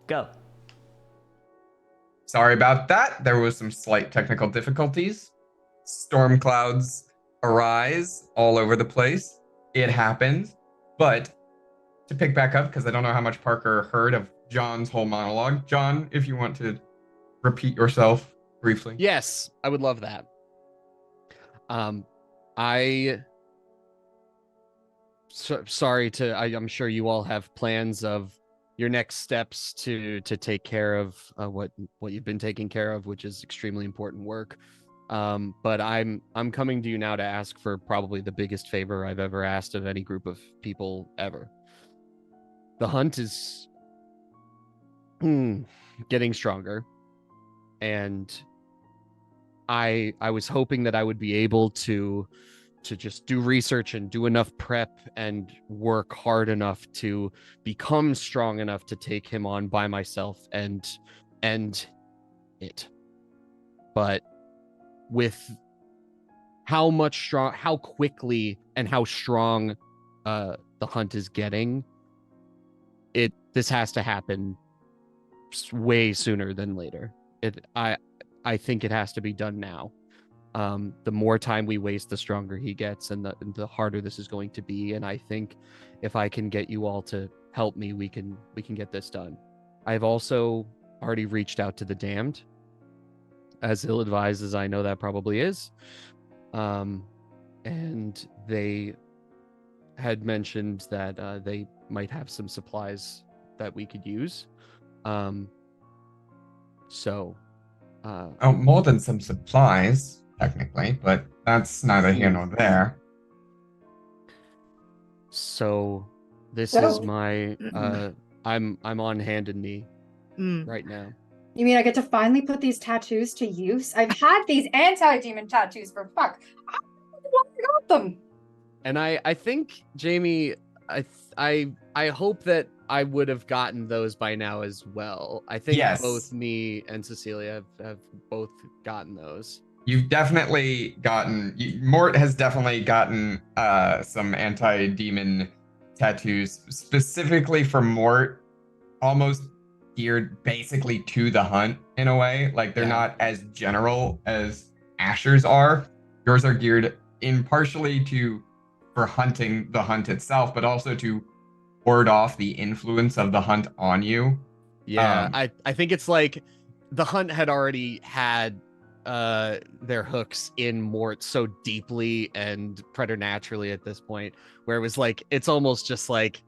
Go. Sorry about that. There was some slight technical difficulties. Storm clouds arise all over the place. It happens. But to pick back up, because I don't know how much Parker heard of John's whole monologue. John, if you want to repeat yourself briefly. Yes, I would love that. I sorry to I'm sure you all have plans of your next steps to take care of what you've been taking care of, which is extremely important work. But I'm coming to you now to ask for probably the biggest favor I've ever asked of any group of people ever. The hunt is getting stronger, and I was hoping that I would be able to just do research and do enough prep and work hard enough to become strong enough to take him on by myself and end it. But with how quickly and how strong the hunt is getting, this has to happen way sooner than later. I think it has to be done now. The more time we waste, the stronger he gets, and the harder this is going to be. And I think if I can get you all to help me, we can get this done. I've also already reached out to the damned, as ill-advised as I know that probably is. And they had mentioned that they might have some supplies that we could use. More than some supplies, technically, but that's neither here nor there. So this is my I'm on hand and knee right now. You mean I get to finally put these tattoos to use? I've had these anti-demon tattoos for fuck. I got them. And I think, Jamie, I hope that I would have gotten those by now as well. I think both me and Cecilia have both gotten those. You've definitely gotten... Mort has definitely gotten some anti-demon tattoos, specifically for Mort, almost geared basically to the hunt in a way. Like, they're not as general as Asher's are. Yours are geared in partially for hunting the hunt itself, but also to ward off the influence of the hunt on you. Yeah, I think it's like the hunt had already had their hooks in Mort so deeply and preternaturally at this point, where it was like it's almost just like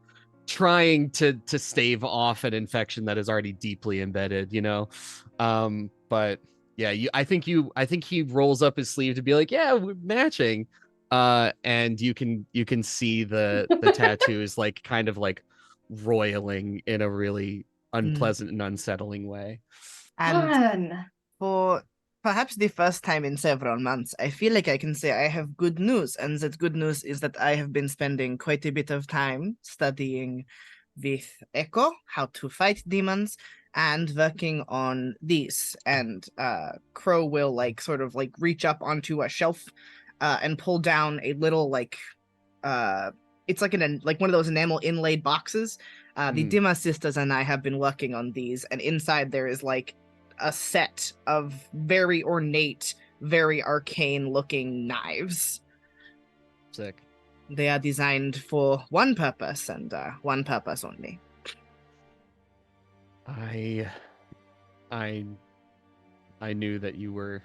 trying to stave off an infection that is already deeply embedded, you know. But yeah, I think he rolls up his sleeve to be like, yeah, we're matching. And you can see the tattoos like kind of like roiling in a really unpleasant and unsettling way. And for perhaps the first time in several months, I feel like I can say I have good news, and that good news is that I have been spending quite a bit of time studying with Echo how to fight demons and working on these. And Crow will like sort of like reach up onto a shelf and pull down a little like it's like like one of those enamel inlaid boxes. The Dima sisters and I have been working on these, and inside there is like a set of very ornate, very arcane looking knives. Sick. They are designed for one purpose and one purpose only. I knew that you were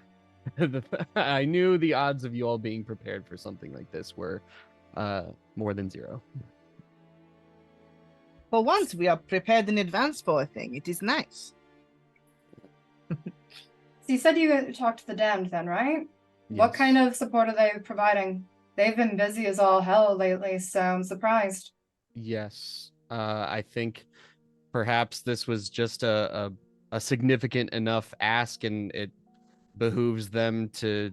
I knew the odds of you all being prepared for something like this were more than zero. For once, we are prepared in advance for a thing. It is nice. So you said you talked to the damned then, right? Yes. What kind of support are they providing? They've been busy as all hell lately, so I'm surprised. Yes. I think perhaps this was just a significant enough ask, and it behooves them to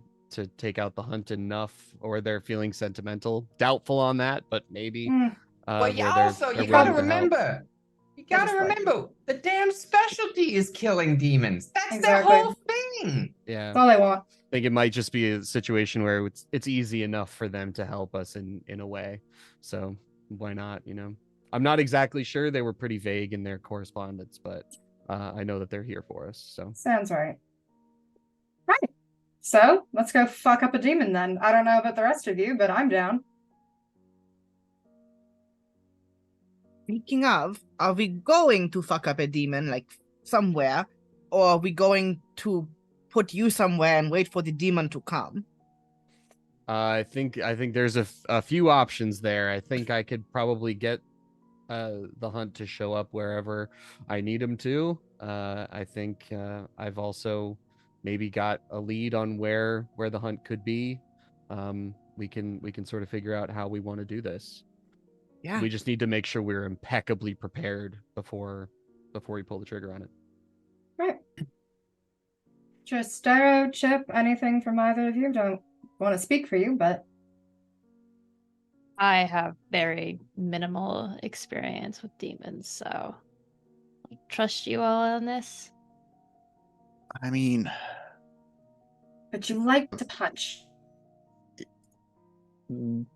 take out the hunt enough, or they're feeling sentimental. Doubtful on that, but maybe. But you gotta remember, the damn specialty is killing demons. That's their whole thing. Yeah. That's all they want. I think it might just be a situation where it's easy enough for them to help us in a way. So why not, you know? I'm not exactly sure. They were pretty vague in their correspondence, but I know that they're here for us. So Sounds right. Right. So let's go fuck up a demon then. I don't know about the rest of you, but I'm down. Speaking of, are we going to fuck up a demon, like, somewhere? Or are we going to put you somewhere and wait for the demon to come? I think there's a few options there. I think I could probably get the hunt to show up wherever I need him to. I think I've also maybe got a lead on where the hunt could be. We can sort of figure out how we want to do this. Yeah. We just need to make sure we're impeccably prepared before we pull the trigger on it. Right. Tristero, Chip, anything from either of you? Don't want to speak for you, but I have very minimal experience with demons, so I trust you all on this. I mean, but you like to punch. I'm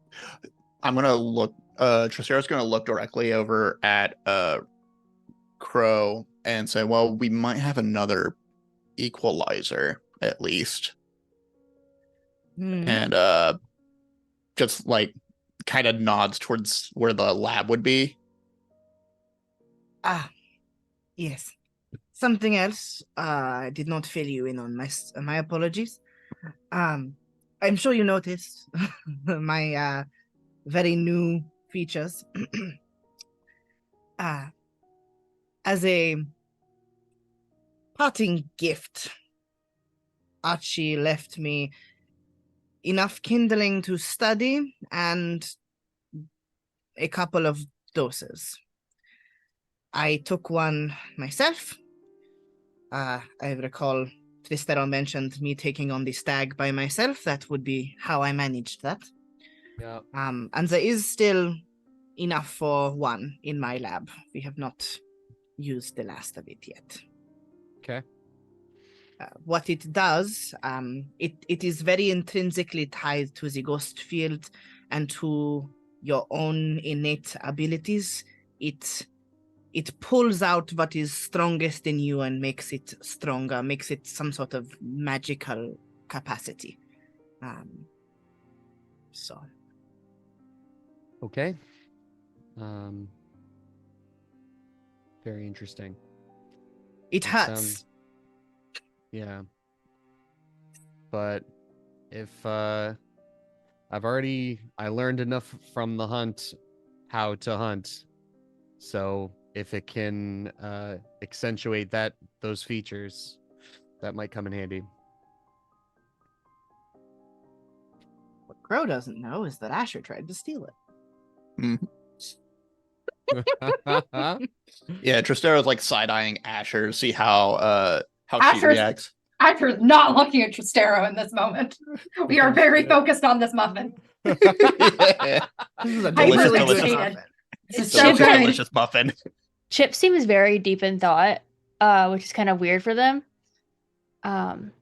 gonna look. Tricero's gonna look directly over at Crow and say, "Well, we might have another equalizer at least," and just like kind of nods towards where the lab would be. Ah, yes. Something else. I did not fill you in on my apologies. I'm sure you noticed my very new features. As a parting gift, Archie left me enough kindling to study and a couple of doses. I took one myself. I recall Tristero mentioned me taking on the stag by myself. That would be how I managed that. Yeah. And there is still enough for one in my lab. We have not used the last of it yet. Okay. What it does, it is very intrinsically tied to the ghost field and to your own innate abilities. It pulls out what is strongest in you and makes it stronger, makes it some sort of magical capacity. So. Okay. Very interesting. It That hurts. Yeah. But if I learned enough from the hunt how to hunt. So if it can accentuate those features, that might come in handy. What Crow doesn't know is that Asher tried to steal it. Yeah, Tristero's like side-eyeing Asher to see how she Asher's- reacts. Asher's not looking at Tristero in this moment. We are very focused on this muffin. Yeah. This is a Delicious, really delicious. good muffin. muffin. It's So so Delicious, good. delicious muffin. Chip seems very deep in thought, which is kind of weird for them. And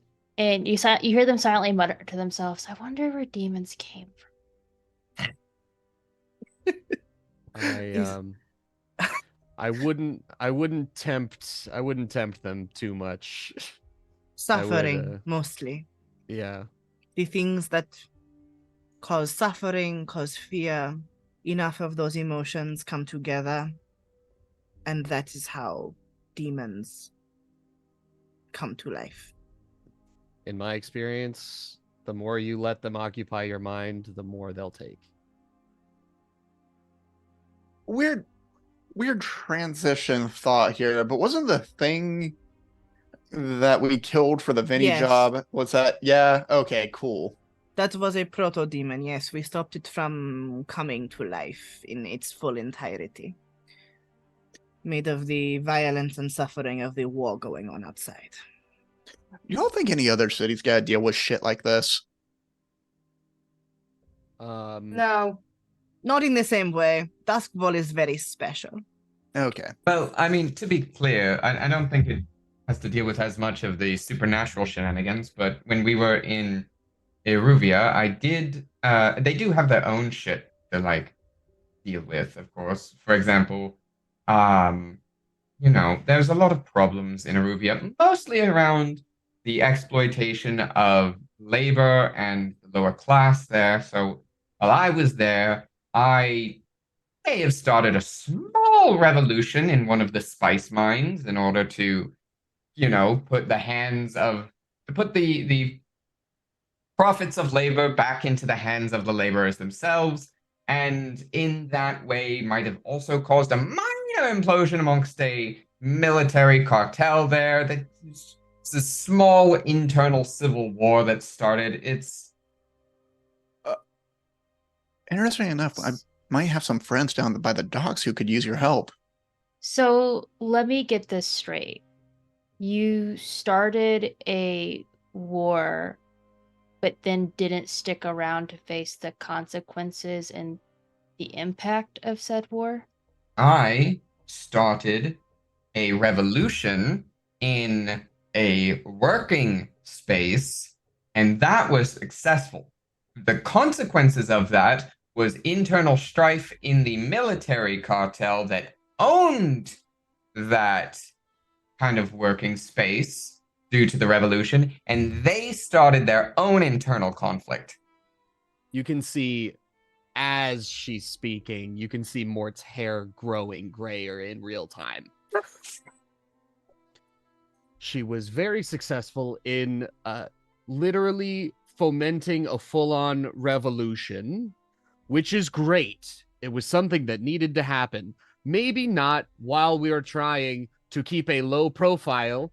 you hear them silently mutter to themselves, "I wonder where demons came from." I wouldn't tempt them too much. Suffering, mostly. Yeah. The things that cause suffering, cause fear, enough of those emotions come together, and that is how demons come to life. In my experience, the more you let them occupy your mind, the more they'll take. Weird transition thought here, but wasn't the thing that we killed for the Vinny Yes. job, was that? Yeah, okay, cool. That was a proto-demon, yes. We stopped it from coming to life in its full entirety. Made of the violence and suffering of the war going on outside. You don't think any other city's gotta deal with shit like this? No. Not in the same way. Duskball is very special. Okay. Well, I mean, to be clear, I don't think it has to deal with as much of the supernatural shenanigans, but when we were in Eruvia, I did, they do have their own shit to, like, deal with, of course. For example, there's a lot of problems in Aruvia, mostly around the exploitation of labor and the lower class there. So while I was there, I may have started a small revolution in one of the spice mines in order to, put the profits of labor back into the hands of the laborers themselves, and in that way might have also caused a minor implosion amongst a military cartel there. It's a small internal civil war that started. It's Interesting enough, I might have some friends down by the docks who could use your help. So let me get this straight. You started a war, but then didn't stick around to face the consequences and the impact of said war? I started a revolution in a working space, and that was successful. The consequences of that was internal strife in the military cartel that owned that kind of working space due to the revolution, and they started their own internal conflict. You can see as she's speaking, you can see Mort's hair growing grayer in real time. She was very successful in literally fomenting a full-on revolution, which is great. It was something that needed to happen. Maybe not while we were trying to keep a low profile,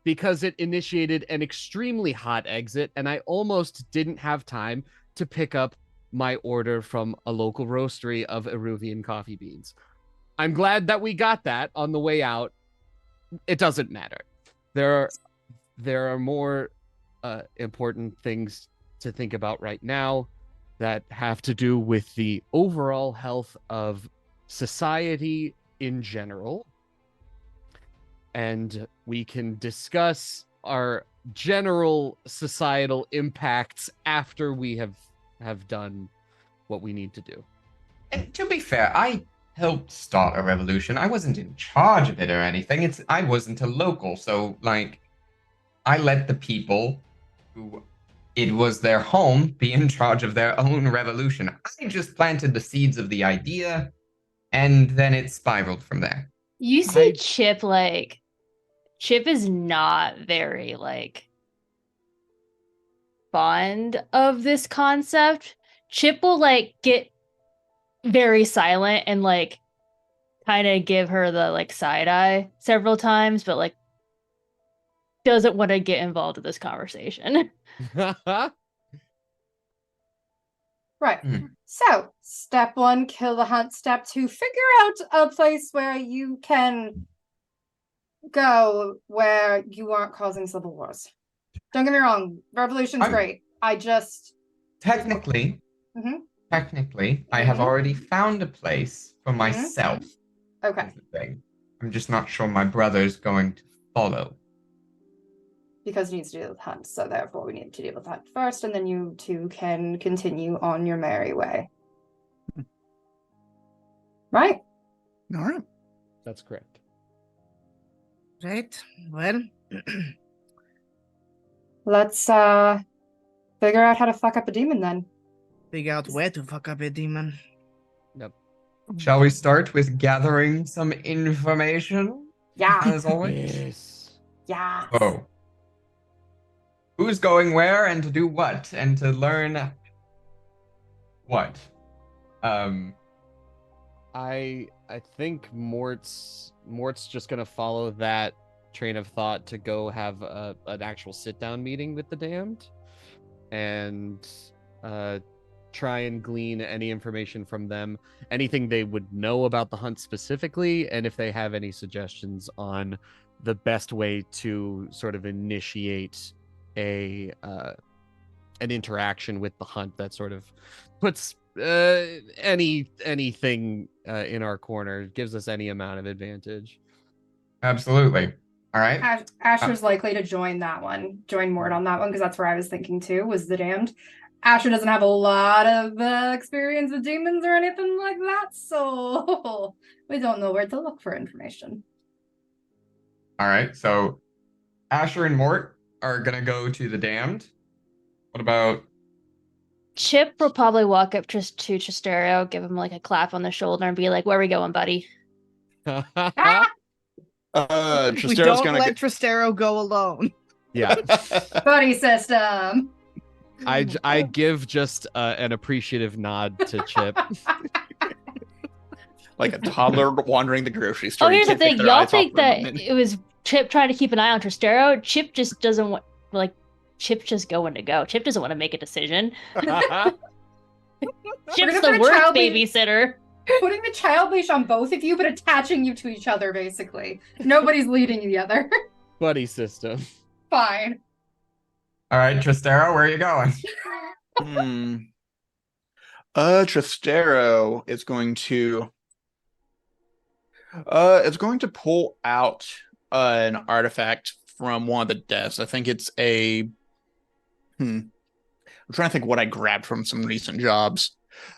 because it initiated an extremely hot exit, and I almost didn't have time to pick up my order from a local roastery of Eruvian coffee beans. I'm glad that we got that on the way out. It doesn't matter. There are more important things to think about right now that have to do with the overall health of society in general. And we can discuss our general societal impacts after we have done what we need to do. And to be fair, I helped start a revolution. I wasn't in charge of it or anything. I wasn't a local, so I let the people who it was their home be in charge of their own revolution. I just planted the seeds of the idea, and then it spiraled from there. You see Chip Chip is not very fond of this concept. Chip will get very silent and kind of give her the side eye several times, but doesn't want to get involved in this conversation. Right. So, step 1, kill the hunt. Step 2, figure out a place where you can go where you aren't causing civil wars. Don't get me wrong, revolution's great. I just technically I have already found a place for myself. Okay. I'm just not sure my brother's going to follow. Because he needs to deal with the hunt, so therefore we need to deal with the hunt first, and then you two can continue on your merry way. Right? All right. That's correct. Right. Well, let's figure out how to fuck up a demon then. Figure out where to fuck up a demon. Yep. Shall we start with gathering some information? Yeah. As always. Yes. Yeah. Oh. Who's going where and to do what and to learn what? I think Mort's just gonna follow that train of thought to go have an actual sit-down meeting with the damned, and try and glean any information from them, anything they would know about the hunt specifically, and if they have any suggestions on the best way to sort of initiate an interaction with the hunt that sort of puts anything in our corner, gives us any amount of advantage. Absolutely. All right. Asher's likely to join that one, join Mort on that one, because that's where I was thinking too, was the damned. Asher doesn't have a lot of experience with demons or anything like that, so we don't know where to look for information. All right, so Asher and Mort are gonna go to the damned. What about Chip will probably walk up just to Chistero, give him like a clap on the shoulder, and be like, "Where we going, buddy?" Ah! We Tristero's don't gonna let Tristero go alone. Yeah. Buddy system. I give just an appreciative nod to Chip. like a toddler wandering the grocery store. Oh, You here's the can't take thing. their Y'all eyes off think them a that minute. it was Chip trying to keep an eye on Tristero. Chip just doesn't want, like, Chip's just going to go. Chip doesn't want to make a decision. We're Chip's gonna the put a worst child leash- babysitter. Putting the child leash on both of you, but attaching you to each other, basically. Nobody's leading the other. Buddy system. Fine. all right, Tristero, where are you going? Tristero is going to it's going to pull out an artifact from one of the desks. I think it's a I'm trying to think what I grabbed from some recent jobs.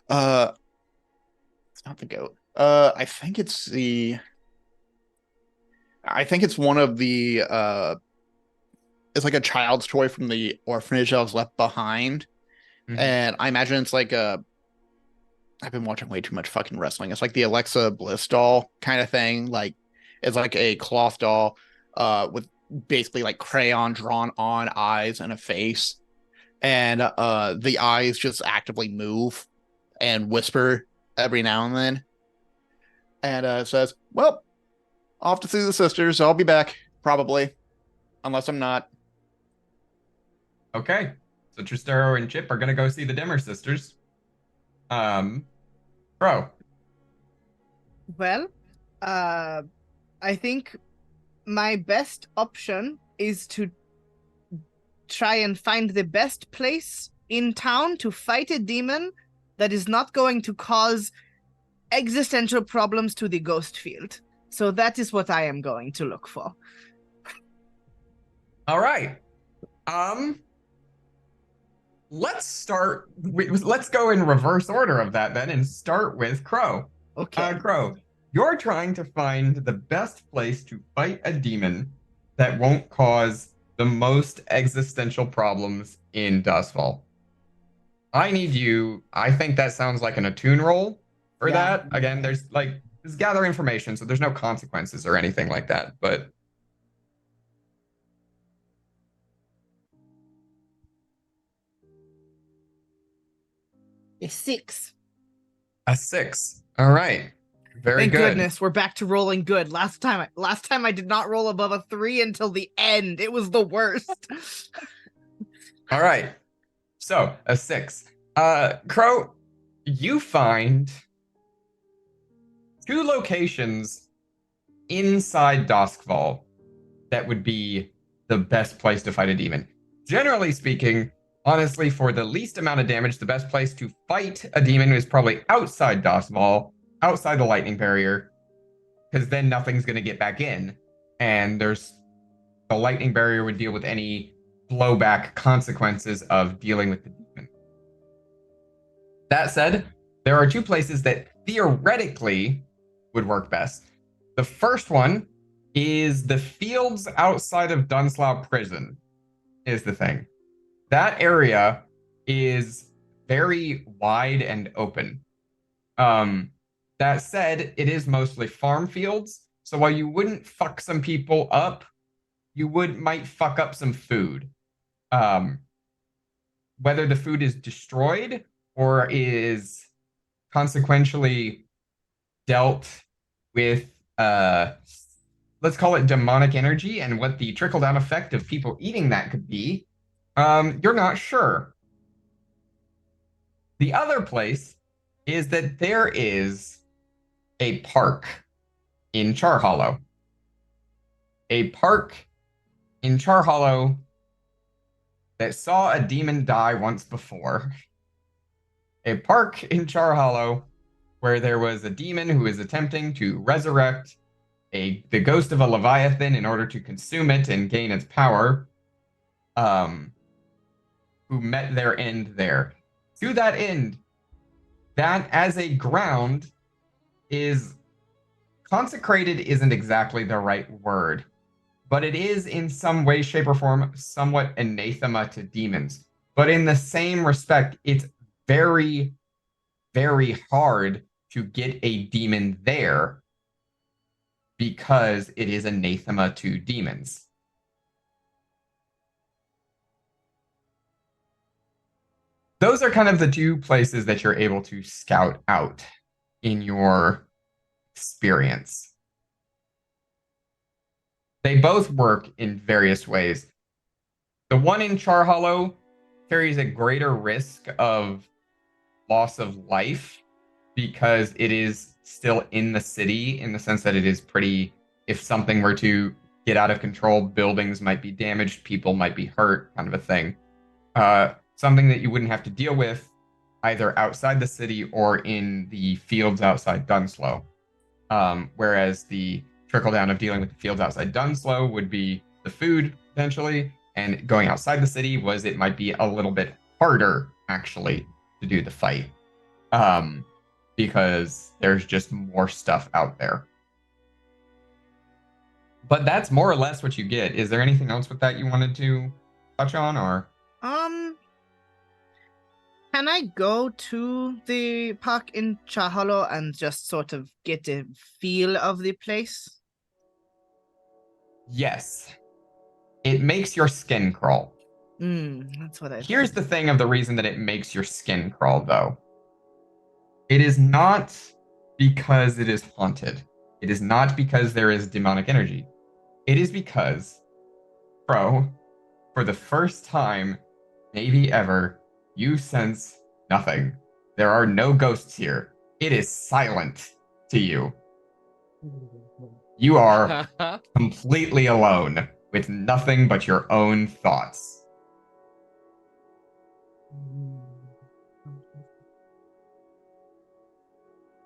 It's not the goat. I think it's one of the it's like a child's toy from the orphanage that was left behind. Mhm. And I imagine it's like I've been watching way too much fucking wrestling. It's like the Alexa Bliss doll kind of thing. Like it's like a cloth doll with basically like crayon drawn on eyes and a face. And the eyes just actively move and whisper every now and then. And it says, well, off to see the sisters. I'll be back, probably. Unless I'm not. Okay, so Tristero and Chip are gonna go see the Dimmer sisters. Bro, Well, I think my best option is to try and find the best place in town to fight a demon that is not going to cause existential problems to the ghost field. So that is what I am going to look for. all right. Let's go in reverse order of that then and start with Crow. Okay. Crow, you're trying to find the best place to fight a demon that won't cause the most existential problems in Dustfall. I think that sounds like an attune roll for Yeah. that. Again, there's gather information, so there's no consequences or anything like that, but A 6. a 6. All right. Very Thank good. goodness, we're back to rolling good. Last time I did not roll above a 3 until the end. It was the worst. All right. So, a 6. Crow, you find 2 locations inside Duskfall that would be the best place to fight a demon. Generally speaking, honestly, for the least amount of damage, the best place to fight a demon is probably outside Duskfall, outside the lightning barrier, because then nothing's going to get back in. And the lightning barrier would deal with any blowback consequences of dealing with the demon. That said, there are 2 places that theoretically would work best. The first one is the fields outside of Dunslough Prison, is the thing. That area is very wide and open. That said, it is mostly farm fields, so while you wouldn't fuck some people up, you might fuck up some food. Whether the food is destroyed or is consequentially dealt with, let's call it demonic energy, and what the trickle-down effect of people eating that could be, you're not sure. The other place is that there is a park in Char Hollow. A park in Char Hollow that saw a demon die once before. A park in Char Hollow where there was a demon who is attempting to resurrect the ghost of a Leviathan in order to consume it and gain its power. who met their end there. To that end, that as a ground is consecrated isn't exactly the right word, but it is in some way, shape, or form somewhat anathema to demons. But in the same respect, it's very, very hard to get a demon there because it is anathema to demons. Those are kind of the two places that you're able to scout out in your experience. They both work in various ways. The one in Char Hollow carries a greater risk of loss of life because it is still in the city, in the sense that it is pretty, if something were to get out of control, buildings might be damaged, people might be hurt, kind of a thing. Something that you wouldn't have to deal with either outside the city or in the fields outside Dunslow. Whereas the trickle down of dealing with the fields outside Dunslow would be the food, potentially, and going outside the city was it might be a little bit harder, actually, to do the fight. Because there's just more stuff out there. But that's more or less what you get. Is there anything else with that you wanted to touch on, or? Can I go to the park in Chahalo and just sort of get a feel of the place? Yes. It makes your skin crawl. That's what I Here's thought. the thing of the reason that it makes your skin crawl, though. It is not because it is haunted. It is not because there is demonic energy. It is because, Pro, for the first time, maybe ever, you sense nothing. There are no ghosts here. It is silent to you. You are completely alone with nothing but your own thoughts.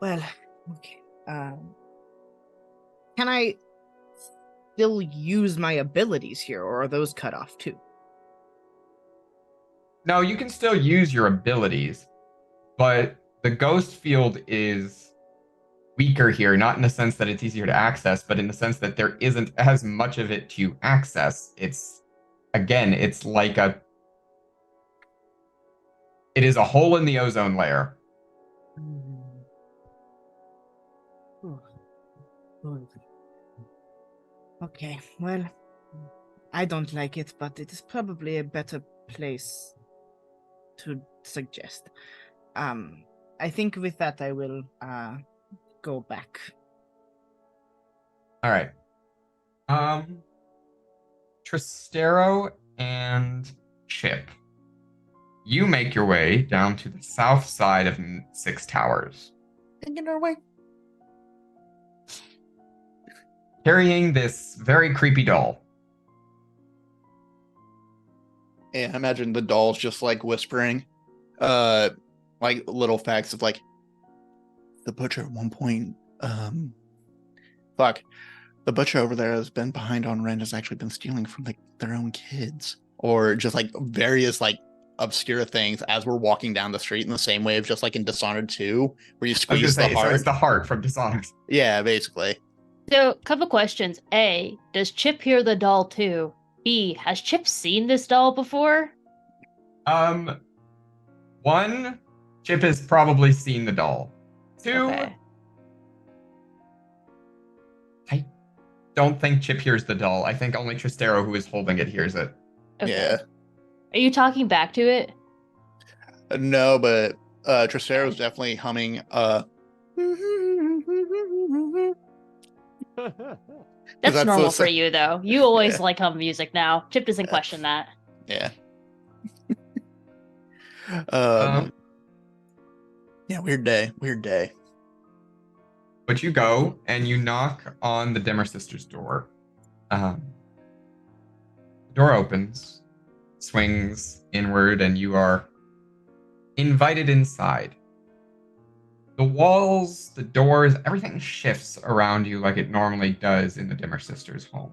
Well, okay. Can I still use my abilities here, or are those cut off too? No, you can still use your abilities, but the ghost field is weaker here, not in the sense that it's easier to access, but in the sense that there isn't as much of it to access. It's, again, it's like it is a hole in the ozone layer. Okay, well, I don't like it, but it is probably a better place to suggest. I think with that I will go back. All right. Tristero and Chip, you make your way down to the south side of Six Towers. Taking our way. Carrying this very creepy doll. Yeah, I imagine the doll's just like whispering, like little facts of like the butcher at one point. The butcher over there has been behind on rent, has actually been stealing from like their own kids, or just like various like obscure things as we're walking down the street in the same way of just like in Dishonored 2, where you squeeze the heart. So it's the heart from Dishonored. Yeah, basically. So, couple questions. A, does Chip hear the doll too? B, has Chip seen this doll before? One, Chip has probably seen the doll. Two, Okay. I don't think Chip hears the doll. I think only Tristero, who is holding it, hears it. Okay. Yeah. Are you talking back to it? No, but Tristero's definitely humming. That's that's normal so for you, though. You always Yeah. like hum music now. Chip doesn't question that. Yeah. Um, Yeah, weird day. Weird day. But you go and you knock on the Dimmer Sisters' door. The door opens, swings inward, and you are invited inside. The walls, the doors, everything shifts around you like it normally does in the Dimmer Sisters' home.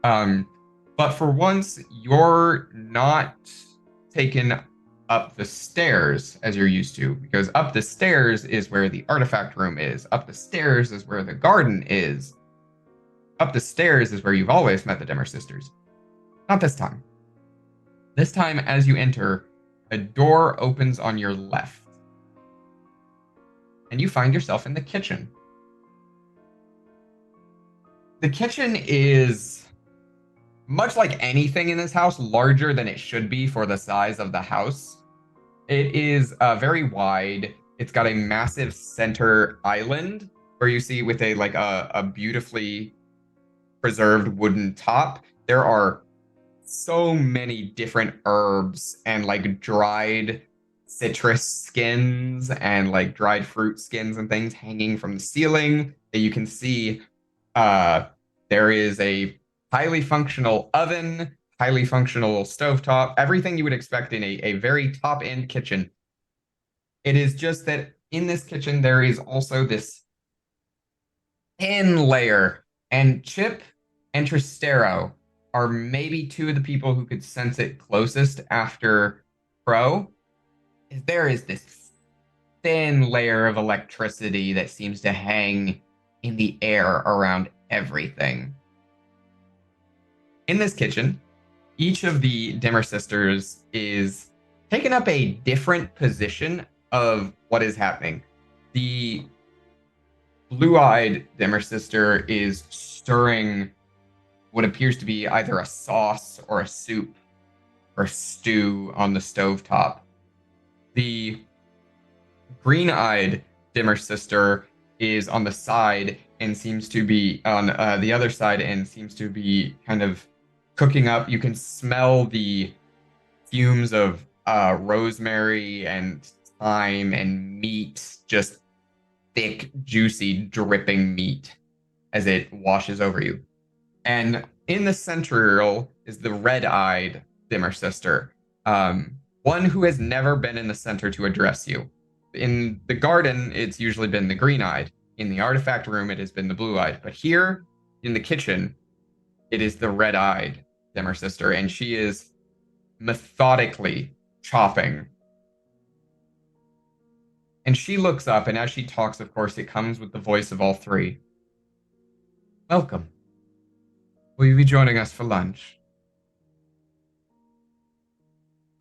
But for once, you're not taken up the stairs as you're used to, because up the stairs is where the artifact room is. Up the stairs is where the garden is. Up the stairs is where you've always met the Dimmer sisters. Not this time. This time, as you enter, a door opens on your left, and you find yourself in the kitchen. The kitchen is, much like anything in this house, larger than it should be for the size of the house. It is very wide. It's got a massive center island where you see with a beautifully preserved wooden top. There are so many different herbs and like dried citrus skins and like dried fruit skins and things hanging from the ceiling that you can see. There is a highly functional oven, highly functional stovetop, everything you would expect in a very top-end kitchen. It is just that in this kitchen, there is also this thin layer, and Chip and Tristero are maybe two of the people who could sense it closest after Pro. There is this thin layer of electricity that seems to hang in the air around everything. In this kitchen, each of the Dimmer sisters is taking up a different position of what is happening. The blue-eyed Dimmer sister is stirring what appears to be either a sauce or a soup or stew on the stovetop. The green-eyed Dimmer sister is on the side and seems to be on the other side and seems to be kind of cooking up. You can smell the fumes of rosemary and thyme and meat, just thick, juicy, dripping meat as it washes over you. And in the central is the red-eyed Dimmer sister, one who has never been in the center to address you. In the garden, it's usually been the green-eyed. In the artifact room, it has been the blue-eyed. But here, in the kitchen, it is the red-eyed Dimmer sister, and she is methodically chopping. And she looks up, and as she talks, of course, it comes with the voice of all three. Welcome. Will you be joining us for lunch?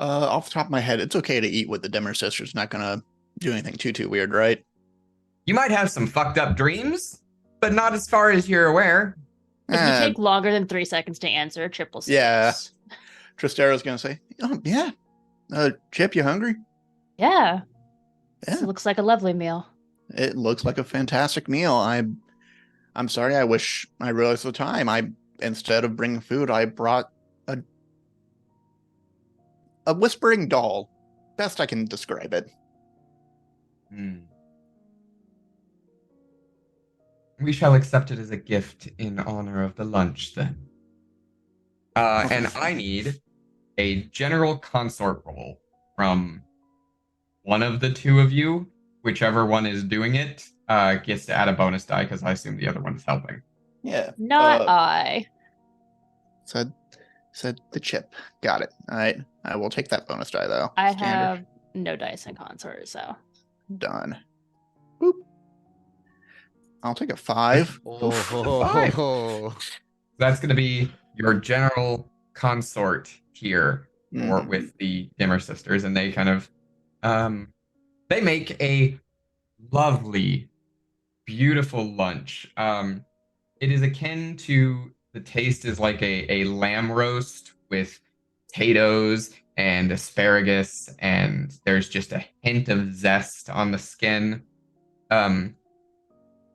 Off the top of my head, it's okay to eat with the Dimmer sisters. Not gonna do anything too weird, right? You might have some fucked up dreams, but not as far as you're aware. If you take longer than 3 seconds to answer, Chip will say Yeah. yes. Tristero's gonna say, "Oh yeah, Chip, you hungry?" Yeah. Yeah. This looks like a lovely meal. It looks like a fantastic meal. I'm sorry. I wish I realized the time. Instead of bringing food, I brought a whispering doll. Best I can describe it. We shall accept it as a gift in honor of the lunch, then. And I need a general consort roll from one of the two of you. Whichever one is doing it gets to add a bonus die, because I assume the other one is helping. Yeah. Not I. Said the Chip. Got it. All right. I will take that bonus die, though. I Standard. have no dice in consort, so. Done. Boop. I'll take a 5. Oh. That's going to be your general consort here with the Dimmer sisters, and they kind of they make a lovely, beautiful lunch. It is akin to, the taste is like a lamb roast with potatoes and asparagus, and there's just a hint of zest on the skin.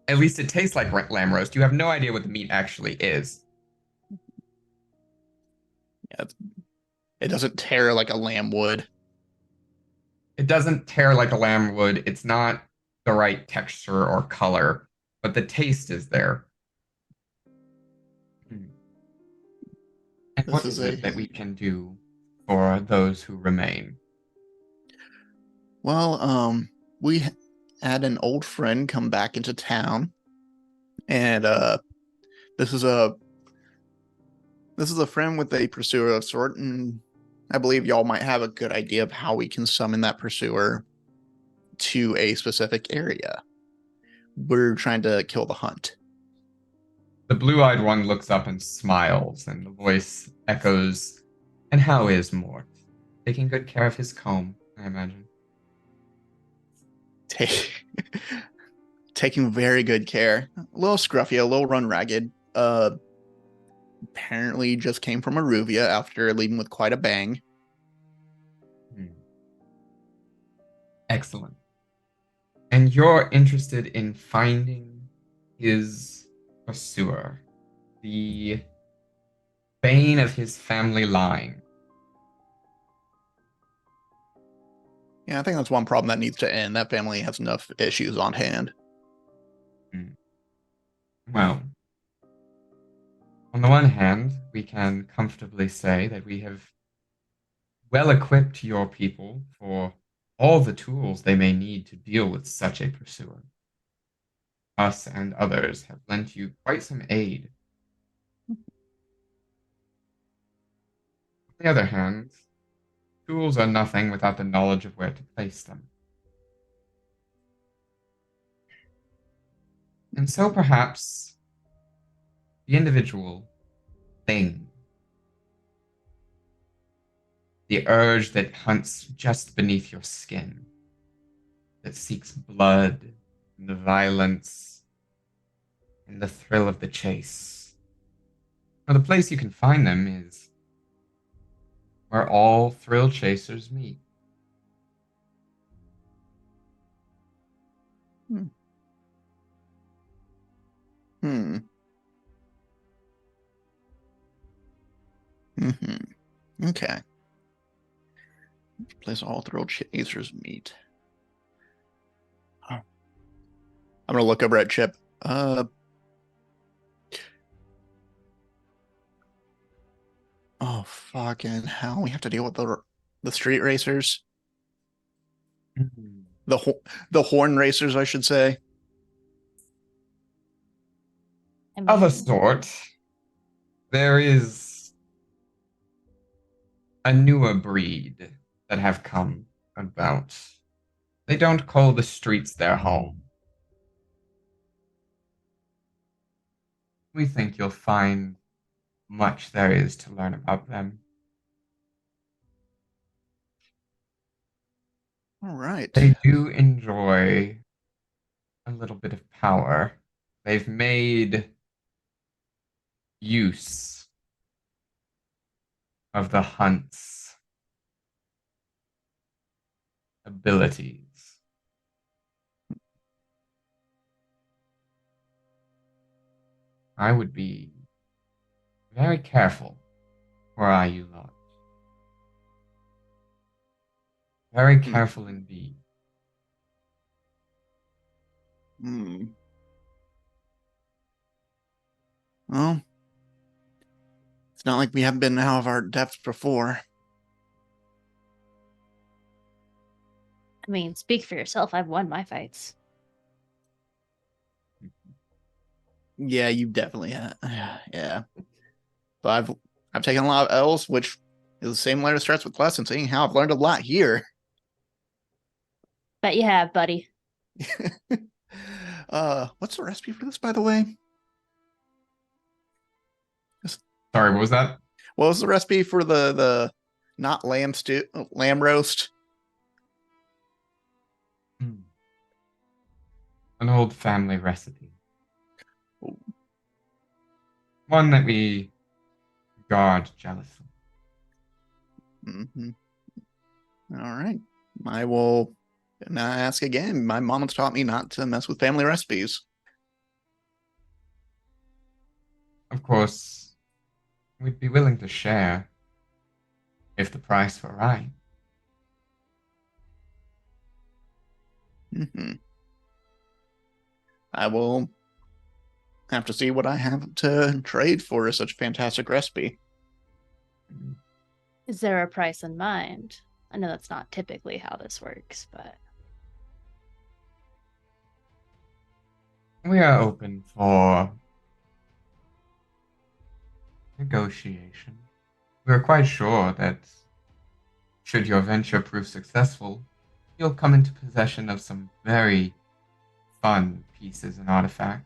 At least it tastes like lamb roast. You have no idea what the meat actually is. Yeah, it doesn't tear like a lamb would. It doesn't tear like a lamb would. It's not the right texture or color, but the taste is there. And what is it that we can do for those who remain? Well, we had an old friend come back into town, and this is a friend with a pursuer of sort, and I believe y'all might have a good idea of how we can summon that pursuer to a specific area. We're trying to kill the hunt. The blue-eyed one looks up and smiles, and the voice echoes, "And how is Mort? Taking good care of his comb, I imagine." Taking very good care. A little scruffy, a little run ragged. Apparently just came from Aruvia after leaving with quite a bang. Excellent. And you're interested in finding his pursuer, the bane of his family line. Yeah, I think that's one problem that needs to end. That family has enough issues on hand. Well, on the one hand, we can comfortably say that we have well equipped your people for all the tools they may need to deal with such a pursuer. Us and others have lent you quite some aid. On the other hand, tools are nothing without the knowledge of where to place them. And so perhaps the individual thing, the urge that hunts just beneath your skin, that seeks blood and the violence and the thrill of the chase. Well, the place you can find them is where all thrill chasers meet. Hmm. Okay. Place all thrill chasers meet. Oh. I'm gonna look over at Chip. Oh fucking hell! We have to deal with the street racers, the horn racers, I should say. Of a sort. There is a newer breed that have come about. They don't call the streets their home. We think you'll find much there is to learn about them. All right. They do enjoy a little bit of power. They've made use of the hunt's abilities. I would be very careful were I you lot. Very careful indeed. Well, it's not like we haven't been out of our depths before. I mean, speak for yourself. I've won my fights. Yeah, you definitely have. Yeah. But I've taken a lot of L's, which is the same way to starts with class, and seeing how I've learned a lot here. Bet you have, buddy. What's the recipe for this, by the way? Sorry, what was that? What was the recipe for the not lamb stew, lamb roast? An old family recipe. One that we guard jealously. All right. I will not ask again. My mom has taught me not to mess with family recipes. Of course, we'd be willing to share if the price were right. I will have to see what I have to trade for such a fantastic recipe. Is there a price in mind? I know that's not typically how this works, but We are open for negotiation. We are quite sure that should your venture prove successful, you'll come into possession of some very fun pieces and artifacts.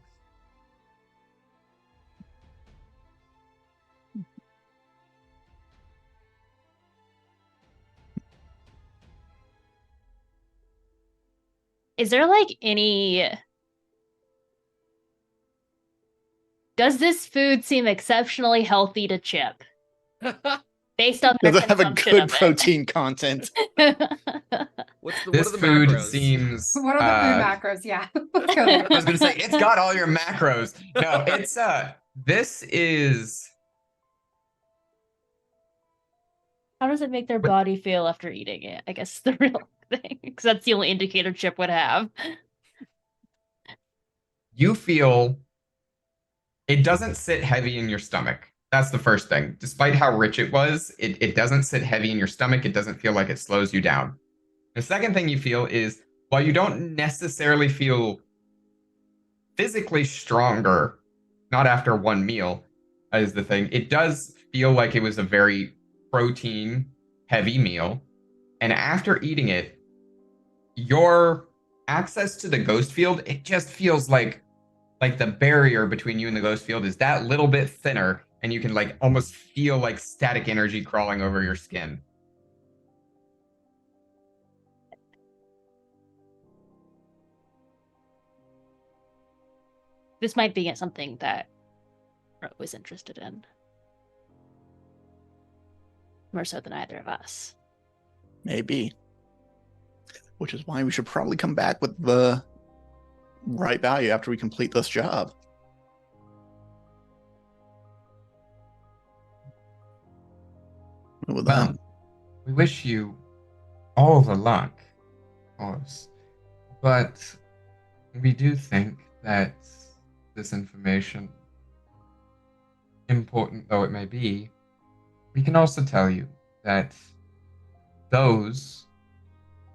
Is there like any... Does this food seem exceptionally healthy to Chip based on their Does it have a consumption good of protein content? it? What This are the food macros? seems. What are the food macros? Yeah. Let's go there. I was gonna say it's got all your macros. No, it's this is. How does it make their body feel after eating it? I guess the real thing, because that's the only indicator Chip would have. You feel it doesn't sit heavy in your stomach. That's the first thing. Despite how rich it was, it doesn't sit heavy in your stomach. It doesn't feel like it slows you down. The second thing you feel is while you don't necessarily feel physically stronger, not after one meal, is the thing, it does feel like it was a very protein heavy meal. And after eating it, your access to the ghost field, it just feels like the barrier between you and the ghost field is that little bit thinner, and you can like almost feel like static energy crawling over your skin. This might be something that Ro was interested in. More so than either of us. Maybe. Which is why we should probably come back with the right value after we complete this job. With Well, that, we wish you all the luck, of course, but we do think that this information, important though it may be, we can also tell you that those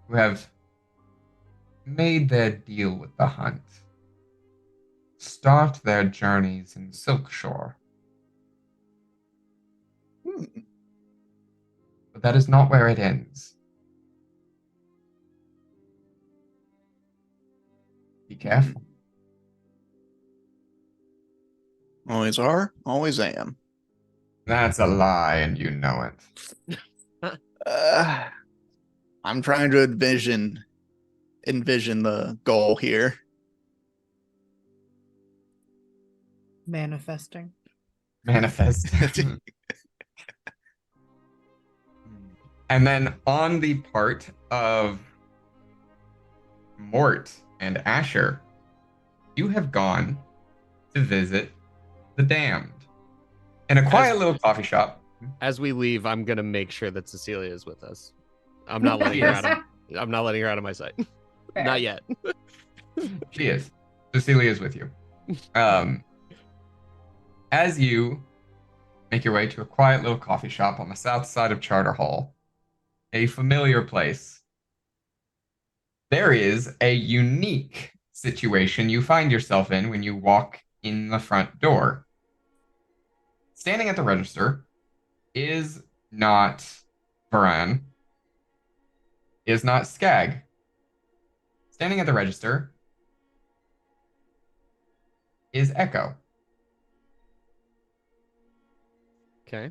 who have made their deal with the hunt start their journeys in Silkshore. But that is not where it ends. Be careful. always are, always am. That's a lie, and you know it. I'm trying to envision the goal here. Manifesting. Manifest. And then on the part of Mort and Asher, you have gone to visit the damned in a quiet little coffee shop. As we leave, I'm gonna make sure that Cecilia is with us. I'm not letting her out of. I'm not letting her out of my sight. Fair. Not yet. She is. Cecilia is with you. As you make your way to a quiet little coffee shop on the south side of Charter Hall, a familiar place, there is a unique situation you find yourself in when you walk in the front door. Standing at the register is not Varan, is not Skag. Standing at the register is Echo. Okay.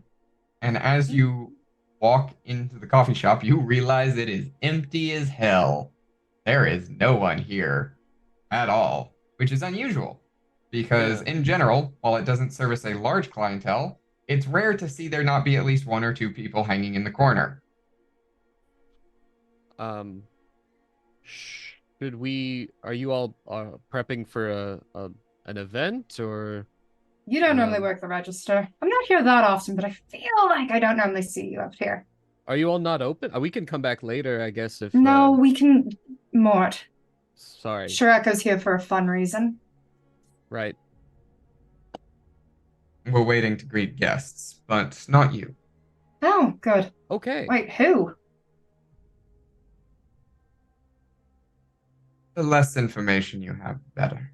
And as you walk into the coffee shop, you realize it is empty as hell. There is no one here at all, which is unusual because in general, while it doesn't service a large clientele, it's rare to see there not be at least one or two people hanging in the corner. Should we? Are you all prepping for an event or? You don't normally work the register. I'm not here that often, but I feel like I don't normally see you up here. Are you all not open? We can come back later, I guess. If No, we can. Mort. Sorry. Shrek here for a fun reason. Right. We're waiting to greet guests, but not you. Oh, good. Okay. Wait, who? The less information you have, the better.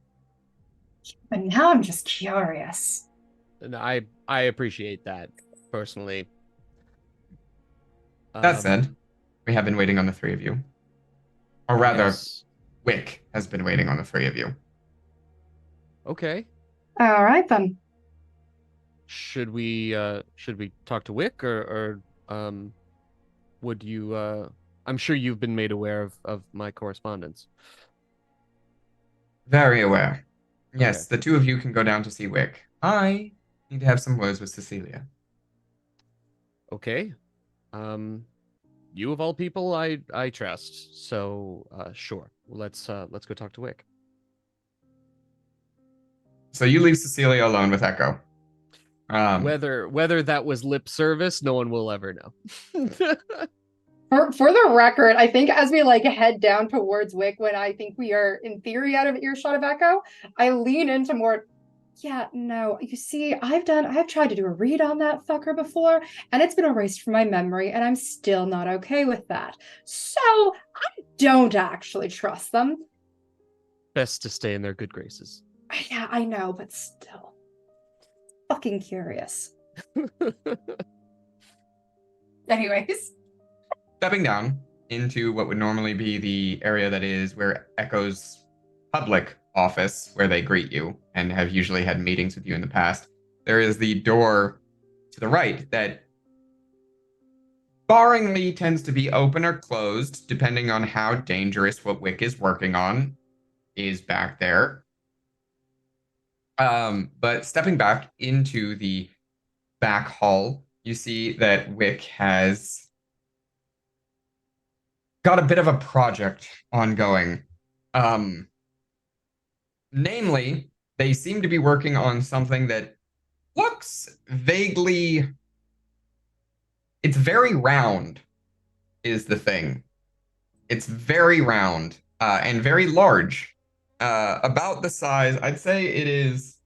But now I'm just curious. And I appreciate that personally. That said, We have been waiting on the three of you. Or rather, Yes. Wick has been waiting on the three of you. Okay. All right then. Should we talk to Wick or would you I'm sure you've been made aware of my correspondence. Very aware. Yes, Okay. the two of you can go down to see Wick. I need to have some words with Cecilia. Okay. You of all people I trust. So sure. Let's go talk to Wick. So you leave Cecilia alone with Echo. Whether that was lip service, no one will ever know. For the record, I think as we like head down towards Wick, when I think we are in theory out of earshot of Echo, I lean into more. Yeah, no, you see, I've tried to do a read on that fucker before, and it's been erased from my memory, and I'm still not okay with that. So I don't actually trust them. Best to stay in their good graces. Yeah, I know, but still. Fucking curious. Anyways. Stepping down into what would normally be the area that is where Echo's public office, where they greet you and have usually had meetings with you in the past, there is the door to the right that barringly tends to be open or closed, depending on how dangerous what Wick is working on is back there. But stepping back into the back hall, you see that Wick has got a bit of a project ongoing. Namely, they seem to be working on something that looks vaguely... It's very round, is the thing. It's very round and very large. About the size, I'd say it is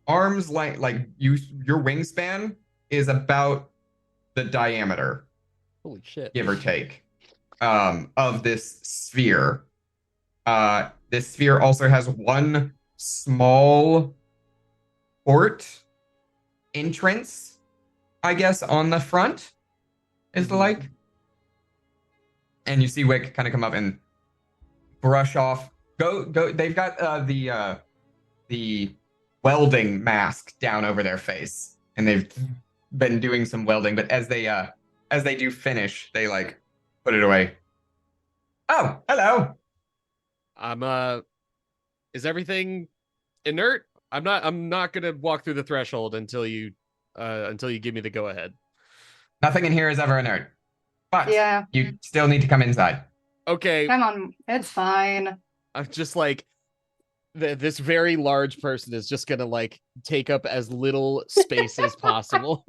arms like your wingspan is about the diameter. Holy shit. Give or take, of this sphere. This sphere also has one small port entrance, I guess, on the front, is the like. And you see Wick kind of come up and brush off. Go. They've got the welding mask down over their face, and they've been doing some welding. But as they do finish, they like put it away. Oh, hello. Is everything inert? I'm not gonna walk through the threshold until you give me the go ahead. Nothing in here is ever inert. But yeah, you still need to come inside. Okay. Come on, it's fine. I'm just like this very large person is just gonna like take up as little space as possible.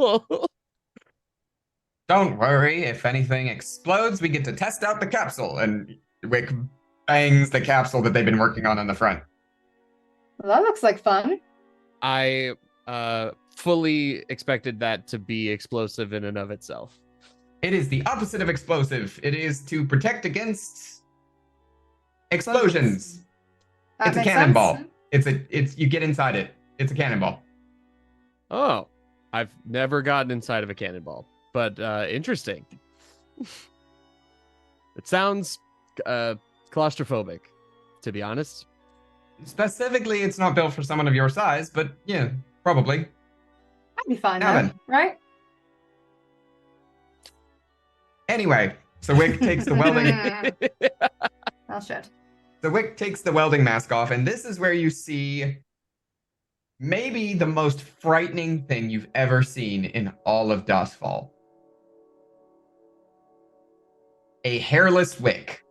Don't worry, if anything explodes, we get to test out the capsule. And Wick bangs the capsule that they've been working on the front. Well, that looks like fun. I fully expected that to be explosive in and of itself. It is the opposite of explosive. It is to protect against explosions. It's a cannonball. It's you get inside it. It's a cannonball. Oh, I've never gotten inside of a cannonball, but interesting. It sounds claustrophobic, to be honest. Specifically, it's not built for someone of your size, but yeah, probably. I'd be fine Now then, then. right? Anyway, so Wick takes the welding. Oh shit. So Wick takes the welding mask off, and this is where you see maybe the most frightening thing you've ever seen in all of Dustfall. A hairless Wick.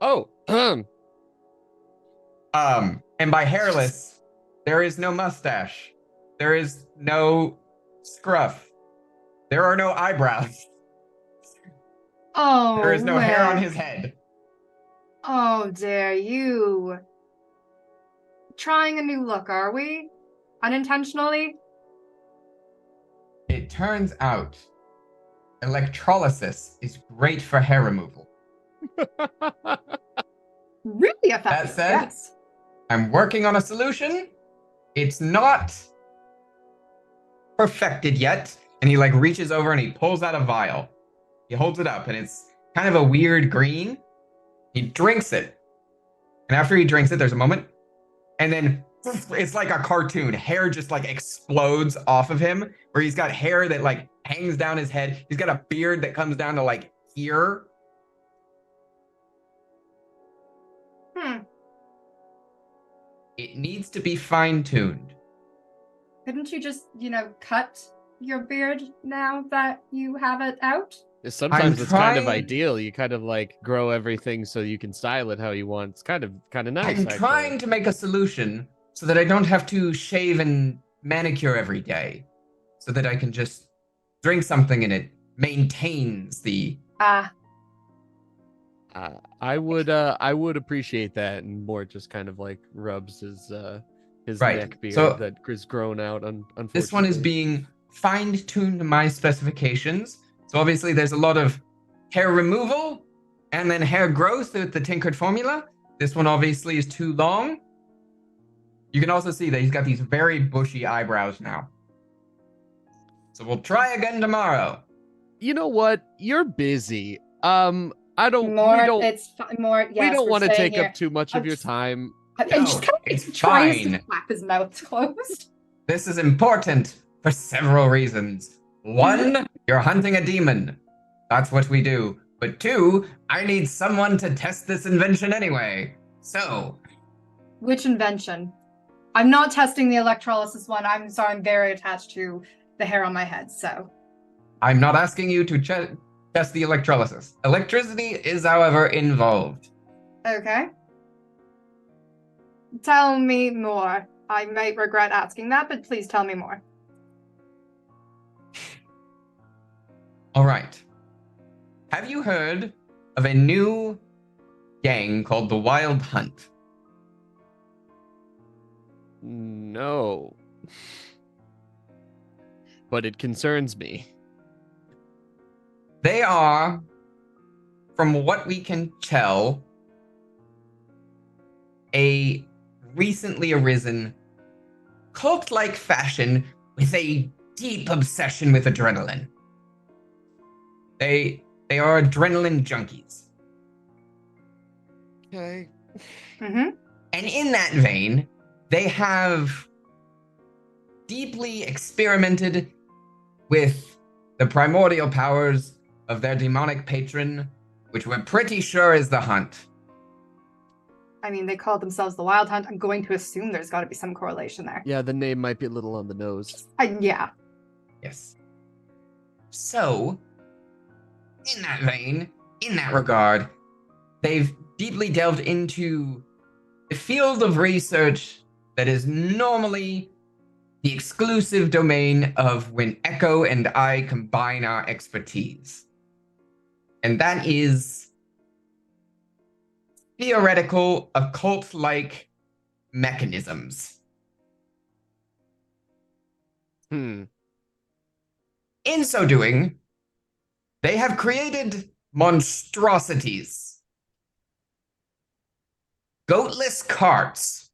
Oh, and by hairless, there is no mustache. There is no scruff. There are no eyebrows. Oh, There is no hair on Wick. his head. Oh, dare you. Trying a new look, are we? Unintentionally? It turns out electrolysis is great for hair removal. Really effective, That said, yes. I'm working on a solution. It's not perfected yet. And he like reaches over and he pulls out a vial. He holds it up, and it's kind of a weird green. He drinks it. And after he drinks it, there's a moment. And then it's like a cartoon. Hair just like explodes off of him, where he's got hair that like hangs down his head. He's got a beard that comes down to like here. It needs to be fine-tuned. Couldn't you just, cut your beard now that you have it out? Sometimes it's kind of trying- ideal. You kind of like grow everything so you can style it how you want. It's kind of nice. I'm trying to make a solution so that I don't have to shave and manicure every day, so that I can just drink something and it maintains the. I would appreciate that, and Mort just kind of like rubs his Right. neck beard So- that is grown out. Unfortunately, This one is being fine-tuned to my specifications. So obviously there's a lot of hair removal and then hair growth with the tinkered formula. This one obviously is too long. You can also see that he's got these very bushy eyebrows now. So we'll try again tomorrow. You know what? You're busy. I don't. More, we don't. more. Yes, we don't we're want to staying take here. up too much of I'm your just- time. And No, just kind of it's tries to fine. flap his mouth closed. This is important for several reasons. One, you're hunting a demon. That's what we do. But two, I need someone to test this invention anyway. So, Which invention? I'm not testing the electrolysis one. I'm sorry, I'm very attached to the hair on my head, so. I'm not asking you to test the electrolysis. Electricity is, however, involved. Okay. Tell me more. I might regret asking that, but please tell me more. All right. Have you heard of a new gang called the Wild Hunt? No. But it concerns me. They are, from what we can tell, a recently arisen cult-like fashion with a deep obsession with adrenaline. They are adrenaline junkies. Okay. Mm-hmm. And in that vein, they have deeply experimented with the primordial powers of their demonic patron, which we're pretty sure is the Hunt. I mean, they call themselves the Wild Hunt. I'm going to assume there's got to be some correlation there. Yeah, the name might be a little on the nose. Yeah. Yes. So, in that vein, in that regard, they've deeply delved into a field of research that is normally the exclusive domain of when Echo and I combine our expertise. And that is theoretical, occult-like mechanisms. Hmm. In so doing, they have created monstrosities. Goatless carts.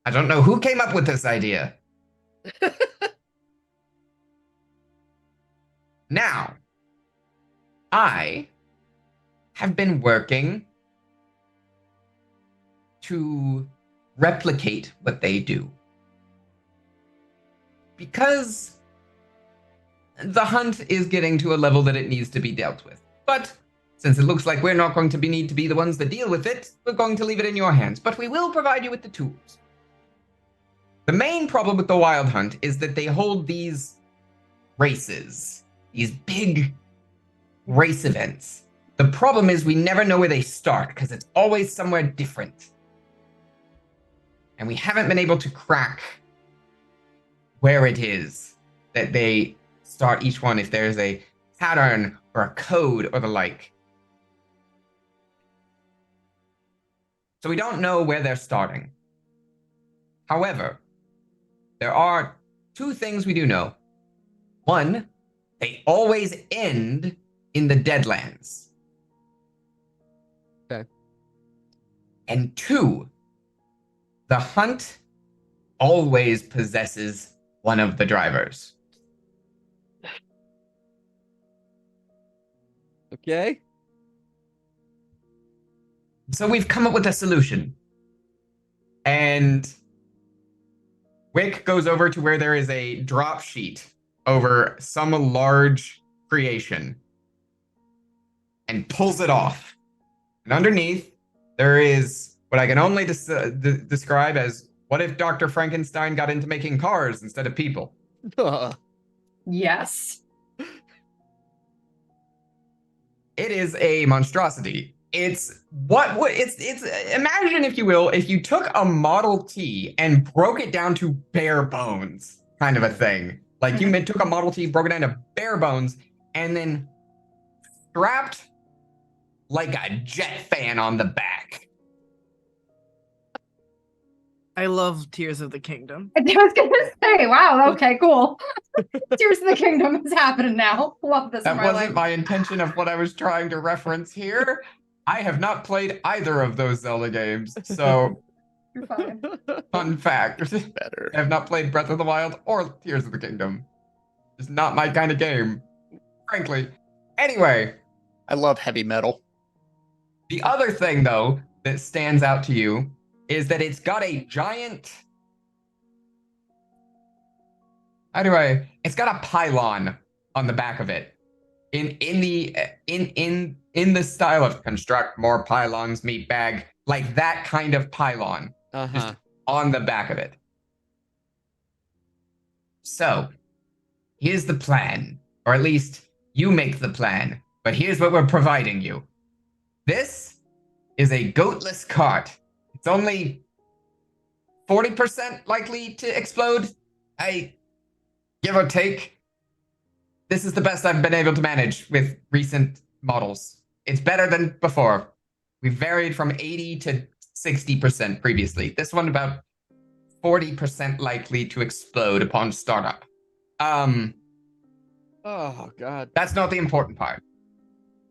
I don't know who came up with this idea. Now, I have been working to replicate what they do. Because the Hunt is getting to a level that it needs to be dealt with. But since it looks like we're not going to need to be the ones that deal with it, we're going to leave it in your hands. But we will provide you with the tools. The main problem with the Wild Hunt is that they hold these races, these big race events. The problem is we never know where they start because it's always somewhere different. And we haven't been able to crack where it is that they start each one, if there's a pattern or a code or the like. So we don't know where they're starting. However, there are two things we do know. One, they always end in the Deadlands. Okay. And two, the Hunt always possesses one of the drivers. Okay. So we've come up with a solution. And Wick goes over to where there is a drop sheet over some large creation and pulls it off. And underneath, there is what I can only describe as, what if Dr. Frankenstein got into making cars instead of people? Yes. It is a monstrosity. It's imagine, if you will, if you took a Model T and broke it down to bare bones, kind of a thing. Like you took a Model T, broke it down to bare bones, and then strapped like a jet fan on the back. I love Tears of the Kingdom. I was gonna say, wow, okay, cool. Tears of the Kingdom is happening now. Love this in That my wasn't life. my intention of what I was trying to reference here. I have not played either of those Zelda games, so You're fine. fun fact. Better. I have not played Breath of the Wild or Tears of the Kingdom. It's not my kind of game, frankly. Anyway, I love heavy metal. the other thing, though, that stands out to you is that it's got a giant... It's got a pylon on the back of it. In the style of construct more pylons, meat bag, like that kind of pylon. Just on the back of it. So, here's the plan. Or at least, you make the plan. But here's what we're providing you. This is a goatless cart. It's only 40% likely to explode. Give or take. This is the best I've been able to manage with recent models. It's better than before. We varied from 80 to 60% previously. This one about 40% likely to explode upon startup. Oh God. That's not the important part.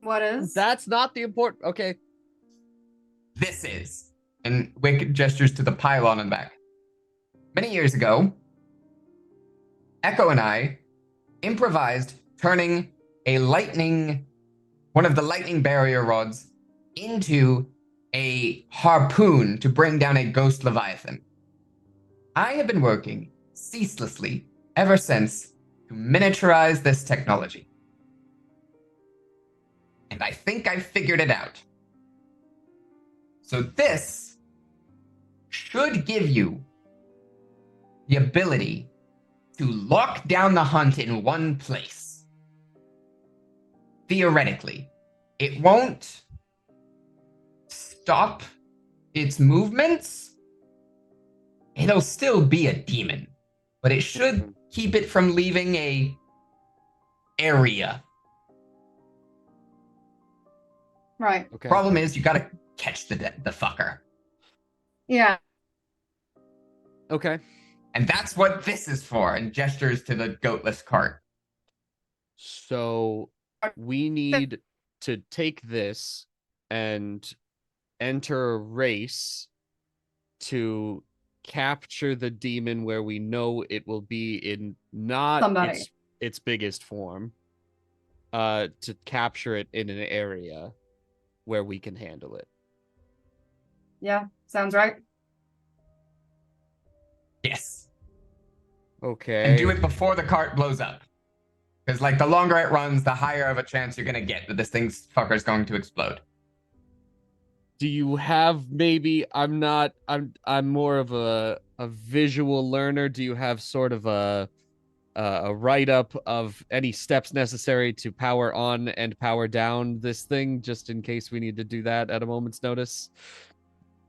What is? That's not the important. Okay. This is. And Wick gestures to the pylon in the back. Many years ago, Echo and I improvised turning one of the lightning barrier rods into a harpoon to bring down a ghost leviathan. I have been working ceaselessly ever since to miniaturize this technology. And I think I figured it out. So this should give you the ability to lock down the hunt in one place. Theoretically, it won't stop its movements. It'll still be a demon, but it should keep it from leaving a area. Right. Okay. Problem is, you gotta catch the fucker. Yeah. Okay. And that's what this is for, and gestures to the goatless cart. So we need to take this and enter a race to capture the demon where we know it will be in not Somebody. its biggest form. To capture it in an area where we can handle it. Yeah. Sounds right. Yes. Okay. And do it before the cart blows up. Because, like, the longer it runs, the higher of a chance you're gonna get that this fucker's going to explode. Do you have maybe I'm more of a visual learner. Do you have sort of a write-up of any steps necessary to power on and power down this thing, just in case we need to do that at a moment's notice?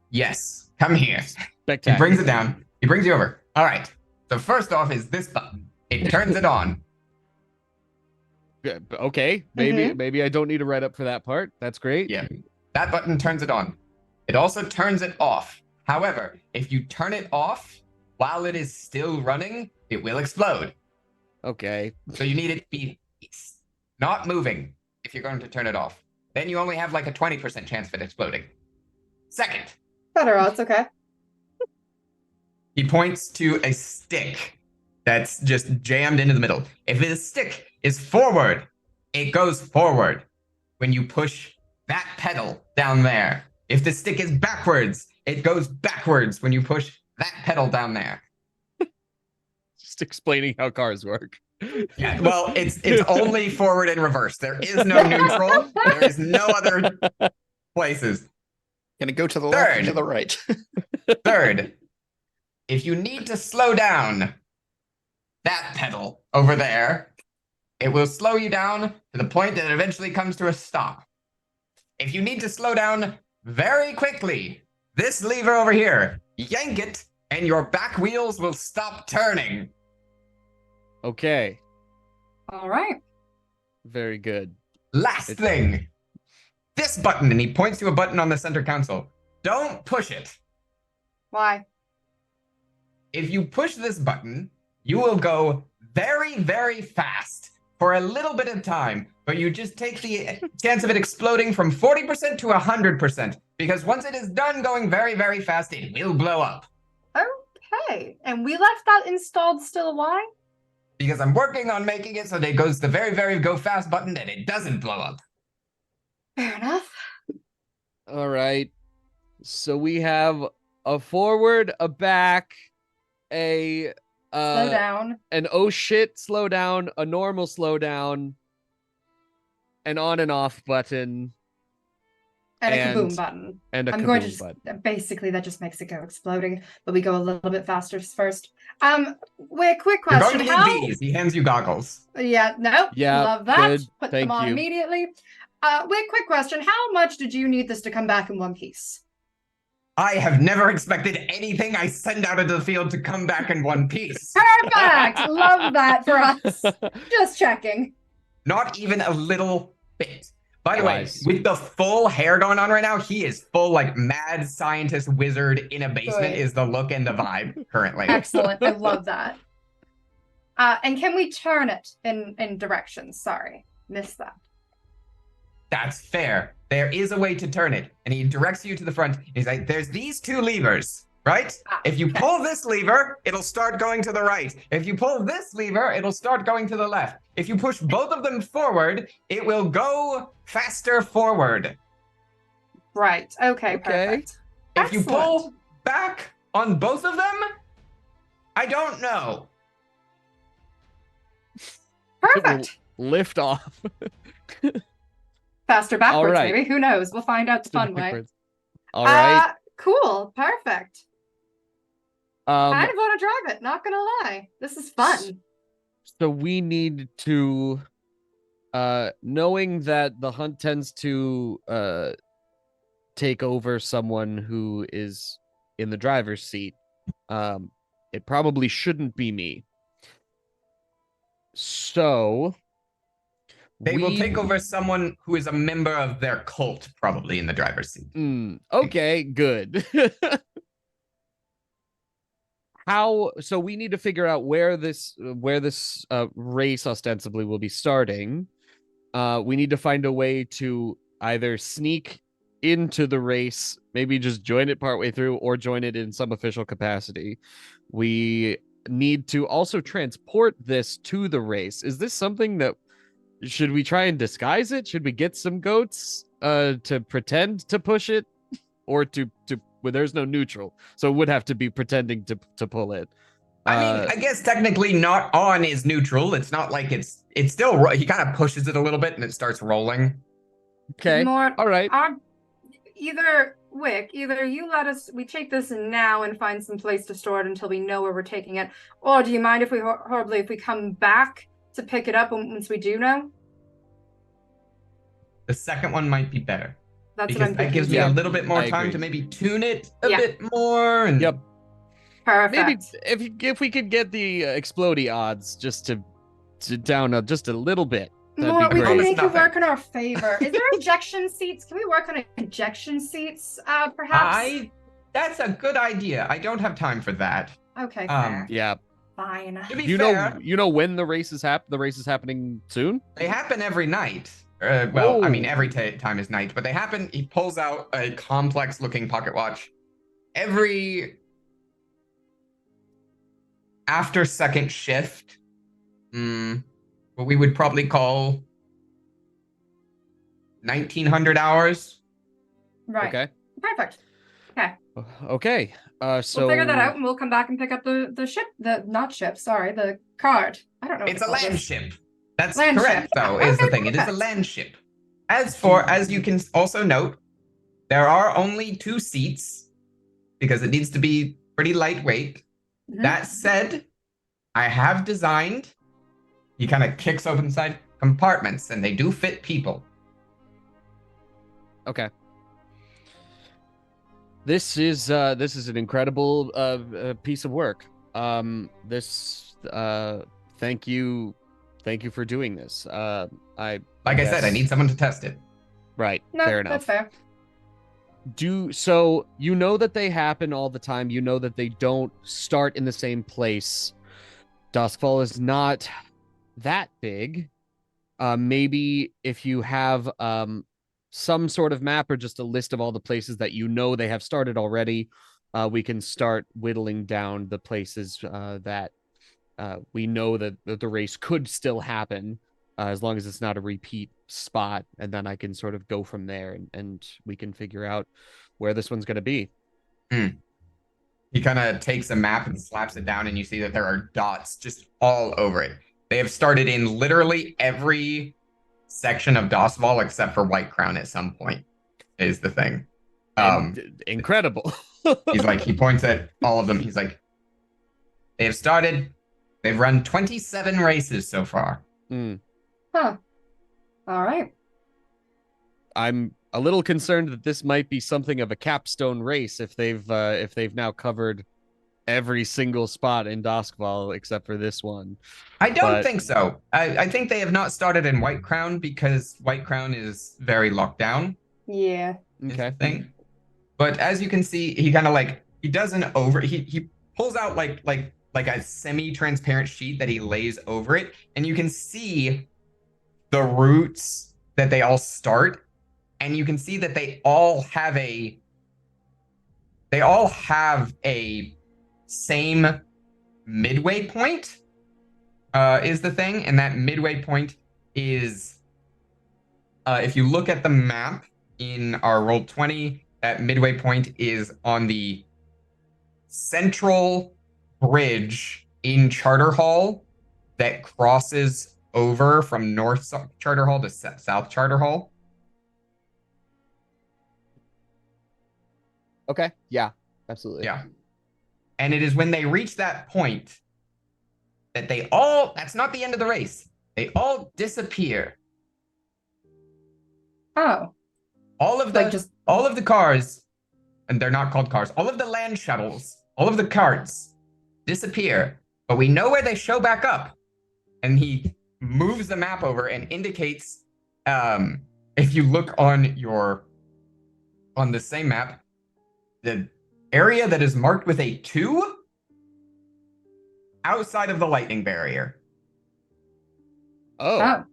Yes. Come here. Spectacular. He brings it down. He brings you over. All right. So first off is this button. It turns it on. Okay. Maybe I don't need a write-up for that part. That's great. Yeah. That button turns it on. It also turns it off. However, if you turn it off while it is still running, it will explode. Okay. So you need it to be not moving if you're going to turn it off. Then you only have like a 20% chance of it exploding. Second, Better odds. Okay. he points to a stick that's just jammed into the middle. If the stick is forward, it goes forward. when you push that pedal down there. If the stick is backwards, it goes backwards when you push that pedal down there. Just explaining how cars work. Yeah, well, it's only forward and reverse. There is no neutral. There is no other places. Gonna go to the left and to Third. the right. Third, if you need to slow down that pedal over there, it will slow you down to the point that it eventually comes to a stop. If you need to slow down very quickly, this lever over here, yank it, and your back wheels will stop turning. Okay. All right. Very good. Last thing, this button, and he points to a button on the center console. Don't push it. Why? If you push this button, you will go very, very fast for a little bit of time, but you just take the chance of it exploding from 40% to 100%, because once it is done going very, very fast, it will blow up. Okay. And we left that installed still. Why? Because I'm working on making it so that it goes the very, very go fast button and it doesn't blow up. Fair enough. All right. So we have a forward, a back, a Slow down. an oh shit slow down, a normal slow down, an on and off button, And a and- kaboom button. and a I'm going to kaboom just button. basically that just makes it go exploding, but we go a little bit faster first. Wait, quick You're question. going to need these. He hands you goggles. Yeah, no, Yeah, love that. good. Put Thank them on you. immediately. Wait, quick question. How much did you need this to come back in one piece? I have never expected anything I send out into the field to come back in one piece. Perfect. Love that for us. Just checking. Not even a little bit. By the way, Nice. with the full hair going on right now, he is full like mad scientist wizard in a basement Good. is the look and the vibe currently. Excellent. I love that. And can we turn it in directions? Sorry, missed that. That's fair. There is a way to turn it. And he directs you to the front. He's like, there's these two levers, right? If you okay. pull this lever, it'll start going to the right. If you pull this lever, it'll start going to the left. If you push both of them forward, it will go faster forward. Right. Okay. Okay. Perfect. If you Excellent. pull back on both of them, I don't know. Perfect. Lift off. Faster backwards, All right. maybe. Who knows? We'll find out the fun way. All right. Cool. Perfect. Um, Kind of want to drive it. Not gonna lie. This is fun. So we need to, knowing that the hunt tends to take over someone who is in the driver's seat, it probably shouldn't be me. So They will take over someone who is a member of their cult, probably in the driver's seat. Okay, good. So we need to figure out where this race ostensibly will be starting. We need to find a way to either sneak into the race, maybe just join it partway through, or join it in some official capacity. We need to also transport this to the race. Is this something that should we try and disguise it? Should we get some goats to pretend to push it, or to well, there's no neutral, so it would have to be pretending to pull it. I mean, I guess technically not on is neutral. It's not like it's still, he kind of pushes it a little bit and it starts rolling. Okay. More. All right. Either you let us. We take this now and find some place to store it until we know where we're taking it, or do you mind if we if we come back to pick it up once we do know? The second one might be better. That's what Because I'm that thinking. gives me Yeah, a little bit more I time agree. to maybe tune it a Yeah. bit more. And Yep. Perfect. Maybe if we could get the explodey odds just to down just a little bit. That'd More, be we great. can Promise make it nothing. work in our favor. Is there ejection seats? Can we work on ejection seats, perhaps? That's a good idea. I don't have time for that. Okay, fair. Yeah. Fine. To be You fair, know when the race is The race is happening soon. they happen every night. Well, I mean, Oh. every time is night, but they happen. He pulls out a complex-looking pocket watch. Every after second shift, what we would probably call 1900 hours. Right. Okay. Perfect. Okay. Okay. So We'll figure that out and we'll come back and pick up the ship, not ship, sorry, the card. I don't know what It's to a call land this. ship. That's Land correct, ship. though, is the Okay, thing. It is a perfect. land ship. As you can also note, there are only 2 seats because it needs to be pretty lightweight. Mhm. That said, I have designed, he kind of kicks open the side, compartments, and they do fit people. okay. This is an incredible piece of work. Thank you for doing this. Like I said, I guess- need someone to test it. Right. No, Fair enough. that's fair. So you know that they happen all the time. You know that they don't start in the same place. Duskfall is not that big. Maybe if you have some sort of map or just a list of all the places that you know they have started already, we can start whittling down the places that we know that the race could still happen, as long as it's not a repeat spot, and then I can sort of go from there, and we can figure out where this one's going to be. He kind of takes a map and slaps it down, and you see that there are dots just all over it. They have started in literally every section of Dosval except for White Crown at some point, is the thing. Incredible. He's like, he points at all of them. He's like, they have started, they've run 27 races so far. Huh. All right. I'm a little concerned that this might be something of a capstone race if they've now covered every single spot in Doskval except for this one. I don't think so. I think they have not started in White Crown because White Crown is very locked down. Yeah. Okay. Thing. But as you can see, he kind of like, he does an over, he pulls out like a semi-transparent sheet that he lays over it, and you can see the routes that they all start, and you can see that they all have a same midway point, is the thing, and that midway point is, if you look at the map in our Roll20, that midway point is on the central bridge in Charter Hall that crosses over from North Charter Hall to South Charter Hall. Okay. Yeah. Absolutely. Yeah. And it is when they reach that point that that's not the end of the race. They all disappear. Oh. All of the cars, and they're not called cars, all of the land shuttles, all of the carts disappear, but we know where they show back up. And he moves the map over and indicates, if you look on the same map, the area that is marked with a 2 outside of the lightning barrier. Oh.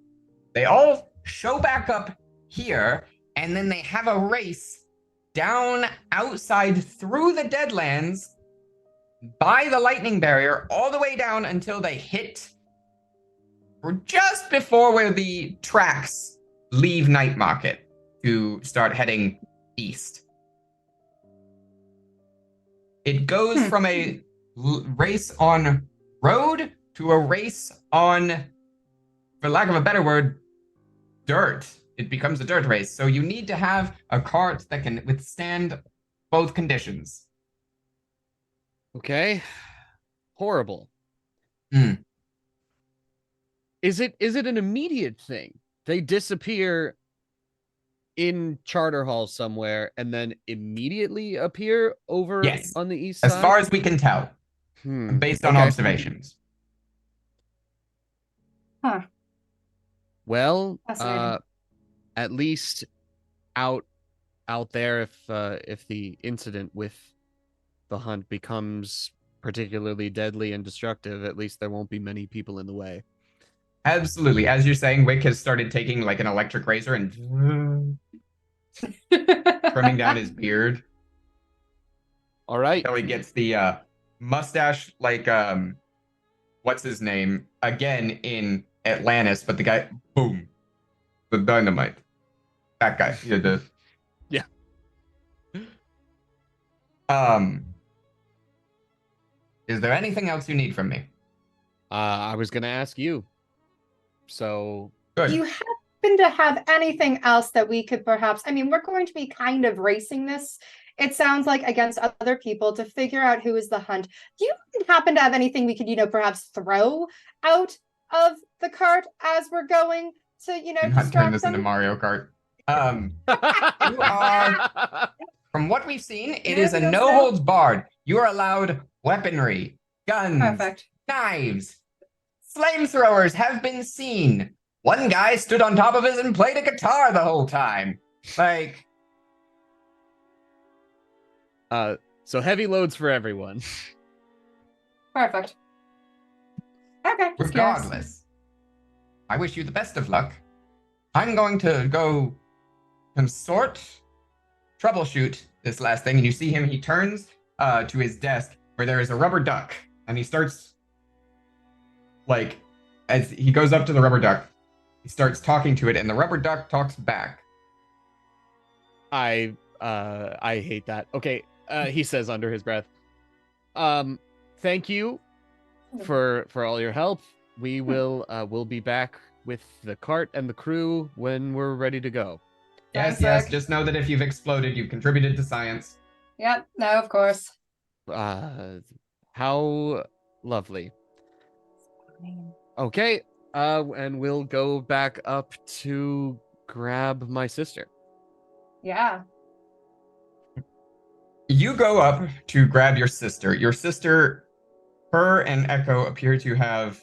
They all show back up here, and then they have a race down outside through the Deadlands by the lightning barrier all the way down until they hit just before where the tracks leave Night Market to start heading east. It goes from a race on road to a race on, for lack of a better word, dirt. It becomes a dirt race. So you need to have a cart that can withstand both conditions. Okay. Horrible. Mm. Is it an immediate thing? They disappear in Charter Hall somewhere and then immediately appear over Yes. on the east side? As far as we can tell, based on observations. Huh. Well, Fascinating. at least out there, if the incident with the hunt becomes particularly deadly and destructive, at least there won't be many people in the way. Absolutely. As you're saying, Wick has started taking like an electric razor and trimming down his beard. All right. Until he gets the mustache, like what's his name? Again in Atlantis, but the guy, boom, the dynamite. That guy. Yeah, Yeah. Is there anything else you need from me? I was gonna ask you. So Good. Do you happen to have anything else that we could perhaps, I mean, we're going to be kind of racing this, it sounds like, against other people to figure out who is the hunt. Do you happen to have anything we could, perhaps throw out of the cart as we're going to, Do not turn distract this into them? Mario Kart. You are, from what we've seen, it is a Maybe no so. holds barred. You are allowed weaponry, guns, Perfect. knives. Flamethrowers have been seen. One guy stood on top of us and played a guitar the whole time. Like, so heavy loads for everyone. Perfect. Okay. just curious. regardless, I wish you the best of luck. I'm going to go troubleshoot this last thing, and you see him, he turns to his desk where there is a rubber duck, and he starts, like, as he goes up to the rubber duck, he starts talking to it, and the rubber duck talks back. I hate that. Okay, he says under his breath. Thank you for all your help. We will we'll be back with the cart and the crew when we're ready to go. Yes, Sounds yes, sick. just know that if you've exploded, you've contributed to science. Yep. No, of course. How lovely. Okay, and we'll go back up to grab my sister. Yeah. You go up to grab your sister. Your sister, her and Echo appear to have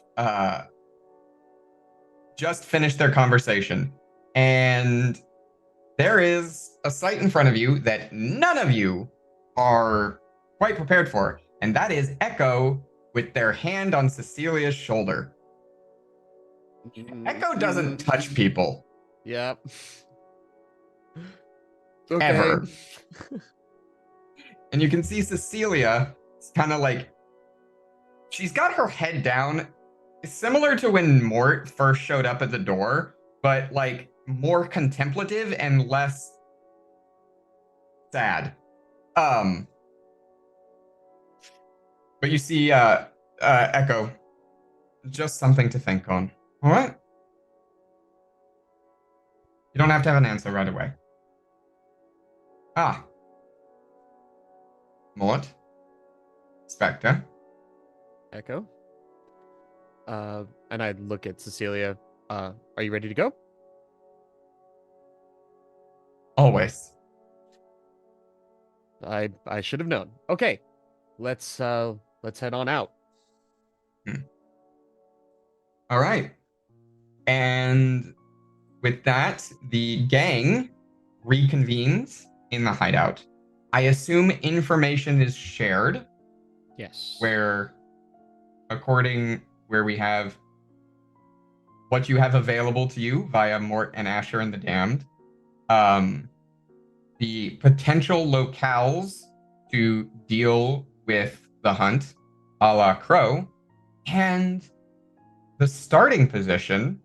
just finished their conversation. And there is a sight in front of you that none of you are quite prepared for. And that is Echo with their hand on Cecilia's shoulder. Echo doesn't touch people. Yep. Okay. Ever. And you can see Cecilia, it's kind of like, she's got her head down, similar to when Mort first showed up at the door, but like more contemplative and less sad. But you see Echo, just something to think on. All right? You don't have to have an answer right away. Ah. Mort. Spectre. Echo. And I look at Cecilia. Are you ready to go? Always. I should have known. Okay. Let's head on out. All right. And with that, the gang reconvenes in the hideout. I assume information is shared Yes. where we have what you have available to you via Mort and Asher and the Damned, the potential locales to deal with the hunt, a la Crow, and the starting position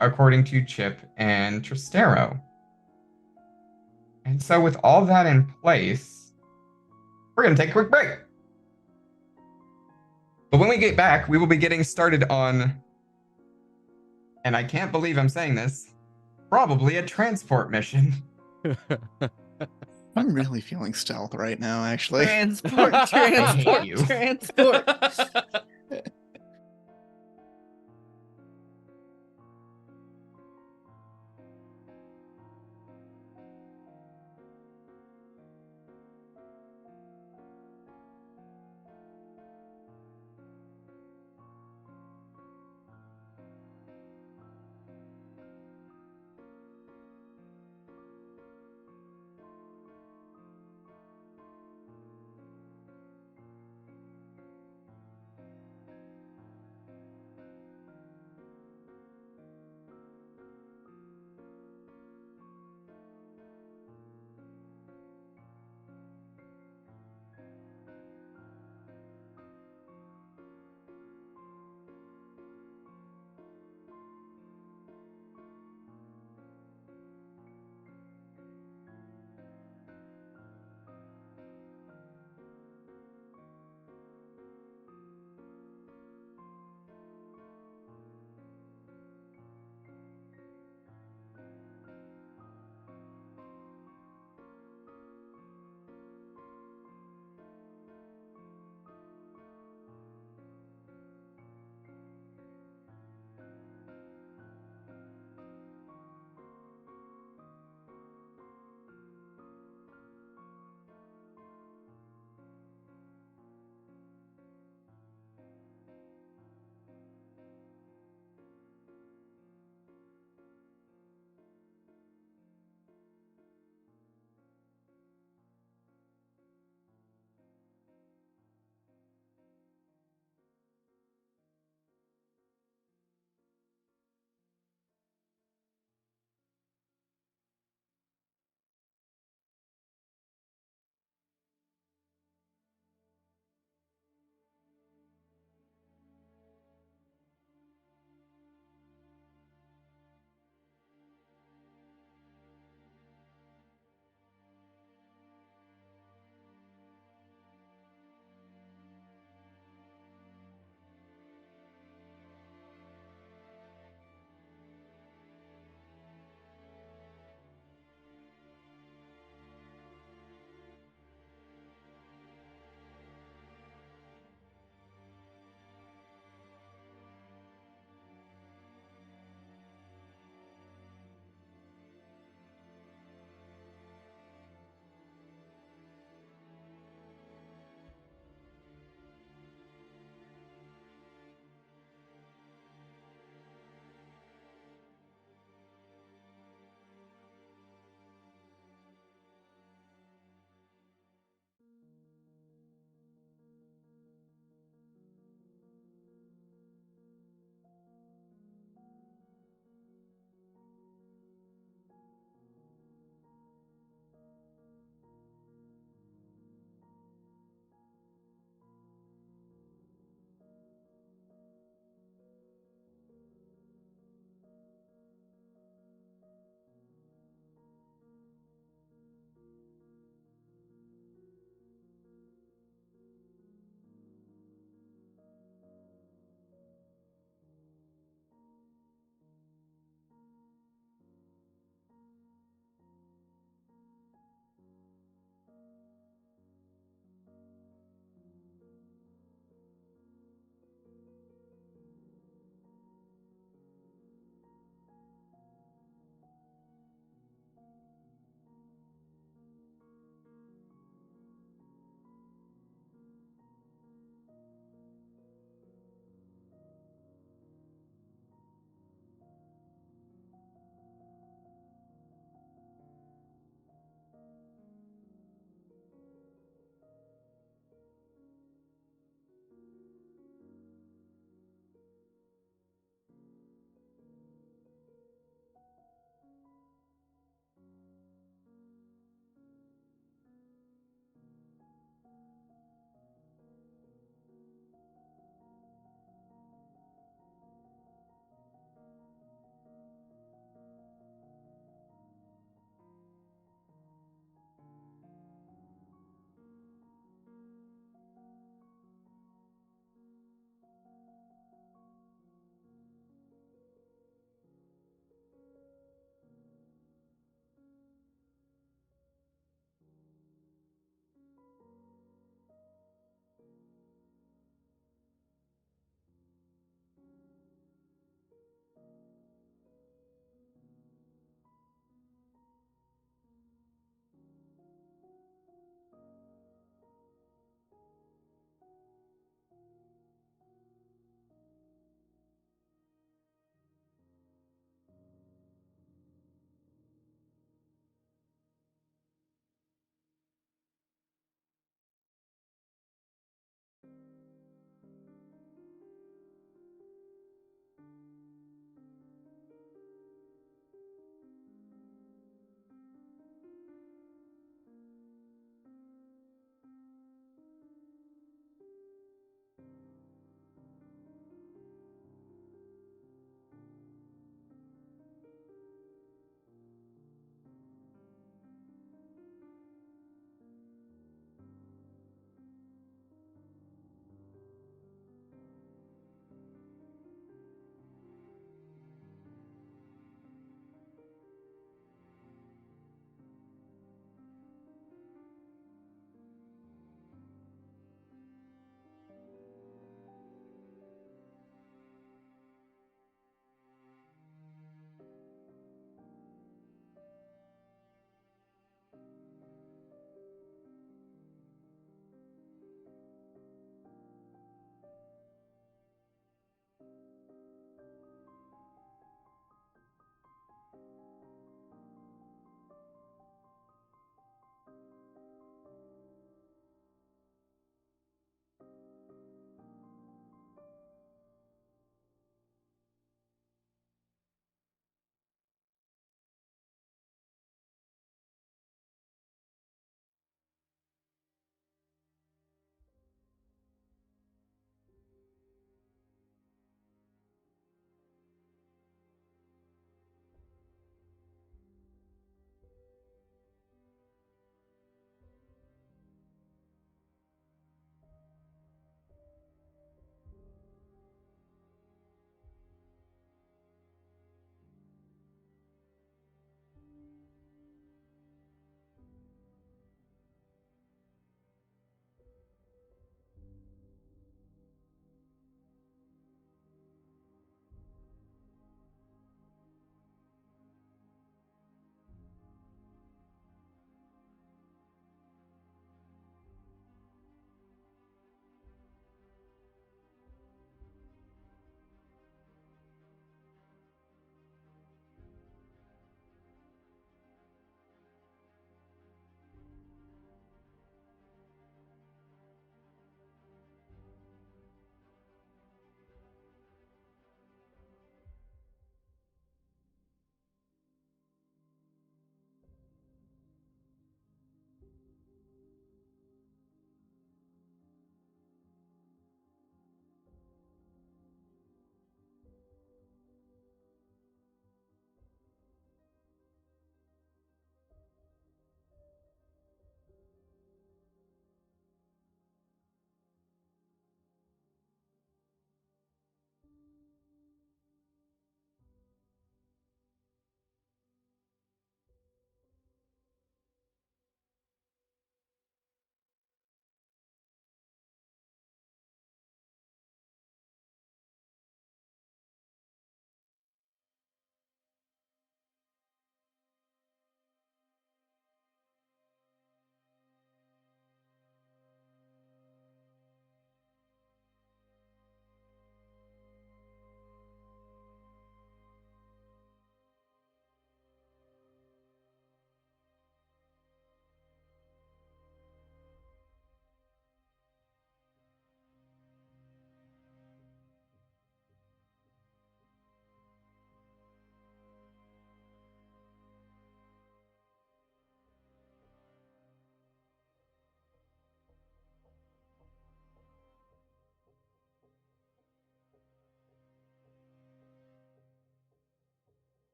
according to Chip and Tristero. And so with all that in place, we're going to take a quick break. But when we get back, we will be getting started on, and I can't believe I'm saying this, probably a transport mission. I'm really feeling stealth right now, actually. Transport, hate you. transport.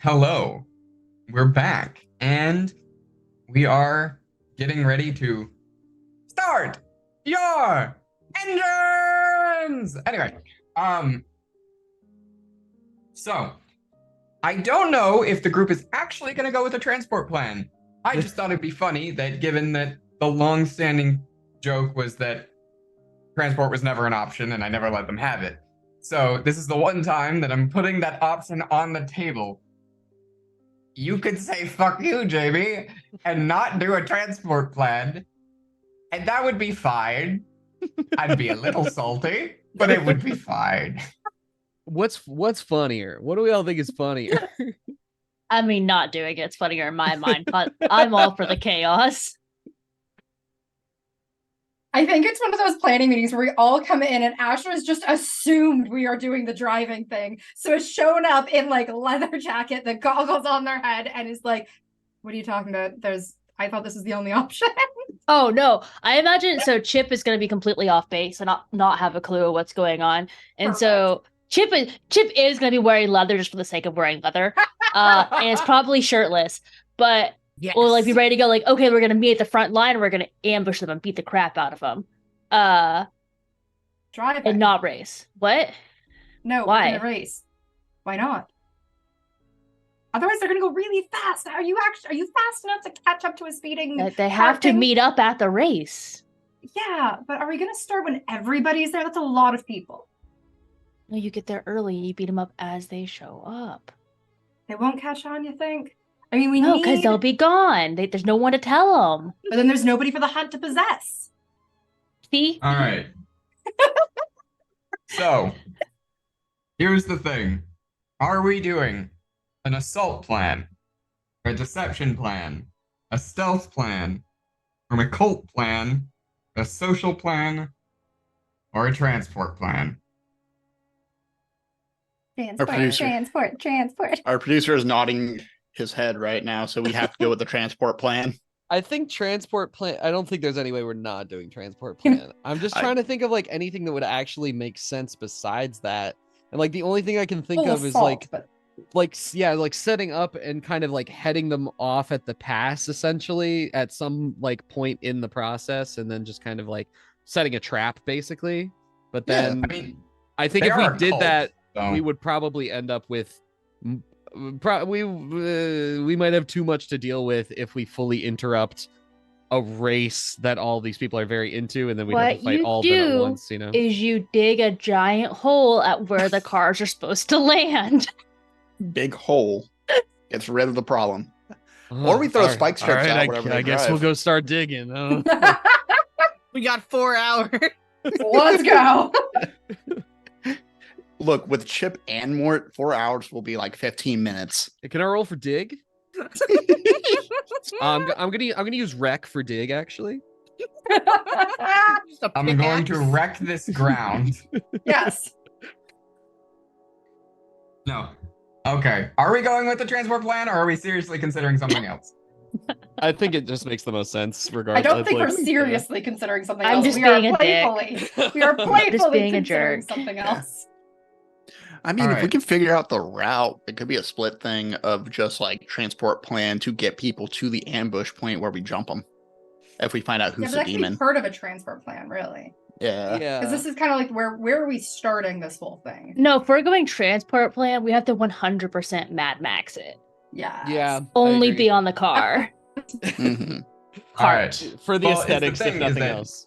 hello. We're back, and we are getting ready to start your engines! Anyway, so I don't know if the group is actually going to go with a transport plan. I just thought it'd be funny that given that the long-standing joke was that transport was never an option and I never let them have it. So this is the one time that I'm putting that option on the table. You could say fuck you, Jamie, and not do a transport plan, and that would be fine. I'd be a little salty, but it would be fine. What's funnier? What do we all think is funnier? I mean, not doing it's funnier in my mind, but I'm all for the chaos. I think it's one of those planning meetings where we all come in and Asher has just assumed we are doing the driving thing. So it's shown up in like leather jacket, the goggles on their head, and is like, what are you talking about? I thought this was the only option. Oh no. I imagine so Chip is gonna be completely off base and not have a clue of what's going on. And so Chip is gonna be wearing leather just for the sake of wearing leather. And it's probably shirtless. But Yes. we'll like be ready to go, like, okay, we're gonna meet at the front line and we're gonna ambush them and beat the crap out of them. Driving. And not race. What? No, Why? we're gonna race. Why not? Otherwise, they're gonna go really fast. Are you fast enough to catch up to a speeding? They have to thing? meet up at the race. Yeah, but are we gonna start when everybody's there? That's a lot of people. No, you get there early. You beat them up as they show up. They won't catch on, you think? I mean, we No, need. because they'll be gone. There's no one to tell them. But then there's nobody for the hunt to possess. See? All right. So, here's the thing. Are we doing an assault plan, a deception plan, a stealth plan, an occult plan, a social plan, or a transport plan? Transport. Our producer is nodding his head right now, so we have to go with the transport plan. I think transport plan. I don't think there's any way we're not doing transport plan. I'm just trying to think of like anything that would actually make sense besides that. And like the only thing I can think of is like setting up and kind of like heading them off at the pass essentially at some like point in the process, and then just kind of like setting a trap basically. But then I mean, I think they if we are a did cult, that, so- we would probably end up with. We might have too much to deal with if we fully interrupt a race that all these people are very into, and then we have to What fight you all of them at do once. You know, is you dig a giant hole at where the cars are supposed to land. Big hole gets rid of the problem. Or we throw spike strips out, whatever I they guess drive. we'll go start digging. We got 4 hours. Let's go. Look, with Chip and Mort, 4 hours will be like 15 minutes. Can I roll for dig? I'm gonna use wreck for dig actually. I'm going to wreck this ground. Yes. No. Okay. Are we going with the transport plan, or are we seriously considering something else? I think it just makes the most sense I regardless. don't think like, we're seriously considering something I'm else. just We are being a dick. playfully. We are playfully being a considering jerk. something else. I mean, All if we right. can figure out the route, it could be a split thing of just like transport plan to get people to the ambush point where we jump them. If we find out Yeah, who's but the that could be demon. part of a transport plan, really. Yeah. Because this is kind of like where are we starting this whole thing? No, if we're going transport plan, we have to 100% Mad Max it. Yeah. Yeah. I Only agree. be on the car. Mhm. All right. For the Well, it's the aesthetics, thing if is nothing that- else.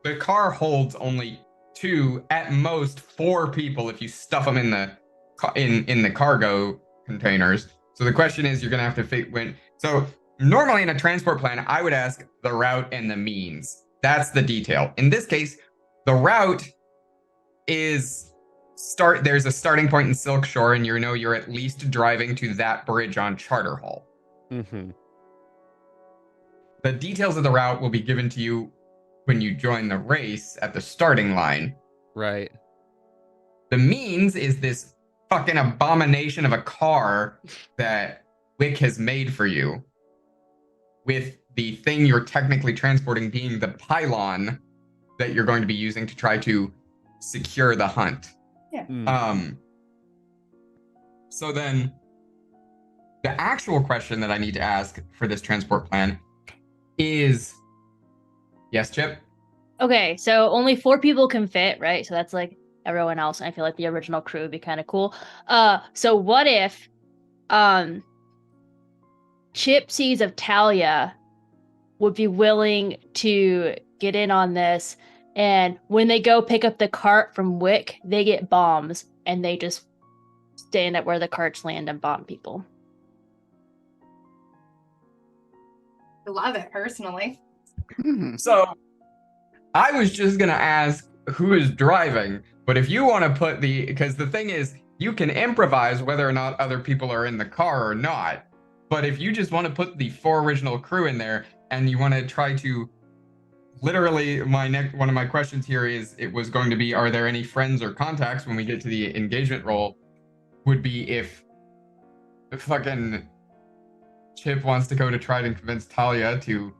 The car holds only 2, at most 4 people if you stuff them in the in the cargo containers. So the question is, you're gonna have to fit when. So normally in a transport plan, I would ask the route and the means. That's the detail. In this case, the route is there's a starting point in Silk Shore, and you know you're at least driving to that bridge on Charter Hall. Mm-hmm. The details of the route will be given to you when you join the race at the starting line. Right. The means is this fucking abomination of a car that Wick has made for you, with the thing you're technically transporting being the pylon that you're going to be using to try to secure the hunt. Mm. So then The actual question that I need to ask for this transport plan is, yes, Chip? Okay, so only 4 people can fit, right? So that's like everyone else. And I feel like the original crew would be kind of cool. So what if Chip sees of Talia would be willing to get in on this, and when they go pick up the cart from Wick, they get bombs and they just stand at where the carts land and bomb people. I love it personally. So I was just gonna ask who is driving, but if you want to put because the thing is, you can improvise whether or not other people are in the car or not. But if you just want to put the 4 original crew in there and you want to try to literally, one of my questions here is, it was going to be, are there any friends or contacts when we get to the engagement role? Would be if fucking Chip wants to go to try to convince Talia to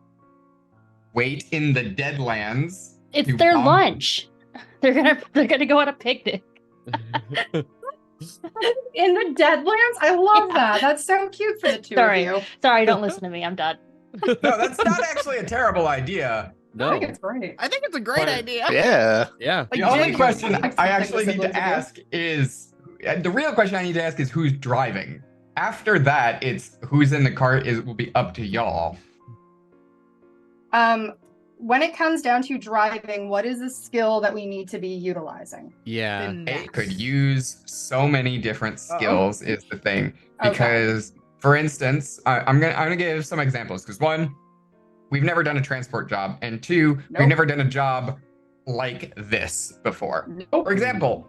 wait in the Deadlands. It's their lunch. They're gonna go on a picnic. In the Deadlands? I love that. That's so cute for the two of you. Sorry, don't listen to me. I'm done. No, that's not actually a terrible idea. I think it's great. I think it's a great idea. Yeah. Yeah. The only question Like I something actually the need to siblings would do. ask is, the real question I need to ask is who's driving. After that, it's who's in the car will be up to y'all. When it comes down to driving, what is the skill that we need to be utilizing? Yeah. It could use so many different skills is the thing. Because, for instance, I'm gonna give some examples. Because 1, we've never done a transport job, and 2, we've never done a job like this before. For example,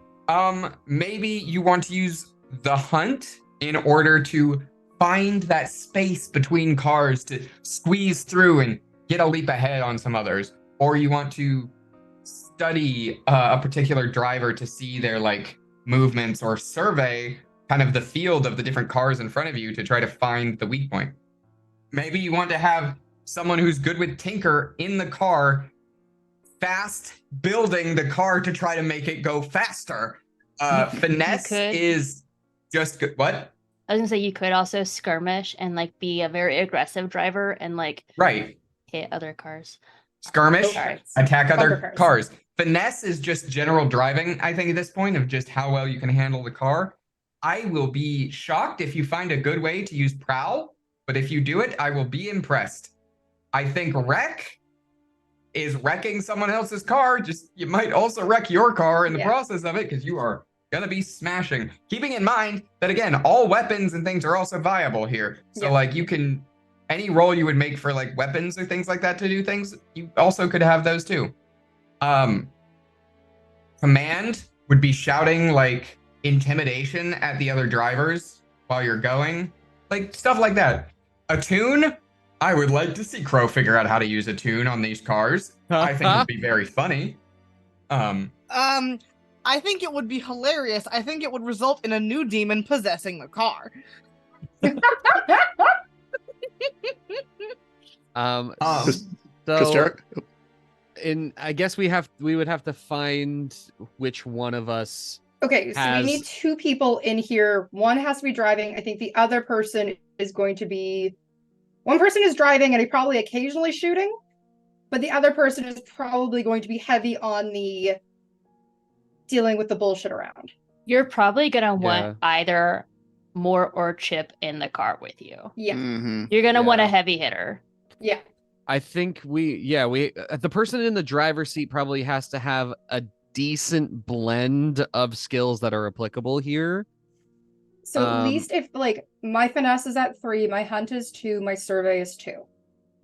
maybe you want to use the hunt in order to find that space between cars to squeeze through and get a leap ahead on some others, or you want to study a particular driver to see their like movements, or survey kind of the field of the different cars in front of you to try to find the weak point. Maybe you want to have someone who's good with tinker in the car, fast building the car to try to make it go faster. Finesse is just good. What? I was gonna say you could also skirmish and like be a very aggressive driver and like hit other cars. Skirmish, attack other cars. Finesse is just general driving, I think, at this point, of just how well you can handle the car. I will be shocked if you find a good way to use prowl, but if you do it, I will be impressed. I think wreck is wrecking someone else's car. Just, you might also wreck your car in the process of it, because you are gonna be smashing. Keeping in mind that, again, all weapons and things are also viable here. So like you can, any role you would make for like weapons or things like that to do things, you also could have those too. Command would be shouting like intimidation at the other drivers while you're going, like stuff like that. Attune, I would like to see Crow figure out how to use attune on these cars. I think it'd be very funny. I think it would be hilarious. I think it would result in a new demon possessing the car. So I guess we would have to find which one of us. Okay, so we need 2 people in here. One has to be driving. I think the other person is going to be, one person is driving and probably occasionally shooting, but the other person is probably going to be heavy on the dealing with the bullshit around. You're probably gonna want either Mort or Chip in the car with you. Yeah. You're gonna want a heavy hitter. Yeah. I think the person in the driver's seat probably has to have a decent blend of skills that are applicable here. So at least if like my finesse is at 3, my hunt is 2, my survey is 2.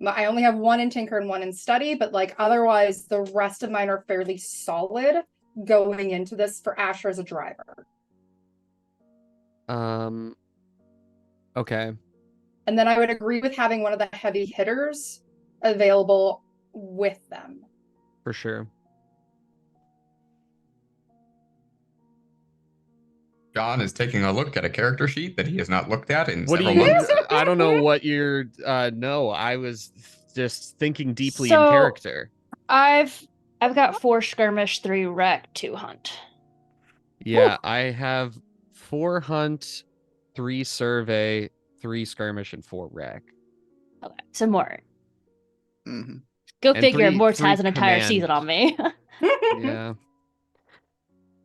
I only have 1 in tinker and 1 in study, but like otherwise the rest of mine are fairly solid going into this for Asher as a driver. Okay. And then I would agree with having one of the heavy hitters available with them. For sure. John is taking a look at a character sheet that he has not looked at in several months. months. I don't know what you're. No, I was just thinking deeply in character. I've got 4 skirmish, 3 wreck, 2 hunt. Yeah, I have 4 hunt, 3 survey, 3 skirmish, and 4 rec. Okay, some more. Mhm. Go And figure. three- Mort's three has an entire command. season on me. Yeah.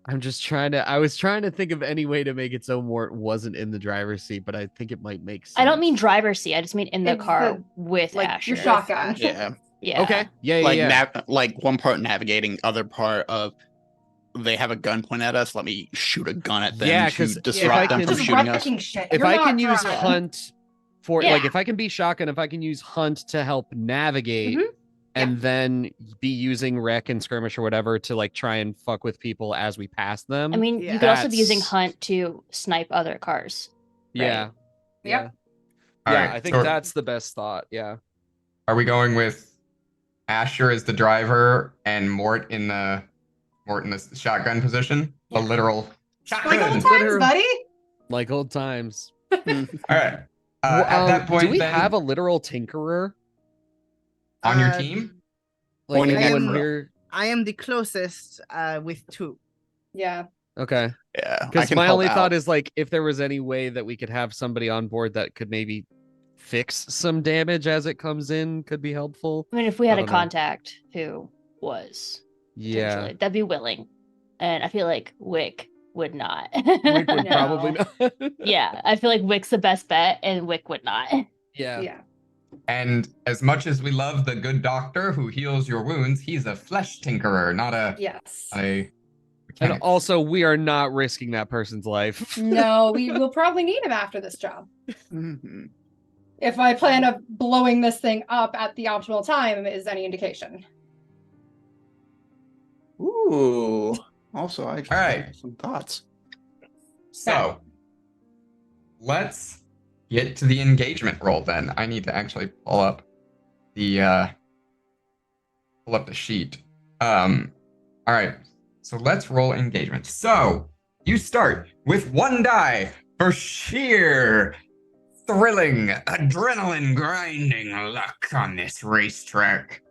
I'm just I was trying to think of any way to make it so Mort wasn't in the driver's seat, but I think it might make sense. I don't mean driver's seat. I just mean in the It's car the- with like Asher. your shotgun. Yeah. Yeah. Okay. Yeah. Like one part navigating, other part of they have a gun pointed at us. Let me shoot a gun at them Yeah, to 'cause if disrupt I them can- from Just shooting us. wrecking shit. If You're I not can use driving. hunt for Yeah. like if I can be shotgun, if I can use hunt to help navigate Mhm. and then be using rec and skirmish or whatever to like try and fuck with people as we pass them. I mean, Yeah. you could also be using That's- hunt to snipe other cars. yeah. right. Yeah. Yep. All Yeah, right, I think so that's the best thought. Yeah. are we going with Asher as the driver and Mort in the shotgun position? Yeah. The literal Like shotgun. old times, Literal- buddy. Like old times. All right. At that point, do we then, have a literal tinkerer? on your Uh, team? Like Pointing at anyone him. here? I am the closest with 2. Yeah. Okay. Yeah, I Because can my help only out. thought is like if there was any way that we could have somebody on board that could maybe fix some damage as it comes in could be helpful. I mean, if we I had a don't know. contact who was Yeah. potentially, that'd be willing. And I feel like Wick would not. Wick would No. probably not. Yeah, I feel like Wick's the best bet, and Wick would not. Yeah. Yeah. And as much as we love the good doctor who heals your wounds, he's a flesh tinkerer, not a Yes. a And mechanic. also, we are not risking that person's life. No, we will probably need him after this job. Mhm. If I plan of blowing this thing up at the optimal time is any indication. Ooh. Also, I All right. have some thoughts. So let's get to the engagement roll then. I need to actually pull up the sheet. All right. So let's roll engagement. So you start with 1 die for sheer thrilling, adrenaline grinding luck on this racetrack.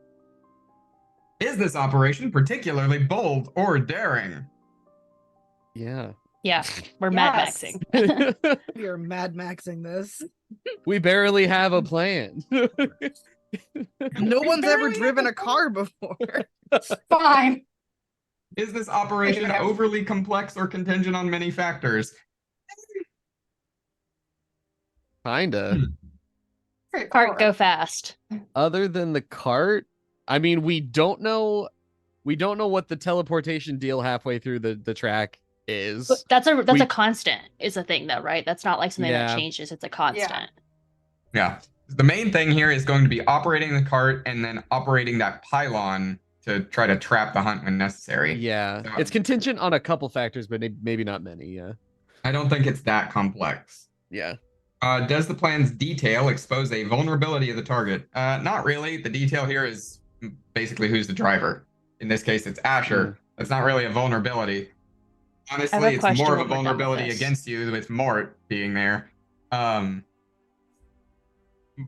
Is this operation particularly bold or daring? Yeah. Yeah, we're Mad Yes. Maxing. We are Mad Maxing this. We barely have a plan. No one's ever driven a car before. Fine. Is this operation Yeah. overly complex or contingent on many factors? Kinda. Cart go fast. Other than the cart, I mean, we don't know what the teleportation deal halfway through the track is. But that's a We- constant is a thing though, right? That's not like something Yeah. that changes. It's a constant. Yeah. The main thing here is going to be operating the cart and then operating that pylon to try to trap the hunt when necessary. Yeah. So- It's contingent on a couple factors, but maybe not many. Yeah. I don't think it's that complex. Yeah. Does the plan's detail expose a vulnerability of the target? Not really. The detail here is basically who's the driver. In this case, it's Asher. It's not really a vulnerability. Honestly, it's question more of a when we're done with vulnerability this. against you with Mort being there.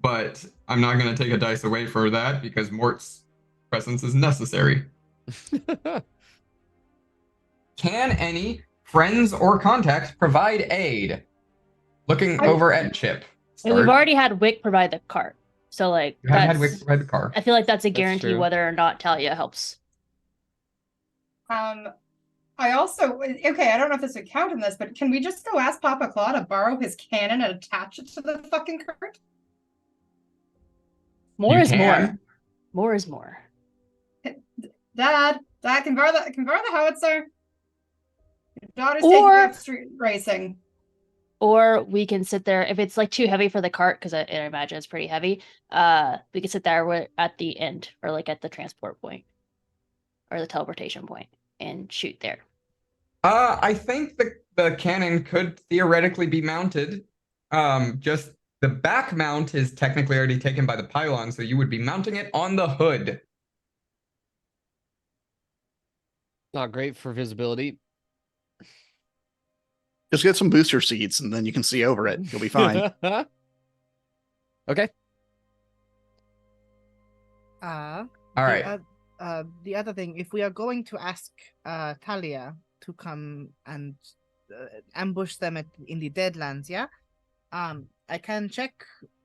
But I'm not going to take a dice away for that because Mort's presence is necessary. Can any friends or contacts provide aid? Looking over at Chip. And we've Start. already had Wick provide the cart. So like You haven't had that's- Wick provide the car. I feel like that's a That's guarantee true. whether or not Talia helps. I also okay, I don't know if this would count in this, but can we just go ask Papa Claw to borrow his cannon and attach it to the fucking cart? More You is more. can. More is more. Dad, can borrow the howitzer. Your daughter's Or- taking me up street racing. Or we can sit there if it's like too heavy for the cart, because I imagine it's pretty heavy. We can sit there at the end or like at the transport point or the teleportation point and shoot there. I think the cannon could theoretically be mounted. Just the back mount is technically already taken by the pylon, so you would be mounting it on the hood. Not great for visibility. Just get some booster seats and then you can see over it. You'll be fine. Okay. All right. The other thing, if we are going to ask Talia to come and ambush them in the Deadlands, yeah, I can check.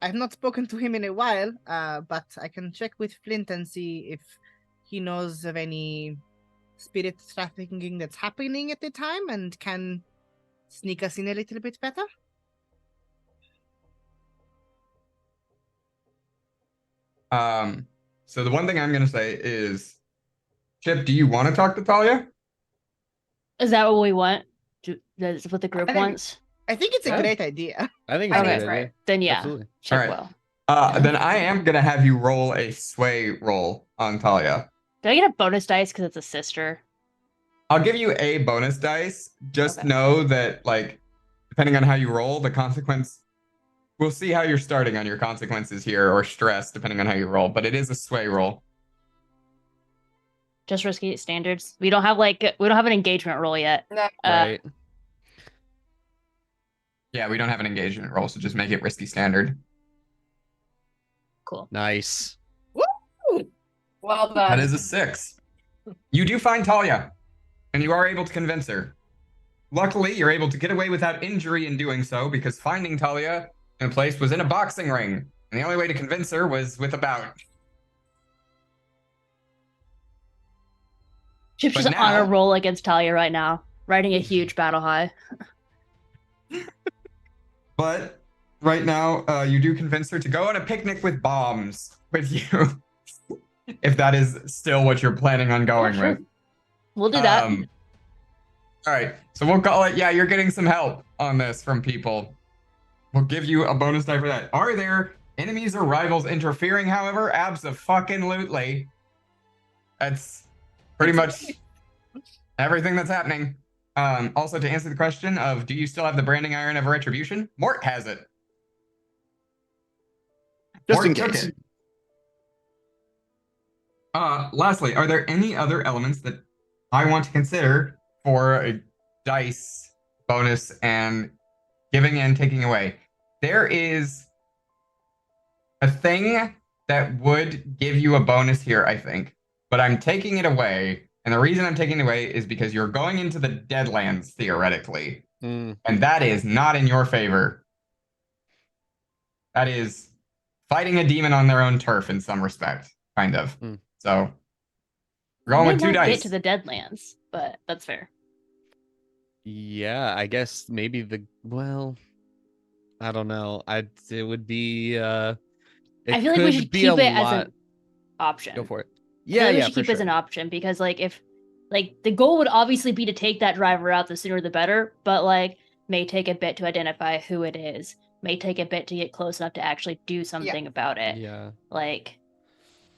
I've not spoken to him in a while, but I can check with Flint and see if he knows of any spirit trafficking that's happening at the time and can sneak us in a little bit better. So the one thing I'm gonna say is, Chip, do you want to talk to Talia? Is that what we want? That's what the group I think- wants? I think it's a Yeah. great idea. I think it's I a think great it's idea. right. Then yeah, Absolutely. Chip All right. will. Then I am gonna have you roll a sway roll on Talia. Do I get a bonus dice because it's a sister? I'll give you a bonus dice. Just Okay. know that, like, depending on how you roll, the consequence. We'll see how you're starting on your consequences here, or stress, depending on how you roll. But it is a sway roll. Just risky standards. We don't have an engagement roll yet. No. Right. Yeah, we don't have an engagement roll, so just make it risky standard. Cool. Nice. Well That done. is a 6. You do find Talia, and you are able to convince her. Luckily, you're able to get away without injury in doing so, because finding Talia in a place was in a boxing ring, and the only way to convince her was with a bout. Chip's But just on a now- roll against Talia right now, riding a huge battle high. But right now, you do convince her to go on a picnic with bombs with you, if that is still what you're planning on going sure. with. We'll do that. All right, so we'll call it. Yeah, you're getting some help on this from people. We'll give you a bonus die for that. Are there enemies or rivals interfering? However, abso-fucking-lutely. That's pretty much everything that's happening. Also, to answer the question of, do you still have the branding iron of retribution? Mort has it. Just Mort in took case. it. Lastly, are there any other elements that I want to consider for a dice bonus and giving and taking away? There is a thing that would give you a bonus here, I think, but I'm taking it away. And the reason I'm taking it away is because you're going into the Deadlands, theoretically. Mm. And that is not in your favor. That is fighting a demon on their own turf in some respect, kind of. Mm. So, we're going We with might 2 not dice. get to the Deadlands, but that's fair. Yeah, I guess maybe I don't know. It would be I feel like we should be keep a it as lot. an option. Go for it. I feel Yeah, like we yeah, should for keep it as sure. an option because if the goal would obviously be to take that driver out, the sooner the better, but may take a bit to identify who it is, may take a bit to get close enough to actually do something about it. Yeah.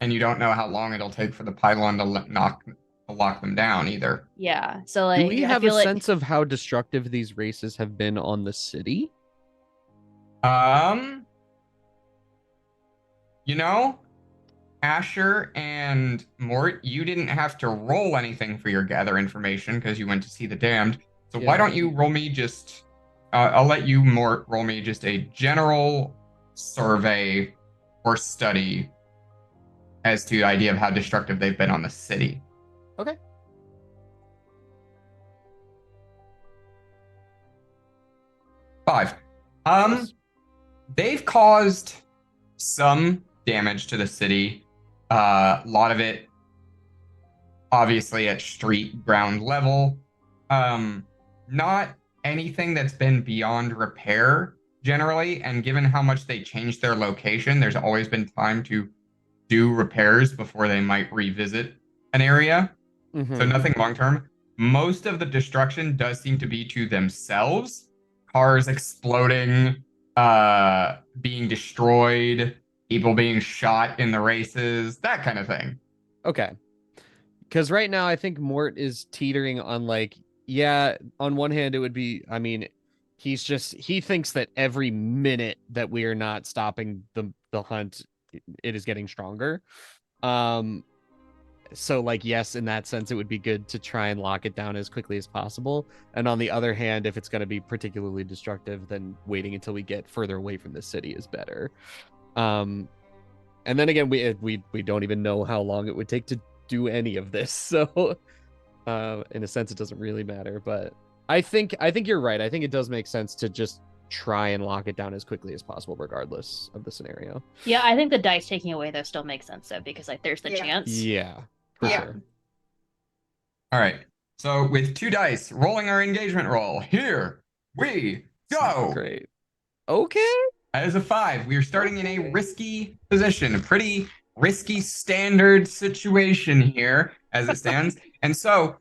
And you don't know how long it'll take for the pylon to lock them down either. Yeah. So Do we I have feel a sense of how destructive these races have been on the city? You know, Asher and Mort, you didn't have to roll anything for your gather information because you went to see the damned. So why Yeah. don't you roll me just I'll let you, Mort, roll me just a general survey or study as to idea of how destructive they've been on the city. Okay. Five. Nice. They've caused some damage to the city. A lot of it, obviously, at street ground level. Not anything that's been beyond repair, generally. And given how much they changed their location, there's always been time to do repairs before they might revisit an area. So Mhm. nothing long term. Most of the destruction does seem to be to themselves. Cars exploding, being destroyed, people being shot in the races, that kind of thing. Okay. Because right now I think Mort is teetering on on one hand it would be, he thinks that every minute that we are not stopping the hunt, it is getting stronger. So yes, in that sense, it would be good to try and lock it down as quickly as possible. And on the other hand, if it's going to be particularly destructive, then waiting until we get further away from the city is better. And then again, we don't even know how long it would take to do any of this. So in a sense, it doesn't really matter. But I think you're right. I think it does make sense to just try and lock it down as quickly as possible, regardless of the scenario. Yeah, I think the dice taking away though still makes sense though, because like there's the chance. Yeah, for sure. All right. So with 2 dice, rolling our engagement roll. Here we go. Great. Okay. As a 5, we are starting in a risky position, a pretty risky standard situation here as it stands. And so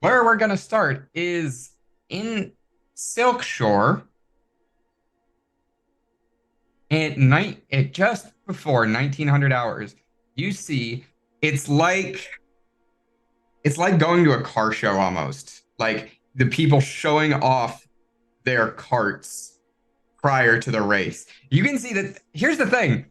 where we're going to start is in Silk Shore at night, at just before 1900 hours. You see, it's like going to a car show almost. Like the people showing off their carts prior to the race. You can see that, here's the thing.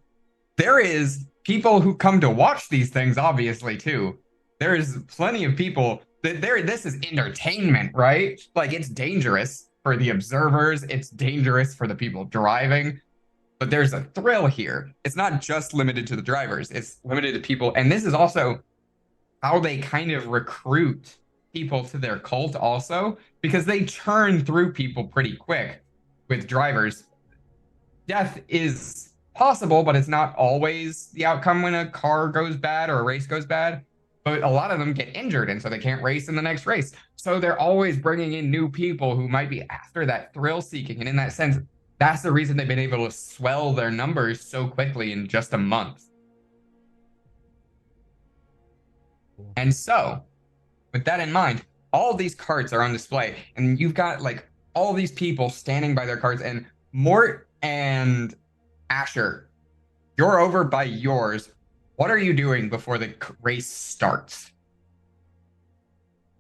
There is people who come to watch these things, obviously, too. There is plenty of people that this is entertainment, right? Like, it's dangerous for the observers. It's dangerous for the people driving. But there's a thrill here. It's not just limited to the drivers. It's limited to people. And this is also how they kind of recruit people to their cult also, because they churn through people pretty quick with drivers. Death is possible, but it's not always the outcome when a car goes bad or a race goes bad. But a lot of them get injured, and so they can't race in the next race. So they're always bringing in new people who might be after that thrill seeking. And in that sense, that's the reason they've been able to swell their numbers so quickly in just a month. And so, with that in mind, all of these carts are on display, and you've got like all these people standing by their carts, and Mort and Asher, you're over by yours. What are you doing before the race starts?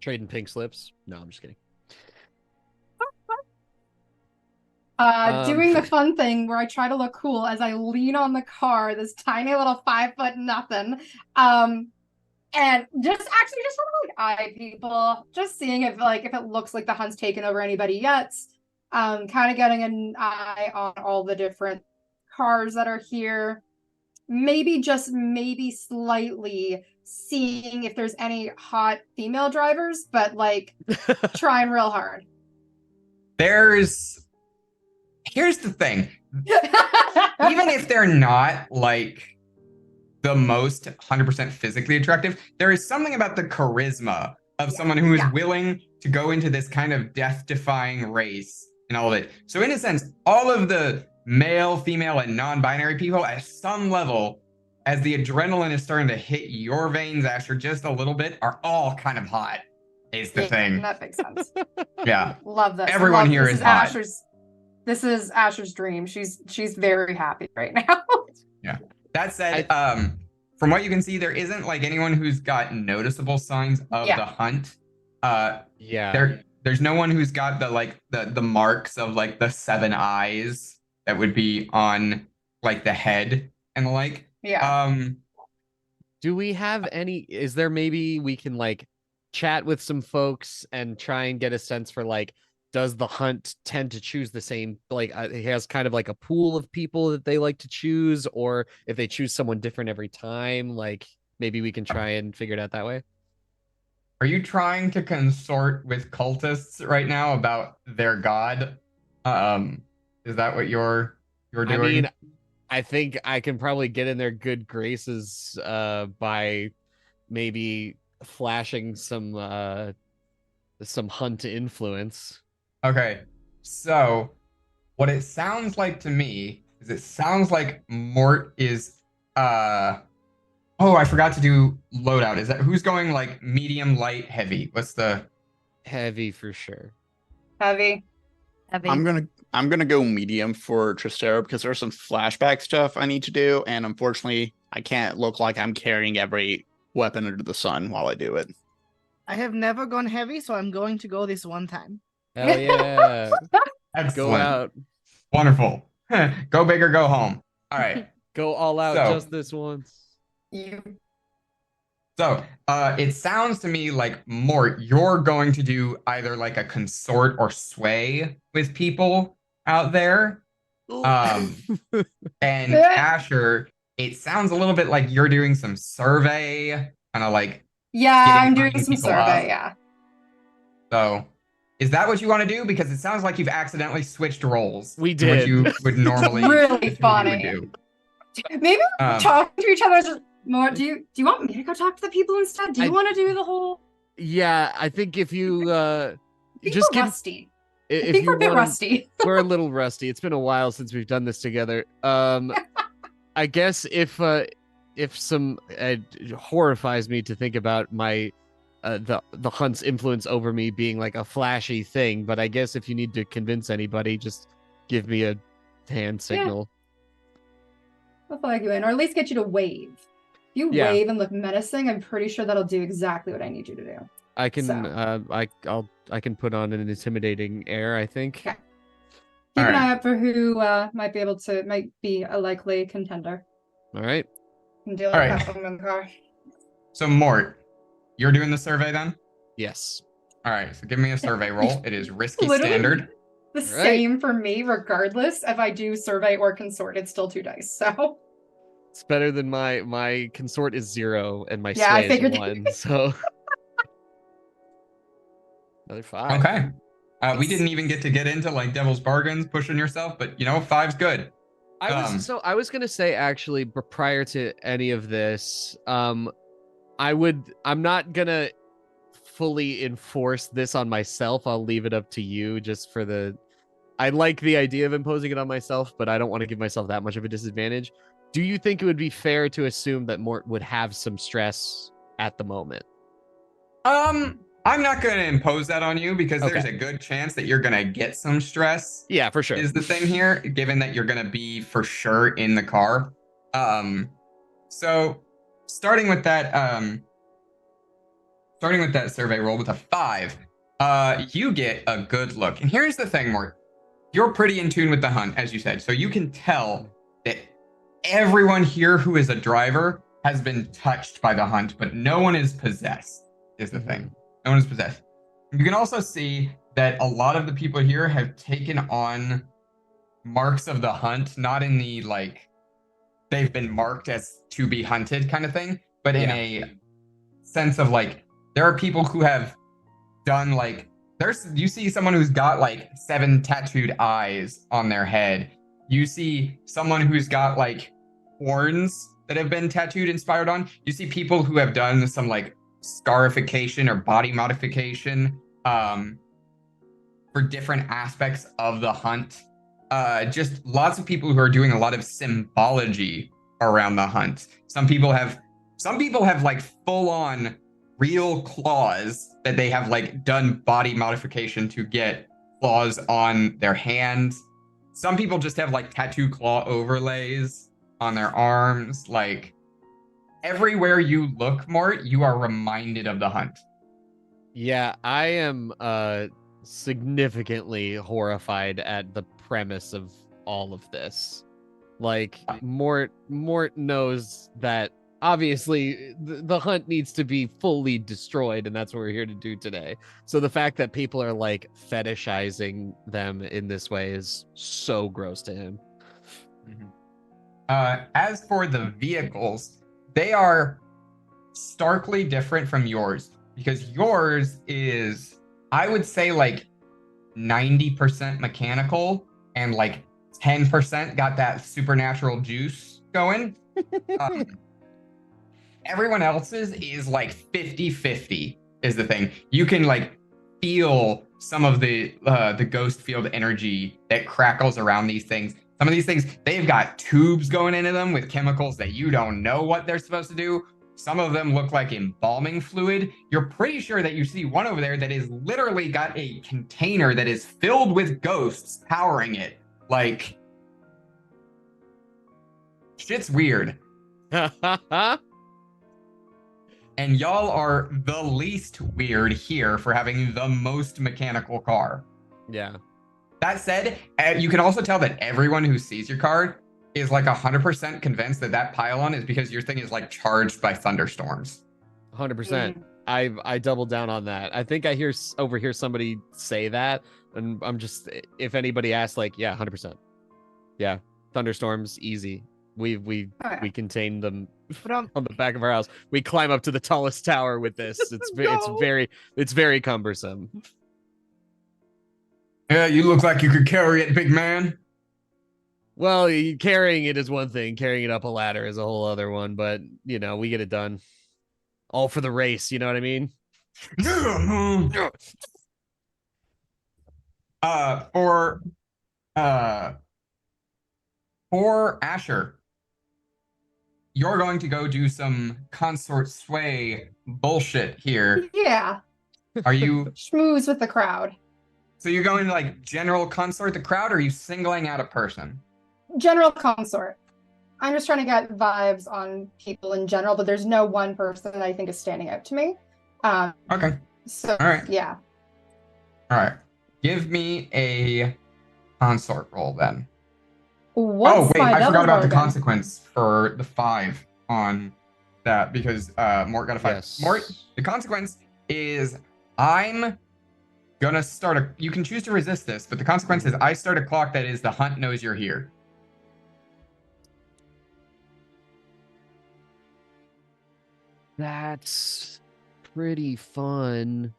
Trading pink slips. No, I'm just kidding. Doing the fun thing where I try to look cool as I lean on the car, this tiny little 5 foot nothing. And just sort of like eye people, just seeing if it looks like the hunt's taken over anybody yet. Kind of getting an eye on all the different cars that are here. Maybe slightly seeing if there's any hot female drivers, but like trying real hard. Here's the thing. Even if they're not like the most 100% physically attractive, there is something about the charisma of someone who is willing to go into this kind of death-defying race and all of it. So in a sense, all of the male, female, and non-binary people at some level, as the adrenaline is starting to hit your veins, Asher, just a little bit, are all kind of hot, is the thing. That makes sense. Yeah. Love this. Everyone here is hot. This is Asher's dream. She's very happy right now. Yeah. That said, from what you can see, there isn't like anyone who's got noticeable signs of the hunt. There's no one who's got the marks of like the 7 eyes that would be on like the head and the like. Yeah. Do we have any? Is there maybe we can like chat with some folks and try and get a sense for like, does the hunt tend to choose the same, like it has kind of like a pool of people that they like to choose, or if they choose someone different every time, like maybe we can try and figure it out that way? Are you trying to consort with cultists right now about their god? Is that what you're doing? I mean, I think I can probably get in their good graces by maybe flashing some hunt influence. Okay, so what it sounds like to me is it sounds like Mort is oh, I forgot to do loadout. Is that who's going like medium, light, heavy? What's the heavy for sure? Heavy. I'm gonna go medium for Tristero because there's some flashback stuff I need to do, and unfortunately I can't look like I'm carrying every weapon under the sun while I do it. I have never gone heavy, so I'm going to go this one time. Hell yeah. Excellent. Go out. Wonderful. Go big or go home. All right. Go all out just this once. So it sounds to me like, Mort, you're going to do either like a consort or sway with people out there. And Asher, it sounds a little bit like you're doing some survey, kind of like I'm doing some survey, So Is that what you want to do? Because it sounds like you've accidentally switched roles. We to what did. you would normally Really assume you would funny. do. Maybe Um, talking to each other is more. Do you want me to go talk to the people instead? Do you want to do the whole? Yeah, I think if you I think just we're give rusty. I if think you we're a bit want rusty. we're a little rusty. It's been a while since we've done this together. I guess if some it horrifies me to think about my the hunt's influence over me being like a flashy thing, but I guess if you need to convince anybody, just give me a hand signal. I'll flag you in, or at least get you to wave. If you Yeah. wave and look menacing, I'm pretty sure that'll do exactly what I need you to do. I can So. I can put on an intimidating air, I think. Okay. Keep All an right. eye out for who might be a likely contender. All right. Can deal All with right. that one in the car. So Mort, you're doing the survey then? Yes. All right. So give me a survey roll. It is risky Literally standard. The Right. same for me, regardless if I do survey or consort. It's still 2 dice. So It's better than my consort is 0 and my Yeah, I sway figured is 1. So another 5. Okay. We didn't even get into like devil's bargains, pushing yourself, but 5's good. I was gonna say actually, but prior to any of this, I'm not gonna fully enforce this on myself. I'll leave it up to you just for I like the idea of imposing it on myself, but I don't want to give myself that much of a disadvantage. Do you think it would be fair to assume that Mort would have some stress at the moment? I'm not going to impose that on you because there's Okay. a good chance that you're going to get some stress. Yeah, for sure. Is the thing here, given that you're going to be for sure in the car. So starting with that survey roll with a 5, you get a good look. And here's the thing, Mort. You're pretty in tune with the hunt, as you said. So you can tell that everyone here who is a driver has been touched by the hunt, but no one is possessed, is the thing. No one is possessed. You can also see that a lot of the people here have taken on marks of the hunt, not in the they've been marked as to be hunted kind of thing, but in a sense of there are people who have done you see someone who's got 7 tattooed eyes on their head. You see someone who's got horns that have been tattooed inspired on. You see people who have done some scarification or body modification for different aspects of the hunt. Just lots of people who are doing a lot of symbology around the hunt. Some people have full on real claws that they have done body modification to get claws on their hands. Some people just have tattoo claw overlays on their arms. Everywhere you look, Mort, you are reminded of the hunt. Yeah, I am significantly horrified at the premise of all of this. Mort knows that obviously the hunt needs to be fully destroyed, and that's what we're here to do today. So the fact that people are fetishizing them in this way is so gross to him. As for the vehicles, they are starkly different from yours because yours is, I would say, 90% mechanical and 10% got that supernatural juice going. Everyone else's is 50-50 is the thing. You can feel some of the ghost field energy that crackles around these things. Some of these things, they've got tubes going into them with chemicals that you don't know what they're supposed to do. Some of them look like embalming fluid. You're pretty sure that you see one over there that is literally got a container that is filled with ghosts powering it. Shit's weird. And y'all are the least weird here for having the most mechanical car. Yeah. That said, you can also tell that everyone who sees your card is 100% convinced that pylon is because your thing is charged by thunderstorms. 100%. I doubled down on that. I think I overhear somebody say that, and I'm just, if anybody asks, yeah, 100%. Yeah, thunderstorms, easy. We contain them on the back of our house. We climb up to the tallest tower with this. It's very cumbersome. Yeah, you look like you could carry it, big man. Well, carrying it is one thing. Carrying it up a ladder is a whole other one. But we get it done. All for the race. You know what I mean? Uh, for uh, for Asher, you're going to go do some consort sway bullshit here. Yeah. Are you? Schmooze with the crowd. So you're going to like general consort the crowd, or are you singling out a person? General consort. I'm just trying to get vibes on people in general, but there's no one person that I think is standing out to me. Okay. So, All right. yeah. All right. Give me a consort roll then. What's oh wait, my I forgot double about the bargain? consequence for the 5 on that because Mort got a 5. Yes. Mort, the consequence is I'm gonna start a. You can choose to resist this, but the consequence is I start a clock that is the hunt knows you're here. That's pretty fun.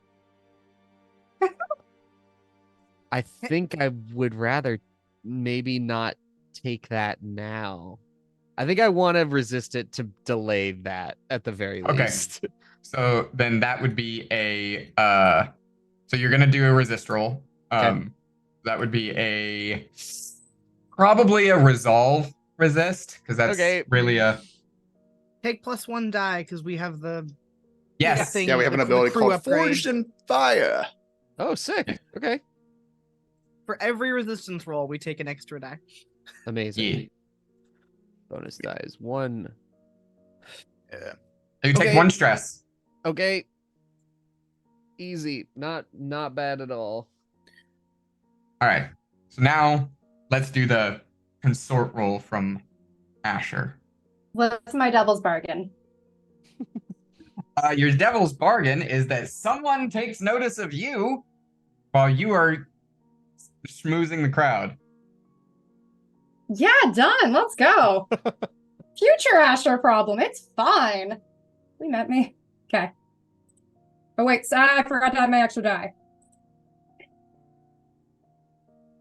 I think I would rather maybe not take that now. I think I want to resist it to delay that at the very Okay. least. So then that would be a. So you're gonna do a resist roll. Okay. That would be probably a resolve resist because that's Okay. really a. Take +1 die because we have the Yes. thing. Yeah, we have an the ability crew called upgrade. Forged in Fire. Oh, sick. Okay. For every resistance roll, we take an extra die. Amazing. Yeah. Bonus die is 1. Yeah. You take Okay. 1 stress. Okay. Easy. Not bad at all. All right. So now let's do the consort roll from Asher. What's my devil's bargain? Your devil's bargain is that someone takes notice of you while you are schmoozing the crowd. Yeah, done. Let's go. Future Asher problem. It's fine. We met me. Okay. Oh, wait. So I forgot to add my extra die.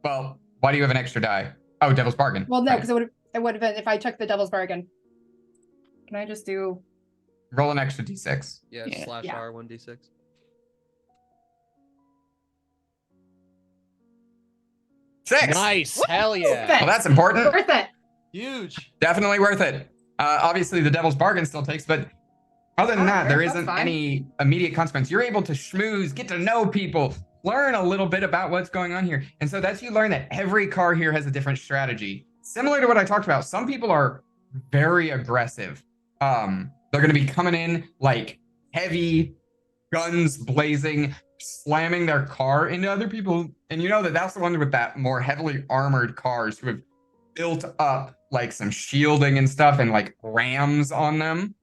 Well, why do you have an extra die? Oh, devil's bargain. Well, no, Right. because it would have been if I took the devil's bargain. Can I just do... Roll an extra d6. Yeah, Yeah. slash Yeah. R 1d6. 6. Nice. Hell yeah. Well, that's important. Worth it. Huge. Definitely worth it. Obviously, the devil's bargain still takes, but other than that, there That's isn't fine. any immediate consequence. You're able to schmooze, get to know people, learn a little bit about what's going on here. And so that's you learn that every car here has a different strategy. Similar to what I talked about, some people are very aggressive. They're going to be coming in like heavy, guns blazing, slamming their car into other people. And you know that that's the ones with that more heavily armored cars who have built up like some shielding and stuff and like rams on them.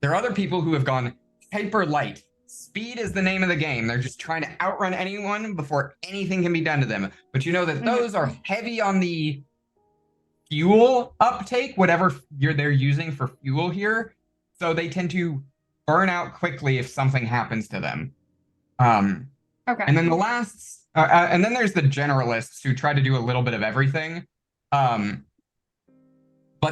There are other people who have gone hyper light. Speed is the name of the game. They're just trying to outrun anyone before anything can be done to them. But you know that those are heavy on the fuel uptake, whatever they're using for fuel here. So they tend to burn out quickly if something happens to them. Okay. And then the last, and then there's the generalists who try to do a little bit of everything. But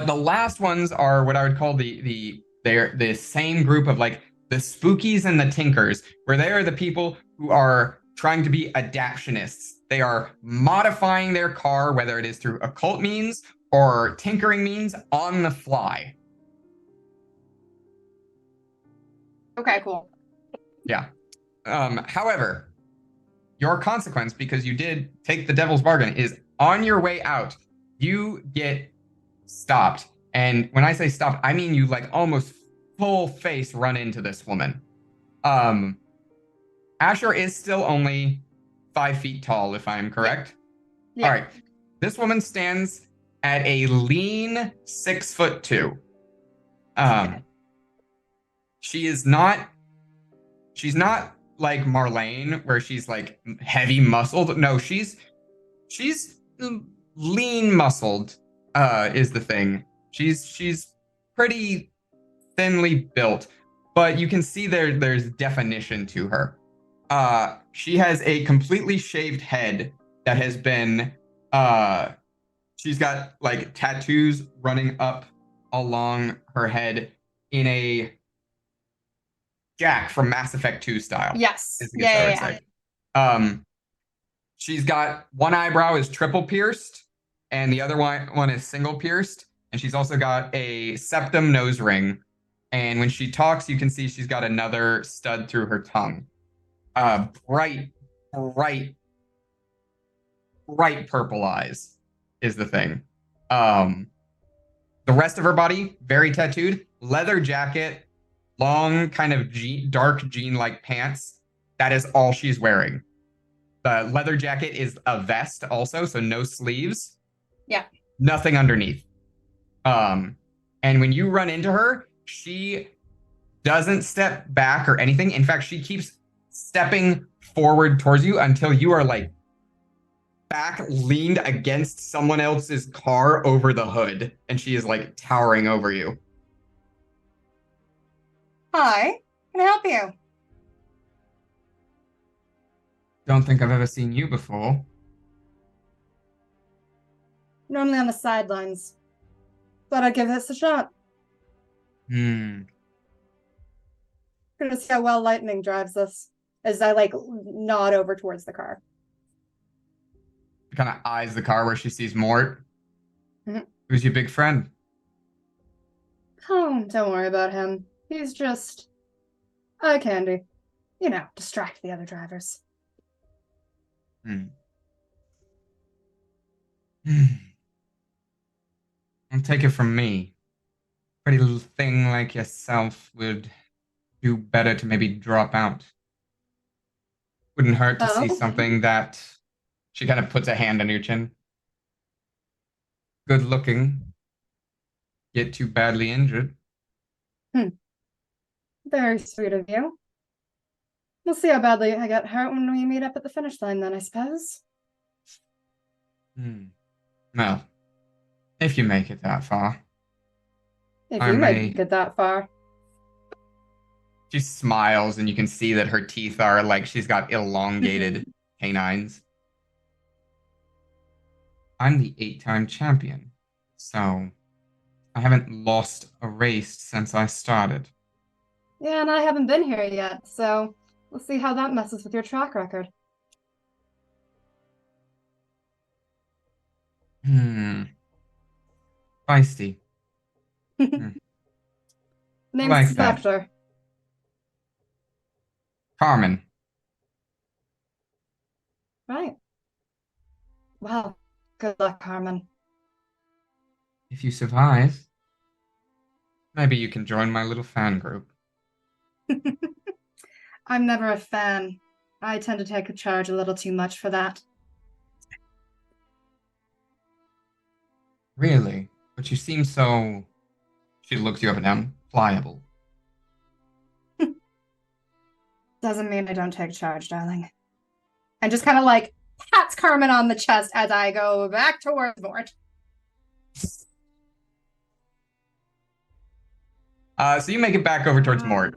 the last ones are what I would call they're the same group of like the spookies and the tinkers, where they are the people who are trying to be adaptionists. They are modifying their car, whether it is through occult means or tinkering means, on the fly. Okay, cool. Yeah. However, your consequence, because you did take the devil's bargain, is on your way out, you get stopped. And when I say stopped, I mean you like almost full face run into this woman. Asher is still only 5 feet tall, if I'm correct. Yeah. All right. This woman stands at a lean 6'2". She's not like Marlene, where she's like heavy muscled. No, she's lean muscled, is the thing. She's pretty thinly built, but you can see there's definition to her. She has a completely shaved head that has been she's got like tattoos running up along her head in a Jack from Mass Effect 2 style. Yes. Is I guess I would say. She's got one eyebrow is triple pierced, and the other one is single pierced, and she's also got a septum nose ring. And when she talks, you can see she's got another stud through her tongue. Bright purple eyes is the thing. The rest of her body, very tattooed, leather jacket, long kind of dark jean-like pants. That is all she's wearing. The leather jacket is a vest also, so no sleeves. Yeah. Nothing underneath. And when you run into her, she doesn't step back or anything. In fact, she keeps stepping forward towards you until you are like back leaned against someone else's car over the hood, and she is like towering over you. Hi, can I help you? Don't think I've ever seen you before. Normally on the sidelines. Thought I'd give this a shot. Hmm. Gonna see how well lightning drives this. As I like nod over towards the car. She kind of eyes the car where she sees Mort. Mhm. Who's your big friend? Oh, don't worry about him. He's just eye candy. You know, distract the other drivers. Don't take it from me. Pretty little thing like yourself would do better to maybe drop out. Wouldn't hurt to see something that... She kind of puts a hand on your chin. Good looking. Get too badly injured. Very sweet of you. We'll see how badly I get hurt when we meet up at the finish line then, I suppose. Well, if you make it that far. If you make it that far. She smiles, and you can see that her teeth are like she's got elongated canines. I'm the 8-time champion, so I haven't lost a race since I started. Yeah, and I haven't been here yet, so we'll see how that messes with your track record. Feisty. Name's Like that. Spectre. Carmen. Right. Well, good luck, Carmen. If you survive, maybe you can join my little fan group. I'm never a fan. I tend to take a charge a little too much for that. Really? But you seem so... She looks you up and down. Pliable. Doesn't mean I don't take charge, darling. And just kind of like pats Carmen on the chest as I go back towards Mort. So you make it back over towards Mort.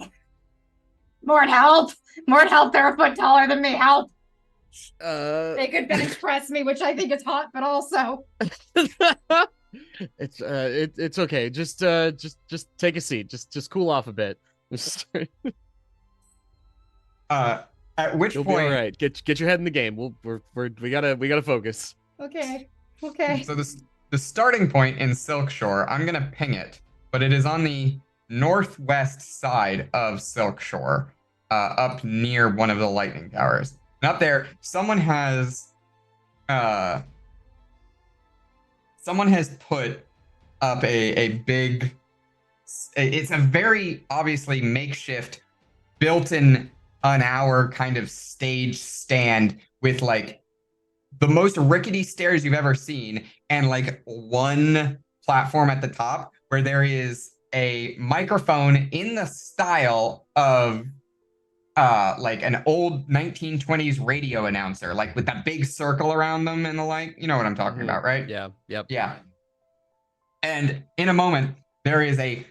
Mort, help! Mort, help! They're a foot taller than me. Help! They could bench press me, which I think is hot, but also it's okay. Just take a seat. Just cool off a bit. At which You'll point... be all right. Get your head in the game. We gotta focus. Okay. So the starting point in Silkshore, I'm gonna ping it, but it is on the northwest side of Silkshore, up near one of the lightning towers. And up there, someone has put up a big... It's a very obviously makeshift, built-in an hour kind of stage stand with like the most rickety stairs you've ever seen, and like one platform at the top where there is a microphone in the style of like an old 1920s radio announcer, like with that big circle around them and the like. You know what I'm talking about, right? Yeah. Yep. Yeah. And in a moment, there is a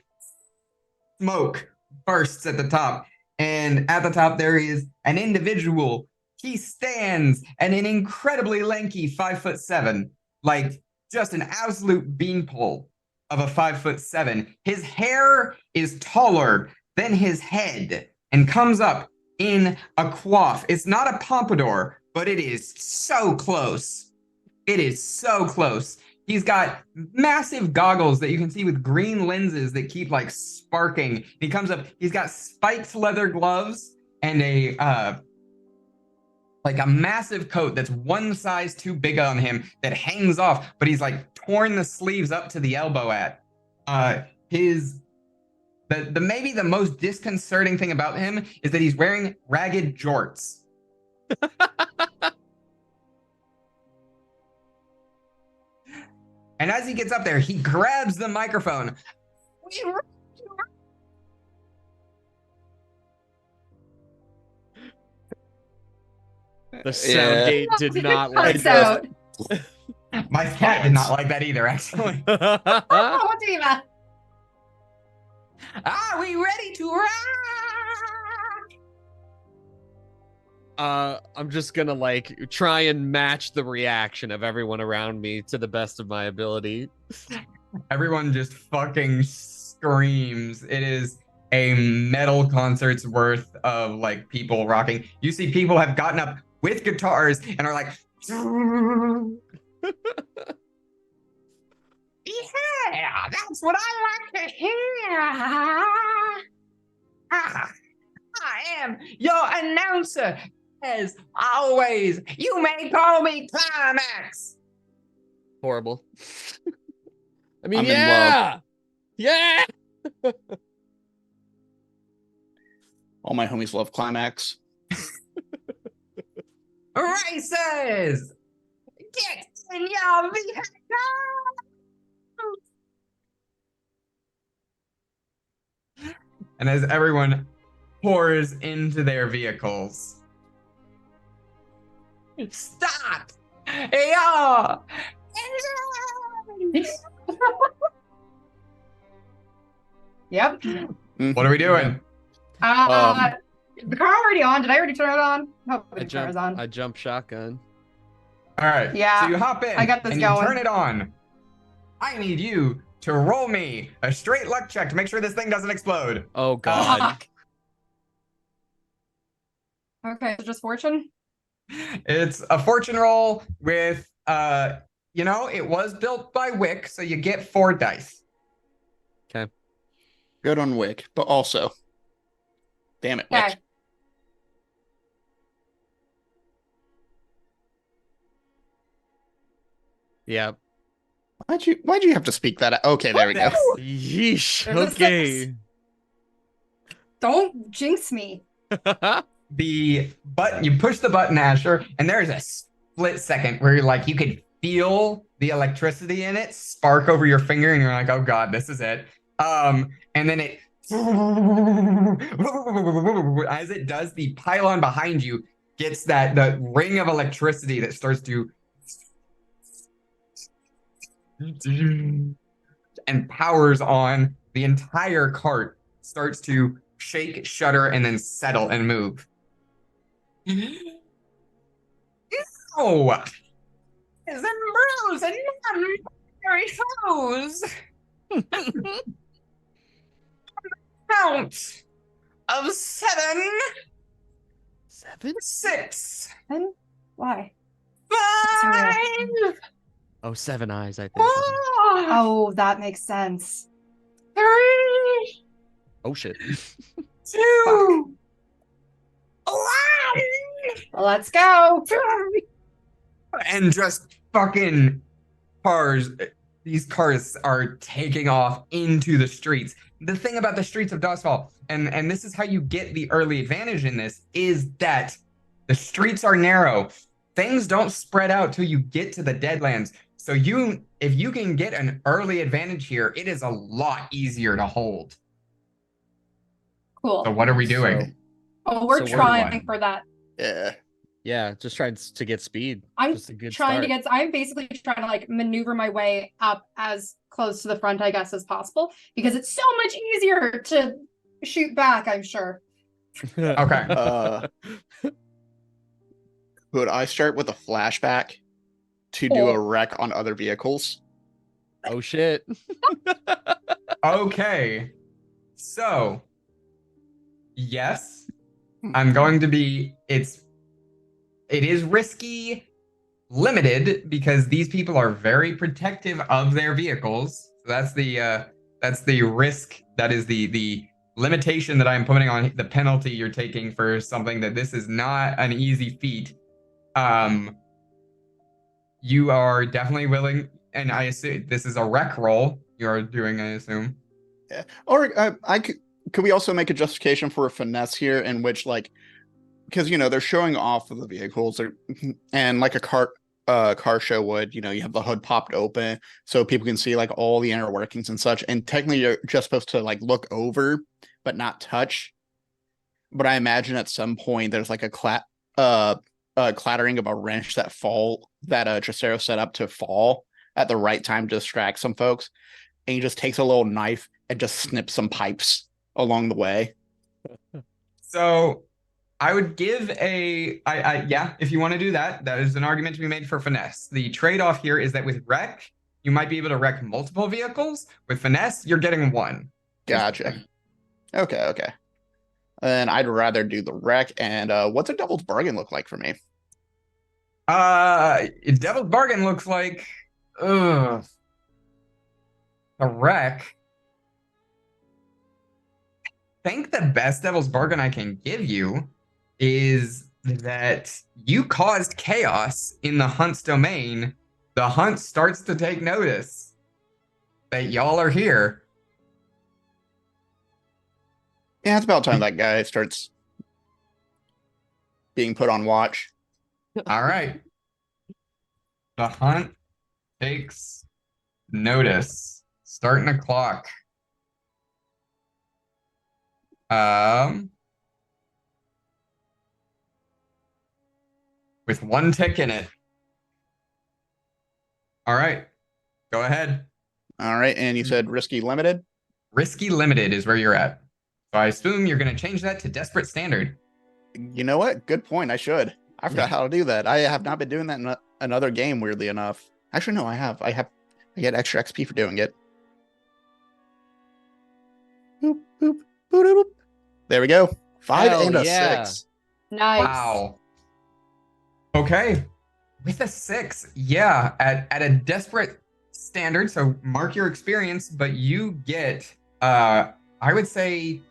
smoke bursts at the top, And at the top, there is an individual. He stands at an incredibly lanky 5'7", like just an absolute beanpole of a 5'7". His hair is taller than his head and comes up in a coif. It's not a pompadour, but it is so close. It is so close. He's got massive goggles that you can see with green lenses that keep like sparking. He comes up, he's got spiked leather gloves and a like a massive coat that's one size too big on him that hangs off, but he's like torn the sleeves up to the elbow at. The maybe the most disconcerting thing about him is that he's wearing ragged jorts. And as he gets up there, he grabs the microphone. The sound gate did not like Cuts out. My cat did not like that either, actually. Oh, Diva. Are we ready to rock? I'm just gonna like try and match the reaction of everyone around me to the best of my ability. Everyone just fucking screams. It is a metal concert's worth of like people rocking. You see people have gotten up with guitars and are like, yeah, that's what I like to hear. I am your announcer. As always, you may call me Climax. Horrible. I mean, I'm in love. Yeah. All my homies love Climax. Racers, get in your vehicles. And as everyone pours into their vehicles, stop your engines. Yep. What are we doing? The car already on. Did I already turn it on? Oh, the car is on. I jump shotgun. All right. Yeah, So you hop in I got this and going. you turn it on. I need you to roll me a straight luck check to make sure this thing doesn't explode. Oh god. Okay, so just fortune. It's a fortune roll with, you know, it was built by Wick, so you get 4 dice. Okay. Good on Wick, but also, damn it, Wick. Okay. Yeah. Why'd you have to speak that out? Okay, there we go. Yeesh. There's a Okay. Don't jinx me. The button, you push the button, Asher, and there's a split second where you're like, you could feel the electricity in it spark over your finger, and you're like, oh god, this is it. And then it, as it does, the pylon behind you gets the ring of electricity that starts to and powers on. The entire cart starts to shake, shudder, and then settle and move. Oh, is and bruise and non-very foes. Count of 7, 6, And why? 5, Oh, 7 eyes, I think. 4, Oh, that makes sense. 3, Oh shit. 2, 1. Let's go. And just fucking cars. These cars are taking off into the streets. The thing about the streets of Dustfall, and this is how you get the early advantage in this, is that the streets are narrow. Things don't spread out till you get to the Deadlands. So if you can get an early advantage here, it is a lot easier to hold. Cool. So what are we doing? Oh, we're So trying for that. Yeah. Yeah, just trying to get speed. I'm Just a good trying start. I'm basically trying to like maneuver my way up as close to the front, I guess, as possible, because it's so much easier to shoot back, I'm sure. Okay. Could I start with a flashback to do a wreck on other vehicles? Oh shit. Okay. So, yes, I'm going to be. It is risky, limited because these people are very protective of their vehicles. So that's the risk. That is the limitation that I'm putting on the penalty you're taking for something that this is not an easy feat. You are definitely willing, and I assume this is a rec roll you're doing, I assume. Yeah. Or could we also make a justification for a finesse here in which like because they're showing off of the vehicles and like a car show would, you have the hood popped open so people can see like all the inner workings and such. And technically you're just supposed to like look over but not touch. But I imagine at some point there's like a clattering of a wrench that Trastero set up to fall at the right time to distract some folks. And he just takes a little knife and just snips some pipes along the way. So I would give yeah, if you want to do that, that is an argument to be made for finesse. The trade-off here is that with wreck, you might be able to wreck multiple vehicles. With finesse, you're getting one. Gotcha. Okay. And I'd rather do the wreck. And what's a devil's bargain look like for me? Devil's bargain looks like a wreck. I think the best devil's bargain I can give you is that you caused chaos in the hunt's domain. The hunt starts to take notice that y'all are here. Yeah, it's about time that guy starts being put on watch. All right. The hunt takes notice. Starting the clock. With one tick in it. All right. Go ahead. All right. And you said risky limited? Risky limited is where you're at. So I assume you're going to change that to desperate standard. You know what? Good point. I should. I forgot how to do that. I have not been doing that in another game, weirdly enough. Actually, no, I have. I get extra XP for doing it. Boop, boop, boop, boop. There we go. 5 Hell and a yeah. 6. Nice. Wow. Okay. With a 6, yeah, at a desperate standard, so mark your experience, but you get, I would say,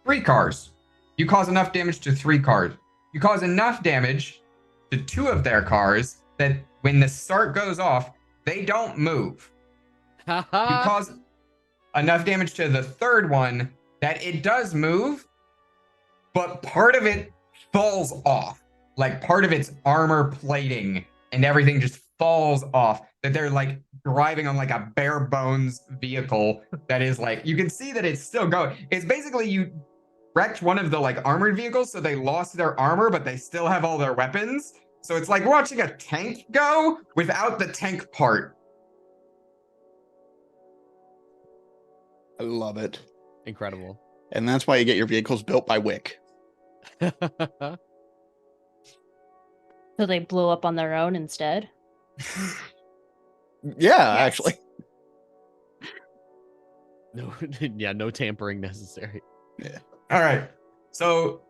3 cars. You cause enough damage to 3 cars. You cause enough damage to 2 of their cars that when the start goes off, they don't move. You cause enough damage to the third one that it does move, but part of it falls off. Like part of its armor plating and everything just falls off. That they're like driving on like a bare bones vehicle that is like, you can see that it's still going. It's basically you wrecked one of the like armored vehicles, so they lost their armor, but they still have all their weapons. So it's like watching a tank go without the tank part. I love it. Incredible. And that's why you get your vehicles built by Wick. So they blow up on their own instead. Yeah, actually. No, yeah, no tampering necessary. Yeah. All right. So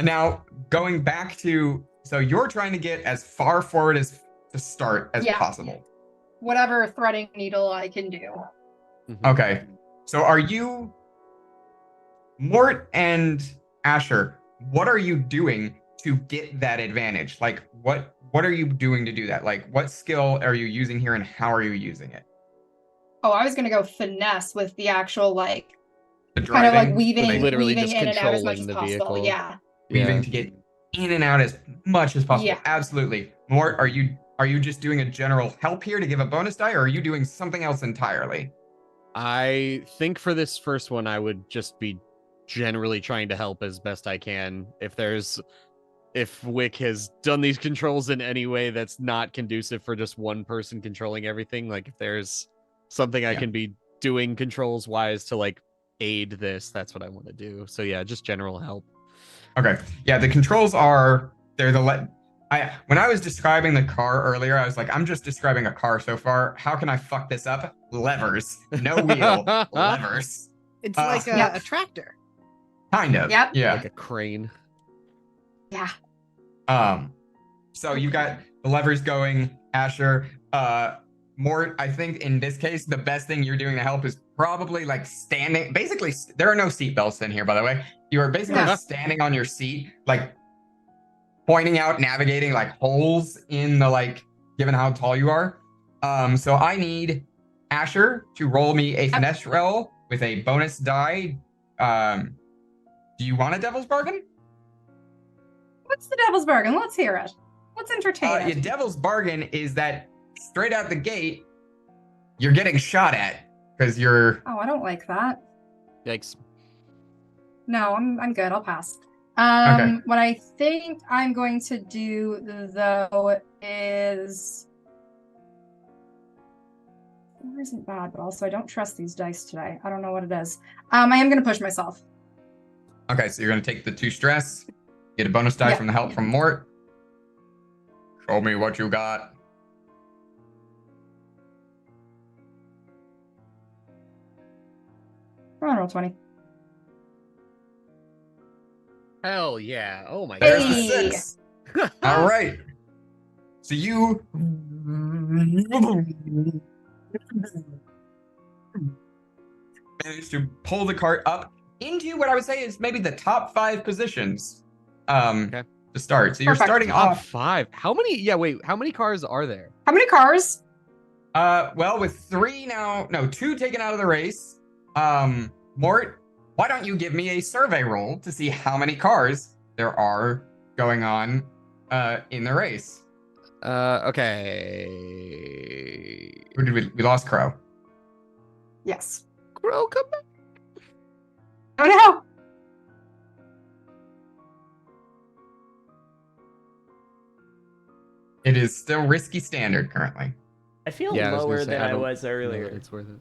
now going back to, so you're trying to get as far forward as to start as possible. Whatever threading needle I can do. Mm-hmm. Okay. So are you, Mort and Asher, what are you doing to get that advantage? Like what are you doing to do that? Like what skill are you using here and how are you using it? Oh, I was gonna go finesse with the actual like The kind of like driving, weaving, literally weaving just in and out as much controlling as the possible. vehicle. Yeah. weaving to get in and out as much as possible. Yeah. Absolutely. Mort, are you just doing a general help here to give a bonus die, or are you doing something else entirely? I think for this first one, I would just be generally trying to help as best I can. If Wick has done these controls in any way that's not conducive for just one person controlling everything, like if there's something I can be doing controls wise to like aid this, that's what I want to do. So yeah, just general help. Okay. Yeah, the controls when I was describing the car earlier, I was like, I'm just describing a car so far. How can I fuck this up? Levers. No wheel. Levers. It's like Yep. a tractor. Kind of. Yep. Yeah. Like a crane. Yeah. So you got the levers going, Asher. Mort, I think in this case, the best thing you're doing to help is probably like standing. Basically, there are no seat belts in here, by the way. You are basically Yeah. standing on your seat, like pointing out, navigating like holes in the like, given how tall you are. So I need Asher to roll me a finesse roll with a bonus die. Do you want a devil's bargain? What's the devil's bargain? Let's hear it. Let's entertain Your it. devil's bargain is that straight out the gate, you're getting shot at because you're. Oh, I don't like that. Yikes. No, I'm good. I'll pass. Okay. What I think I'm going to do though is 4 isn't bad, but also I don't trust these dice today. I don't know what it is. I am going to push myself. Okay, so you're gonna take the 2 stress, get a bonus die Yeah. from the help from Mort. Show me what you got. Roll 20. Hell yeah. Oh my There's god. the 6. All right. So you managed to pull the cart up into what I would say is maybe the top 5 positions. Okay. To start. So you're Perfect. starting Top off. 5. How many? Yeah, wait. How many cars are there? How many cars? Well, with 3 now, no, 2 taken out of the race. Mort, why don't you give me a survey roll to see how many cars there are going on in the race? Okay. Who did we lost Crow? Yes. Crow, come back. Oh no! It is still risky standard currently. I feel Yeah, I was gonna lower say, than I don't was know that earlier. It's worth it.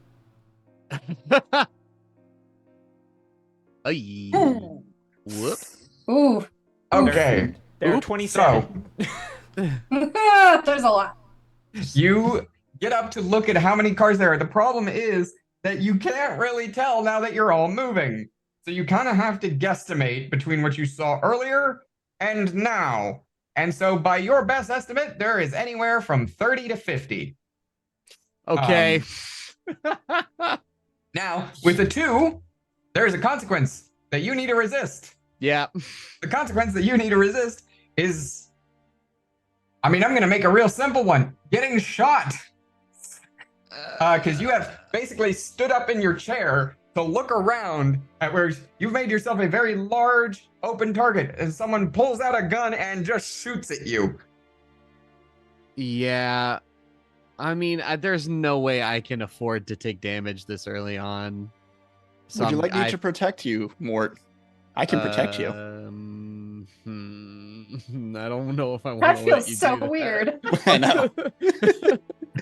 Ay. Ooh. Whoops. Ooh. Okay. There are Oops. 27. There's a lot. You get up to look at how many cars there are. The problem is that you can't really tell now that you're all moving. So you kind of have to guesstimate between what you saw earlier and now. And so by your best estimate, there is anywhere from 30 to 50. Okay. Now, with the 2, there is a consequence that you need to resist. Yeah. The consequence that you need to resist is, I'm going to make a real simple one. Getting shot. Because you have basically stood up in your chair to look around at where you've made yourself a very large open target and someone pulls out a gun and just shoots at you. Yeah. I mean, there's no way I can afford to take damage this early on. So Would you like me I to protect you, Mort? I can protect you. I don't know if I want That to let feels you so do that. weird. I know.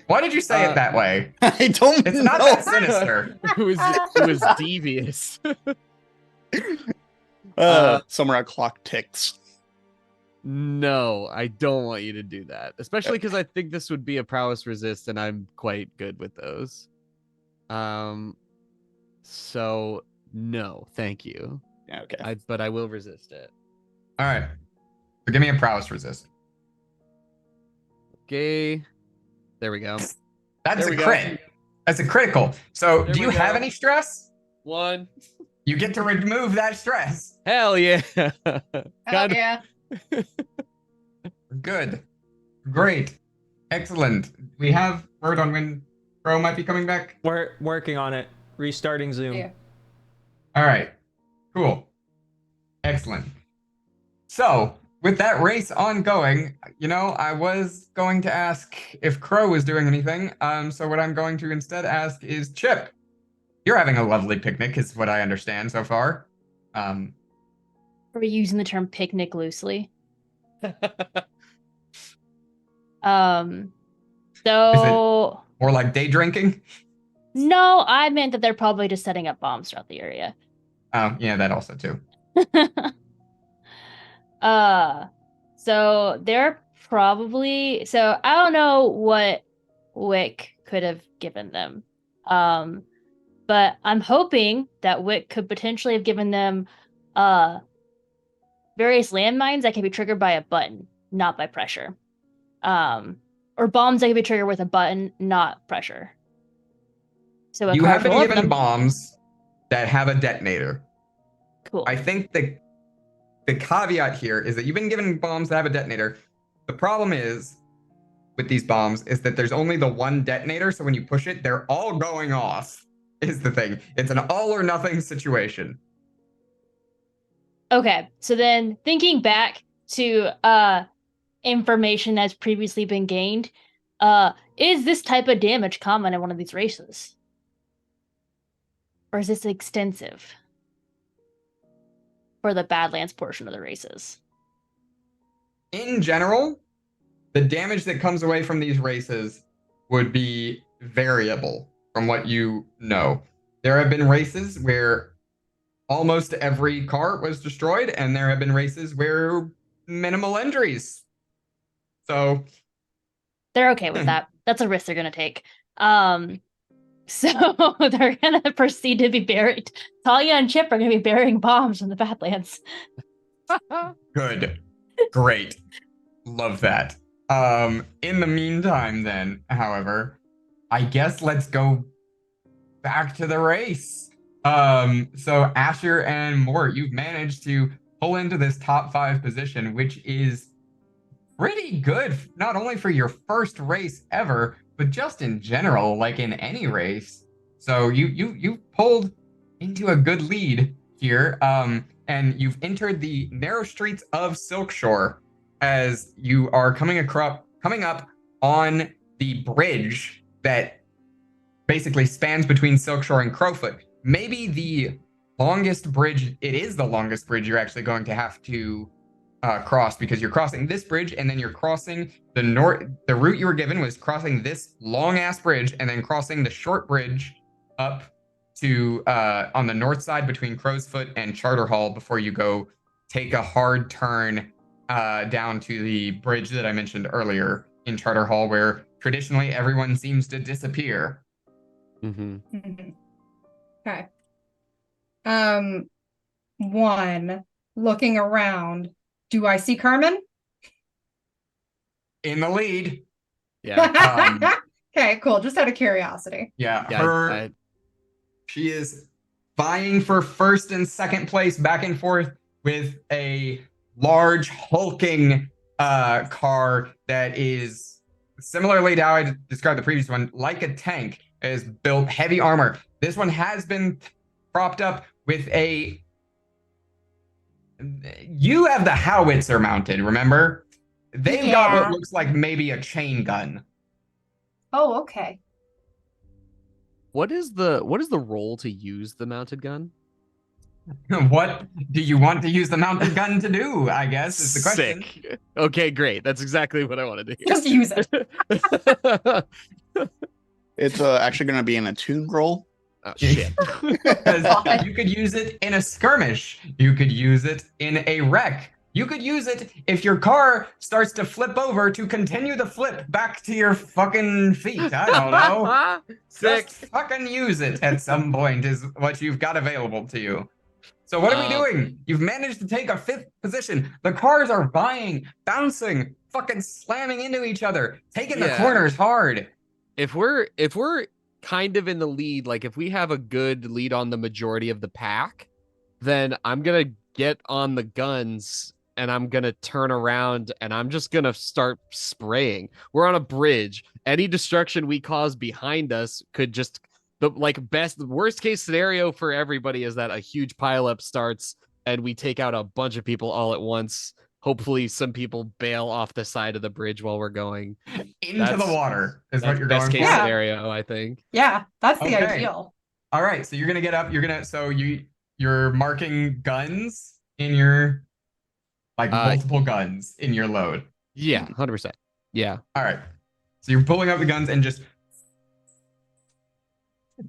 Why did you say it that way? I don't It's not know. that sinister. It was devious. Somewhere our clock ticks. No, I don't want you to do that. Especially because I think this would be a prowess resist, and I'm quite good with those. So no, thank you. Yeah, okay. But I will resist it. All right. So give me a prowess resist. Okay. There we go. That's There a we go. crit. That's a critical. So There do we you have go. any stress? 1. You get to remove that stress. Hell yeah. Oh, Kind of- yeah. Good. Great. Excellent. We have word on when Pro might be coming back? We're working on it. Restarting Zoom. Yeah. All right. Cool. Excellent. So, with that race ongoing, I was going to ask if Crow was doing anything. So what I'm going to instead ask is Chip. You're having a lovely picnic, is what I understand so far. Are we using the term picnic loosely? So More like day drinking? No, I meant that they're probably just setting up bombs throughout the area. Oh, yeah, that also too. So they're probably I don't know what Wick could have given them. But I'm hoping that Wick could potentially have given them various landmines that can be triggered by a button, not by pressure. Or bombs that can be triggered with a button, not pressure. So a You card have been full of given them. bombs that have a detonator. Cool. I think the caveat here is that you've been given bombs that have a detonator. The problem is with these bombs is that there's only the one detonator, so when you push it, they're all going off, is the thing. It's an all or nothing situation. Okay, so then thinking back to information that's previously been gained, is this type of damage common in one of these races? Or is this extensive for the Badlands portion of the races? In general, the damage that comes away from these races would be variable from what you know. There have been races where almost every car was destroyed, and there have been races where minimal injuries. So they're okay with that. That's a risk they're gonna take. So they're gonna proceed to be buried. Talia and Chip are gonna be burying bombs in the Badlands. good. Great. Love that. In the meantime, then, however, I guess let's go back to the race. So Asher and Mort, you've managed to pull into this top 5 position, which is pretty good, not only for your first race ever, but just in general, like in any race. So you pulled into a good lead here, and you've entered the narrow streets of Silkshore as you are coming up on the bridge that basically spans between Silkshore and Crowfoot. Maybe the longest bridge. It is the longest bridge you're actually going to have to cross, because you're crossing this bridge and then you're crossing the route you were given was crossing this long ass bridge and then crossing the short bridge up to on the north side between Crowsfoot and Charter Hall before you go take a hard turn down to the bridge that I mentioned earlier in Charter Hall, where traditionally everyone seems to disappear. Okay. One, looking around, do I see Carmen? In the lead. Yeah. Okay, cool. Just out of curiosity. Yeah, she is vying for first and second place back and forth with a large hulking car that is similarly to how I described the previous one, like a tank. It is built heavy armor. This one has been propped up with you have the howitzer mounted, remember? They've got what looks like maybe a chain gun. Oh, okay. What is the role to use the mounted gun? What do you want to use the mounted gun to do, I guess, is the question. Sick. Okay, great. That's exactly what I wanted to hear. Just use it. It's actually going to be an attuned roll. Oh, shit. Because you could use it in a skirmish. You could use it in a wreck. You could use it if your car starts to flip over to continue the flip back to your fucking feet. I don't know. Sick. Just fucking use it at some point is what you've got available to you. So what are we doing? You've managed to take a 5th position. The cars are bouncing, fucking slamming into each other, taking the corners hard. If we're kind of in the lead, like if we have a good lead on the majority of the pack, then I'm gonna get on the guns and I'm gonna turn around and I'm just gonna start spraying. We're on a bridge. Any destruction we cause behind us could just the worst case scenario for everybody is that a huge pileup starts and we take out a bunch of people all at once. Hopefully some people bail off the side of the bridge while we're going into the water is what you're going best for. case scenario, I think. Yeah, that's the ideal. All right, so you're gonna get up. You're marking guns in your multiple guns in your load. Yeah, 100%. Yeah. All right, so you're pulling up the guns and just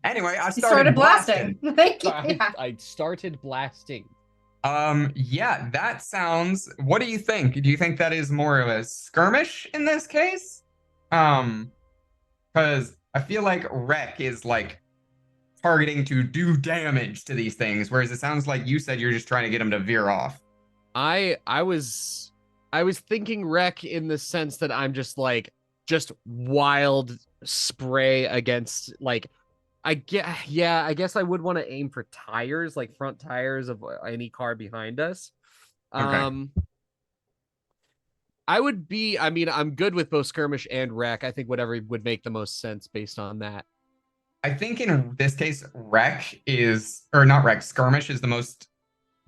Anyway, I You started started blasting. Thank you. I started blasting. Yeah, that sounds. What do you think? Do you think that is more of a skirmish in this case? Because I feel like Wreck is like targeting to do damage to these things, whereas it sounds like you said you're just trying to get them to veer off. I was thinking wreck in the sense that I'm just wild spray against I guess I would want to aim for tires, like front tires of any car behind us. Okay. I'm good with both skirmish and wreck. I think whatever would make the most sense based on that. I think in this case, not wreck, skirmish is the most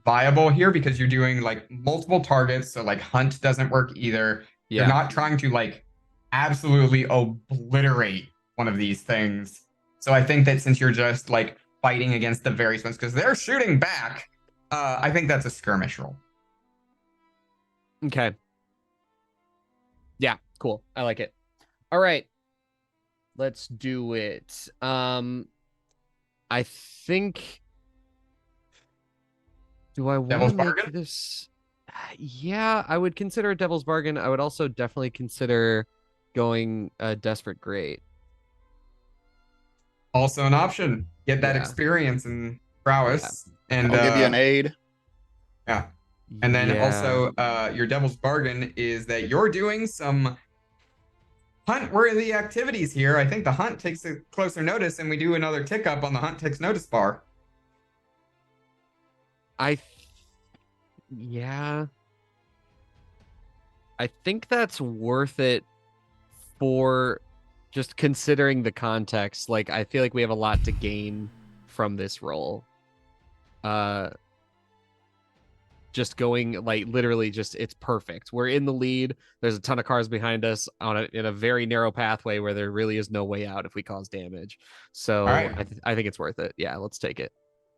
viable here because you're doing like multiple targets. So like hunt doesn't work either. You're not trying to like absolutely obliterate one of these things. So I think that since you're just like fighting against the various ones because they're shooting back, I think that's a skirmish roll. Okay. Yeah, cool. I like it. All right. Let's do it. I think. Do I want to make this? Yeah, I would consider a devil's bargain. I would also definitely consider going desperate great. Also an option. Get that experience and prowess. And I'll give you an aid. Yeah. And then also your devil's bargain is that you're doing some hunt-worthy activities here. I think the hunt takes a closer notice, and we do another tick up on the hunt takes notice bar. Yeah. I think that's worth it for just considering the context. Like, I feel like we have a lot to gain from this role. Just going like literally just it's perfect. We're in the lead. There's a ton of cars behind us in a very narrow pathway where there really is no way out if we cause damage. So right. I think it's worth it. Yeah, let's take it.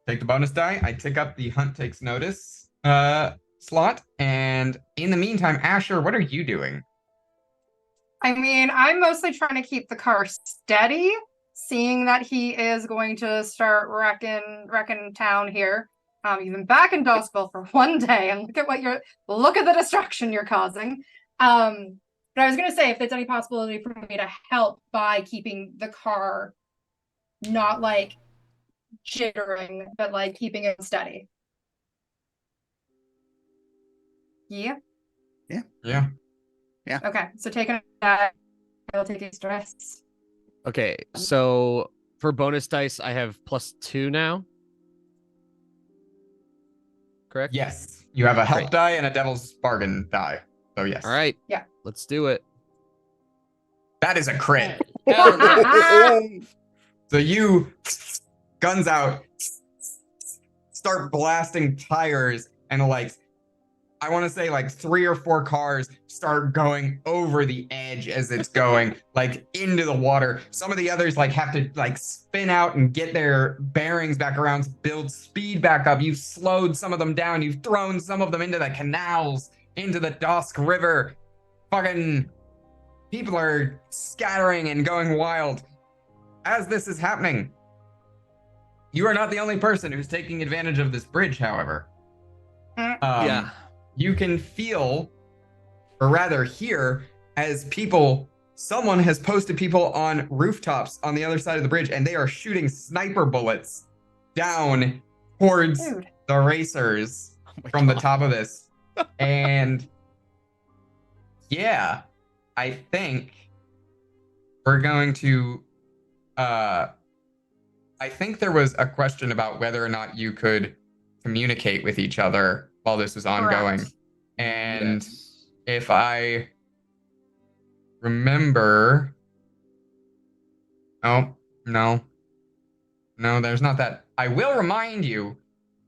Take the bonus die. I tick up the hunt takes notice slot. And in the meantime, Asher, what are you doing? I mean, I'm mostly trying to keep the car steady, seeing that he is going to start wrecking town here. You've been back in Doskville for one day, and look at the destruction you're causing. But I was gonna say if there's any possibility for me to help by keeping the car not like jittering, but like keeping it steady. Yeah. Okay, so taking that, I'll take his stress. Okay, so for bonus dice, I have +2 now. Correct? Yes. You have a help die and a devil's bargain die. So yes. All right. Yeah. Let's do it. That is a crit. Hell yeah. So you guns out, start blasting tires, and like I want to say like 3 or 4 cars start going over the edge as it's going like into the water. Some of the others like have to like spin out and get their bearings back around, build speed back up. You've slowed some of them down. You've thrown some of them into the canals, into the Dosk River. Fucking people are scattering and going wild. As this is happening, you are not the only person who's taking advantage of this bridge, however. Yeah. You can feel, or rather hear, as someone has posted people on rooftops on the other side of the bridge, and they are shooting sniper bullets down towards the racers from the top of this. And yeah, I think we're going to, I think there was a question about whether or not you could communicate with each other while this was ongoing. Correct. And if I remember, no, there's not that. I will remind you,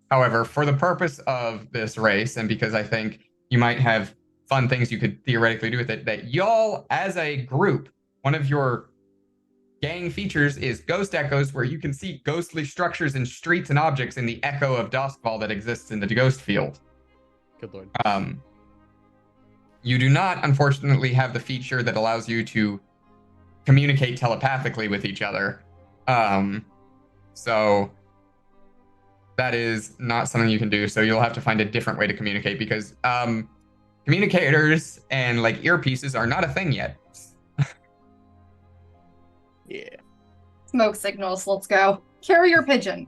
however, for the purpose of this race, and because I think you might have fun things you could theoretically do with it, that y'all as a group, one of your gang features is ghost echoes, where you can see ghostly structures and streets and objects in the echo of Doskville that exists in the ghost field. Good lord. You do not, unfortunately, have the feature that allows you to communicate telepathically with each other. So that is not something you can do. So you'll have to find a different way to communicate because communicators and like earpieces are not a thing yet. Yeah. Smoke signals. Let's go. Carrier pigeon.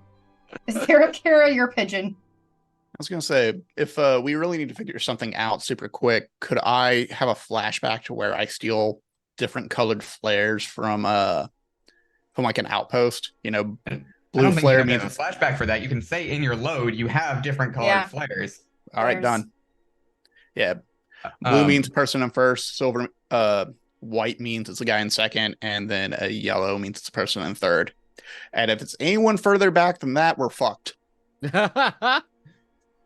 Is there a carrier pigeon? I was gonna say, if we really need to figure something out super quick, could I have a flashback to where I steal different colored flares from like an outpost? You know, I blue don't think flare you means have a flashback for that. You can say in your load you have different colored Yeah. flares. all right, Flares. done. Yeah, blue Um, means person in first, silver white means it's a guy in second, and then a yellow means it's a person in third. And if it's anyone further back than that, we're fucked. all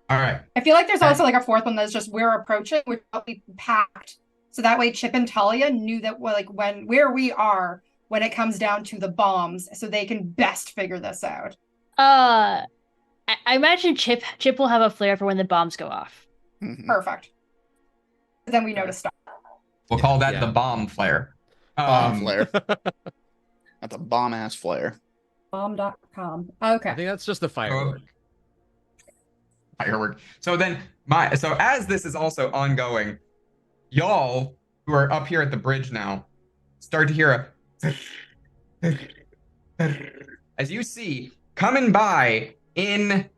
right. I feel like there's also like a fourth one that's just we're approaching, we're probably packed. So that way Chip and Talia knew that where we are when it comes down to the bombs, so they can best figure this out. I imagine Chip will have a flare for when the bombs go off. Mhm. Perfect. Then we know to stop. We'll call that Yeah. the bomb flare. Bomb flare. That's a bomb ass flare. Bomb.com. I Okay. think that's just the firework. Firework. So then so as this is also ongoing, y'all who are up here at the bridge now start to hear a as you see coming by in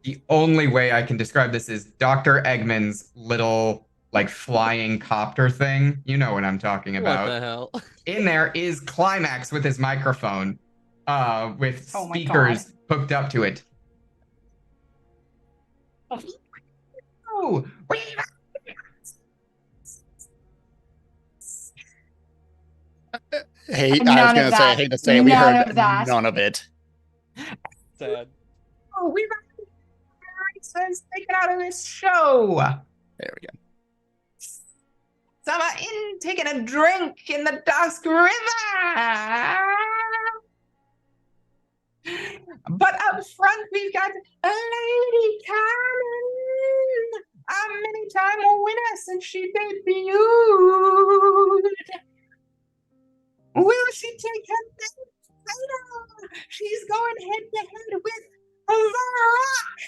the only way I can describe this is Dr. Eggman's little like flying copter thing. You know what I'm talking about. What the hell? In there is Climax with his microphone with Oh my speakers hooked up to it. Oh, Hey, None I was of gonna say, I that. hate to say, we None heard of that. none of it. Sad. we've taken out of this show. There we go. Some are in taking a drink in the Dusk River. But up front, we've got a lady coming. A many-time winner since she debuted. Will she take her next title? She's going head-to-head with The Rock,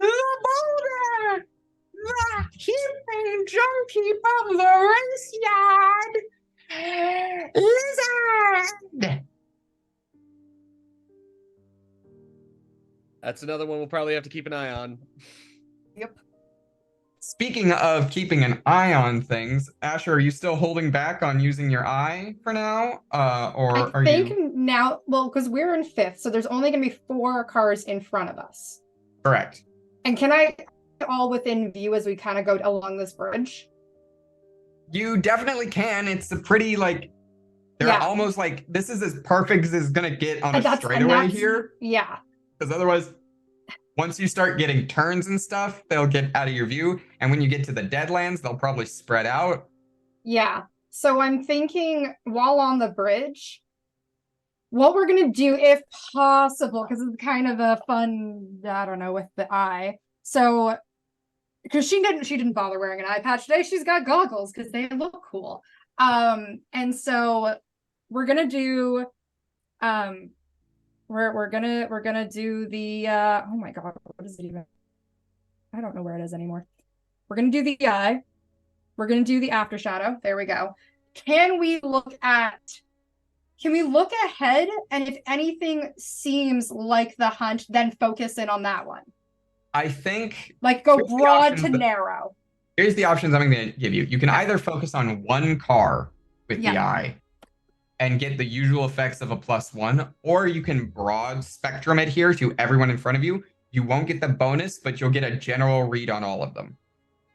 The Boulder, the keeping junkie from the race yard, Lizard. That's another one we'll probably have to keep an eye on. Yep. Speaking of keeping an eye on things, Asher, are you still holding back on using your eye for now? Or I are think you now, well, because we're in fifth, so there's only going to be 4 cars in front of us. correct? And can I all within view as we kind of go along this bridge? You definitely can. It's a pretty like they're Yeah. almost like this is as perfect as it's gonna get on And a that's- and straightaway that's- here. Yeah. Because otherwise, once you start getting turns and stuff, they'll get out of your view. And when you get to the Deadlands, they'll probably spread out. Yeah. So I'm thinking while on the bridge, what we're gonna do, if possible, because it's kind of a fun, I don't know, with the eye. So, because she didn't bother wearing an eye patch today. She's got goggles because they look cool. And so we're gonna do, we're gonna do the oh my god, what is it even? I don't know where it is anymore. We're gonna do the eye. We're gonna do the after shadow. There we go. Can we look ahead, and if anything seems like the hunt, then focus in on that one? I think Like go Here's the broad options to that- narrow. here's the options I'm going to give you. You can Yeah. either focus on one car with the Yeah. eye and get the usual effects of a +1, or you can broad spectrum it here to everyone in front of you. You won't get the bonus, but you'll get a general read on all of them.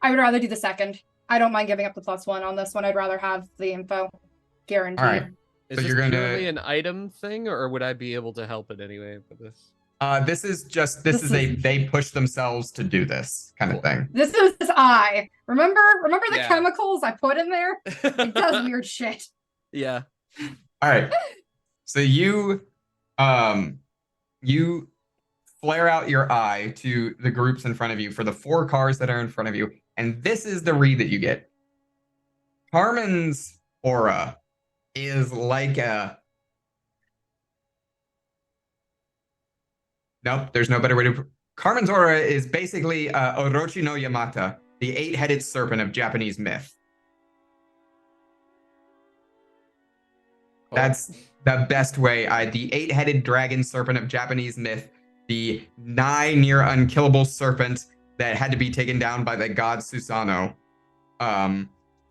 I would rather do the second. I don't mind giving up the +1 on this one. I'd rather have the info guaranteed. All right. Is So this you're gonna- purely an item thing, or would I be able to help it anyway with this? This is This is a they push themselves to do this kind of thing. This is his eye. Remember the Yeah. chemicals I put in there? It does weird shit. Yeah. All right. So you flare out your eye to the groups in front of you for the 4 cars that are in front of you, and this is the read that you get. Carmen's aura is like a Nope, there's no better way to. Carmen's aura is basically Orochi no Yamata, the eight-headed serpent of Japanese myth. That's the best way. The eight-headed dragon serpent of Japanese myth, the nigh near unkillable serpent that had to be taken down by the god Susanoo.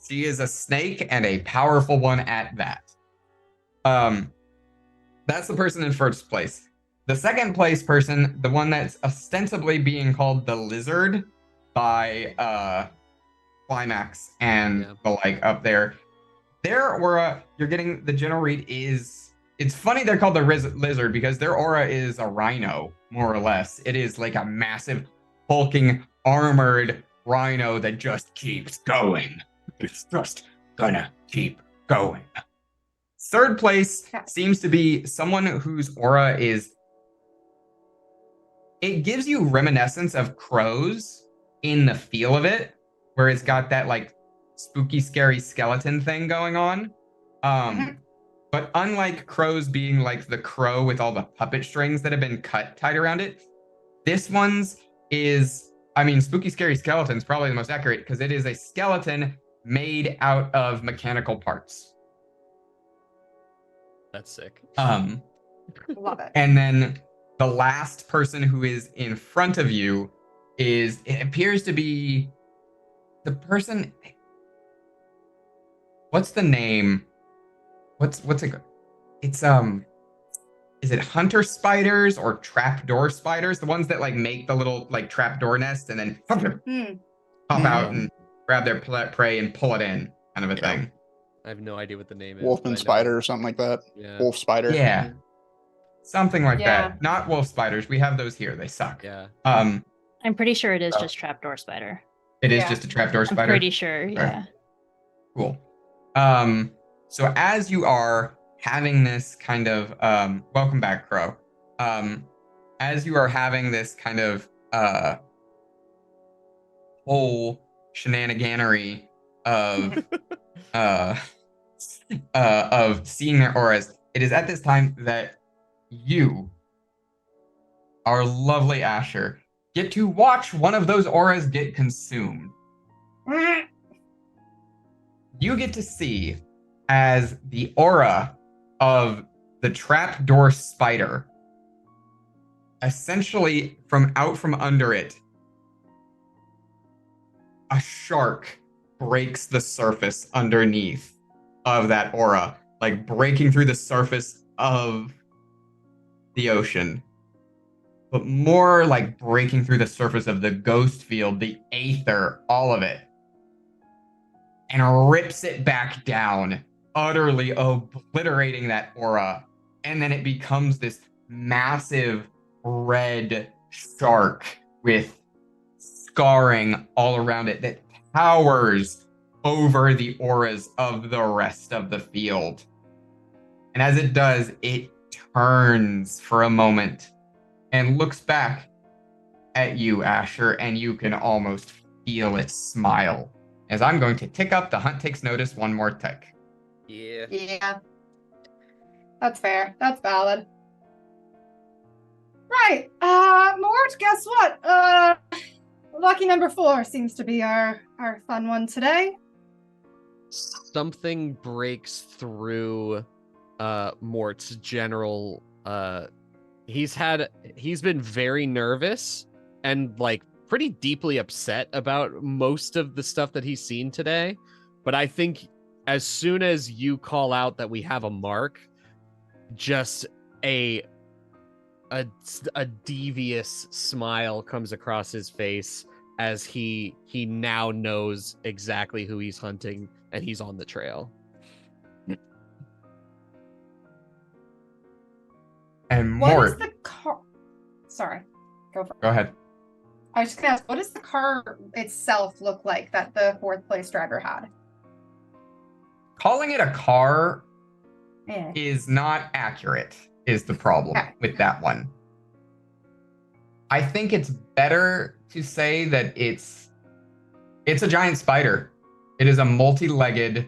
She is a snake and a powerful one at that. That's the person in first place. The second place person, the one that's ostensibly being called the lizard by Climax and the like up there. Their aura, you're getting the general read is, it's funny they're called the lizard because their aura is a rhino, more or less. It is like a massive, hulking, armored rhino that just keeps going. It's just gonna keep going. Third place seems to be someone whose aura is, it gives you reminiscence of crows in the feel of it, where it's got that like spooky, scary skeleton thing going on. But unlike crows being like the crow with all the puppet strings that have been tied around it, this one's is, I mean, spooky, scary skeleton's probably the most accurate because it is a skeleton made out of mechanical parts. That's sick. Love it. And then the last person who is in front of you is, it appears to be the person. What's the name? What's it? It's is it hunter spiders or trapdoor spiders? The ones that like make the little like trapdoor nest and then pop out and grab their prey and pull it in, kind of a thing. I have no idea what the name is. Wolfman spider or something like that. Yeah. Wolf spider. Yeah. Something like that. Not wolf spiders. We have those here. They suck. Yeah. I'm pretty sure it is just trapdoor spider. It is just a trapdoor spider? I'm pretty sure, yeah. Cool. So as you are having this kind of welcome back, Crow. As you are having this kind of whole shenaniganery of seeing their auras, it is at this time that you, our lovely Asher, get to watch one of those auras get consumed. You get to see as the aura of the trapdoor spider, essentially from out from under it, a shark breaks the surface underneath of that aura, like breaking through the surface of the ocean, but more like breaking through the surface of the ghost field, the aether, all of it, and rips it back down, utterly obliterating that aura. And then it becomes this massive red shark with scarring all around it that towers over the auras of the rest of the field. And as it does, it turns for a moment and looks back at you, Asher, and you can almost feel it smile. As I'm going to tick up the hunt takes notice one more tick. Yeah. That's fair. That's valid. Right. Mort, guess what? Lucky number 4 seems to be our fun one today. Something breaks through Mort's general he's been very nervous and like pretty deeply upset about most of the stuff that he's seen today. But I think as soon as you call out that we have a mark, just a devious smile comes across his face as he now knows exactly who he's hunting and he's on the trail. And Mort, what is the car? Sorry, go ahead. I was just gonna ask, what does the car itself look like that the 4th place driver had? Calling it a car is not accurate, is the problem with that one. I think it's better to say that it's a giant spider. It is a multi-legged,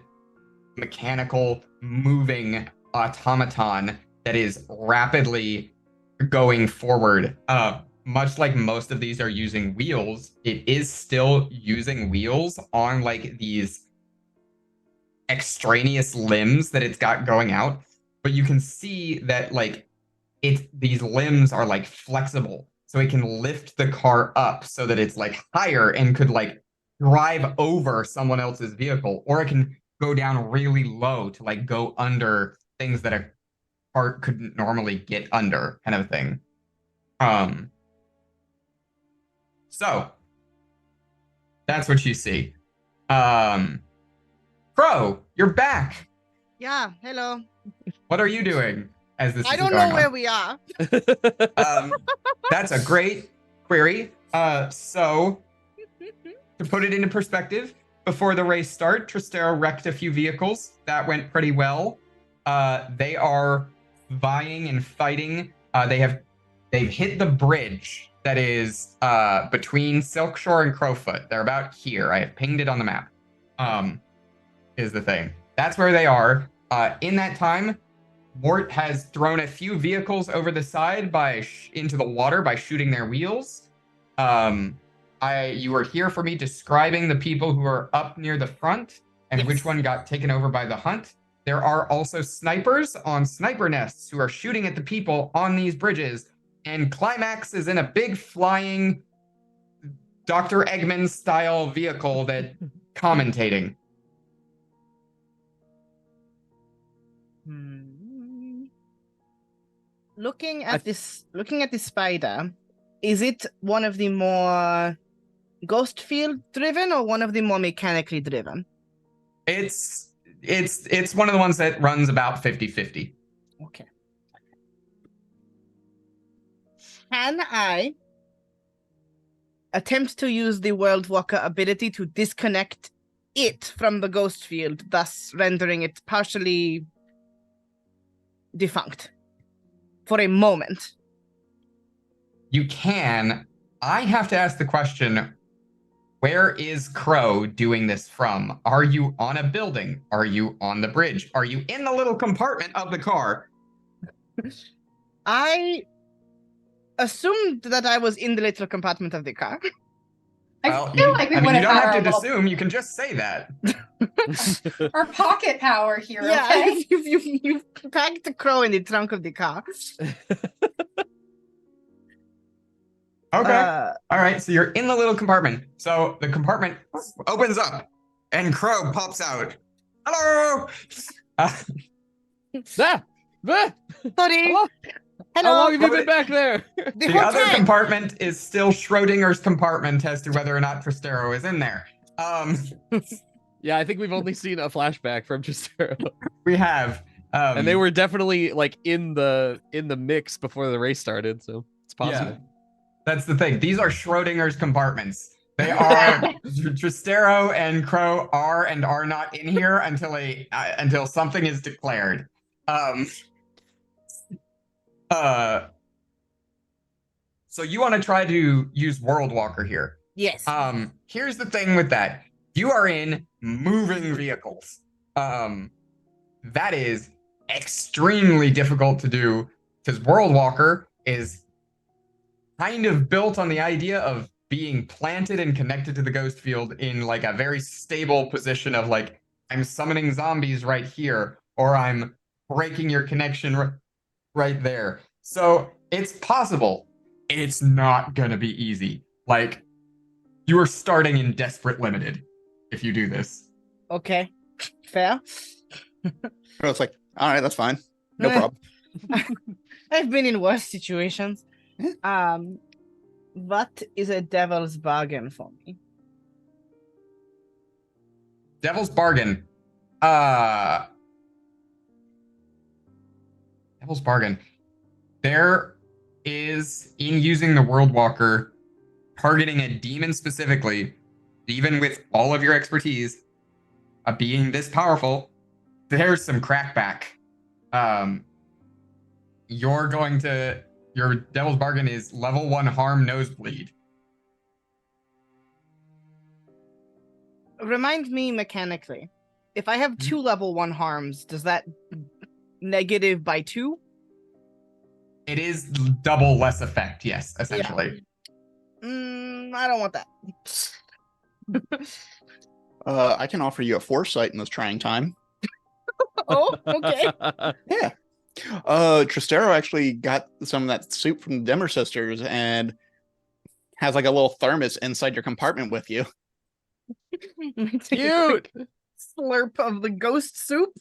mechanical, moving automaton that is rapidly going forward. Much like most of these are using wheels, it is still using wheels on like these extraneous limbs that it's got going out. But you can see that like these limbs are like flexible. So it can lift the car up so that it's like higher and could like drive over someone else's vehicle, or it can go down really low to like go under things that a car couldn't normally get under, kind of thing. So that's what you see. Crow, you're back. Yeah, hello. What are you doing as this I is don't going know where on? we are. That's a great query. So to put it into perspective, before the race start, Tristero wrecked a few vehicles. That went pretty well. They are vying and fighting. They've hit the bridge that is between Silkshore and Crowfoot. They're about here. I have pinged it on the map. Is the thing. That's where they are. In that time, Mort has thrown a few vehicles over the side into the water by shooting their wheels. You were here for me describing the people who are up near the front and which one got taken over by the hunt. There are also snipers on sniper nests who are shooting at the people on these bridges. And Climax is in a big flying Dr. Eggman style vehicle that commentating. Looking at this spider, is it one of the more ghost field driven or one of the more mechanically driven? It's one of the ones that runs about 50-50. Okay. Can I attempt to use the World Walker ability to disconnect it from the ghost field, thus rendering it partially defunct for a moment? You can. I have to ask the question, where is Crow doing this from? Are you on a building? Are you on the bridge? Are you in the little compartment of the car? I assumed that I was in the little compartment of the car. I feel like we you would don't have had to our assume. You can just say that. our pocket power here, Yeah, okay? you packed the Crow in the trunk of the car. Okay. All right. So you're in the little compartment. So the compartment opens up and Crow pops out. Hello. Sorry. Hello. How long have you been back there? The other compartment is still Schrodinger's compartment as to whether or not Tristero is in there. Yeah, I think we've only seen a flashback from Tristero. We have. And they were definitely like in the mix before the race started, so it's possible. Yeah, that's the thing. These are Schrodinger's compartments. They are Tristero and Crow are and are not in here until something is declared. So you want to try to use World Walker here. Yes. Here's the thing with that. You are in moving vehicles. That is extremely difficult to do because World Walker is kind of built on the idea of being planted and connected to the ghost field in like a very stable position of like, I'm summoning zombies right here, or I'm breaking your connection right there. So it's possible. It's not gonna be easy. Like, you are starting in Desperate Limited if you do this. Okay. Fair. It's like, all right, that's fine. No problem. I've been in worse situations. What is a devil's bargain for me? Devil's bargain. Devil's bargain. There is, in using the World Walker, targeting a demon specifically, even with all of your expertise, being this powerful, there's some crackback. Your Devil's Bargain is level 1 harm nosebleed. Remind me mechanically. If I have 2 level 1 harms, does that negative by 2? It is double less effect, yes, essentially. I don't want that. I can offer you a foresight in this trying time. Oh, okay. Yeah. Tristero actually got some of that soup from the Demmer sisters and has like a little thermos inside your compartment with you. Cute. Slurp of the ghost soup.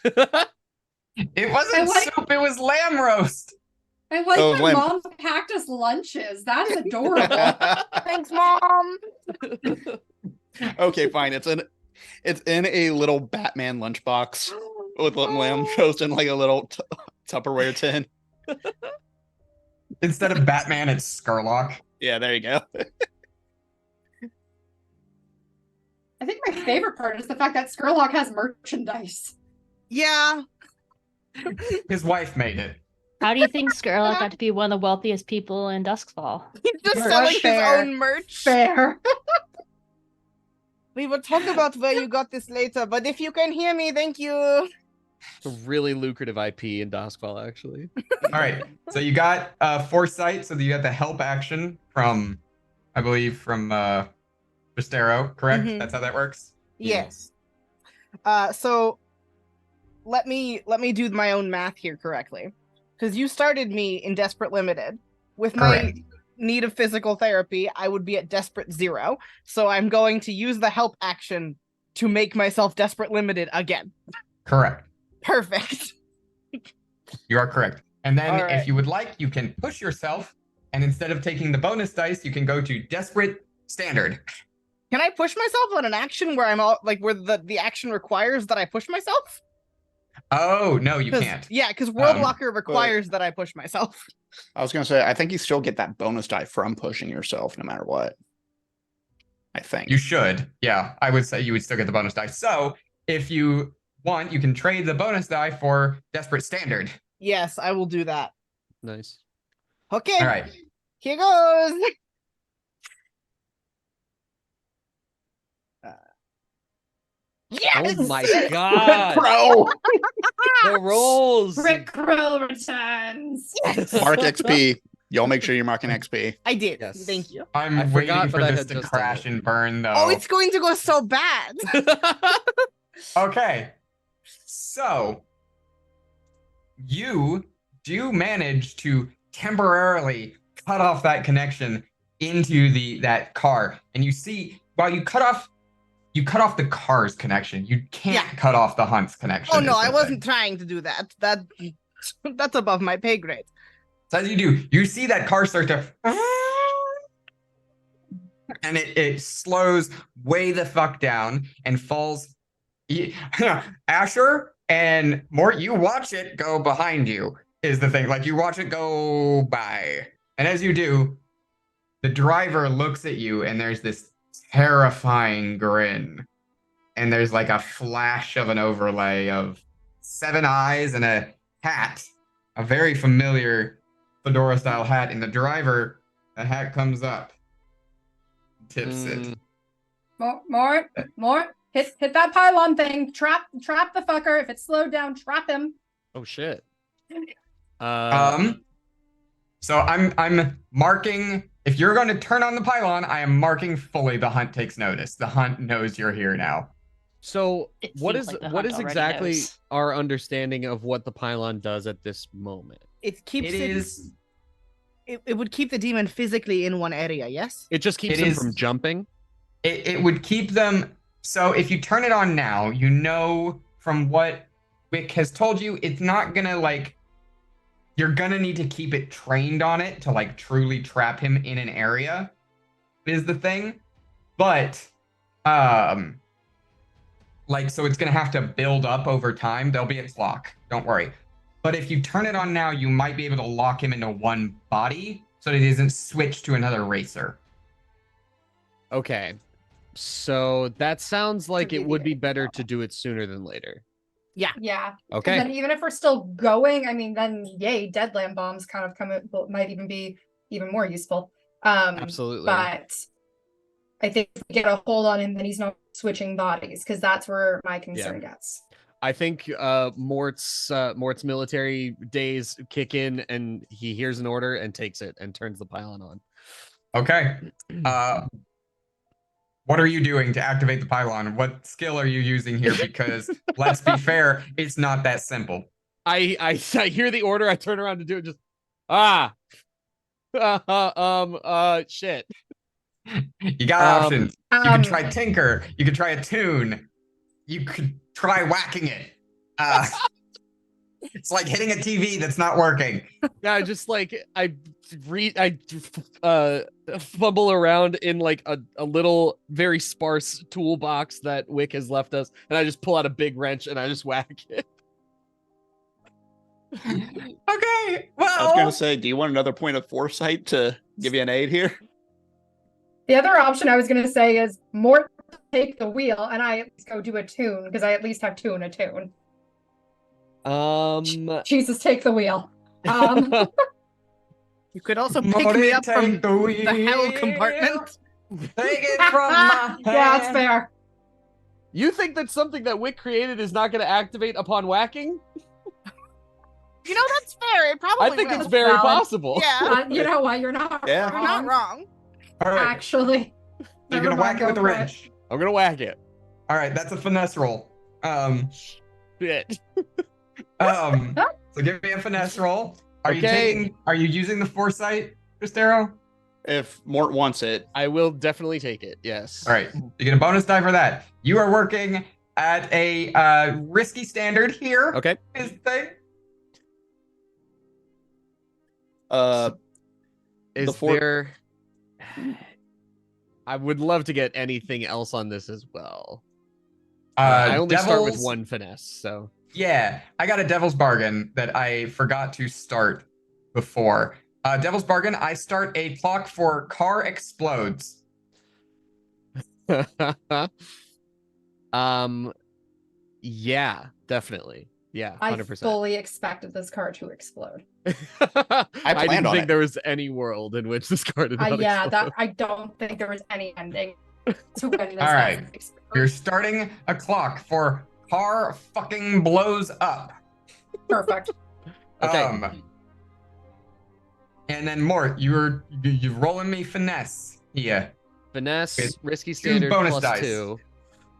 It wasn't soup, it was lamb roast. I like Oh, when Lim. Mom packed us lunches. That is adorable. Thanks, Mom. Okay, fine. It's in a little Batman lunchbox with lamb roast in like a little Tupperware tin. Instead of Batman, it's Skurlock. Yeah, there you go. I think my favorite part is the fact that Skurlock has merchandise. Yeah. His wife made it. How do you think Skurlock got to be one of the wealthiest people in Duskfall? He's just Merch. selling his Fair. own merch. Fair. We will talk about where you got this later, but if you can hear me, thank you. It's a really lucrative IP in Duskfall, actually. All right, so you got foresight, so you got the help action from, I believe, from Bistero, correct? Mhm. That's how that works? Yes. So let me do my own math here correctly. Because you started me in Desperate Limited. With my Correct. need of physical therapy, I would be at Desperate 0. So I'm going to use the help action to make myself Desperate Limited again. Correct. Perfect. You are correct. And then All right. if you would like, you can push yourself, and instead of taking the bonus dice, you can go to Desperate Standard. Can I push myself on an action where I'm all like where the action requires that I push myself? Oh, no, you 'Cause- can't. Yeah, because World Walker requires that I push myself. I was gonna say, I think you still get that bonus die from pushing yourself, no matter what. I think. You should. Yeah, I would say you would still get the bonus die. So if you want, you can trade the bonus die for Desperate Standard. Yes, I will do that. Nice. Okay. All right. Here goes. Yes! Oh my god! Pro The rolls! Rick Roll returns. Yes! mark XP. Y'all make sure you're marking XP. I did. Yes. Thank you. I'm I waiting forgot, for but I this had to just done crash it. and burn, though. Oh, it's going to go so bad. Okay. So you do manage to temporarily cut off that connection into that car. And you see, while you cut off the car's connection. You can't Yeah. cut off the Hunt's connection. Oh no, is the I wasn't thing. trying to do that. That's above my pay grade. So as you do, you see that car start to and it slows way the fuck down and falls. Asher and Mort, you watch it go behind you is the thing. Like you watch it go by. And as you do, the driver looks at you and there's this terrifying grin. And there's like a flash of an overlay of 7 eyes and a hat, a very familiar fedora style hat. And the driver, the hat comes up, tips it. More. Hit that pylon thing. Trap the fucker. If it's slowed down, trap him. Oh shit. So I'm marking. If you're going to turn on the pylon, I am marking fully. The Hunt takes notice. The Hunt knows you're here now. So It what seems is like the what Hunt is already exactly knows. our understanding of what the pylon does at this moment? It keeps It is. It would keep the demon physically in one area, yes? It just keeps It him is- from jumping. It would keep them. So if you turn it on now, you know from what Wick has told you, it's not gonna like. You're gonna need to keep it trained on it to like truly trap him in an area, is the thing. But like so it's gonna have to build up over time. There'll be a clock. Don't worry. But if you turn it on now, you might be able to lock him into one body so that he doesn't switch to another racer. Okay. So that sounds like be it would the be idea. better to do it sooner than later. Yeah. Okay. And then even if we're still going, I mean, then yay, deadland bombs kind of might even be even more useful. Absolutely. But I think if we get a hold on him, then he's not switching bodies because that's where my concern gets. I think Mort's military days kick in, and he hears an order and takes it and turns the pylon on. Okay. What are you doing to activate the pylon? What skill are you using here? Because let's be fair, it's not that simple. I hear the order. I turn around to do it. Just shit. You got options. You can try tinker. You can try a tune. You could try whacking it. It's like hitting a TV that's not working. Yeah, just like I fumble around in like a little very sparse toolbox that Wick has left us, and I just pull out a big wrench and I just whack it. Okay, well, I was going to say, do you want another point of foresight to give you an aid here? The other option I was going to say is Mort take the wheel and I go do a tune because I at least have two in a tune. Jesus, take the wheel. You could also pick me up from the hell compartment. Take it from my hand. Yeah, that's fair. You think that something that Wick created is not going to activate upon whacking? You know, that's fair. It probably I think will. it's very possible. Yeah, You know what? You're not Yeah. you're not wrong. All right, Actually. you're Never gonna whack mind, it with the go for it. wrench. I'm going to whack it. All right, that's a finesse roll. Shit. So give me a finesse roll. Are you using the foresight, Cristero? If Mort wants it. I will definitely take it. Yes. All right, you get a bonus die for that. You are working at a risky standard here. Okay. Is the thing. Is there? I would love to get anything else on this as well. I only start with one finesse, so. Yeah, I got a devil's bargain that I forgot to start before. Devil's bargain, I start a clock for car explodes. Yeah, definitely. Yeah, 100%. I fully expected this car to explode. I planned didn't on think it. there was any world in which this car did not Yeah, explode. I don't think there was any ending to when this All right. doesn't explode. You're starting a clock for car fucking blows up. Perfect. Okay. And then Mort, you're rolling me finesse here. Finesse, With risky standard, bonus plus dice. 2.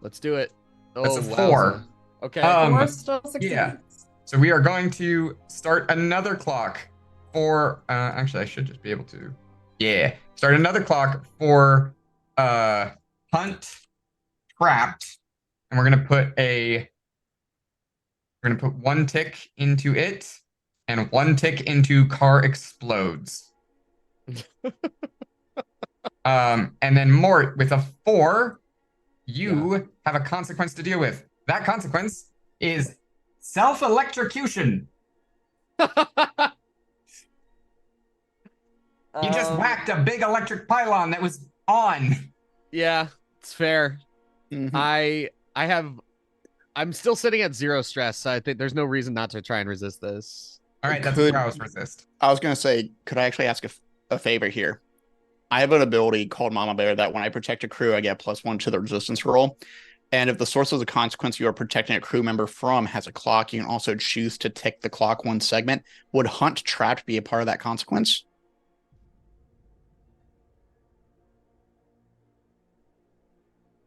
Let's do it. That's a wowza. 4. Okay. Four still succeeds. yeah. So we are going to start another clock for actually I should just be able to start another clock for hunt trapped, and we're gonna put one tick into it and one tick into car explodes. And then Mort with a 4, you have a consequence to deal with. That consequence is self-electrocution. You just whacked a big electric pylon that was on. Yeah, it's fair. Mhm. I'm still sitting at 0 stress, so I think there's no reason not to try and resist this. All right, that's Could- prowess resist. I was going to say, could I actually ask a favor here? I have an ability called Mama Bear that when I protect a crew, I get +1 to the resistance roll. And if the source of the consequence you are protecting a crew member from has a clock, you can also choose to tick the clock one segment. Would Hunt Trapped be a part of that consequence?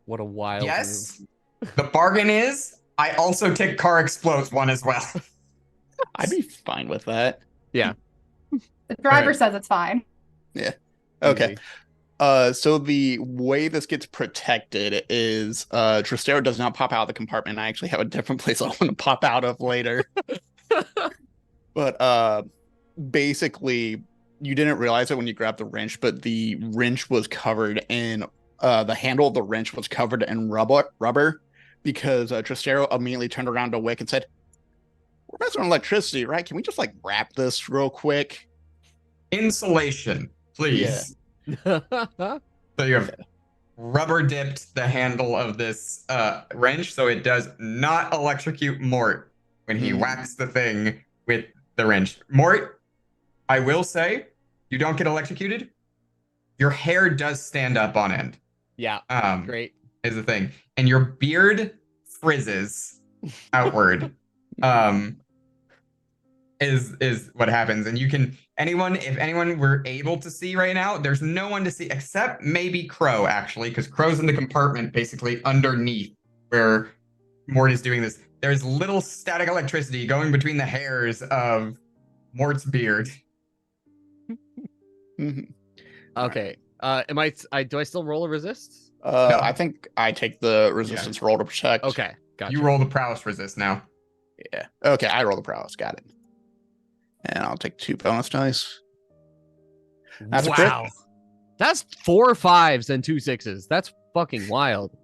What a wild Yes. move. The bargain is I also tick car explodes one as well. I'd be fine with that. Yeah. The driver Alright. says it's fine. Okay. Easy. So the way this gets protected is Tristero does not pop out of the compartment. I actually have a different place I want to pop out of later. But basically, you didn't realize it when you grabbed the wrench, but the wrench was covered in the handle of the wrench was covered in rubber because Tristero immediately turned around to Wick and said, "We're messing with electricity, right? Can we just like wrap this real quick?" Insulation, please. So you have rubber dipped the handle of this wrench so it does not electrocute Mort when he whacks the thing with the wrench. Mort, I will say, you don't get electrocuted. Your hair does stand up on end. Yeah. Um, Great. is the thing. And your beard frizzes outward. Is what happens. And you can if anyone were able to see right now, there's no one to see except maybe Crow, actually, because Crow's in the compartment basically underneath where Mort is doing this. There's little static electricity going between the hairs of Mort's beard. Okay. Am do I still roll a resist? No. I think I take the resistance roll to protect. Okay. Gotcha. You roll the prowess resist now. Yeah. Okay, I roll the prowess. Got it. And I'll take 2 bonus dice. That's a crit. wow. That's 4 5s and 2 6s. That's fucking wild.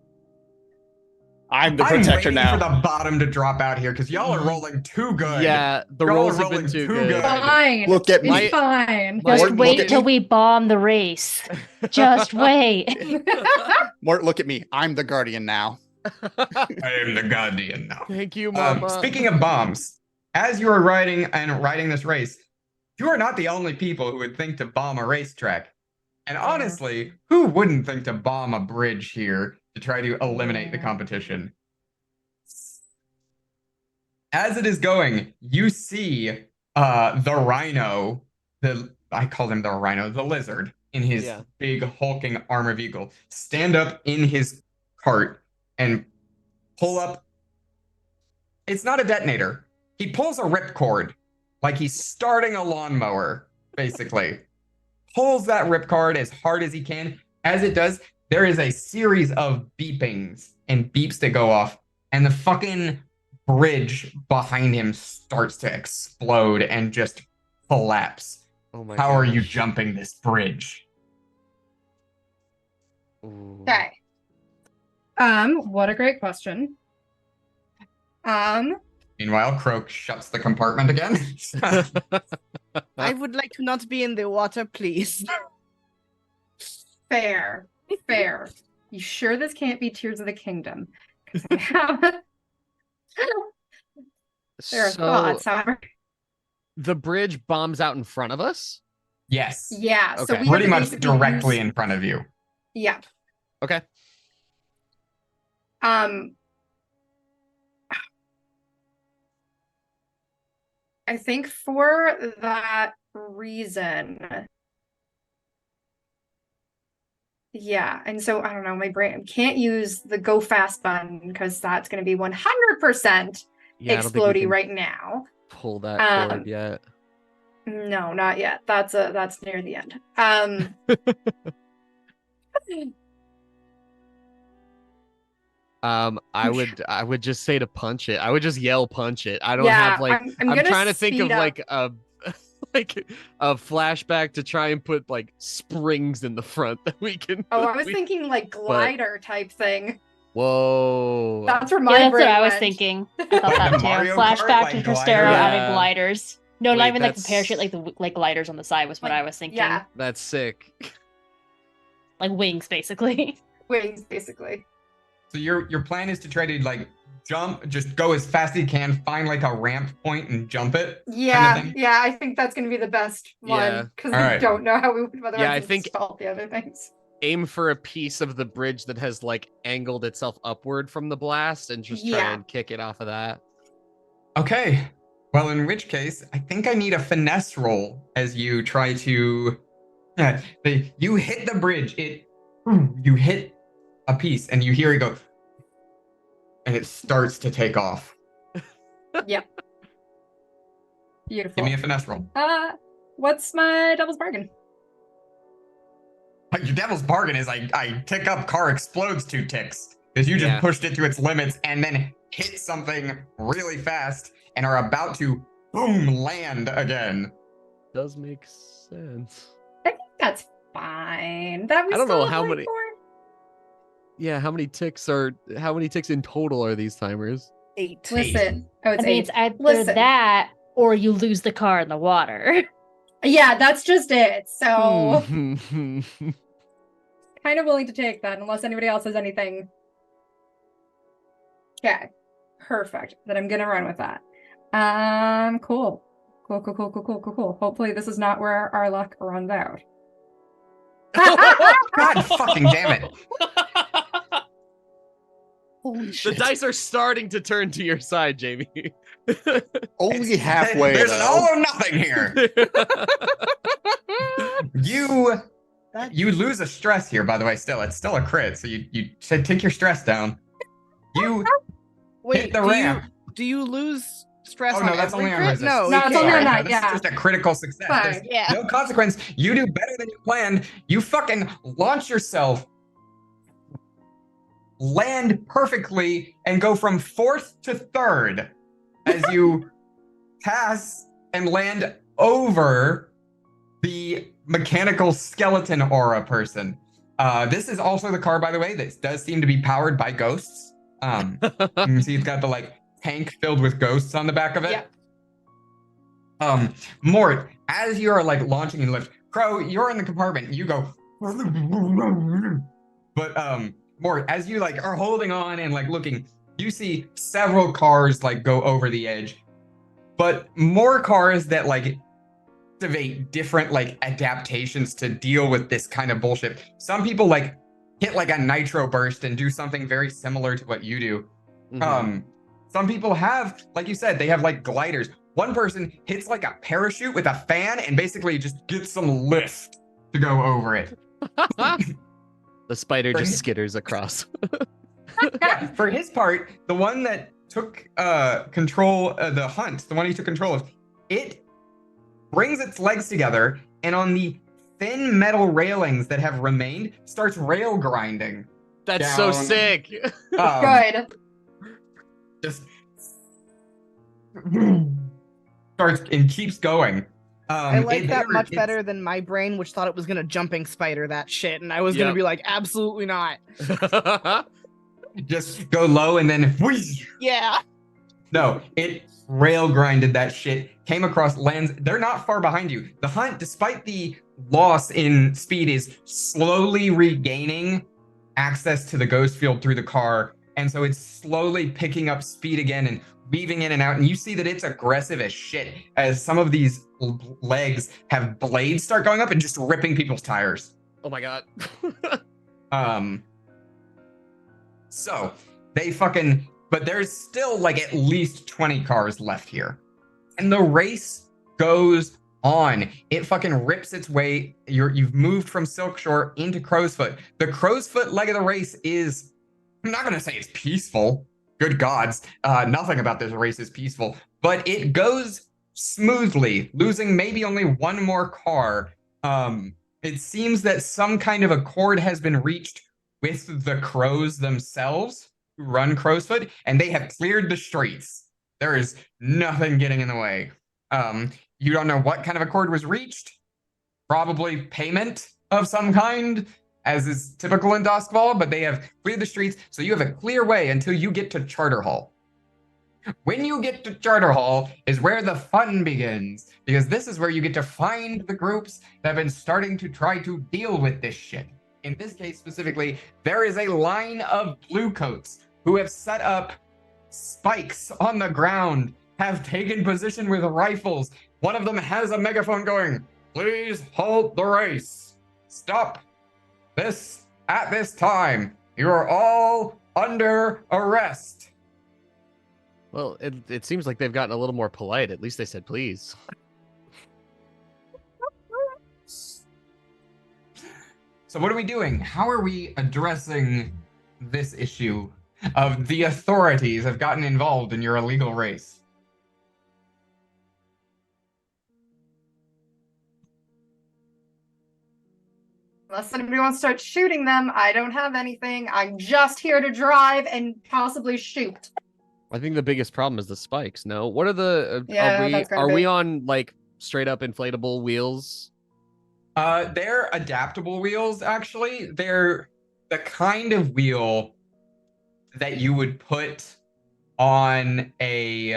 I'm the I'm protector waiting now. for the bottom to drop out here because y'all are rolling too good. Yeah, the Y'all rolls are have been rolling too too good. good. Fine. Look at me. It's fine. My- Just Mort, look wait at till me. we bomb the race. Just wait. Mort, look at me. I'm the guardian now. I am the guardian now. Thank you, Mama. Speaking of bombs, as you are riding this race, you are not the only people who would think to bomb a racetrack. And honestly, who wouldn't think to bomb a bridge here to try to eliminate the competition? As it is going, you see the rhino, I call him the rhino, the lizard, in his big hulking armor vehicle, stand up in his cart and pull up. It's not a detonator. He pulls a ripcord, like he's starting a lawnmower, basically. Pulls that ripcord as hard as he can. As it does, there is a series of beepings and beeps that go off, and the fucking bridge behind him starts to explode and just collapse. Oh my How are you gosh. jumping this bridge? Ooh. Okay. What a great question. Meanwhile, Croak shuts the compartment again. I would like to not be in the water, please. Fair. You sure this can't be Tears of the Kingdom? 'Cause I have there are So thoughts, however. the bridge bombs out in front of us? Yes. Yeah, so Okay. we Pretty have to much basically directly use- in front of you. Yeah. Okay. I think for that reason. Yeah, and so I don't know, my brain can't use the go fast button because that's going to be 100% Yeah, I don't think we explodey can right now. pull that cord Um, yet. No, not yet. That's near the end. I would just say to punch it. I would just yell punch it. I don't Yeah, have like I'm I'm gonna trying to think of speed up. like a like a flashback to try and put like springs in the front that we can. Oh, I was thinking like glider type thing. Whoa. That's where my Yeah, that's brain what I was went. thinking. I thought Like that the too. Mario Flashback Kart, to like Trastero glider? added Yeah. gliders. No, Wait, not even like the that's- parachute, like gliders on the side was what Like, I was thinking. Yeah, That's sick. Like wings, basically. wings basically. So your plan is to try to like jump, just go as fast as you can, find like a ramp point and jump it. Yeah, thing? yeah, I think that's gonna be the best Yeah. one because All we right. don't know how we would otherwise Yeah, I think- install the other things. Aim for a piece of the bridge that has like angled itself upward from the blast and just try Yeah. and kick it off of that. Okay. Well, in which case, I think I need a finesse roll as you try to. You hit the bridge. You hit a piece, and you hear it go, and it starts to take off. Yep. Beautiful. Give me a finesse roll. What's my devil's bargain? Your devil's bargain is I tick up, car explodes 2 ticks because you just Yeah. pushed it to its limits and then hit something really fast and are about to boom land again. Does make sense. I think that's fine. That we I don't know still have how like many- 4? Yeah, how many ticks in total are these timers? 8. Listen, oh, I it's mean, 8. it's either Listen. that or you lose the car in the water. Yeah, that's just it. So Hmm. kind of willing to take that unless anybody else has anything. Okay, perfect. Then I'm gonna run with that. Cool. Cool. Hopefully this is not where our luck runs out. God fucking damn it. Holy The shit. dice are starting to turn to your side, Jamie. Only halfway. There's an though. all or nothing here. You lose a stress here, by the way. Still, it's still a crit, so you should take your stress down. You Wait, hit the ramp. do you lose stress Oh on no, that's every only on crit? resistance. No, No, you it's only can't. on Sorry, that, this is yeah. just a critical success. Fine. There's Yeah. no consequence. You do better than you planned. You fucking launch yourself, land perfectly, and go from 4th to 3rd as you pass and land over the mechanical skeleton aura person. This is also the car, by the way, that does seem to be powered by ghosts. You can see it's got the like tank filled with ghosts on the back of it. Yeah. Mort, as you are like launching and lift, Crow, you're in the compartment. You go, but Mort, as you like are holding on and like looking, you see several cars like go over the edge, but more cars that like activate different like adaptations to deal with this kind of bullshit. Some people like hit like a nitro burst and do something very similar to what you do. Some people have, like you said, they have like gliders. One person hits like a parachute with a fan and basically just gets some lift to go over it. The spider just skitters across. Yeah, for his part, the one that took control the hunt, the one he took control of, it brings its legs together and on the thin metal railings that have remained starts rail grinding. That's so down. sick. Good. Just starts and keeps going. I like that much it's- better than my brain, which thought it was gonna jumping spider that shit, and I was gonna Yep. be like, absolutely not. Just go low and then whoosh. Yeah. No, it rail grinded that shit, came across, lands. They're not far behind you. The hunt, despite the loss in speed, is slowly regaining access to the ghost field through the car. And so it's slowly picking up speed again and weaving in and out. And you see that it's aggressive as shit as some of these legs have blades start going up and just ripping people's tires. Oh my god. So they fucking, but there's still like at least 20 cars left here. And the race goes on. It fucking rips its way. You've moved from Silkshore into Crowsfoot. The Crowsfoot leg of the race is, I'm not going to say it's peaceful. Good gods. Nothing about this race is peaceful, but it goes smoothly, losing maybe only one more car. It seems that some kind of accord has been reached with the crows themselves who run Crowsfoot, and they have cleared the streets. There is nothing getting in the way. You don't know what kind of accord was reached. Probably payment of some kind, as is typical in Duskfall, but they have cleared the streets, so you have a clear way until you get to Charter Hall. When you get to Charter Hall is where the fun begins, because this is where you get to find the groups that have been starting to try to deal with this shit. In this case specifically, there is a line of bluecoats who have set up spikes on the ground, have taken position with rifles. One of them has a megaphone going, "Please halt the race. Stop this at this time. You are all under arrest." Well, it seems like they've gotten a little more polite. At least they said please. So what are we doing? How are we addressing this issue of the authorities have gotten involved in your illegal race? Unless anybody wants to start shooting them, I don't have anything. I'm just here to drive and possibly shoot. I think the biggest problem is the spikes. No, what are the? Yeah, that's gonna are we be- on like straight up inflatable wheels? They're adaptable wheels, actually. They're the kind of wheel that you would put on a,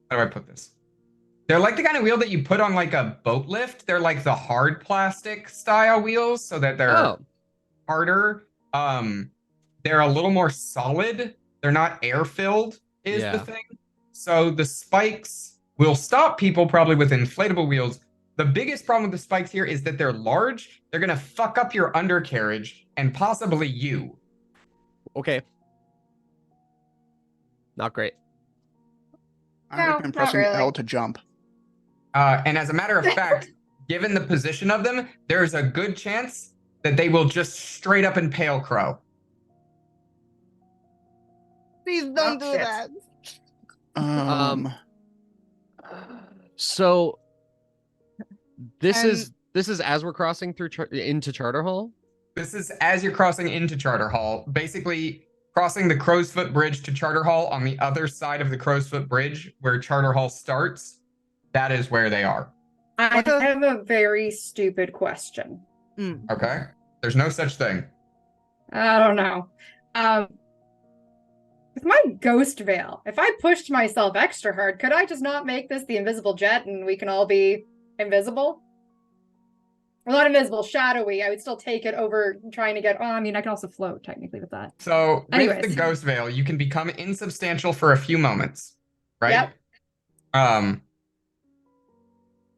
how do I put this? They're like the kind of wheel that you put on like a boat lift. They're like the hard plastic style wheels so that they're harder. They're a little more solid. They're not air filled is the thing. So the spikes will stop people probably with inflatable wheels. The biggest problem with the spikes here is that they're large. They're going to fuck up your undercarriage and possibly you. Okay. Not great. I No, recommend not pressing really. L to jump. And as a matter of fact, given the position of them, there's a good chance that they will just straight up impale Crow. Please don't do shit. that. So this And- is as we're crossing through into Charter Hall. This is as you're crossing into Charter Hall, basically crossing the Crow's Foot Bridge to Charter Hall on the other side of the Crow's Foot Bridge where Charter Hall starts. That is where they are. I What the- have a very stupid question. Okay? There's no such thing. I don't know. With my ghost veil, if I pushed myself extra hard, could I just not make this the invisible jet and we can all be invisible? Well, not invisible, shadowy. I would still take it over trying to get. Oh, I mean, I can also float technically with that. So with Anyways. the Ghost Veil, you can become insubstantial for a few moments, right? Yep.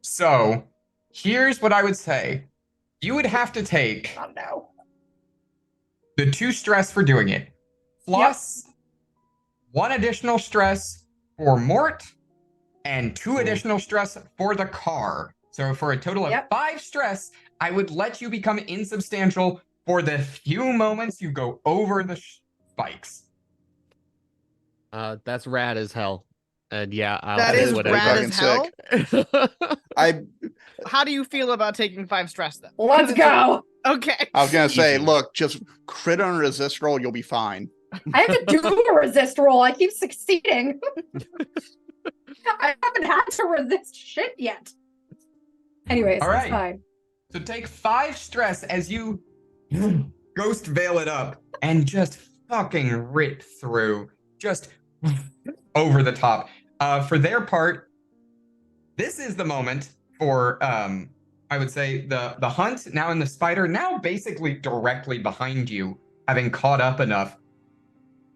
So here's what I would say. You would have to take Oh no. the 2 stress for doing it, plus 1 additional stress for Mort, and 2 additional stress for the car. So for a total of 5 stress, I would let you become insubstantial for the few moments you go over the spikes. That's rad as hell. And yeah, I'll That do is whatever. rad as hell. I How do you feel about taking 5 stress then? Let's go. Okay. was gonna say, Easy. look, just crit on a resist roll, you'll be fine. I have to do a resist roll. I keep succeeding. I haven't had to resist shit yet. Anyways, All it's right. fine. So take 5 stress as you Ghost Veil it up and just fucking rip through. Just over the top. For their part, this is the moment for I would say the hunt now and the spider now basically directly behind you, having caught up enough.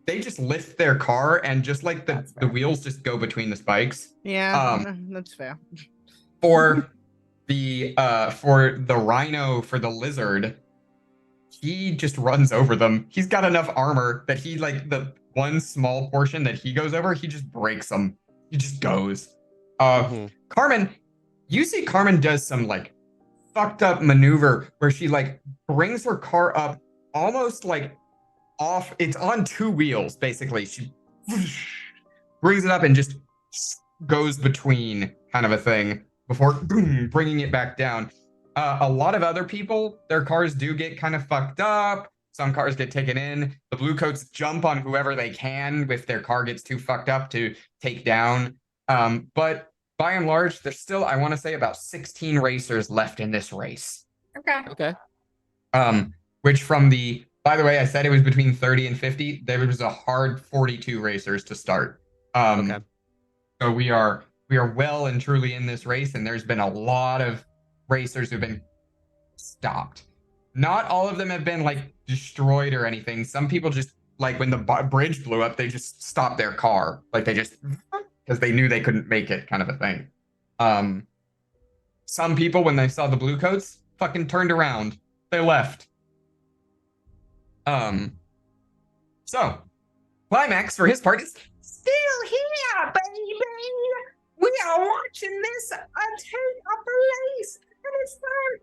They just lift their car and just like the wheels just go between the spikes. Yeah, that's fair. For the rhino, for the lizard, he just runs over them. He's got enough armor that he like the one small portion that he goes over, he just breaks them. He just goes. Carmen, you see Carmen does some like fucked up maneuver where she like brings her car up almost like off. It's on 2 wheels basically. She brings it up and just goes between, kind of a thing, before boom, bringing it back down. A lot of other people, their cars do get kind of fucked up. Some cars get taken in. The blue coats jump on whoever they can if their car gets too fucked up to take down. But by and large, there's still, I want to say, about 16 racers left in this race. Okay. Which from the, by the way, I said it was between 30 and 50. There was a hard 42 racers to start. So we are well and truly in this race, and there's been a lot of racers who've been stopped. Not all of them have been like destroyed or anything. Some people just like when the bridge blew up, they just stopped their car. Like they just, because they knew they couldn't make it, kind of a thing. Some people, when they saw the blue coats, fucking turned around. They left. So Climax for his part is still here, baby. We are watching this take a place, and it's time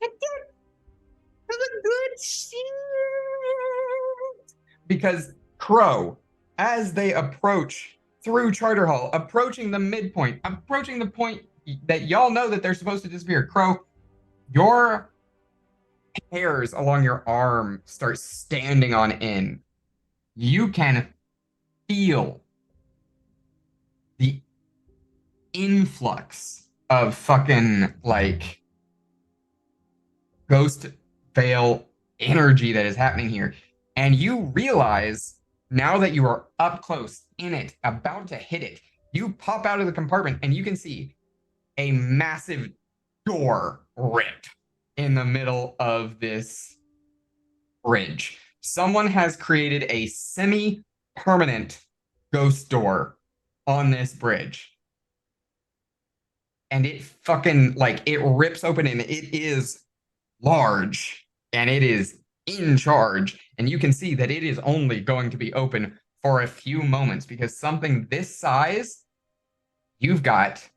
to get to the good shit. Because Crow, as they approach through Charter Hall, approaching the midpoint, approaching the point that y'all know that they're supposed to disappear, Crow, your hairs along your arm start standing on end. You can feel the influx of fucking like ghost veil energy that is happening here. And you realize now that you are up close in it, about to hit it, you pop out of the compartment and you can see a massive door ripped in the middle of this bridge. Someone has created a semi-permanent ghost door on this bridge. And it fucking, like, it rips open and it is large and it is in charge. And you can see that it is only going to be open for a few moments because something this size, you've got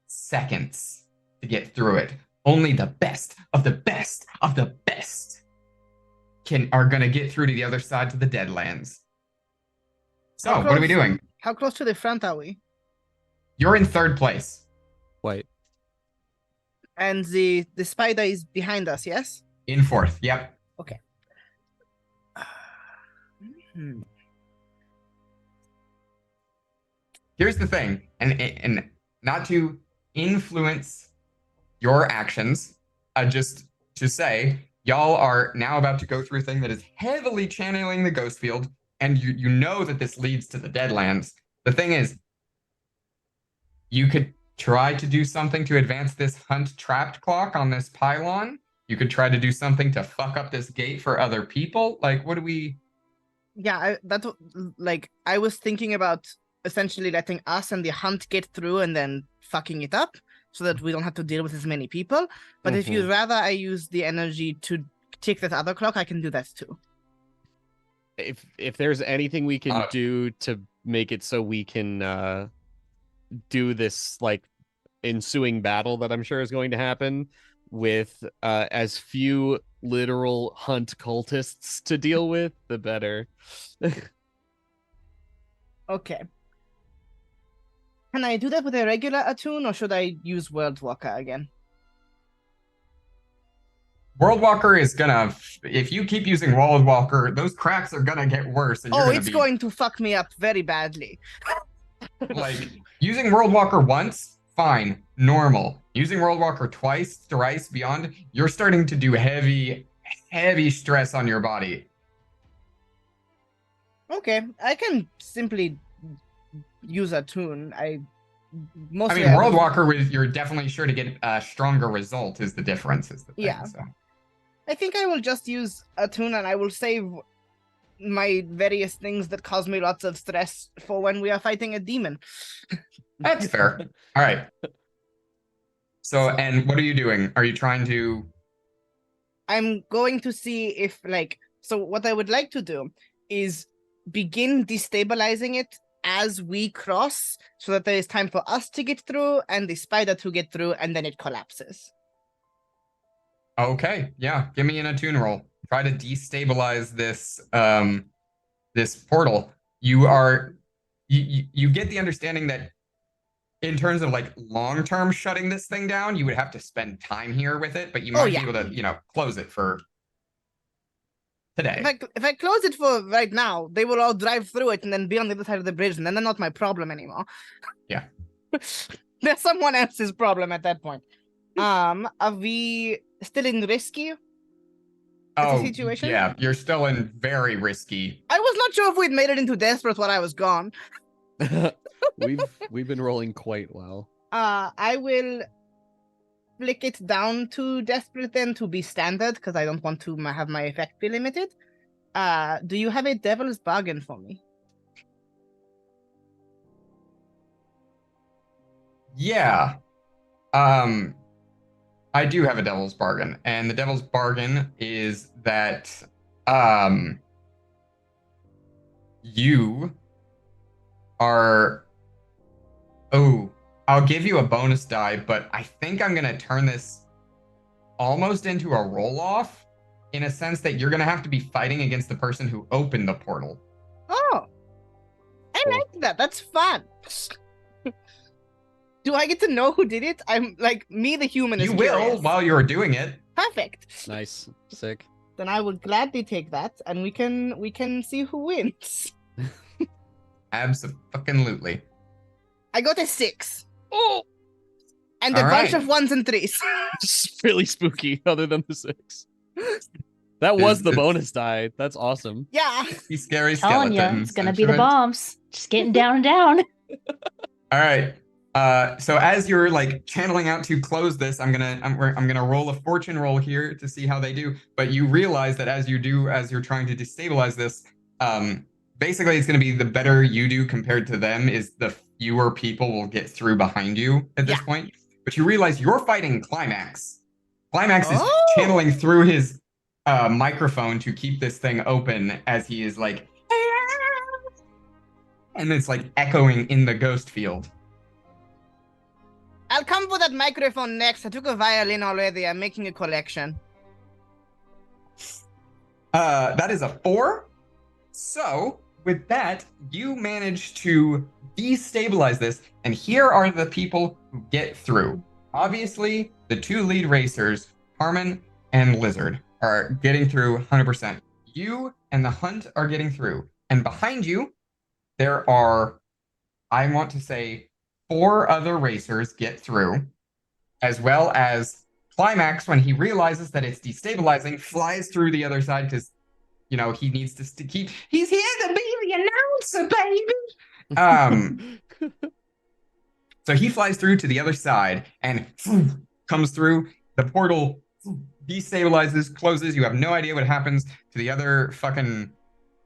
seconds to get through it. Only the best of the best of the best are going to get through to the other side to the Deadlands. So, what are we doing? How close to the front are we? You're in third place. Wait. And the spider is behind us, yes? In fourth, yep. Okay. Here's the thing, and not to influence your actions, just to say, y'all are now about to go through a thing that is heavily channeling the ghost field, and you know that this leads to the Deadlands. The thing is, you could try to do something to advance this hunt trapped clock on this pylon. You could try to do something to fuck up this gate for other people. Like, what do we... Yeah, I was thinking about essentially letting us and the hunt get through and then fucking it up so that we don't have to deal with as many people. But if you'd rather I use the energy to tick that other clock, I can do that too. If there's anything we can do to make it so we can do this like ensuing battle that I'm sure is going to happen with as few literal hunt cultists to deal with, the better. Okay. Can I do that with a regular attune, or should I use World Walker again? World Walker is gonna, if you keep using World Walker, those cracks are gonna get worse. And it's going to fuck me up very badly. Like, using World Walker once, fine, normal. Using World Walker twice, thrice, beyond, you're starting to do heavy stress on your body. Okay, I can simply use attune. World Walker, you're definitely sure to get a stronger result is the difference. Is the thing, yeah. So. I think I will just use attune, and I will save my various things that cause me lots of stress for when we are fighting a demon. That's fair. All right. So, and what are you doing? Are you trying to... I'm going to see if, so what I would like to do is begin destabilizing it as we cross so that there is time for us to get through and the spider to get through, and then it collapses. Okay, yeah. Give me an attune roll. Try to destabilize this this portal. You get the understanding that in terms of like long-term shutting this thing down, you would have to spend time here with it, but you might be able to, close it for today. If I close it for right now, they will all drive through it and then be on the other side of the bridge, and then they're not my problem anymore. Yeah. They're someone else's problem at that point. Are we still in risky situation? Yeah, you're still in very risky. I was not sure if we'd made it into desperate while I was gone. We've been rolling quite well. I will flick it down to desperate then to be standard, because I don't want to have my effect be limited. Do you have a devil's bargain for me? Yeah. I do have a devil's bargain, and the devil's bargain is that you are... I'll give you a bonus die, but I think I'm going to turn this almost into a roll-off in a sense that you're going to have to be fighting against the person who opened the portal. Oh, I like that. That's fun. Do I get to know who did it? I'm like, me, the human, is You will curious. while you're doing it. Perfect. Nice. Sick. Then I will gladly take that, and we can see who wins. Absolutely. I got a 6. Oh, and a bunch of 1s and 3s. It's really spooky. Other than the 6, that was the bonus die. That's awesome. Yeah. These scary Telling skeletons. you, it's gonna be the bombs. Just getting down and down. All right. So as you're like channeling out to close this, I'm gonna roll a fortune roll here to see how they do. But you realize that as you're trying to destabilize this, basically it's gonna be the better you do compared to them is the fewer people will get through behind you at this point. But you realize you're fighting Climax. Climax is channeling through his microphone to keep this thing open as he is like, And it's like echoing in the ghost field. I'll come for that microphone next. I took a violin already. I'm making a collection. That is a 4. So, with that, you manage to destabilize this, and here are the people who get through. Obviously, the 2 lead racers, Harmon and Lizard, are getting through 100%. You and the Hunt are getting through. And behind you, there are, I want to say, 4 other racers get through, as well as Climax, when he realizes that it's destabilizing, flies through the other side because, he needs to keep. He's here to be the announcer, baby. So he flies through to the other side and comes through. The portal destabilizes, closes. You have no idea what happens to the other fucking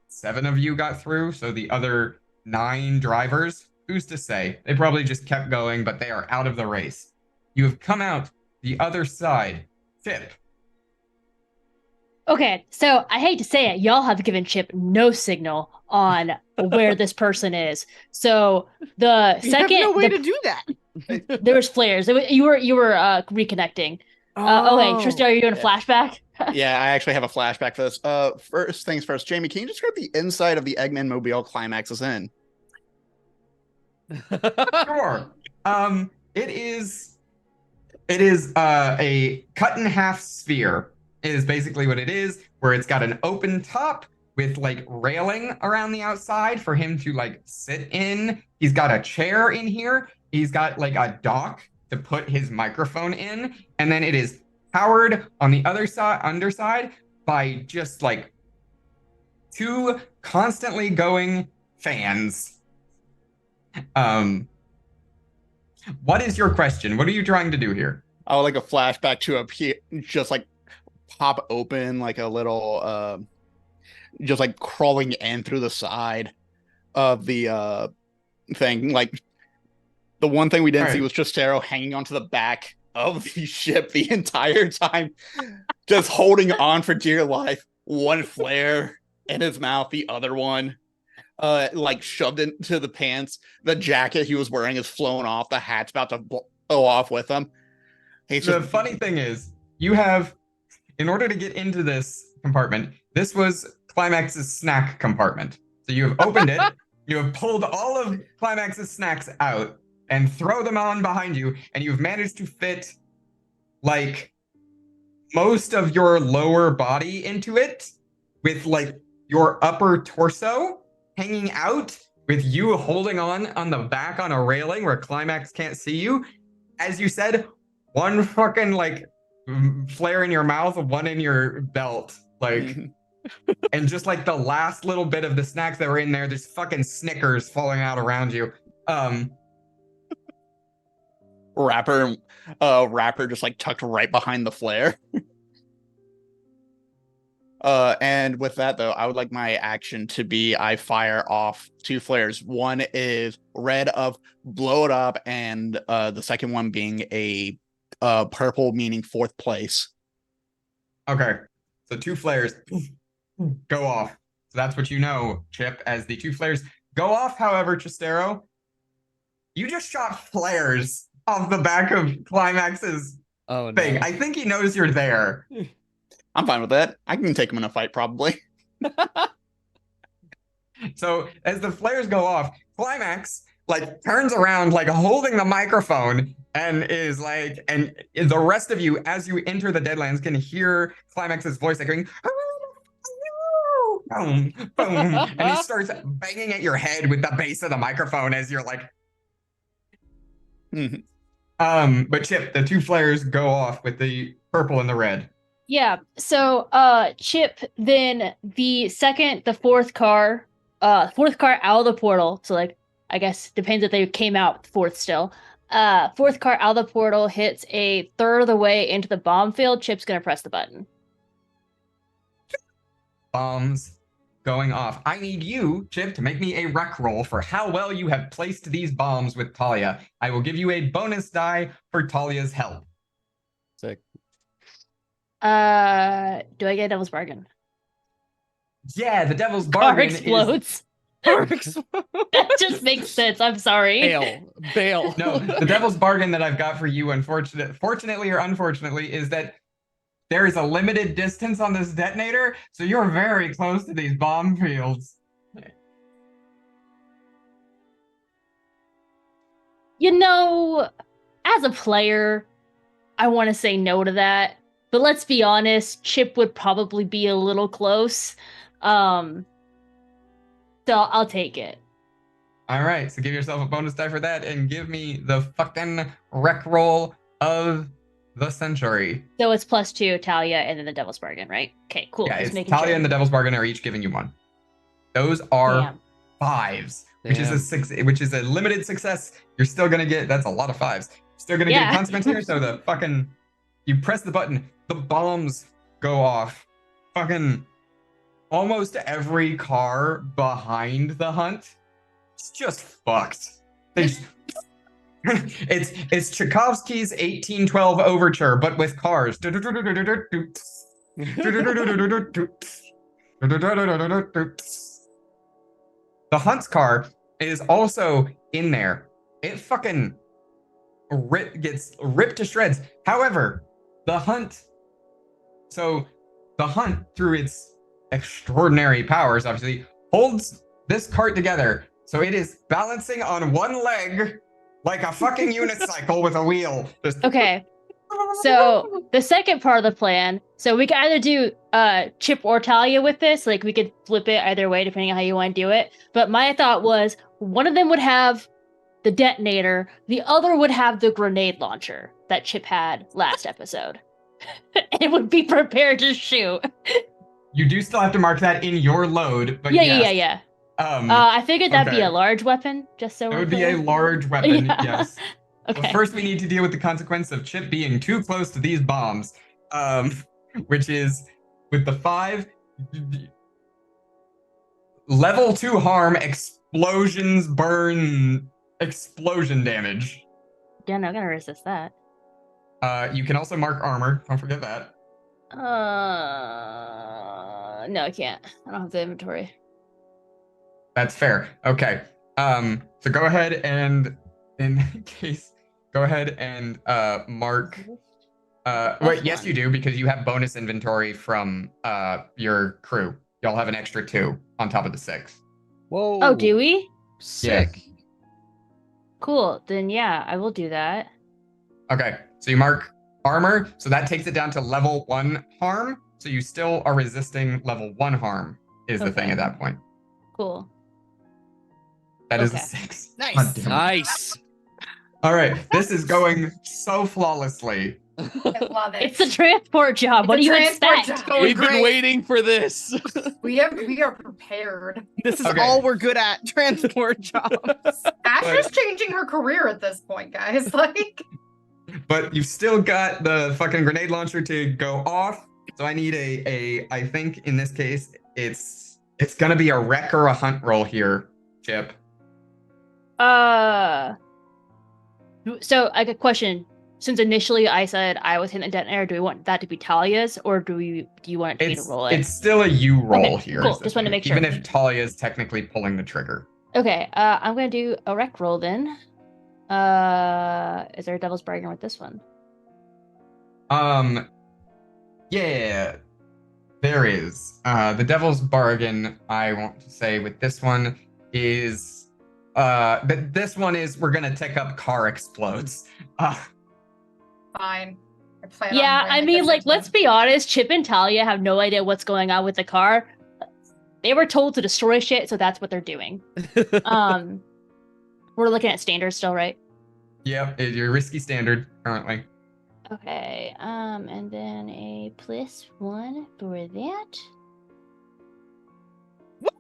7 of you got through. So the other 9 drivers, who's to say? They probably just kept going, but they are out of the race. You have come out the other side. Tip. Okay, so I hate to say it, y'all have given Chip no signal on where this person is. So the You second have no way to do that. there was flares. You were reconnecting. Okay, Tristan, are you doing a flashback? Yeah, I actually have a flashback for this. First things first, Jamie, can you describe the inside of the Eggman Mobile Climax is in? Sure. It is a cut in half sphere is basically what it is, where it's got an open top with like railing around the outside for him to like sit in. He's got a chair in here. He's got like a dock to put his microphone in, and then it is powered on the other side, underside, by just like 2 constantly going fans. What is your question? What are you trying to do here? I would like a flashback to just like pop open like a little just like crawling in through the side of the thing. Like the one thing we didn't see was Tristero hanging onto the back of the ship the entire time, just holding on for dear life. One flare in his mouth, the other one like shoved into the pants. The jacket he was wearing is flown off. The hat's about to blow off with him. The funny thing is, you have, in order to get into this compartment, this was Climax's snack compartment. So you have opened it, you have pulled all of Climax's snacks out and throw them on behind you, and you've managed to fit like most of your lower body into it, with like your upper torso hanging out, with you holding on the back on a railing where Climax can't see you. As you said, one fucking like flare in your mouth, one in your belt, like, and just like the last little bit of the snacks that were in there, there's fucking Snickers falling out around you. Rapper just like tucked right behind the flare. And with that though, I would like my action to be I fire off 2 flares. One is red of blow it up, and the second one being a purple, meaning 4th place. Okay, so 2 flares go off. So that's what you know, Chip, as the 2 flares go off. However, Tristero, you just shot flares off the back of Climax's thing. I think he knows you're there. I'm fine with that. I can take him in a fight, probably. So as the flares go off, Climax like turns around, like holding the microphone, and is like, and the rest of you, as you enter the Deadlands, can hear Climax's voice echoing, boom, boom, and he starts banging at your head with the base of the microphone as you're like, but Chip, the 2 flares go off with the purple and the red. Yeah. So Chip, then the fourth car out of the portal. So like, I guess depends if they came out 4th still. 4th car out of the portal hits a third of the way into the bomb field. Chip's gonna press the button. Bombs going off. I need you, Chip, to make me a rec roll for how well you have placed these bombs with Talia. I will give you a bonus die for Talia's help. Sick. Do I get a devil's bargain? Yeah, the devil's Car bargain explodes. Perfect. That just makes sense. I'm sorry. Bail. No, the devil's bargain that I've got for you, fortunately or unfortunately, is that there is a limited distance on this detonator, so you're very close to these bomb fields. You know, as a player, I want to say no to that. But let's be honest, Chip would probably be a little close. So I'll take it. All right, so give yourself a bonus die for that and give me the fucking rec roll of the century. So it's +2 Talia and then the Devil's Bargain, right? Okay, cool. Yeah, Just it's making Talia sure. and the Devil's Bargain are each giving you 1. Those are Damn. 5s, which is a limited success. You're still gonna get, that's a lot of 5s. Still gonna get a consequence here, so the fucking, you press the button, the bombs go off. Fucking almost every car behind the hunt, it's just fucked. They just, it's Tchaikovsky's 1812 overture, but with cars. The hunt's car is also in there. It fucking gets ripped to shreds. However, the hunt, through its extraordinary powers, obviously, holds this cart together. So it is balancing on one leg like a fucking unicycle with a wheel. Okay. So the second part of the plan, so we can either do Chip or Talia with this, like we could flip it either way depending on how you want to do it. But my thought was one of them would have the detonator, the other would have the grenade launcher that Chip had last episode. It would be prepared to shoot. You do still have to mark that in your load, but Yeah. I figured that'd be a large weapon, just so it we're would be clear. a large weapon, Yeah. yes. Okay. But first, we need to deal with the consequence of Chip being too close to these bombs, which is with the 5 level 2 harm, explosions, burn, explosion damage. Yeah, no, I'm gonna resist that. You can also mark armor. Don't forget that. No, I can't. I don't have the inventory. That's fair. Okay. So go ahead and, in case, go ahead and mark. Wait, yes, you do, because you have bonus inventory from your crew. Y'all have an extra 2 on top of the 6. Whoa. Oh, do we? Sick. Yes. Cool. Then yeah, I will do that. Okay, so you mark armor, so that takes it down to level 1 harm. So you still are resisting level 1 harm, is the thing at that point. Cool. That is a 6. Nice. God damn it. Nice. All right, this is going so flawlessly. I love it. It's a transport job. It's What a do you transport expect? job. We've been waiting for this. We are prepared. This is Okay. all we're good at, transport jobs. Asher's changing her career at this point, guys. Like, But you've still got the fucking grenade launcher to go off. So I need I think in this case, it's gonna be a wreck or a hunt roll here, Chip. So I got a question. Since initially I said I was hitting the detonator, do we want that to be Talia's, or do you want me to roll it? It's still a you roll Okay, here. cool. is the Just wanted to thing. make sure. Even if Talia is technically pulling the trigger. Okay, I'm gonna do a rec roll then. Is there a Devil's Bargain with this one? Yeah, there is. The Devil's Bargain, I want to say with this one is, this one is we're gonna take up car explodes. fine. I plan Yeah, on I doing mean, this like, as well. let's be honest. Chip and Talia have no idea what's going on with the car. They were told to destroy shit, so that's what they're doing. We're looking at standards still, right? Yep, your risky standard currently. Okay, and then a +1 for that.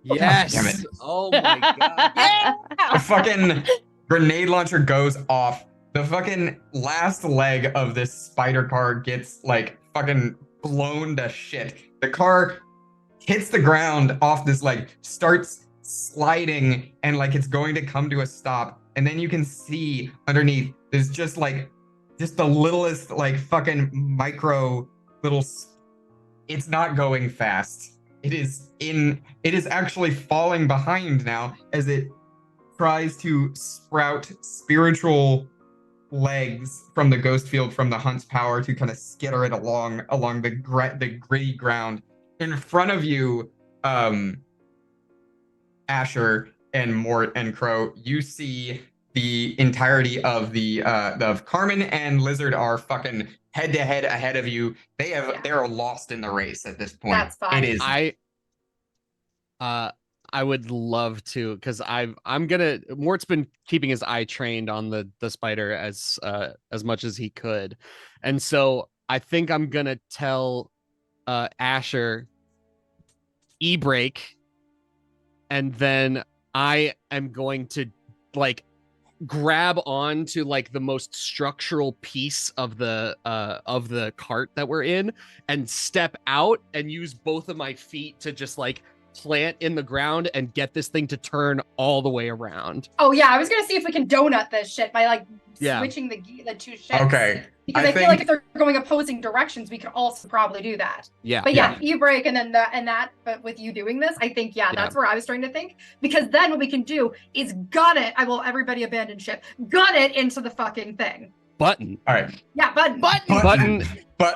Yes. damn it. Oh my god. The fucking grenade launcher goes off. The fucking last leg of this spider car gets like fucking blown to shit. The car hits the ground off this leg, starts sliding, and like it's going to come to a stop. And then you can see underneath there's just the littlest like fucking micro little. It's not going fast. It is actually falling behind now as it tries to sprout spiritual legs from the ghost field from the hunt's power to kind of skitter it along the gritty ground in front of you. Asher and Mort and Crow, you see the entirety of the of Carmen and Lizard are fucking head to head ahead of you. They are lost in the race at this point. That's fine. It is. I would love to, because I'm gonna. Mort's been keeping his eye trained on the spider as much as he could, and so I think I'm gonna tell Asher e-brake, and then I am going to like grab on to like the most structural piece of the cart that we're in and step out and use both of my feet to just like plant in the ground and get this thing to turn all the way around. Oh yeah, I was gonna see if we can donut this shit by like switching the two ships. Okay. Because I feel like if they're going opposing directions, we could also probably do that. Yeah. But yeah, e-brake and then that, but with you doing this, I think that's where I was trying to think. Because then what we can do is gun it. Everybody abandon ship. Gun it into the fucking thing. Button. All right. Yeah, button.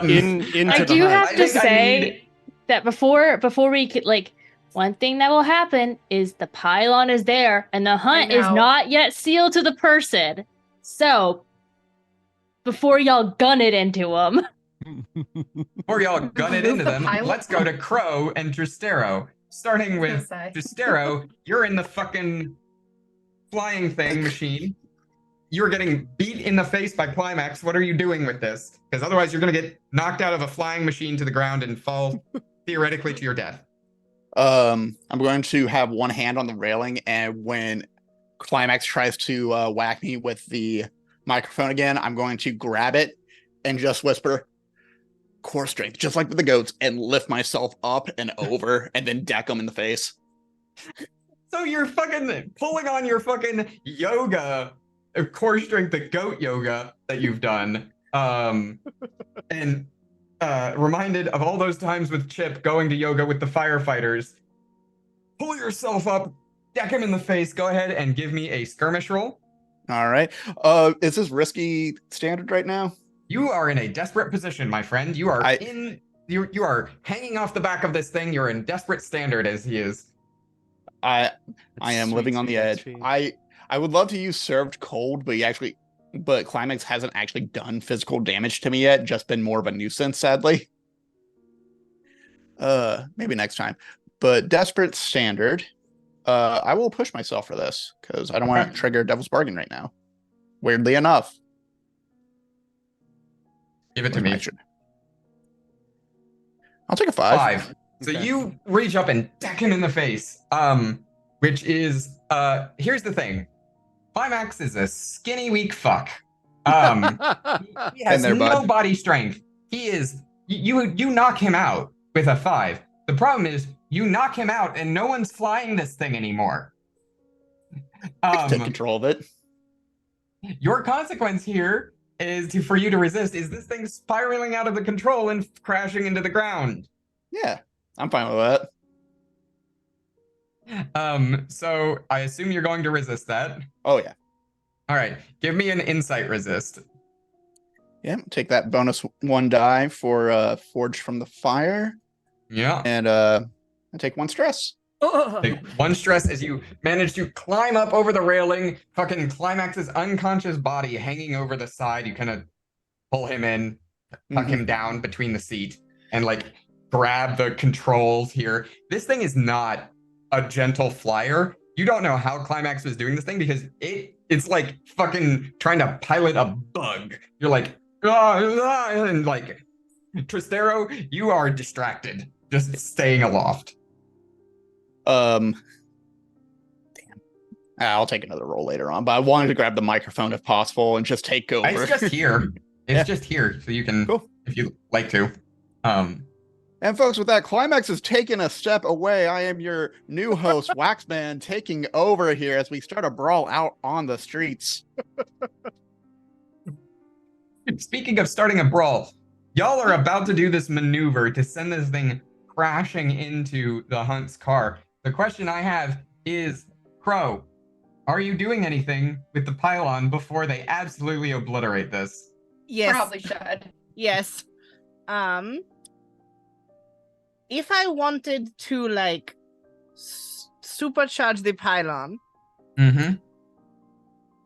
Into I do have to say that before we could like. One thing that will happen is the pylon is there and the hunt is not yet sealed to the person. So, before y'all gun it into them. Let's go to Crow and Tristero. Starting with Tristero, you're in the fucking flying thing machine. You're getting beat in the face by Climax. What are you doing with this? Because otherwise you're going to get knocked out of a flying machine to the ground and fall theoretically to your death. I'm going to have one hand on the railing, and when Climax tries to whack me with the microphone again, I'm going to grab it and just whisper, core strength, just like with the goats, and lift myself up and over and then deck them in the face. So you're fucking pulling on your fucking yoga, core strength, the goat yoga that you've done. And reminded of all those times with Chip going to yoga with the firefighters. Pull yourself up, deck him in the face. Go ahead and give me a skirmish roll. All right. Is this risky standard right now? You are in a desperate position, my friend. You are you are hanging off the back of this thing. You're in desperate standard as he is. I am living on the edge. I would love to use served cold, but Climax hasn't actually done physical damage to me yet, just been more of a nuisance, sadly. Maybe next time. But desperate standard. I will push myself for this, because I don't want to trigger Devil's Bargain right now. Weirdly enough. Give it to me. I'll take a 5. So you reach up and deck him in the face. Which is here's the thing. Climax is a skinny, weak fuck. He has no body strength. He is you knock him out with a 5. The problem is you knock him out and no one's flying this thing anymore. I can take control of it. Your consequence here is for you to resist is this thing spiraling out of the control and crashing into the ground. Yeah, I'm fine with that. So I assume you're going to resist that. Oh yeah. All right, give me an insight resist. Yeah, take that bonus 1 die for Forged from the Fire. Yeah. And I take 1 stress. Take 1 stress as you manage to climb up over the railing, fucking Climax's unconscious body hanging over the side. You kind of pull him in, tuck him down between the seat, and like grab the controls here. This thing is not a gentle flyer. You don't know how Climax was doing this thing because it's like fucking trying to pilot a bug. You're like, and like, Tristero, you are distracted, just staying aloft. Damn. I'll take another roll later on, but I wanted to grab the microphone if possible and just take over. It's just here. It's just here, so you can, if you like to. And folks, with that, Climax is taking a step away. I am your new host, Waxman, taking over here as we start a brawl out on the streets. Speaking of starting a brawl, y'all are about to do this maneuver to send this thing crashing into the Hunt's car. The question I have is, Crow, are you doing anything with the pylon before they absolutely obliterate this? Yes. Probably should. Yes. If I wanted to like supercharge the pylon, Mm-hmm.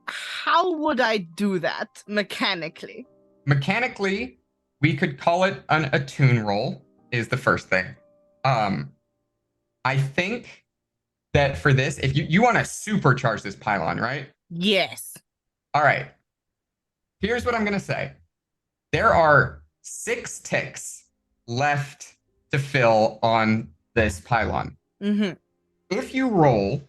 how would I do that mechanically? Mechanically, we could call it an attune roll, is the first thing. I think that for this, if you want to supercharge this pylon, right? Yes. All right. Here's what I'm going to say. There are 6 ticks left to fill on this pylon. Mm-hmm. If you roll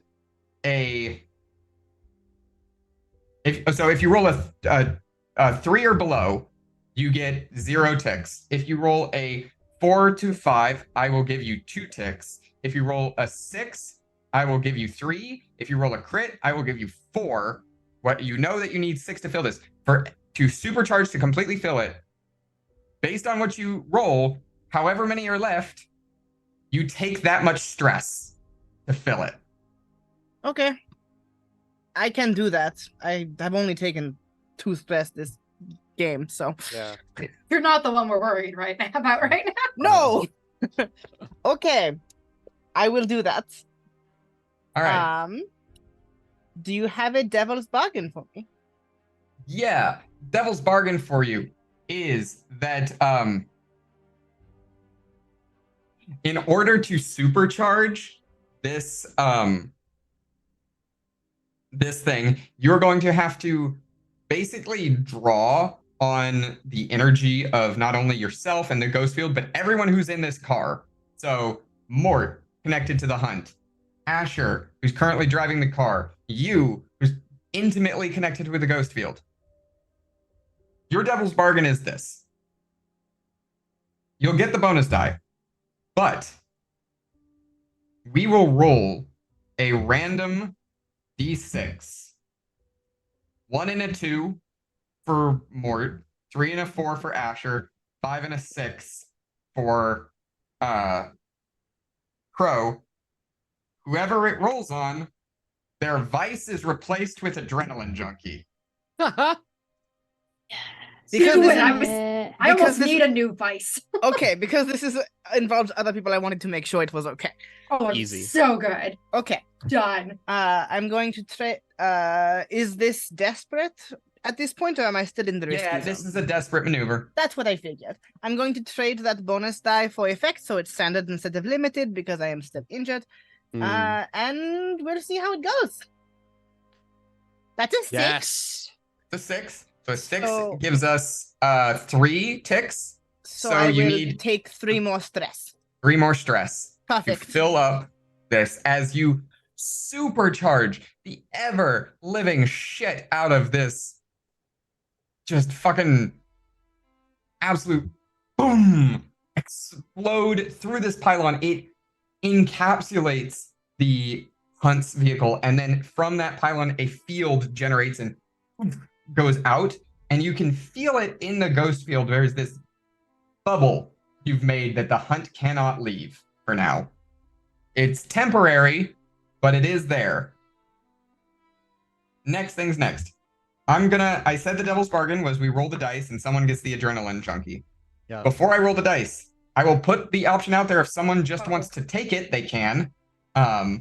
if you roll a 3 or below, you get 0 ticks. If you roll a 4 to 5, I will give you 2 ticks. If you roll a 6, I will give you 3. If you roll a crit, I will give you 4. What you know that you need 6 to fill this. To supercharge to completely fill it, based on what you roll, however many are left, you take that much stress to fill it. Okay. I can do that. I have only taken 2 stress this game, so. Yeah. You're not the one we're worried about right now. No! Okay. I will do that. All right. Do you have a devil's bargain for me? Yeah. Devil's bargain for you is that in order to supercharge this this thing, you're going to have to basically draw on the energy of not only yourself and the ghost field, but everyone who's in this car. So Mort, connected to the Hunt. Asher, who's currently driving the car. You, who's intimately connected with the ghost field. Your devil's bargain is this. You'll get the bonus die, but we will roll a random d6. 1 and a 2 for Mort, 3 and a 4 for Asher, 5 and a 6 for Crow. Whoever it rolls on, their vice is replaced with adrenaline junkie. Because Do this it. is- I almost this- need a new vice. Okay, because this is involves other people, I wanted to make sure it was okay. Oh, Easy. so good. Okay. Done. I'm going to trade. Is this desperate at this point, or am I still in the risky Yeah, zone? this is a desperate maneuver. That's what I figured. I'm going to trade that bonus die for effect, so it's standard instead of limited because I am still injured. And we'll see how it goes. That's a 6. Yes. The 6. So 6 So- gives us 3 ticks. So, So I you will need- take 3 more stress. 3 more stress. You Perfect. fill up this as you supercharge the ever living shit out of this just fucking absolute boom explode through this pylon. It encapsulates the Hunt's vehicle, and then from that pylon a field generates and goes out, and you can feel it in the ghost field. There's this bubble you've made that the Hunt cannot leave for now. It's temporary, but it is there. Next thing's next. I said the devil's bargain was we roll the dice and someone gets the adrenaline junkie. Yeah. Before I roll the dice, I will put the option out there. If someone just wants to take it, they can. Asher.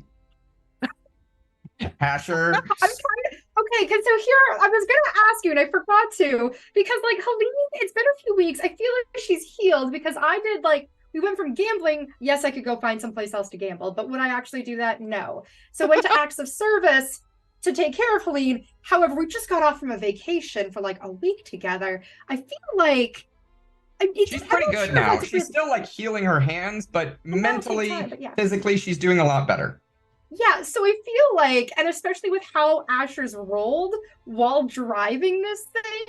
I'm trying to. Okay, because so here I was gonna ask you, and I forgot to, because like Helene, it's been a few weeks. I feel like she's healed because I did we went from gambling. Yes, I could go find someplace else to gamble, but would I actually do that? No. So went to acts of service to take care of Helene. However, we just got off from a vacation for like a week together. I feel like She's pretty good now. She's still healing her hands, but mentally, physically, she's doing a lot better. Yeah, so I feel like, and especially with how Asher's rolled while driving this thing,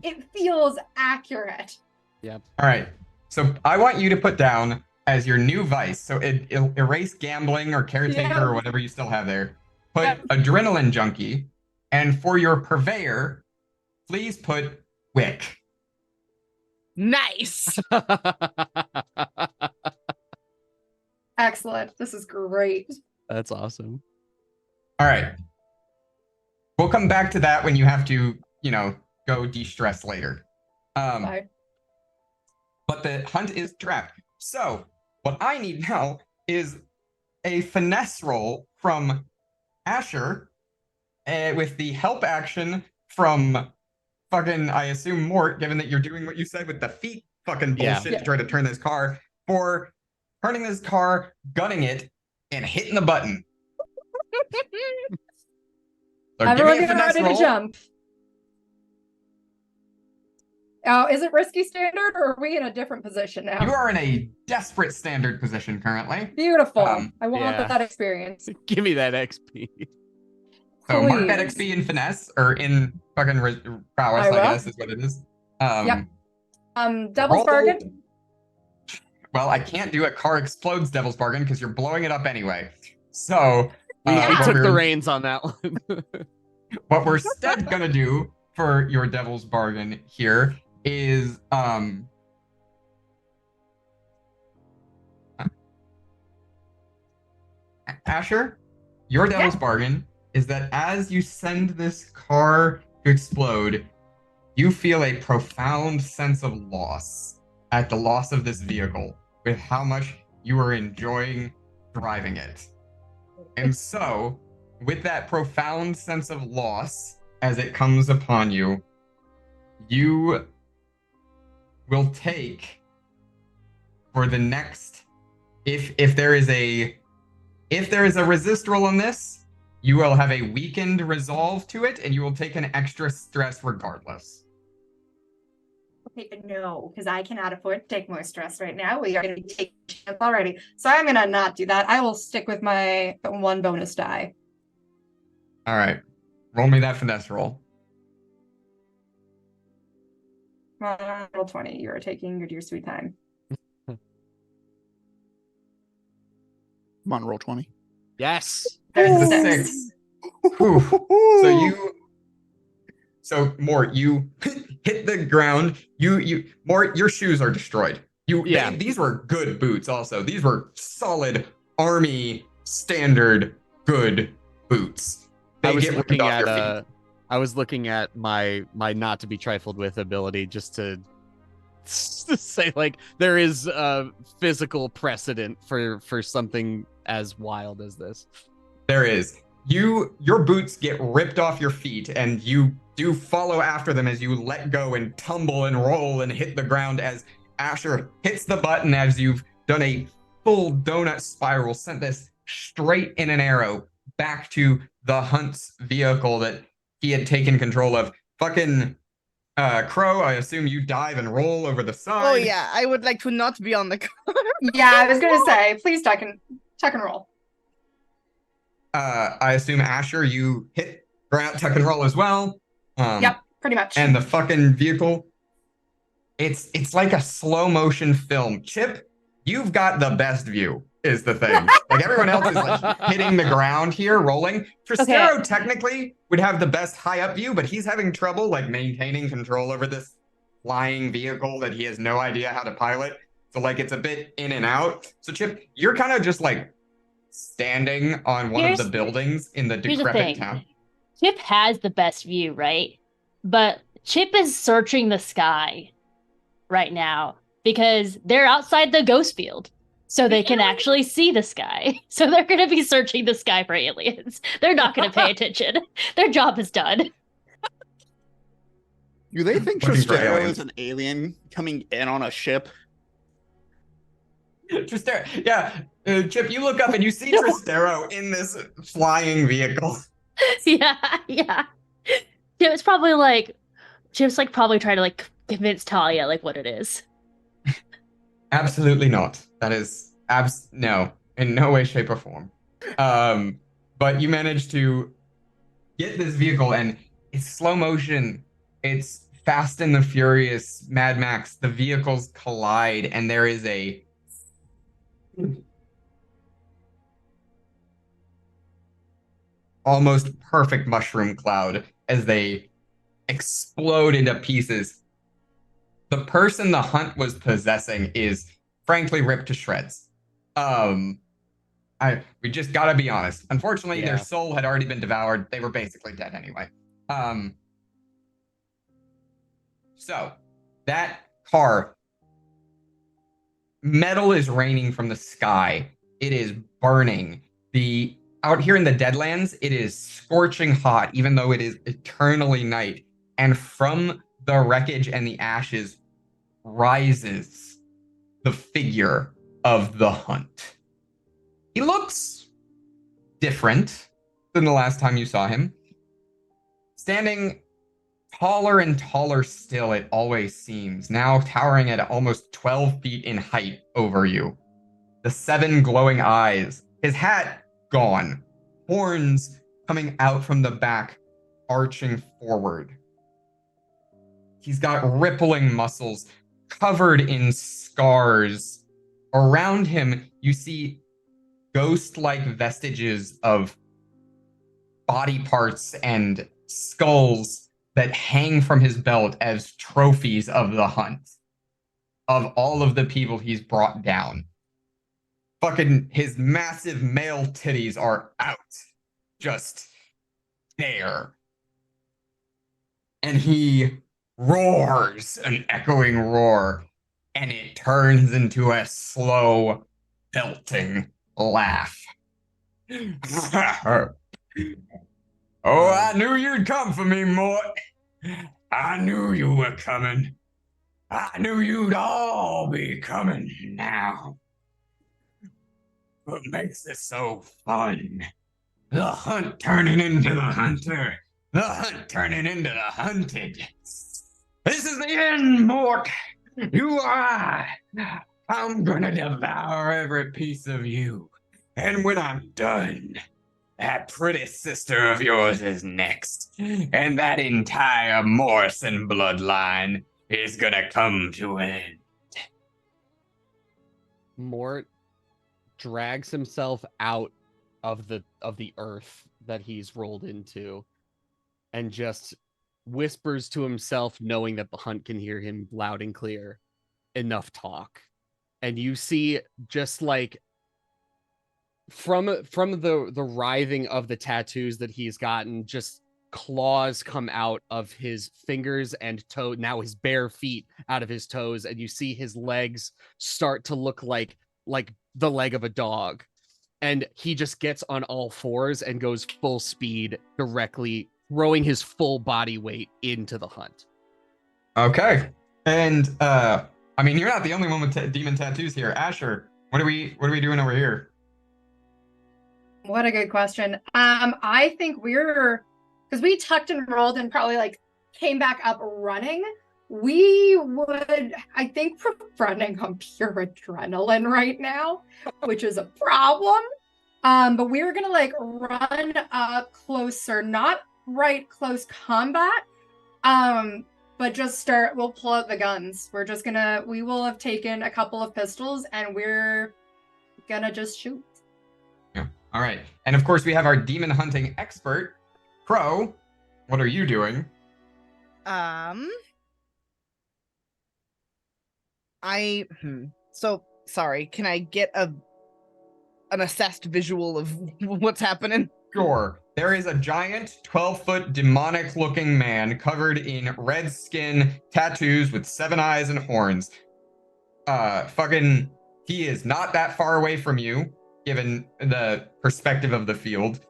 it feels accurate. Yep. All right. So I want you to put down as your new vice. So erase gambling or caretaker or whatever you still have there. Put adrenaline junkie. And for your purveyor, please put Wick. Nice. Excellent. This is great. That's awesome. All right. We'll come back to that when you have to, go de-stress later. Bye. But the hunt is trapped. So what I need now is a finesse roll from Asher with the help action from fucking, I assume, Mort, given that you're doing what you said with the feet fucking bullshit Yeah. to try to turn this car, for turning this car, gunning it, and hitting the button. So Everyone give me a get finesse ready roll. to jump. Is it risky standard, or are we in a different position now? You are in a desperate standard position currently. Beautiful. Um, I want yeah. that experience. Give me that XP. So mark that Please. XP in finesse, or in fucking prowess, I will. guess is what it is. Yep. Devil's roll- bargain. Well, I can't do a car explodes devil's bargain because you're blowing it up anyway. So We what took the we're- reins on that one. What we're instead gonna do for your devil's bargain here is Asher, your devil's bargain is that as you send this car to explode, you feel a profound sense of loss at the loss of this vehicle with how much you are enjoying driving it. And so, with that profound sense of loss as it comes upon you, you will take for the next, if there is a resist roll on this, you will have a weakened resolve to it, and you will take an extra stress regardless. Okay, no, because I cannot afford to take more stress right now. We are going to be taking a chance already. So I'm going to not do that. I will stick with my one bonus die. All right. Roll me that finesse roll. Roll 20. You are taking your dear sweet time. Come on, roll 20. Yes. There's It's a a 6. 6. So Mort, you hit the ground. Mort, your shoes are destroyed. These were good boots. Also, these were solid army standard good boots. I was looking at my not to be trifled with ability just to say, like, there is a physical precedent for something as wild as this. There is. Your boots get ripped off your feet, and you do follow after them as you let go and tumble and roll and hit the ground as Asher hits the button as you've done a full donut spiral, sent this straight in an arrow back to the Hunt's vehicle that he had taken control of. Fucking Crow, I assume you dive and roll over the side. Oh yeah, I would like to not be on the car. Yeah, I was going to say, please tuck and roll. I assume Asher, you hit ground tuck and roll as well. Yep, pretty much. And the fucking vehicle, it's like a slow motion film. Chip, you've got the best view, is the thing. Like everyone else is like hitting the ground here, rolling. Tristero technically would have the best high up view, but he's having trouble like maintaining control over this flying vehicle that he has no idea how to pilot. So like it's a bit in and out. So Chip, you're kind of just like standing on one of the buildings in the decrepit town. Chip has the best view, right? But Chip is searching the sky right now because they're outside the ghost field. So they can actually see the sky. So they're going to be searching the sky for aliens. They're not going to pay attention. Their job is done. Do they think Looking for Tristero aliens. is an alien coming in on a ship? Tristero, yeah. Chip, you look up and you see Tristero in this flying vehicle. Yeah. Chip's probably probably trying to like convince Talia like what it is. Absolutely not. That is no, in no way, shape, or form. But you managed to get this vehicle, and it's slow motion. It's Fast and the Furious, Mad Max. The vehicles collide, and there is a almost perfect mushroom cloud as they explode into pieces. the person the hunt was possessing is frankly ripped to shreds. We just gotta be honest. Unfortunately, their Yeah. soul had already been devoured. They were basically dead anyway. So that car, metal is raining from the sky. It is burning. Out here in the Deadlands, it is scorching hot, even though it is eternally night. And from the wreckage and the ashes rises the figure of the hunt. He looks different than the last time you saw him. Standing taller and taller still, it always seems, now towering at almost 12 feet in height over you. The 7 glowing eyes, his hat gone, horns coming out from the back, arching forward. He's got rippling muscles, covered in scars. Around him, you see ghost-like vestiges of body parts and skulls that hang from his belt as trophies of the hunt, of all of the people he's brought down. Fucking his massive male titties are out, just there. And he roars an echoing roar, and it turns into a slow, belting laugh. Oh, I knew you'd come for me, Mort. I knew you were coming. I knew you'd all be coming now. What makes this so fun? The hunt turning into the hunter. The hunt turning into the hunted. This is the end, Mort. You are. I'm gonna devour every piece of you. And when I'm done, that pretty sister of yours is next. And that entire Morrison bloodline is gonna come to an end. Mort drags himself out of the earth that he's rolled into and just whispers to himself, knowing that the hunt can hear him loud and clear. Enough talk. And you see, just like from the writhing of the tattoos that he's gotten, just claws come out of his fingers and toe, now his bare feet out of his toes, and you see his legs start to look like the leg of a dog. And he just gets on all fours and goes full speed, directly throwing his full body weight into the hunt. Okay. And I mean, you're not the only one with demon tattoos here. Asher, what are we doing over here? What a good question. I think because we tucked and rolled and probably like came back up running. We would, I think, we're running on pure adrenaline right now, which is a problem. But we were gonna like run up closer, not right close combat. But just we'll pull out the guns. We will have taken a couple of pistols and we're gonna just shoot. Yeah. All right. And of course, we have our demon hunting expert, Crow. What are you doing? So sorry, can I get an assessed visual of what's happening? Sure. There is a giant 12-foot demonic-looking man covered in red skin, tattoos with 7 eyes and horns. He is not that far away from you, given the perspective of the field.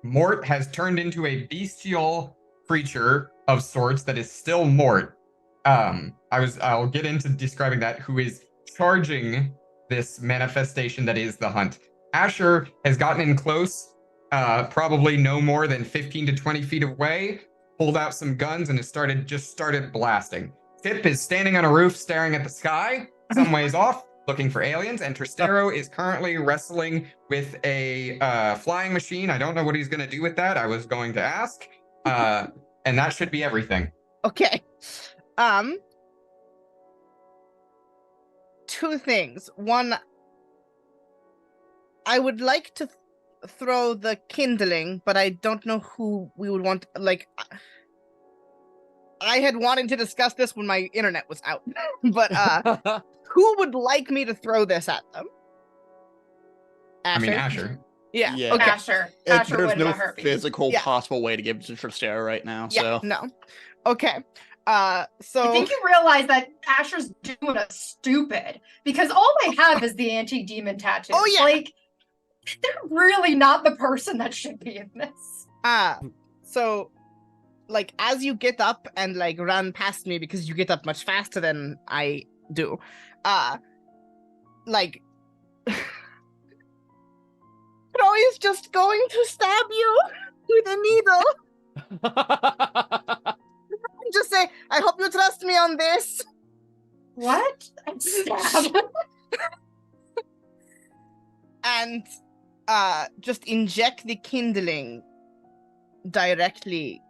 Mort has turned into a bestial creature of sorts that is still Mort. I'll get into describing that, who is charging this manifestation that is the hunt. Asher has gotten in close, probably no more than 15 to 20 feet away, pulled out some guns and has started blasting. Tip is standing on a roof staring at the sky, some ways off, looking for aliens, and Tristero is currently wrestling with a flying machine. I don't know what he's going to do with that. I was going to ask. And that should be everything. Okay. Two things. One, I would like to throw the kindling, but I don't know who we would want. Like, I had wanted to discuss this when my internet was out. But who would like me to throw this at them? I mean, Asher? Asher. Yeah. Yeah. Okay. Asher. There's Asher would no in a heartbeat. physical Yeah. possible way to give it to Tristera right now. Yeah. So No. Okay. I So think you realize that Asher's doing us stupid because all they have is the anti-demon tattoos. Oh, yeah. Like, they're really not the person that should be in this. so like as you get up and like run past me because you get up much faster than I do, like Crow is just going to stab you with a needle. Just say, I hope you trust me on this. What? I'm stabbed. And just inject the kindling directly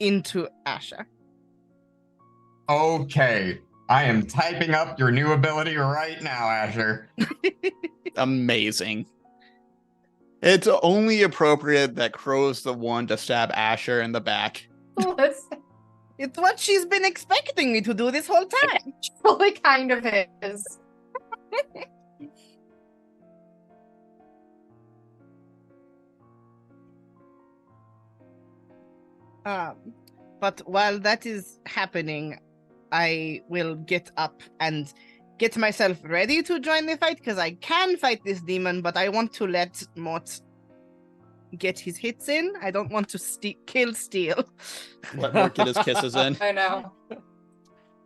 into Asher. Okay. I am typing up your new ability right now, Asher. amazing. It's only appropriate that Crow's the one to stab Asher in the back. Listen, It's what she's been expecting me to do this whole time. really kind of is. But while that is happening, I will get up and get myself ready to join the fight because I can fight this demon, but I want to let Mort get his hits in. I don't want to kill Steel. Let Mort get his kisses in. I know.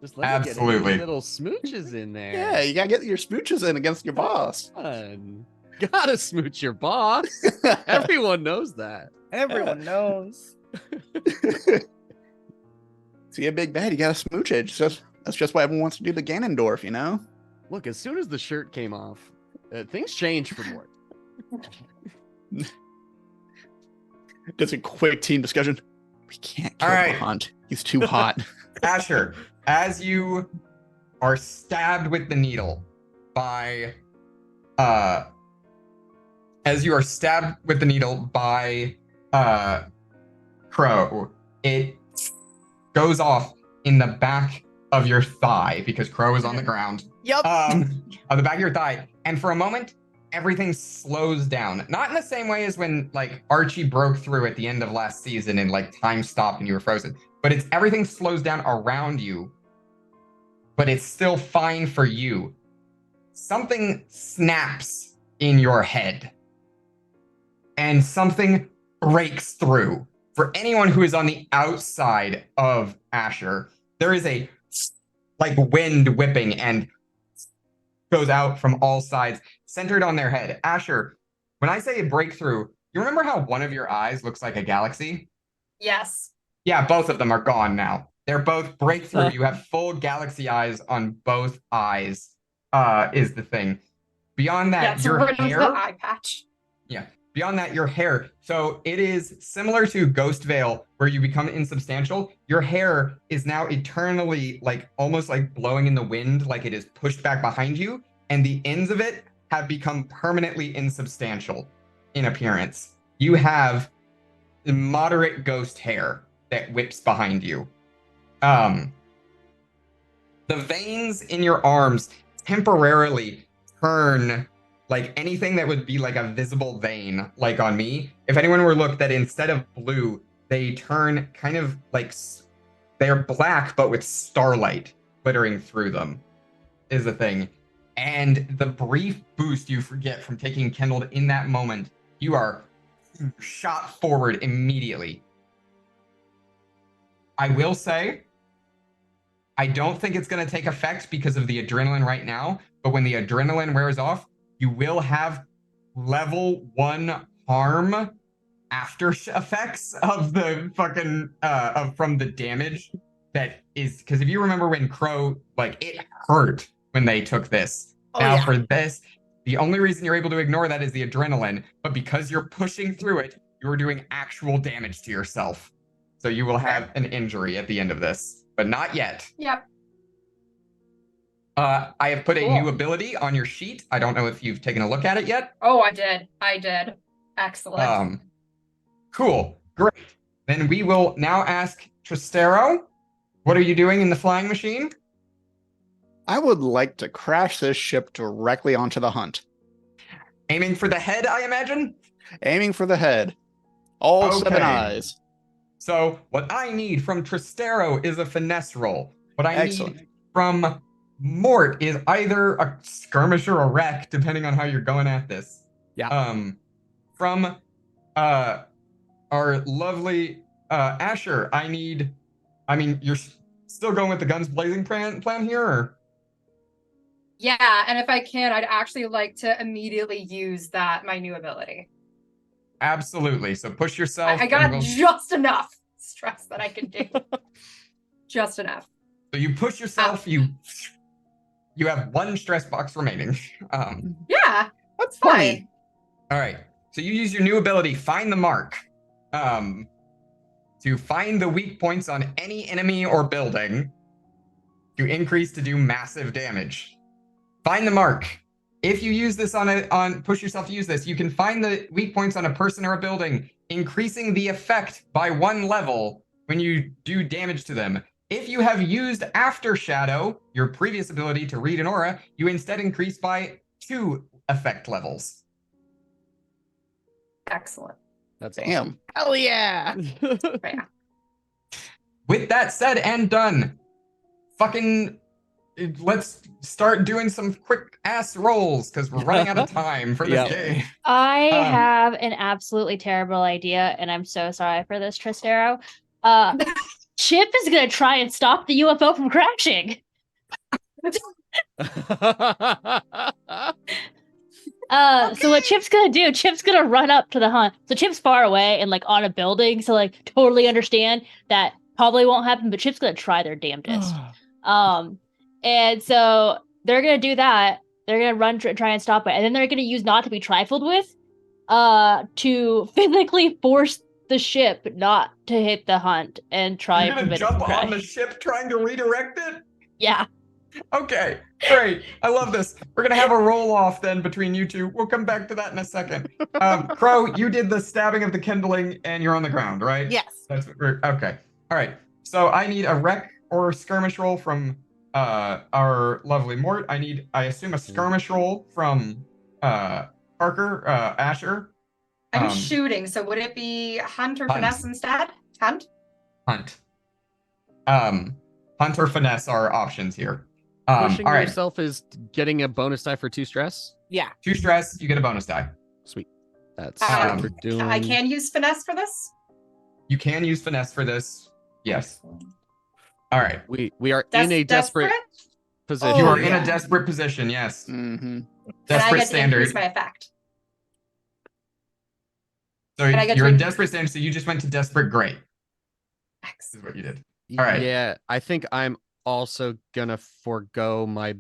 Just let me get Absolutely. any little smooches in there. Yeah, you gotta get your smooches in against your boss. Fun. Gotta smooch your boss. Everyone knows that. Everyone knows. See a big bad, you gotta smooch it. That's just why everyone wants to do the Ganondorf, you know? Look, as soon as the shirt came off, things changed for Mort. Just a quick team discussion. We can't kill All right. the hunt. He's too hot. Asher, as you are stabbed with the needle by Crow, it goes off in the back of your thigh because Crow is on the ground. Yep. On the back of your thigh. And for a moment, everything slows down. Not in the same way as when like Archie broke through at the end of last season and like time stopped and you were frozen. But it's everything slows down around you. But it's still fine for you. Something snaps in your head. And something breaks through. For anyone who is on the outside of Asher, there is a like wind whipping and goes out from all sides, centered on their head. Asher, when I say a breakthrough, you remember how one of your eyes looks like a galaxy? Yes. Yeah, both of them are gone now. They're both breakthrough. You have full galaxy eyes on both eyes, is the thing. Beyond that, Yes, your rid of hair... the eye patch. Yeah. Beyond that, your hair. So it is similar to Ghost Veil, where you become insubstantial. Your hair is now eternally, like, almost like blowing in the wind, like it is pushed back behind you, and the ends of it have become permanently insubstantial in appearance. You have moderate ghost hair that whips behind you. The veins in your arms temporarily turn like anything that would be like a visible vein, like on me. If anyone were to look, that instead of blue, they turn kind of like they're black, but with starlight glittering through them, is the thing. And the brief boost you forget from taking Kindled in that moment, you are shot forward immediately. I will say, I don't think it's going to take effect because of the adrenaline right now, but when the adrenaline wears off, you will have level 1 harm after effects of the fucking from the damage that is, because if you remember when Crow, like, it hurt when they took this. Oh, now yeah. for this, the only reason you're able to ignore that is the adrenaline, but because you're pushing through it, you're doing actual damage to yourself. So you will have an injury at the end of this, but not yet. Yep. I have put a Cool. new ability on your sheet. I don't know if you've taken a look at it yet. Oh, I did. I did. Excellent. Cool. Great. Then we will now ask Tristero What are you doing in the flying machine? I would like to crash this ship directly onto the hunt. Aiming for the head, I imagine? Aiming for the head. All 7 Okay. eyes. So what I need from Trastero is a finesse roll. What I Excellent. need from Mort is either a skirmish or a wreck, depending on how you're going at this. Yeah. From our lovely Asher, you're still going with the guns blazing plan here, or? Yeah, and if I can, I'd actually like to immediately use my new ability. Absolutely. So push yourself. I got just enough stress that I can do. Just enough. So you push yourself. You have 1 stress box remaining. Yeah, That's fine. funny. All right. So you use your new ability, Find the Mark, to find the weak points on any enemy or building to increase to do massive damage. Find the Mark. If you use this push yourself to use this, you can find the weak points on a person or a building, increasing the effect by 1 level when you do damage to them. If you have used After Shadow, your previous ability to read an aura, you instead increase by 2 effect levels. Excellent. That's Damn. Hell yeah. awesome. Yeah. With that said and done, fucking let's start doing some quick ass rolls because we're running out of time for this Yep. game. I have an absolutely terrible idea, and I'm so sorry for this, Trastero. Chip is gonna try and stop the UFO from crashing. So what Chip's gonna do, Chip's gonna run up to the hunt. So Chip's far away and like on a building, so like totally understand that probably won't happen, but Chip's gonna try their damnedest. And so they're gonna do that. They're gonna run try and stop it, and then they're gonna use not to be trifled with, to physically force the ship not to hit the hunt and try You're and gonna prevent it from jump on the crashing. ship trying to redirect it? Yeah. Okay, great. I love this. We're gonna have a roll off then between you two. We'll come back to that in a second. Crow, you did the stabbing of the kindling and you're on the ground, right? Yes. That's what we're okay. All right. So I need a wreck or skirmish roll from our lovely Mort. I assume a skirmish roll from Parker, Asher. I'm shooting, so would it be hunt or Hunt. finesse instead? Hunt? Hunt. Hunt or finesse are options here. Pushing all right. yourself is getting a bonus die for 2 stress. Yeah. 2 stress, you get a bonus die. Sweet. That's Um, what we're doing. I can use finesse for this? You can use finesse for this. Yes. All right. We are in a desperate position. You Oh, are in yeah. a desperate position. Yes. Mm-hmm. And I Desperate get to increase standard. my effect. So and I get you're to in increase- desperate standard. So you just went to desperate great. This is Excellent. what you did. All right. Yeah, I think I'm also gonna forego my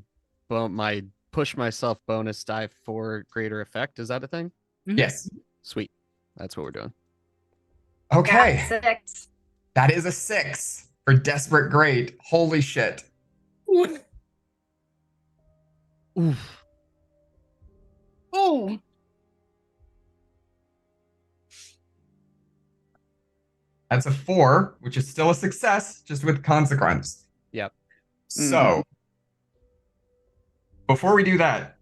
push myself bonus die for greater effect. Is that a thing? Yes. Sweet. That's what we're doing. Okay. Got 6. That is a 6 for desperate great. Holy shit. Oof. Oh. That's a 4, which is still a success, just with consequence. Yep. So, before we do that,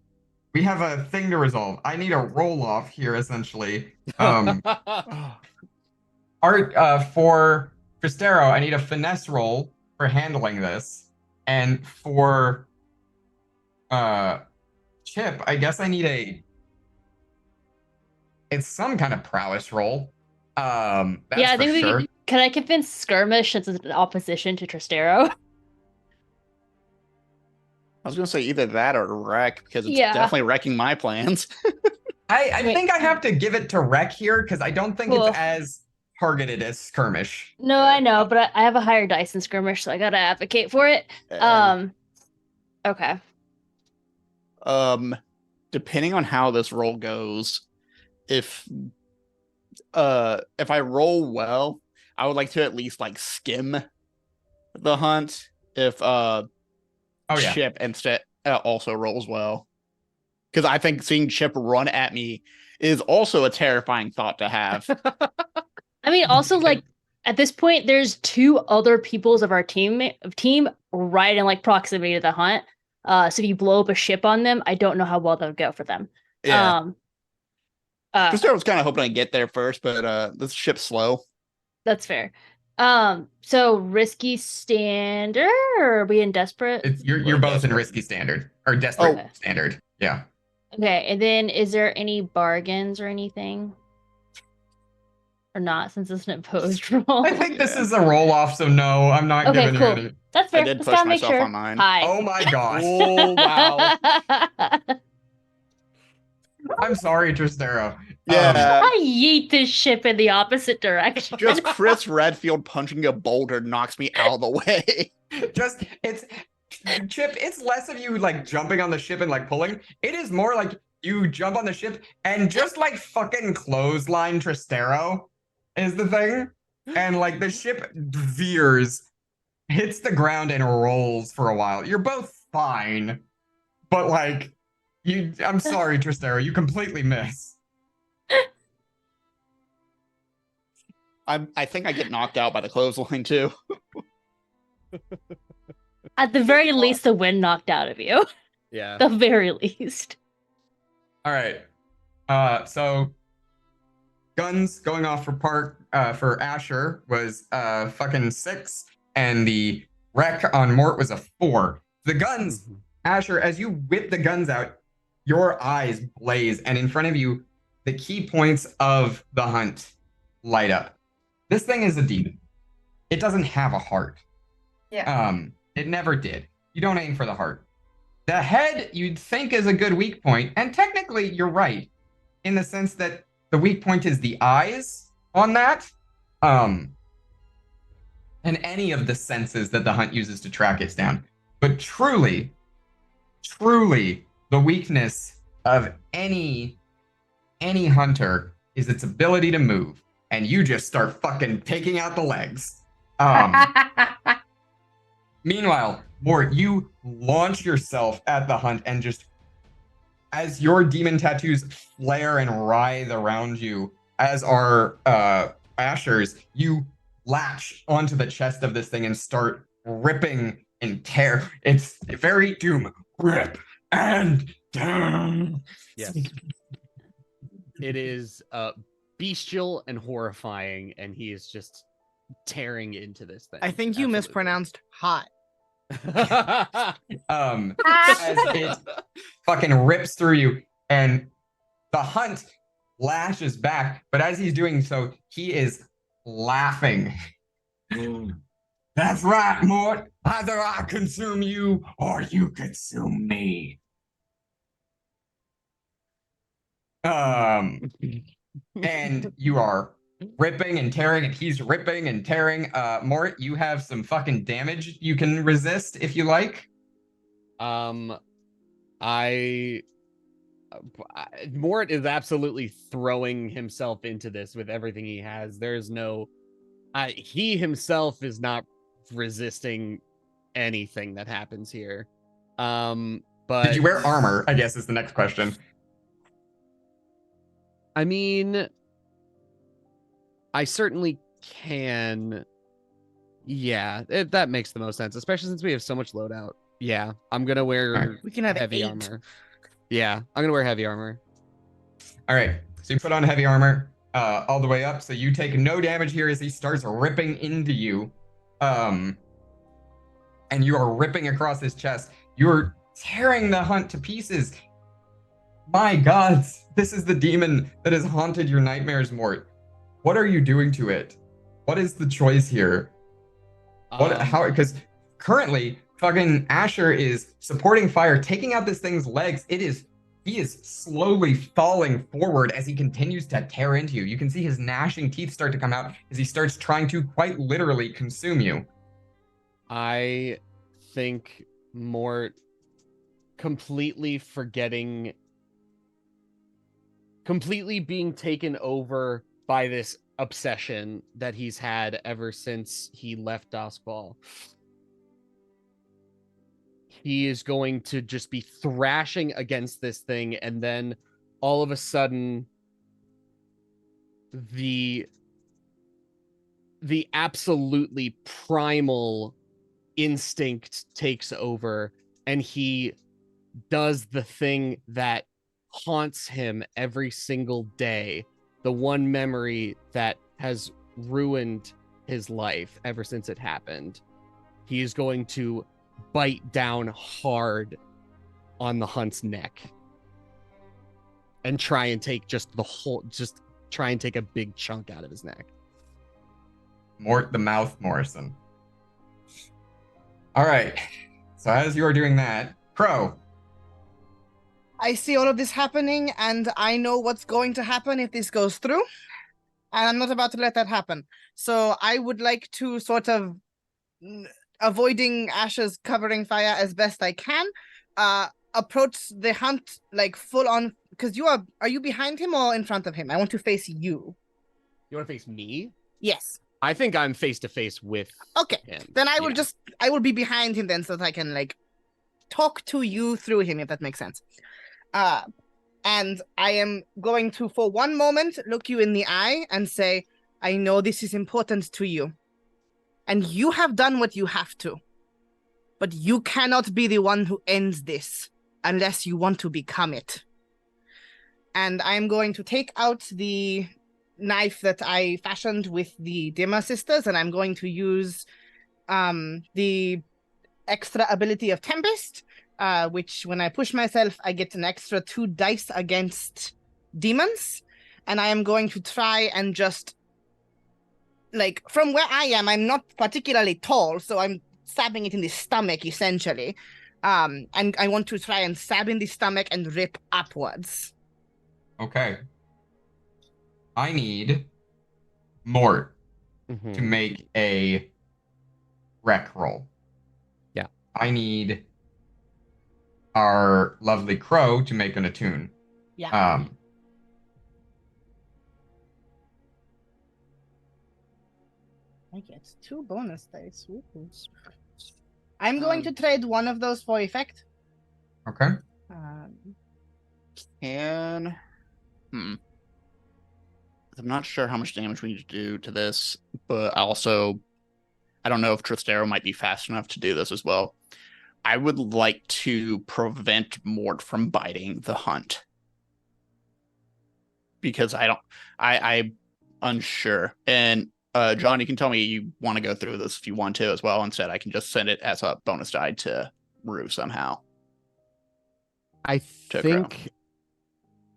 we have a thing to resolve. I need a roll off here, essentially. For Trastero, I need a finesse roll for handling this, and for Chip, I guess I need it's some kind of prowess roll. That's Yeah, I think for sure. can I convince Skirmish since it's in opposition to Trastero? I was gonna say either that or wreck because it's Yeah. definitely wrecking my plans. I Wait. think I have to give it to Rec here because I don't think Cool. it's as targeted as Skirmish. No, I know, but I have a higher dice in Skirmish, so I gotta advocate for it. Okay. Depending on how this roll goes, if I roll well, I would like to at least like skim the hunt. If Chip instead also rolls well, because I think seeing Chip run at me is also a terrifying thought to have. I mean, also like at this point, there's 2 other peoples of our team right in like proximity to the hunt. So if you blow up a ship on them, I don't know how well that would go for them. Yeah. Just I was kind of hoping I'd get there first, but this ship's slow. That's fair. So risky standard, or are we in desperate? You're both in risky standard or desperate standard. Yeah. Okay, and then is there any bargains or anything? Or not, since it's an opposed roll? I think this is a roll off, so no, I'm not giving you any. That's fair. I did Just push gotta make myself sure. on mine. Hi. Oh my gosh. Oh, wow. I'm sorry, Tristero. Yeah. I yeet this ship in the opposite direction. Just Chris Redfield punching a boulder knocks me out of the way. Chip, it's less of you like jumping on the ship and like pulling. It is more like you jump on the ship and just like fucking clothesline Tristero is the thing. And like the ship veers, hits the ground and rolls for a while. You're both fine. But like I'm sorry, Tristero, you completely miss. I think I get knocked out by the clothesline too. At the very least, the wind knocked out of you. Yeah. The very least. All right. So guns going off for Asher was fucking 6, and the wreck on Mort was a 4. The guns, Asher, as you whip the guns out, your eyes blaze, and in front of you, the key points of the hunt light up. This thing is a demon. It doesn't have a heart. Yeah. It never did. You don't aim for the heart. The head you'd think is a good weak point, and technically you're right, in the sense that the weak point is the eyes on that. And any of the senses that the hunt uses to track it down. But truly, the weakness of any hunter is its ability to move, and you just start fucking taking out the legs. Meanwhile, Mort, you launch yourself at the hunt and just, as your demon tattoos flare and writhe around you, as are Asher's, you latch onto the chest of this thing and start ripping and tear. It's very Doom. Rip and down. Yes. It is bestial and horrifying, and he is just tearing into this thing. I think you mispronounced hot. As it fucking rips through you, and the hunt lashes back, but as he's doing so, he is laughing. That's right, Mort. Either I consume you or you consume me. And you are ripping and tearing, and he's ripping and tearing. Mort, you have some fucking damage you can resist if you like. Mort is absolutely throwing himself into this with everything he has. There's no, he himself is not resisting anything that happens here. But did you wear armor? I guess is the next question. I mean, I certainly can. Yeah, that makes the most sense, especially since we have so much loadout. Yeah, I'm gonna wear We can have heavy 8. armor. Yeah, I'm gonna wear heavy armor. All right, so you put on heavy armor all the way up, so you take no damage here as he starts ripping into you. And you are ripping across his chest. You're tearing the hunt to pieces. My God, this is the demon that has haunted your nightmares, Mort. What are you doing to it? What is the choice here? How? Because currently, fucking Asher is supporting fire, taking out this thing's legs. He is slowly falling forward as he continues to tear into you. You can see his gnashing teeth start to come out as he starts trying to quite literally consume you. I think Mort completely being taken over by this obsession that he's had ever since he left Dosball. He is going to just be thrashing against this thing, and then all of a sudden the the absolutely primal instinct takes over, and he does the thing that haunts him every single day, the one memory that has ruined his life ever since it happened. He is going to bite down hard on the hunt's neck and try and take try and take a big chunk out of his neck. Mort the Mouth Morrison. All right. So as you are doing that, Crow. I see all of this happening, and I know what's going to happen if this goes through. And I'm not about to let that happen. So I would like to sort of, avoiding Ashes covering fire as best I can, approach the hunt like full on, because are you behind him or in front of him? I want to face you. You want to face me? Yes. I think I'm face to face with Okay. him. Then I will be behind him then, so that I can like talk to you through him, if that makes sense. And I am going to, for one moment, look you in the eye and say, I know this is important to you. And you have done what you have to. But you cannot be the one who ends this unless you want to become it. And I'm going to take out the knife that I fashioned with the Dimmer sisters, and I'm going to use the extra ability of Tempest, which when I push myself, I get an extra 2 dice against demons. And I am going to try and just, like, from where I am, I'm not particularly tall, so I'm stabbing it in the stomach, essentially. And I want to try and stab in the stomach and rip upwards. Okay. I need Mort Mhm. to make a rec roll. Yeah. I need our lovely Crow to make an attune. Yeah. I get 2 bonus dice. Woo-hoo. I'm going to trade one of those for effect. Okay. I'm not sure how much damage we need to do to this, but I don't know if Tristero might be fast enough to do this as well. I would like to prevent Mort from biting the hunt. Because I'm unsure. And John, you can tell me you want to go through this if you want to as well. Instead, I can just send it as a bonus die to Rue somehow. I think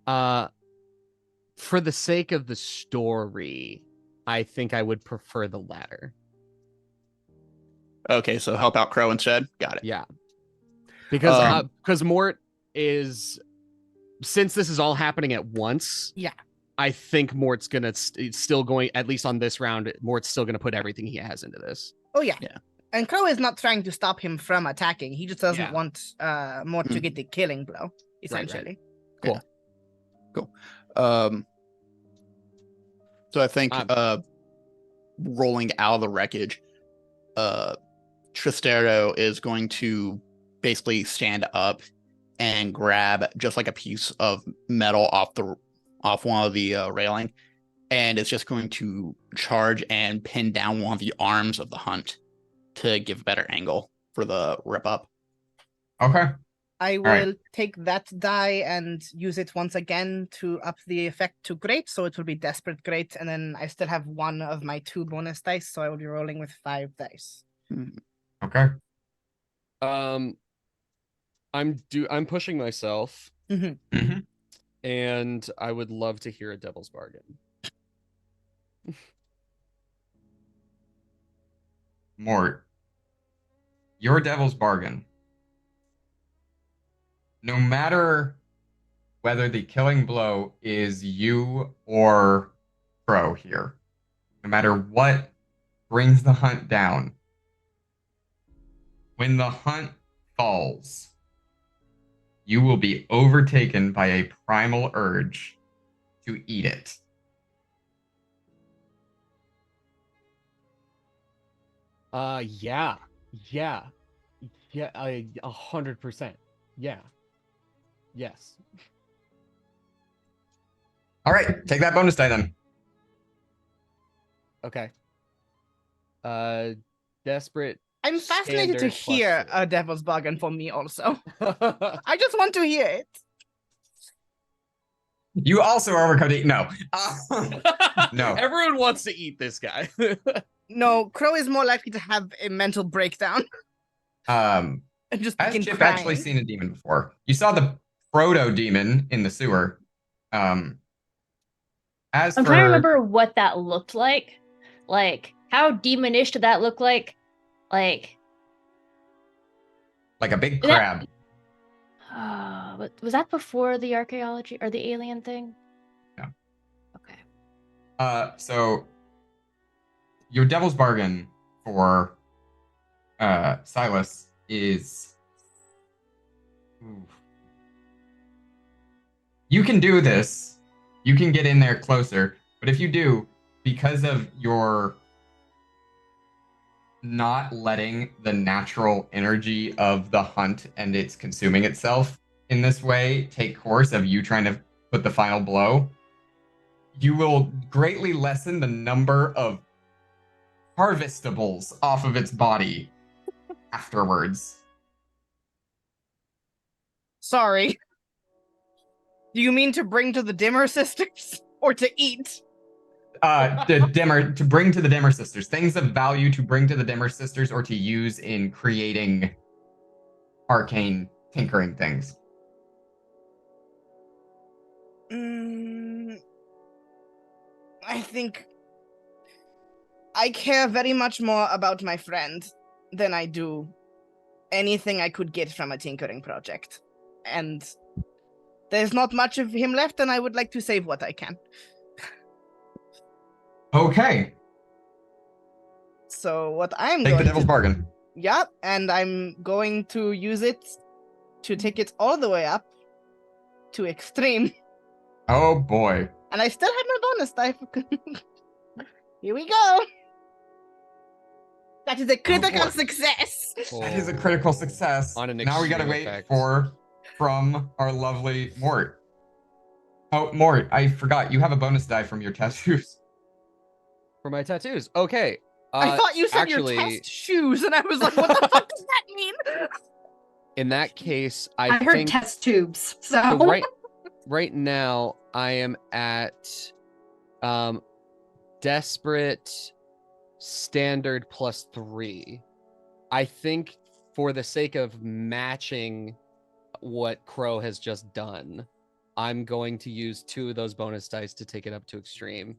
for the sake of the story, I think I would prefer the latter. Okay, so help out Crow instead. Got it. Yeah. Because Mort is, since this is all happening at once. Yeah. I think Mort's gonna still going, at least on this round, Mort's still gonna put everything he has into this. Oh yeah. Yeah. And Crow is not trying to stop him from attacking. He just doesn't want Mort to get the killing blow, essentially. Right. Cool. Yeah. Cool. So I think rolling out of the wreckage, Tristero is going to basically stand up and grab just like a piece of metal off one of the railing, and it's just going to charge and pin down one of the arms of the hunt to give a better angle for the rip up. Okay. I will take that die and use it once again to up the effect to great, so it will be desperate great, and then I still have 1 of my 2 bonus dice, so I will be rolling with 5 dice. Okay. I'm pushing myself. Mm-hmm. And I would love to hear a devil's bargain. Mort, your devil's bargain. No matter whether the killing blow is you or Crow here, no matter what brings the hunt down, when the hunt falls, you will be overtaken by a primal urge to eat it. Yeah, 100%. Yeah. Yes. All right, take that bonus die then. Okay. Desperate. I'm fascinated to Standard plus hear three. a devil's bargain for me also. I just want to hear it. You also are overcome. No. No. Everyone wants to eat this guy. No, Crow is more likely to have a mental breakdown Um, and just has begin Chip crying. actually seen a demon before? You saw the proto demon in the sewer. As I'm for trying to remember what that looked like. Like, how demonish did that look like? Like like a big that- crab. was that before the archaeology or the alien thing? No. Okay. So your devil's bargain for Silas is you can do this. You can get in there closer, but if you do, because of your not letting the natural energy of the hunt and it's consuming itself in this way take course of you trying to put the final blow, you will greatly lessen the number of harvestables off of its body afterwards. Sorry. Do you mean to bring to the Dimmer sisters or to eat? To bring to the Dimmer sisters, things of value to bring to the Dimmer sisters or to use in creating arcane tinkering things. I think I care very much more about my friend than I do anything I could get from a tinkering project. And there's not much of him left, and I would like to save what I can. Okay. So what I'm Take going the devil's to bargain. yeah, and I'm going to use it to take it all the way up to extreme. Oh boy. And I still have my bonus die. Here we go. That is a critical boy. success. That is a critical success. On an Now we gotta extreme wait effect. from our lovely Mort. Oh, Mort, I forgot. You have a bonus die from your tattoos. For my tattoos. Okay. I thought you said actually, your test shoes, and I was like, what the fuck does that mean? in that case, I I heard think test tubes. so right now I am at desperate standard +3. I think for the sake of matching what Crow has just done, I'm going to use 2 of those bonus dice to take it up to extreme.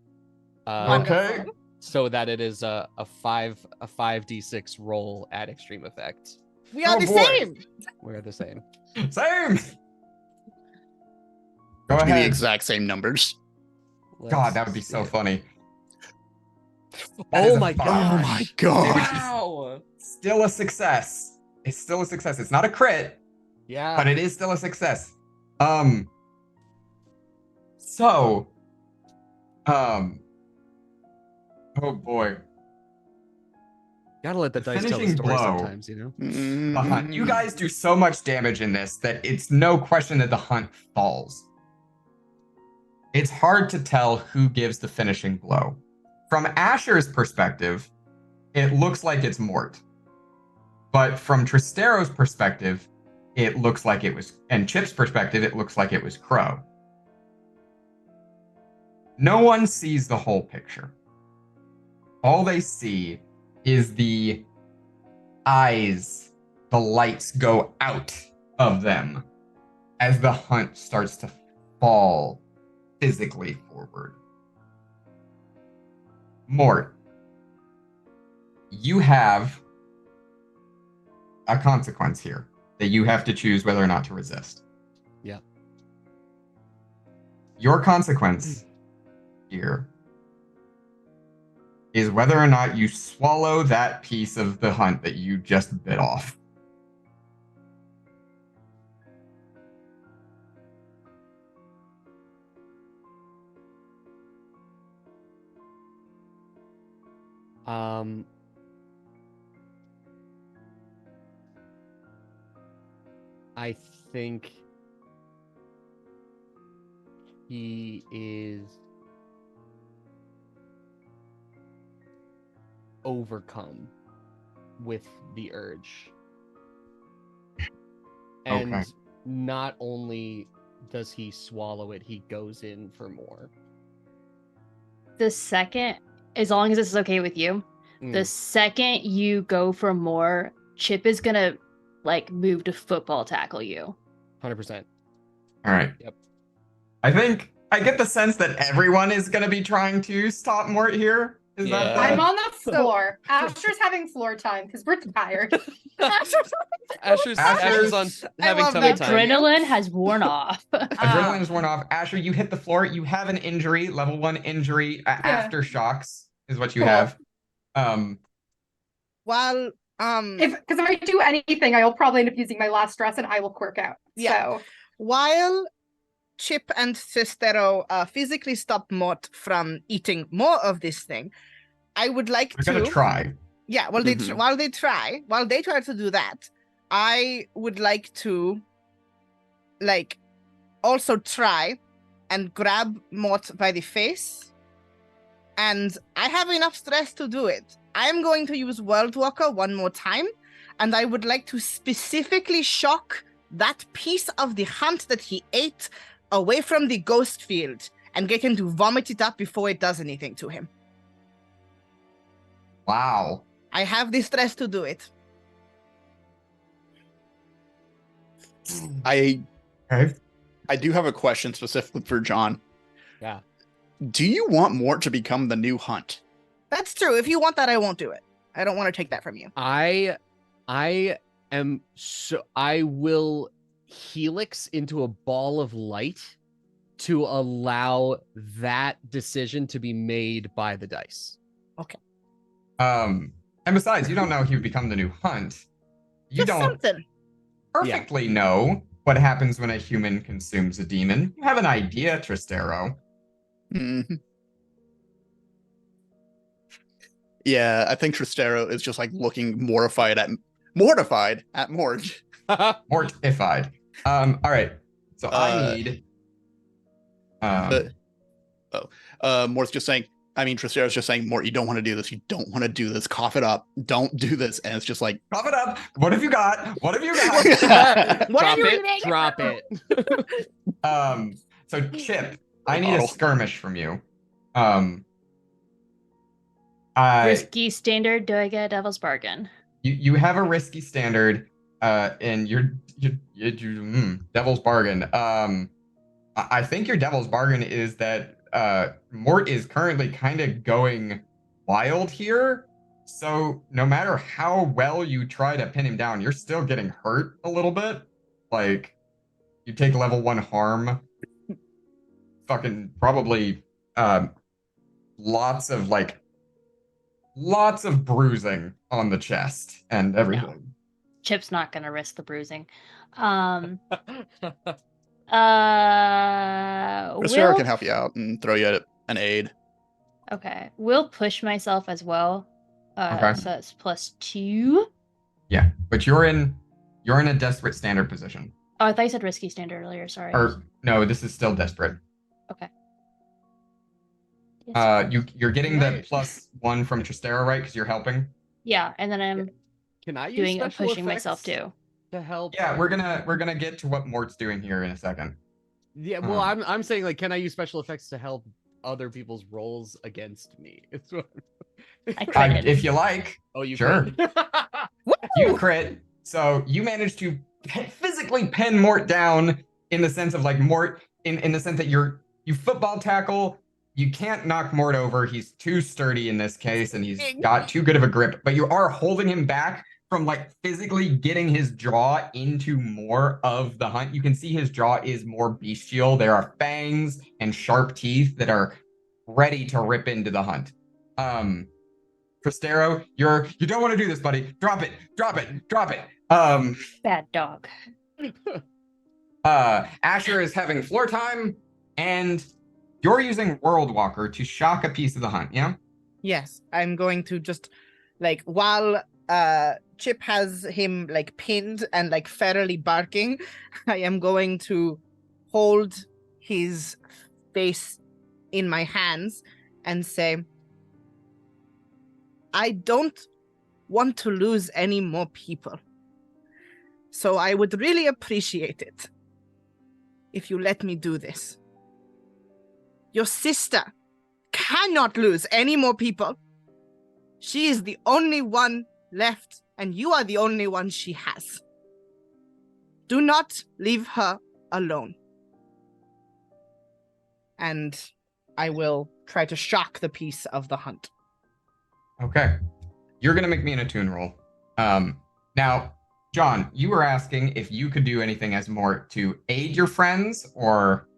Okay. So that it is a 5d6 roll at extreme effect. We are Oh, the boy. same. We're the same. Same. Go To be the ahead. exact same numbers. God, that would be so funny. That Oh is a my 5. god. Oh my god. Wow. Still a success. It's still a success. It's not a crit, Yeah. but it is still a success. So, oh boy. Gotta let the The dice tell the finishing story blow. sometimes, you know? The hunt. You guys do so much damage in this that it's no question that the hunt falls. It's hard to tell who gives the finishing blow. From Asher's perspective, it looks like it's Mort. But from Tristero's perspective, it looks like it was, and Chip's perspective, it looks like it was Crow. No one sees the whole picture. All they see is the eyes, the lights go out of them as the hunt starts to fall physically forward. Mort, you have a consequence here that you have to choose whether or not to resist. Yeah. Your consequence here is whether or not you swallow that piece of the hunt that you just bit off. I think he is overcome with the urge. And Okay. not only does he swallow it, he goes in for more. The second, as long as this is okay with you, the second you go for more, Chip is gonna like move to football tackle you. 100%. All right. Yep. I think I get the sense that everyone is going to be trying to stop Mort here. Is that Yeah. I'm the... on the floor. Asher's having floor time because we're tired. Asher's on I having love tummy that time. Adrenaline has worn off. Adrenaline is worn off. Asher, you hit the floor. You have an injury, level 1 injury. Yeah. Aftershocks is what you Cool. have. While Because if I do anything, I will probably end up using my last stress and I will quirk out. Yeah. So while Chip and Cestero physically stop Mort from eating more of this thing, I would like We're going to try. Yeah, well, Mhm. while they try to do that, I would like to, like, also try and grab Mort by the face. And I have enough stress to do it. I'm going to use World Walker one more time, and I would like to specifically shock that piece of the hunt that he ate away from the ghost field and get him to vomit it up before it does anything to him. Wow. I have the stress to do it. I Okay. do have a question specifically for John. Yeah. Do you want Mort to become the new Hunt? That's true. If you want that, I won't do it. I don't want to take that from you. I will helix into a ball of light to allow that decision to be made by the dice. And besides, you don't know he would become the new Hunt. You Just don't something. perfectly know what happens when a human consumes a demon. You have an idea, Tristero. Mhm. Yeah, I think Tristero is just like looking mortified at Mort. Mortified. All right. So I need. Mort's just saying. I mean, Tristero's just saying, Mort, you don't want to do this. You don't want to do this. Cough it up. Don't do this. And it's just like, Cough it up. What have you got? What have you got? What are Drop you it. eating? Drop it. So Chip, I need a Bottle. skirmish from you. I Risky standard. Do I get a devil's bargain? you have a risky standard, and you're devil's bargain. I think your devil's bargain is that Mort is currently kind of going wild here. So no matter how well you try to pin him down, you're still getting hurt a little bit. Like you take level 1 harm. Fucking probably lots of bruising on the chest and everything. Chip's not gonna risk the bruising. Tristero can help you out and throw you an aid. Okay, we'll push myself as well. Okay. So that's +2. Yeah, but you're in a desperate standard position. Oh, I thought you said risky standard earlier. Sorry. Or no, this is still desperate. Okay. Yes. You're getting Right. the +1 from Tristero, right? Because you're helping. Yeah, and then I'm Can I use doing special pushing myself effects too. to help? Yeah, we're gonna get to what Mort's doing here in a second. Yeah, well, I'm saying, like, can I use special effects to help other people's rolls against me? It's what... I critted. If you like. Oh, you Sure. crit? You crit. So you managed to physically pin Mort down in the sense of like Mort in the sense that you football tackle. You can't knock Mort over. He's too sturdy in this case, and he's got too good of a grip. But you are holding him back from like physically getting his jaw into more of the hunt. You can see his jaw is more bestial. There are fangs and sharp teeth that are ready to rip into the hunt. Tristero, you don't want to do this, buddy. Drop it. Bad dog. Asher is having floor time, and you're using World Walker to shock a piece of the hunt, yeah? Yes, I'm going to just, like, while Chip has him, like, pinned and, like, ferally barking, I am going to hold his face in my hands and say, I don't want to lose any more people. So I would really appreciate it if you let me do this. Your sister cannot lose any more people. She is the only one left, and you are the only one she has. Do not leave her alone. And I will try to shock the piece of the hunt. Okay. You're going to make me an attune roll. Now, John, you were asking if you could do anything as Mort to aid your friends, or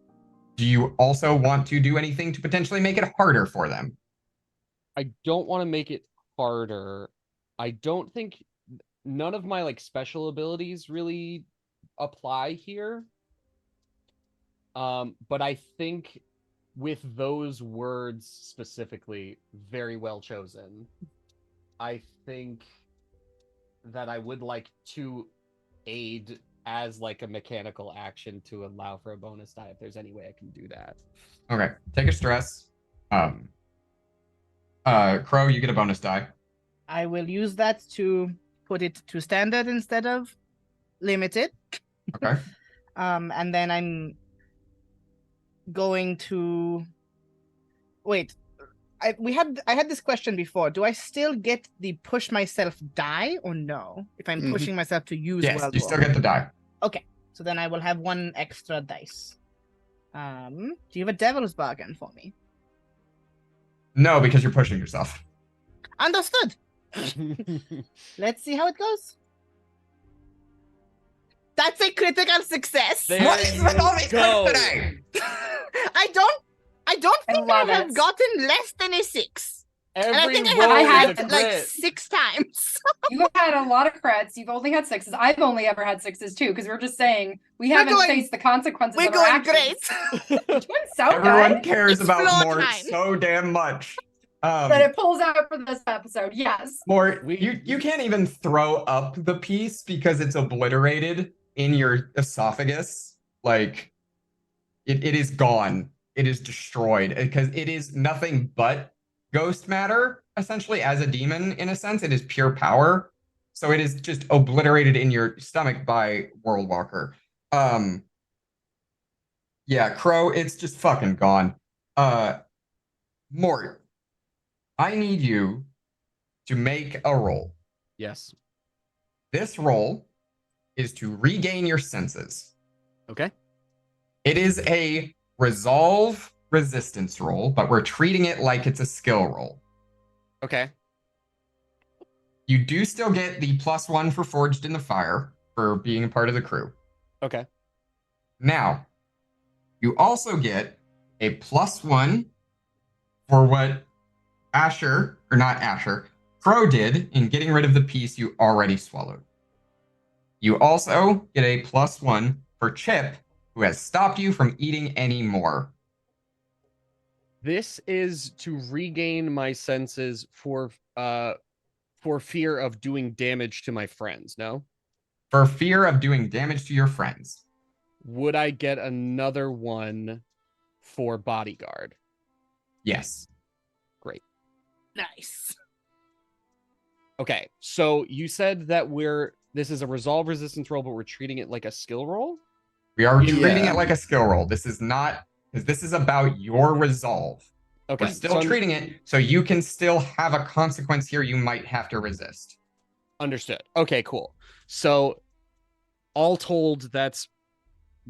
do you also want to do anything to potentially make it harder for them? I don't want to make it harder. I don't think none of my like special abilities really apply here. But I think with those words specifically, very well chosen, I think that I would like to aid as like a mechanical action to allow for a bonus die if there's any way I can do that. Okay. Take a stress. Crow, you get a bonus die. I will use that to put it to standard instead of limited. Okay. And then I'm going to wait. I had this question before. Do I still get the push myself die or no? If I'm pushing myself to use Yes, World you War. still get the die. Okay, so then I will have one extra dice. Do you have a devil's bargain for me? No, because you're pushing yourself. Understood. Let's see how it goes. That's a critical success. There What is with all these go. crits today? I don't think I love have it. gotten less than a 6. And I Every think roll I is have a had it like crit. 6 times. You had a lot of crits. You've only had 6s. I've only ever had 6s too, because we're just saying we We're haven't going- faced the consequences We're of our going actions. great. We're doing so Everyone good cares It's about floor Mort time. so damn much. that it pulls out for this episode. Yes. Mort, you can't even throw up the piece because it's obliterated in your esophagus. Like, it is gone. It is destroyed because it is nothing but ghost matter, essentially, as a demon, in a sense. It is pure power. So it is just obliterated in your stomach by World Walker. Yeah, Crow, it's just fucking gone. Mort, I need you to make a roll. Yes. This roll is to regain your senses. Okay. It is a resolve resistance roll, but we're treating it like it's a skill roll. Okay. You do still get the +1 for Forged in the Fire for being a part of the crew. Okay. Now, you also get a +1 for what Crow did in getting rid of the piece you already swallowed. You also get a +1 for Chip, who has stopped you from eating any more. This is to regain my senses for fear of doing damage to my friends, no? For fear of doing damage to your friends. Would I get another one for bodyguard? Yes. Great. Nice. Okay, so you said that this is a resolve resistance roll, but we're treating it like a skill roll? We are Yeah. treating it like a skill roll. This is not, because this is about your resolve. Okay. We're still treating it so you can still have a consequence here you might have to resist. Understood. Okay, cool. So all told, that's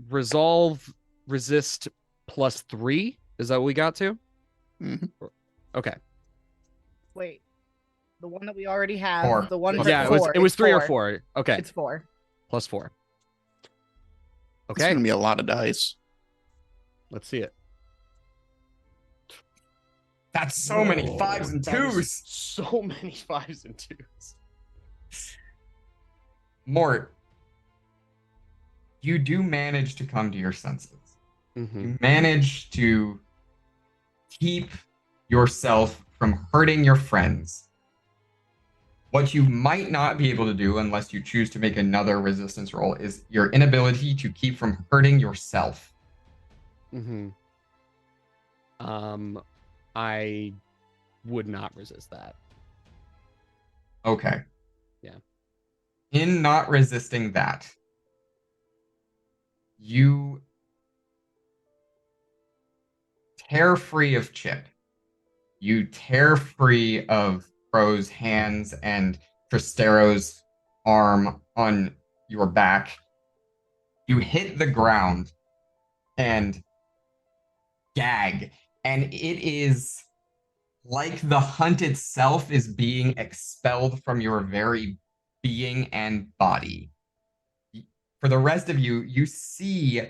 resolve resist +3. Is that what we got to? Mhm. Okay. Wait. The one that we already have. 4. The one Yeah, it was 3 or 4. Okay. It's 4. +4. It's Okay. gonna be a lot of dice. Let's see it. That's so many 5s and That is 2s. So many 5s and 2s. Mort, you do manage to come to your senses. Mm-hmm. You manage to keep yourself from hurting your friends. What you might not be able to do unless you choose to make another resistance roll is your inability to keep from hurting yourself. Mm-hmm. I would not resist that. Okay. Yeah. In not resisting that, you tear free of Chip. You tear free of Crow's hands and Tristero's arm on your back. You hit the ground and gag, and it is like the hunt itself is being expelled from your very being and body. For the rest of you, you see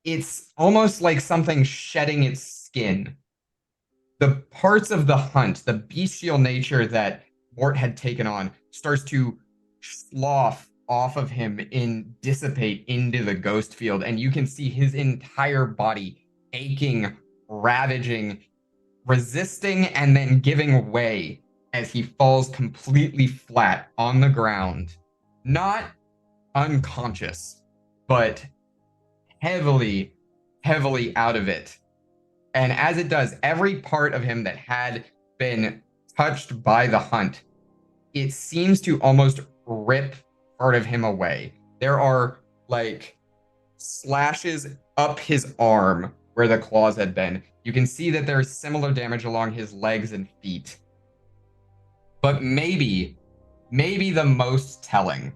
it's almost like something shedding its skin. The parts of the hunt, the bestial nature that Mort had taken on, starts to slough off of him and dissipate into the ghost field, and you can see his entire body aching, ravaging, resisting, and then giving way as he falls completely flat on the ground. Not unconscious, but heavily, heavily out of it. And as it does, every part of him that had been touched by the hunt, it seems to almost rip part of him away. There are like slashes up his arm where the claws had been. You can see that there's similar damage along his legs and feet. But maybe the most telling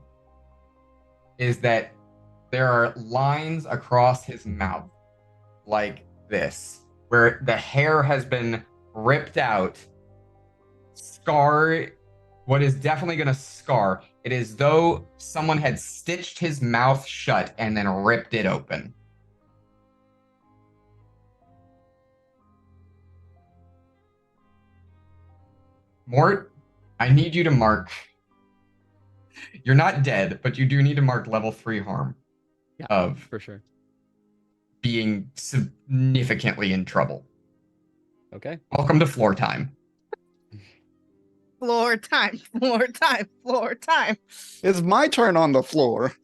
is that there are lines across his mouth like this, where the hair has been ripped out, scar, what is definitely going to scar. It is though someone had stitched his mouth shut and then ripped it open. Mort, I need you to mark. You're not dead, but you do need to mark level 3 harm of for sure. being significantly in trouble. Okay. Welcome to floor time. Floor time, floor time, floor time. It's my turn on the floor.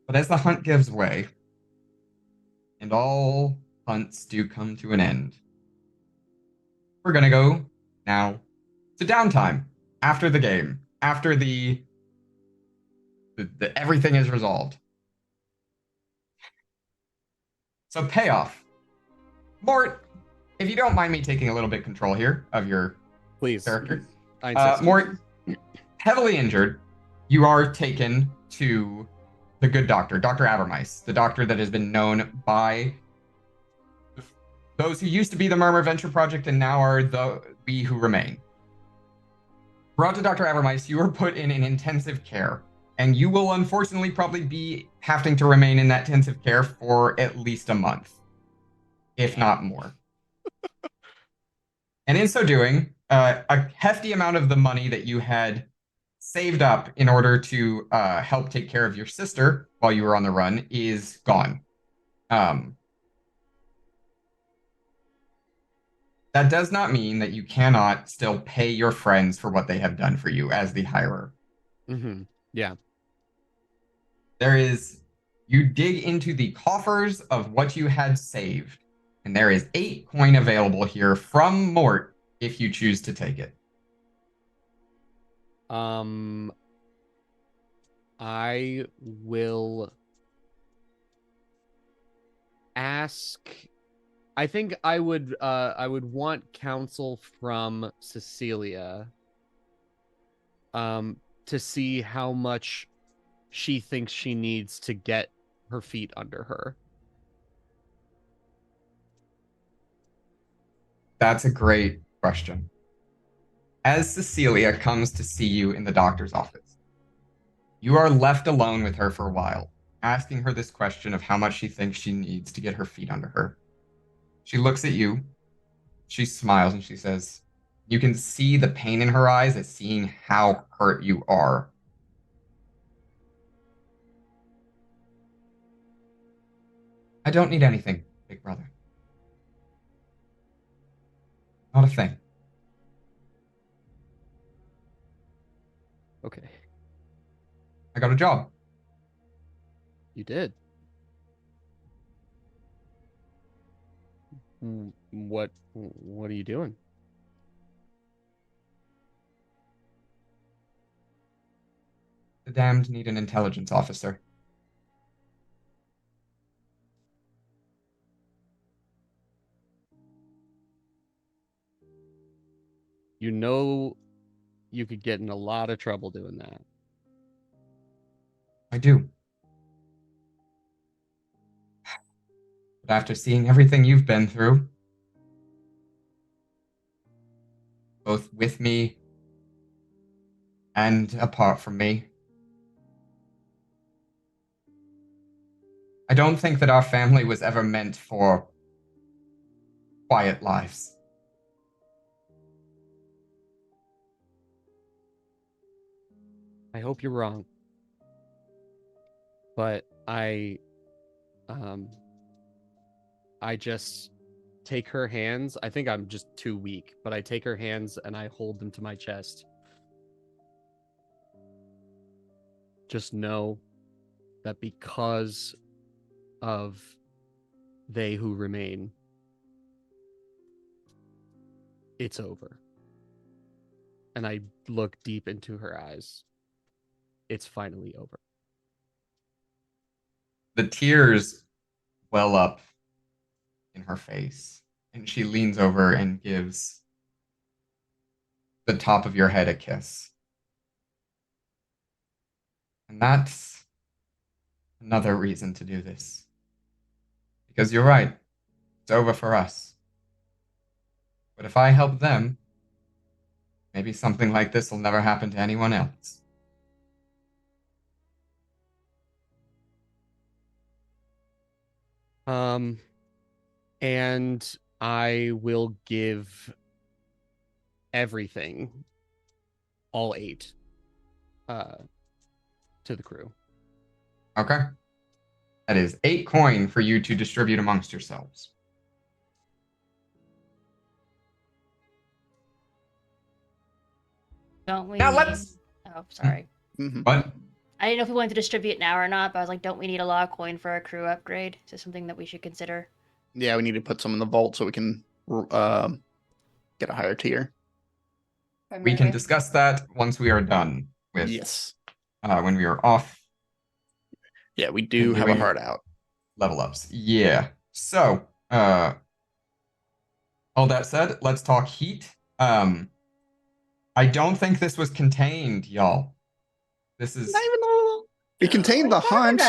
But as the hunt gives way, and all hunts do come to an end, we're gonna go now to downtime after the game, after the everything is resolved. So payoff. Mort, if you don't mind me taking a little bit control here of your Please. character. I insist. Mort, heavily injured, you are taken to the good doctor, Dr. Avermice, the doctor that has been known by those who used to be the Murmur Venture Project and now are the we who remain. Brought to Dr. Avermice, you are put in an intensive care, and you will unfortunately probably be having to remain in that intensive care for at least a month, if not more. And in so doing, a hefty amount of the money that you had saved up in order to help take care of your sister while you were on the run is gone. That does not mean that you cannot still pay your friends for what they have done for you as the hirer. Mm-hmm. Yeah. You dig into the coffers of what you had saved, and there is 8 coin available here from Mort if you choose to take it. I will ask. I think I would want counsel from Cecilia to see how much she thinks she needs to get her feet under her. That's a great question. As Cecilia comes to see you in the doctor's office, you are left alone with her for a while, asking her this question of how much she thinks she needs to get her feet under her. She looks at you, she smiles, and she says, you can see the pain in her eyes at seeing how hurt you are. I don't need anything, big brother. Not a thing. Okay. I got a job. You did. What are you doing? The damned need an intelligence officer. You know, you could get in a lot of trouble doing that. I do. But after seeing everything you've been through, both with me and apart from me, I don't think that our family was ever meant for quiet lives. I hope you're wrong. But I just take her hands. I think I'm just too weak, but I take her hands and I hold them to my chest. Just know that because of they who remain, it's over. And I look deep into her eyes. It's finally over. The tears well up in her face, and she leans over and gives the top of your head a kiss. And that's another reason to do this. Because you're right, it's over for us. But if I help them, maybe something like this will never happen to anyone else. And I will give everything, all 8, to the crew. Okay. That is 8 coin for you to distribute amongst yourselves. Don't we? Now let's. Oh, sorry. Mhm. What? I didn't know if we wanted to distribute now or not, but I was like, don't we need a lot of coin for a crew upgrade? Is this something that we should consider? Yeah, we need to put some in the vault so we can get a higher tier. We can discuss that once we are done with. Yes. When we are off. Yeah, we do have a doing hard out. level ups. Yeah. So, all that said, let's talk heat. I don't think this was contained, y'all. This is Not even though it contained the hunt.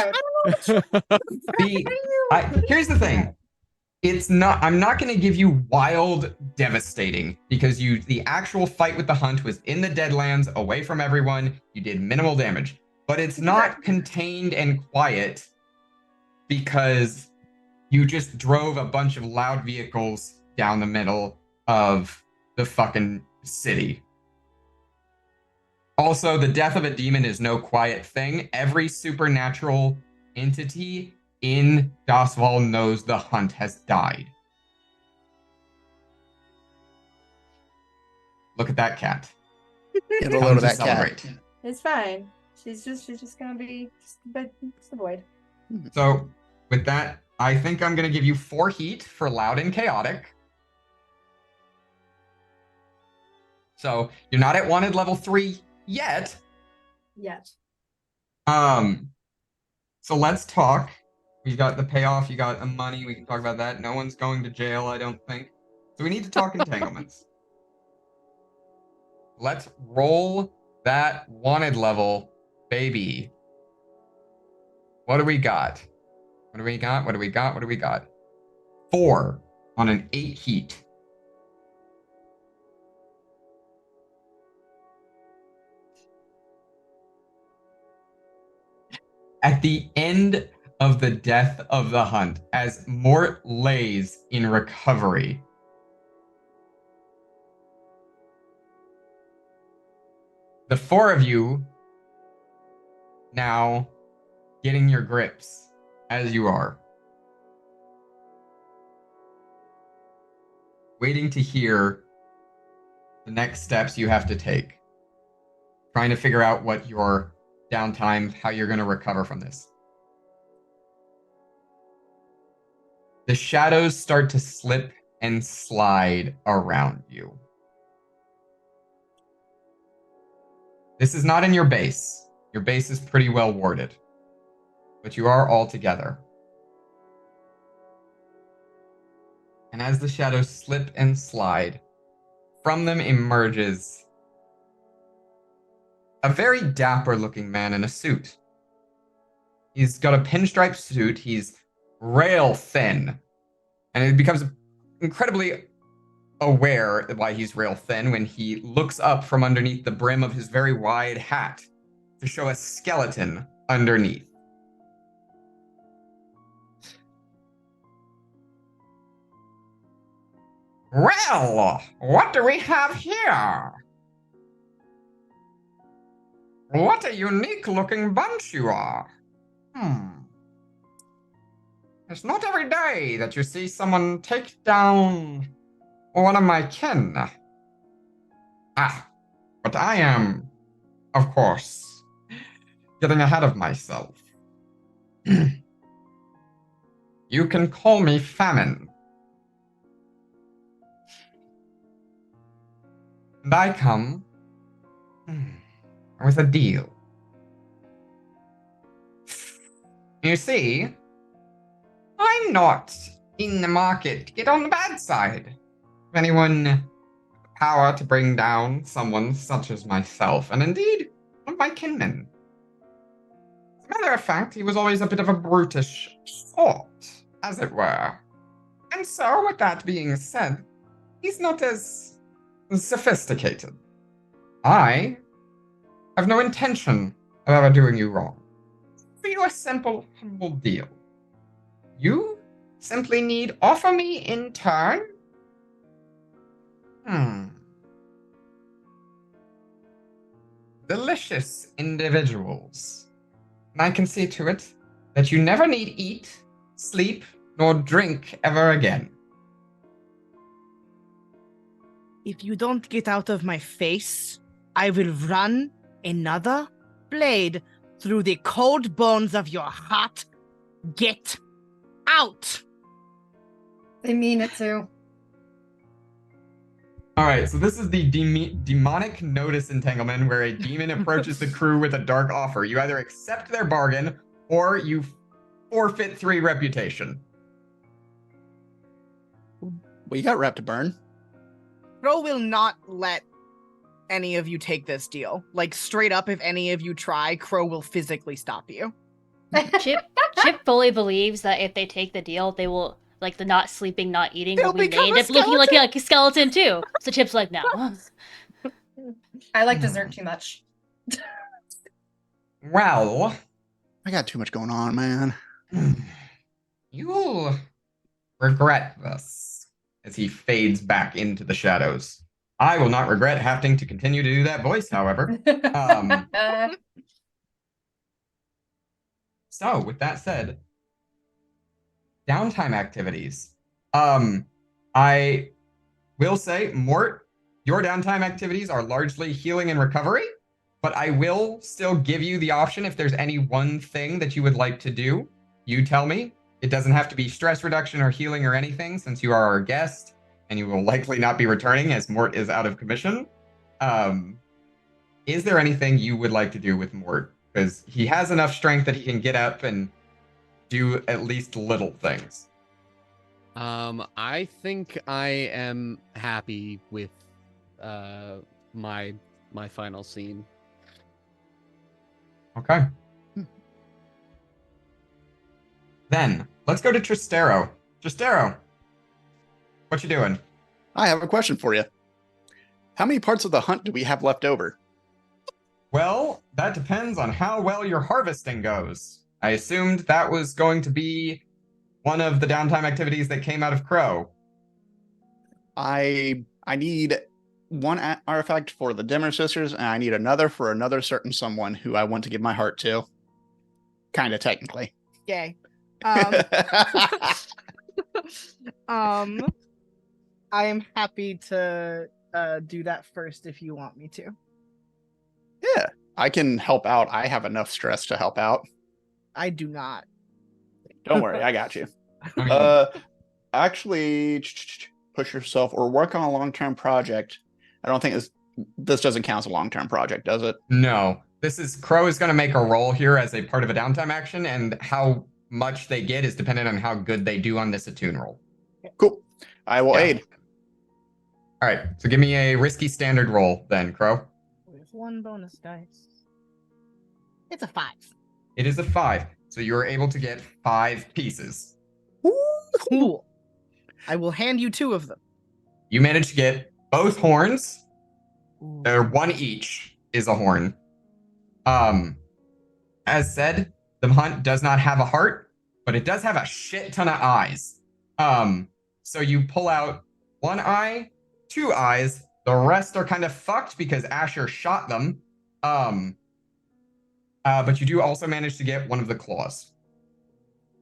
here's the thing. It's not. I'm not going to give you wild, devastating because the actual fight with the hunt was in the Deadlands, away from everyone. You did minimal damage, but it's not contained and quiet because you just drove a bunch of loud vehicles down the middle of the fucking city. Also, the death of a demon is no quiet thing. Every supernatural entity in Doswall knows the hunt has died. Look at that cat. Get a load of that celebrate. cat. It's fine. She's just gonna be just a void. So with that, I think I'm gonna give you 4 heat for loud and chaotic. So you're not at wanted level 3 yet. Yet. So let's talk. We got the payoff, you got the money, we can talk about that. No one's going to jail, I don't think. So we need to talk entanglements. Let's roll that wanted level, baby. What do we got? What do we got? What do we got? What do we got? 4 on an 8 heat. At the end of the death of the hunt, as Mort lays in recovery, the 4 of you now getting your grips as you are, waiting to hear the next steps you have to take, trying to figure out what your downtime, how you're going to recover from this. The shadows start to slip and slide around you. This is not in your base. Your base is pretty well warded. But you are all together. And as the shadows slip and slide, from them emerges a very dapper-looking man in a suit. He's got a pinstripe suit. He's rail thin. And it becomes incredibly aware why he's rail thin when he looks up from underneath the brim of his very wide hat to show a skeleton underneath. Well, what do we have here? What a unique looking bunch you are. It's not every day that you see someone take down one of my kin. But I am, of course, getting ahead of myself. You can call me Famine. And I come with a deal. You see, I'm not in the market to get on the bad side. If anyone with the power to bring down someone such as myself, and indeed one of my kinmen. As a matter of fact, he was always a bit of a brutish sort, as it were. And so, with that being said, he's not as sophisticated. I have no intention of ever doing you wrong. For you a simple, humble deal. You simply need offer me in turn. Delicious individuals. And I can see to it that you never need eat, sleep, nor drink ever again. If you don't get out of my face, I will run another blade through the cold bones of your heart. Get out! They mean it too. Alright, so this is the demonic notice entanglement where a demon approaches the crew with a dark offer. You either accept their bargain or you forfeit 3 reputation. Well, you got Wrap to burn. Crow will not let any of you take this deal. Like, straight up, if any of you try, Crow will physically stop you. Chip fully believes that if they take the deal, they will, like, the not sleeping, not eating, They'll they become end a up looking like a skeleton too. So Chip's like, no. I like dessert too much. Well, I got too much going on, man. you'll regret this. As he fades back into the shadows. I will not regret having to continue to do that voice, however. So, with that said, downtime activities. I will say, Mort, your downtime activities are largely healing and recovery, but I will still give you the option if there's any one thing that you would like to do. You tell me. It doesn't have to be stress reduction or healing or anything, since you are our guest, and you will likely not be returning as Mort is out of commission. Is there anything you would like to do with Mort? Because he has enough strength that he can get up and do at least little things. I think I am happy with my final scene. Okay. Then, let's go to Tristero. Tristero, what you doing? I have a question for you. How many parts of the hunt do we have left over? Well, that depends on how well your harvesting goes. I assumed that was going to be one of the downtime activities that came out of Crow. I need one artifact for the Dimmer Sisters, and I need another for another certain someone who I want to give my heart to. Kind of technically. Yay. I am happy to do that first if you want me to. Yeah, I can help out. I have enough stress to help out. I do not. Don't worry, I got you. Actually, push yourself or work on a long-term project. I don't think this doesn't count as a long-term project, does it? No. Crow is going to make a roll here as a part of a downtime action, and how much they get is dependent on how good they do on this attune roll. Cool. I will aid. All right, so give me a risky standard roll then, Crow. With 1 bonus dice. It's a 5. It is a 5, so you are able to get 5 pieces. Cool. I will hand you 2 of them. You managed to get both horns. They're 1 each is a horn. As said, the hunt does not have a heart, but it does have a shit ton of eyes. So you pull out 1 eye, 2 eyes. The rest are kind of fucked because Asher shot them. But you do also manage to get 1 of the claws.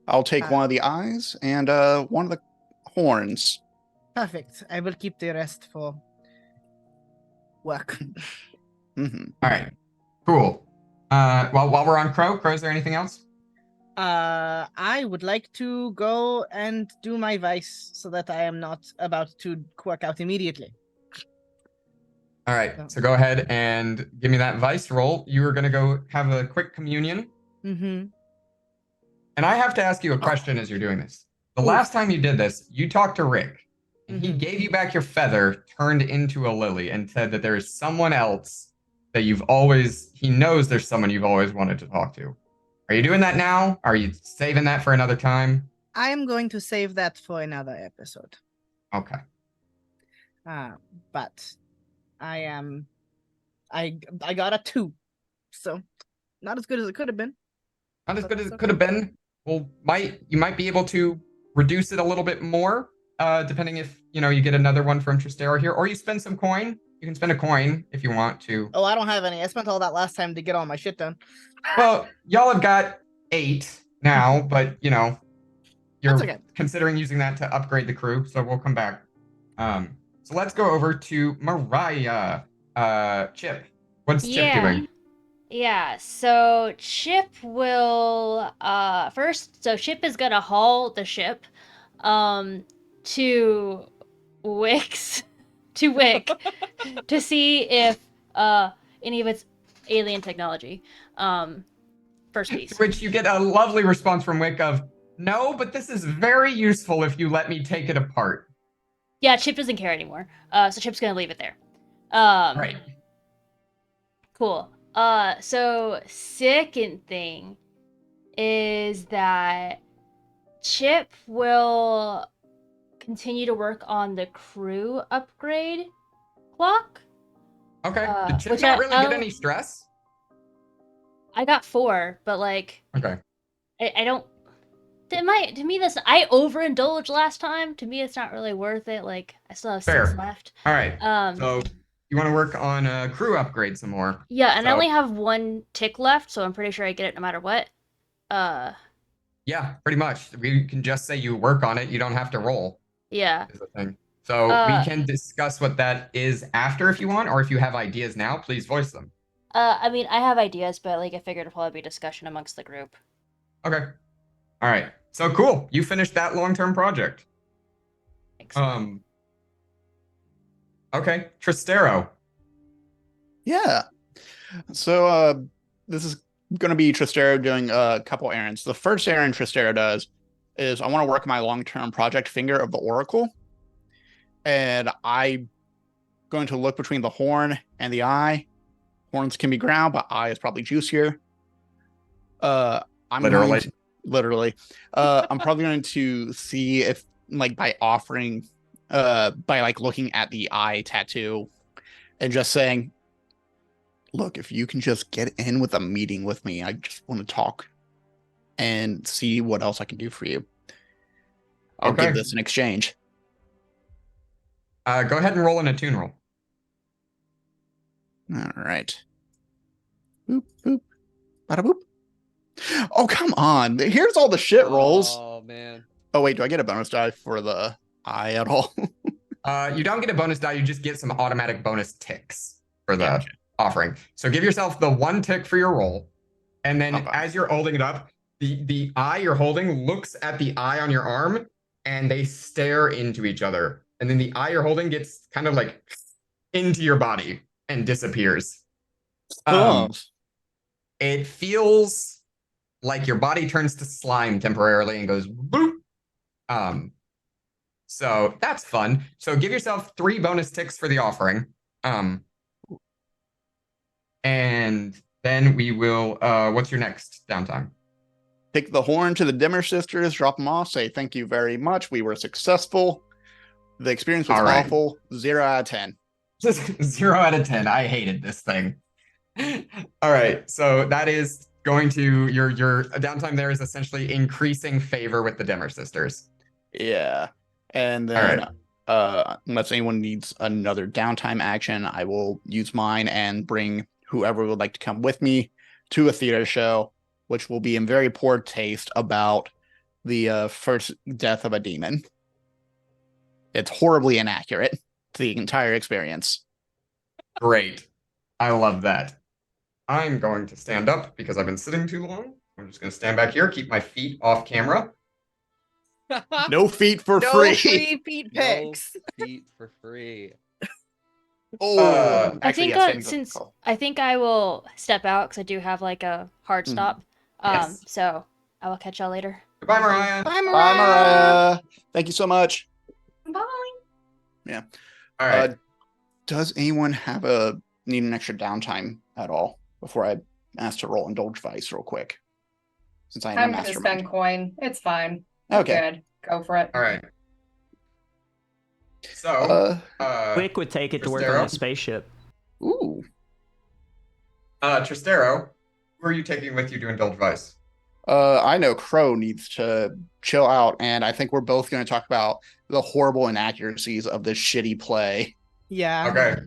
I'll take 1 of the eyes and 1 of the horns. Perfect. I will keep the rest for work. Mm-hmm. All right, cool. While we're on Crow, is there anything else? I would like to go and do my vice so that I am not about to quirk out immediately. All right, so go ahead and give me that vice roll. You are going to go have a quick communion. Mm-hmm. And I have to ask you a question as you're doing this. The last time you did this, you talked to Rick, and he gave you back your feather turned into a lily and said that there is someone else that he knows there's someone you've always wanted to talk to. Are you doing that now? Are you saving that for another time? I am going to save that for another episode. Okay. But I got a 2, so not as good as it could have been. Not as good as it could have been. Well, you might be able to reduce it a little bit more, depending if you get another one from Tristero here, or you spend some coin. You can spend a coin if you want to. Oh, I don't have any. I spent all that last time to get all my shit done. Well, y'all have got 8 now, but you're okay. considering using that to upgrade the crew, so we'll come back. So let's go over to Mariah. Chip, what's Chip doing? Yeah, so Chip will first, so Chip is gonna haul the ship to Wick to see if any of its alien technology. First piece. Which you get a lovely response from Wick of, no, but this is very useful if you let me take it apart. Yeah, Chip doesn't care anymore. So Chip's gonna leave it there. Right. Cool. So second thing is that Chip will continue to work on the crew upgrade clock. Okay. Did Chip not really get any stress? I got 4, but okay. I don't. To me, I overindulged last time. To me, it's not really worth it. I still have 6 left. All right. So you want to work on a crew upgrade some more? Yeah, and I only have 1 tick left, so I'm pretty sure I get it no matter what. Yeah, pretty much. We can just say you work on it. You don't have to roll. Yeah. Is the thing. So we can discuss what that is after if you want, or if you have ideas now, please voice them. I mean, I have ideas, but I figured it'd probably be discussion amongst the group. Okay. All right. So cool. You finished that long-term project. Thanks. Okay. Tristero. Yeah. So this is going to be Tristero doing a couple errands. The first errand Tristero does is I want to work my long-term project Finger of the Oracle. And I'm going to look between the horn and the eye. Horns can be ground, but eye is probably juicier. I'm literally. I'm probably going to see if by offering by looking at the eye tattoo and just saying, look, if you can just get in with a meeting with me, I just want to talk and see what else I can do for you. I'll give this in exchange. Go ahead and roll an attune roll. All right. Boop, boop. Bada boop. Oh, come on. Here's all the shit rolls. Oh, man. Oh, wait. Do I get a bonus die for the eye at all? You don't get a bonus die. You just get some automatic bonus ticks for the offering. So give yourself the 1 tick for your roll. And then as you're holding it up, the eye you're holding looks at the eye on your arm and they stare into each other. And then the eye you're holding gets kind of into your body and disappears. it feels like your body turns to slime temporarily and goes boop. So that's fun. So give yourself 3 bonus ticks for the offering. And then we will, what's your next downtime? Take the horn to the Dimmer sisters, drop them off, say thank you very much. We were successful. The experience was All right. awful. 0 out of 10. 0 out of 10. I hated this thing. All right. So that is going to your downtime there is essentially increasing favor with the Dimmer sisters. Yeah. And then unless anyone needs another downtime action, I will use mine and bring whoever would like to come with me to a theater show, which will be in very poor taste about the first death of a demon. It's horribly inaccurate to the entire experience. Great. I love that. I'm going to stand up because I've been sitting too long. I'm just going to stand back here, keep my feet off camera. No feet for No free. free feet pics. No feet for free. Oh, I actually, think yes, since I think I will step out because I do have like a hard stop. Yes. So I will catch y'all later. Goodbye, Mariah. Bye, Mariah. Bye, Mariah. Thank you so much. Bye. All right. Does anyone need an extra downtime at all before I ask to roll Indulge Vice real quick? Since I am I'm a going to mastermind. spend coin. It's fine. Okay. Good. Go for it. All right. So, Quick would take it to work on Tristero? a spaceship. Ooh. Tristero, who are you taking with you to Indulge Vice? I know Crow needs to chill out, and I think we're both going to talk about the horrible inaccuracies of this shitty play. Yeah. Okay.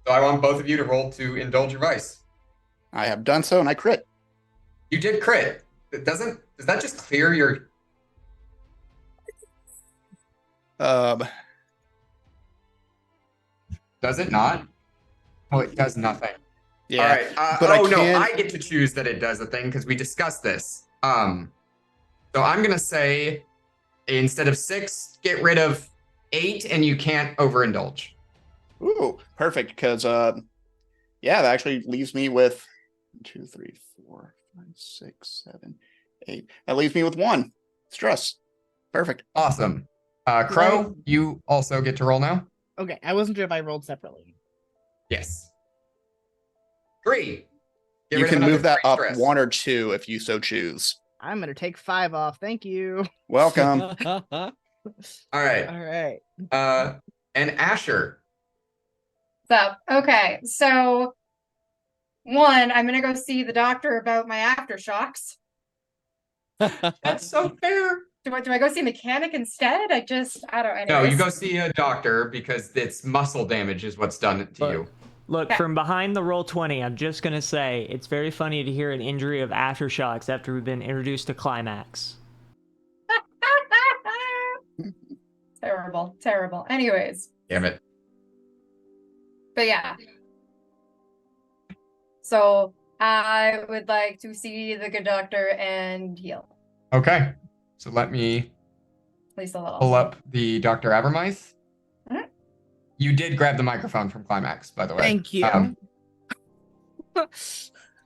So I want both of you to roll to Indulge your Vice. I have done so, and I crit. You did crit. Does that just clear your... Does it not? Oh, it does nothing. Yeah. All right. but I get to choose that it does a thing because we discussed this. So I'm gonna say instead of 6, get rid of 8, and you can't overindulge. Ooh, perfect. Because that actually leaves me with 2, 3, 4, 5, 6, 7, 8. That leaves me with 1 stress. Perfect. Awesome. Crow, you also get to roll now. Okay, I wasn't sure if I rolled separately. Yes. 3. Get You rid of can another move that 3 up stress. 1 or 2 if you so choose. I'm gonna take 5 off. Thank you. Welcome. All right. All right. And Asher. Okay, so 1, I'm gonna go see the doctor about my aftershocks. That's so fair. Do I go see a mechanic instead? I don't. No, you Anyways. go see a doctor because it's muscle damage is what's done to you. Look, Okay. from behind the Roll20, I'm just going to say it's very funny to hear an injury of aftershocks after we've been introduced to Climax. Terrible. Anyways, Damn it. but yeah. So I would like to see the good doctor and heal, Okay. So let me at least a little. pull up the Dr. Abermice. Mhm. You did grab the microphone from Climax, by the way. Thank you. We're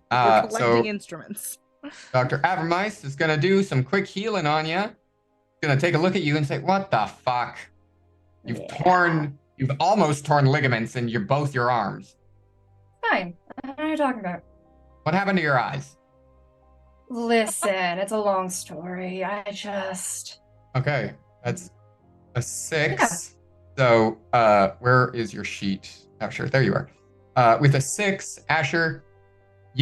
collecting So instruments. Dr. Abermice is going to do some quick healing on you. Going to take a look at you and say, what the fuck? You've almost torn ligaments in both your arms. Fine. What are you talking about? What happened to your eyes? Listen, it's a long story. Okay, that's a 6. So, where is your sheet? Oh, sure, there you are. With a 6, Asher,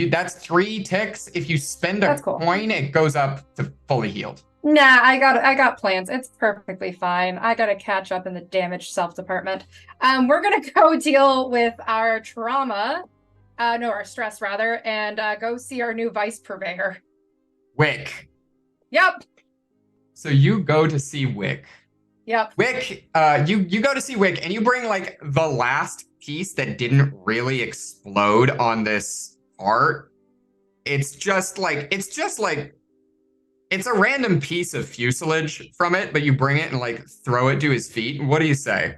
that's 3 ticks. If you spend a That's cool. coin, it goes up to fully healed. Nah, I got plans. It's perfectly fine. I gotta catch up in the damaged self department. We're gonna go deal with our trauma, our stress rather, and go see our new vice purveyor. Wick. Yep. So you go to see Wick. Yep. Wick, you go to see Wick, and you bring like the last piece that didn't really explode on this art. It's a random piece of fuselage from it, but you bring it and like throw it to his feet. What do you say?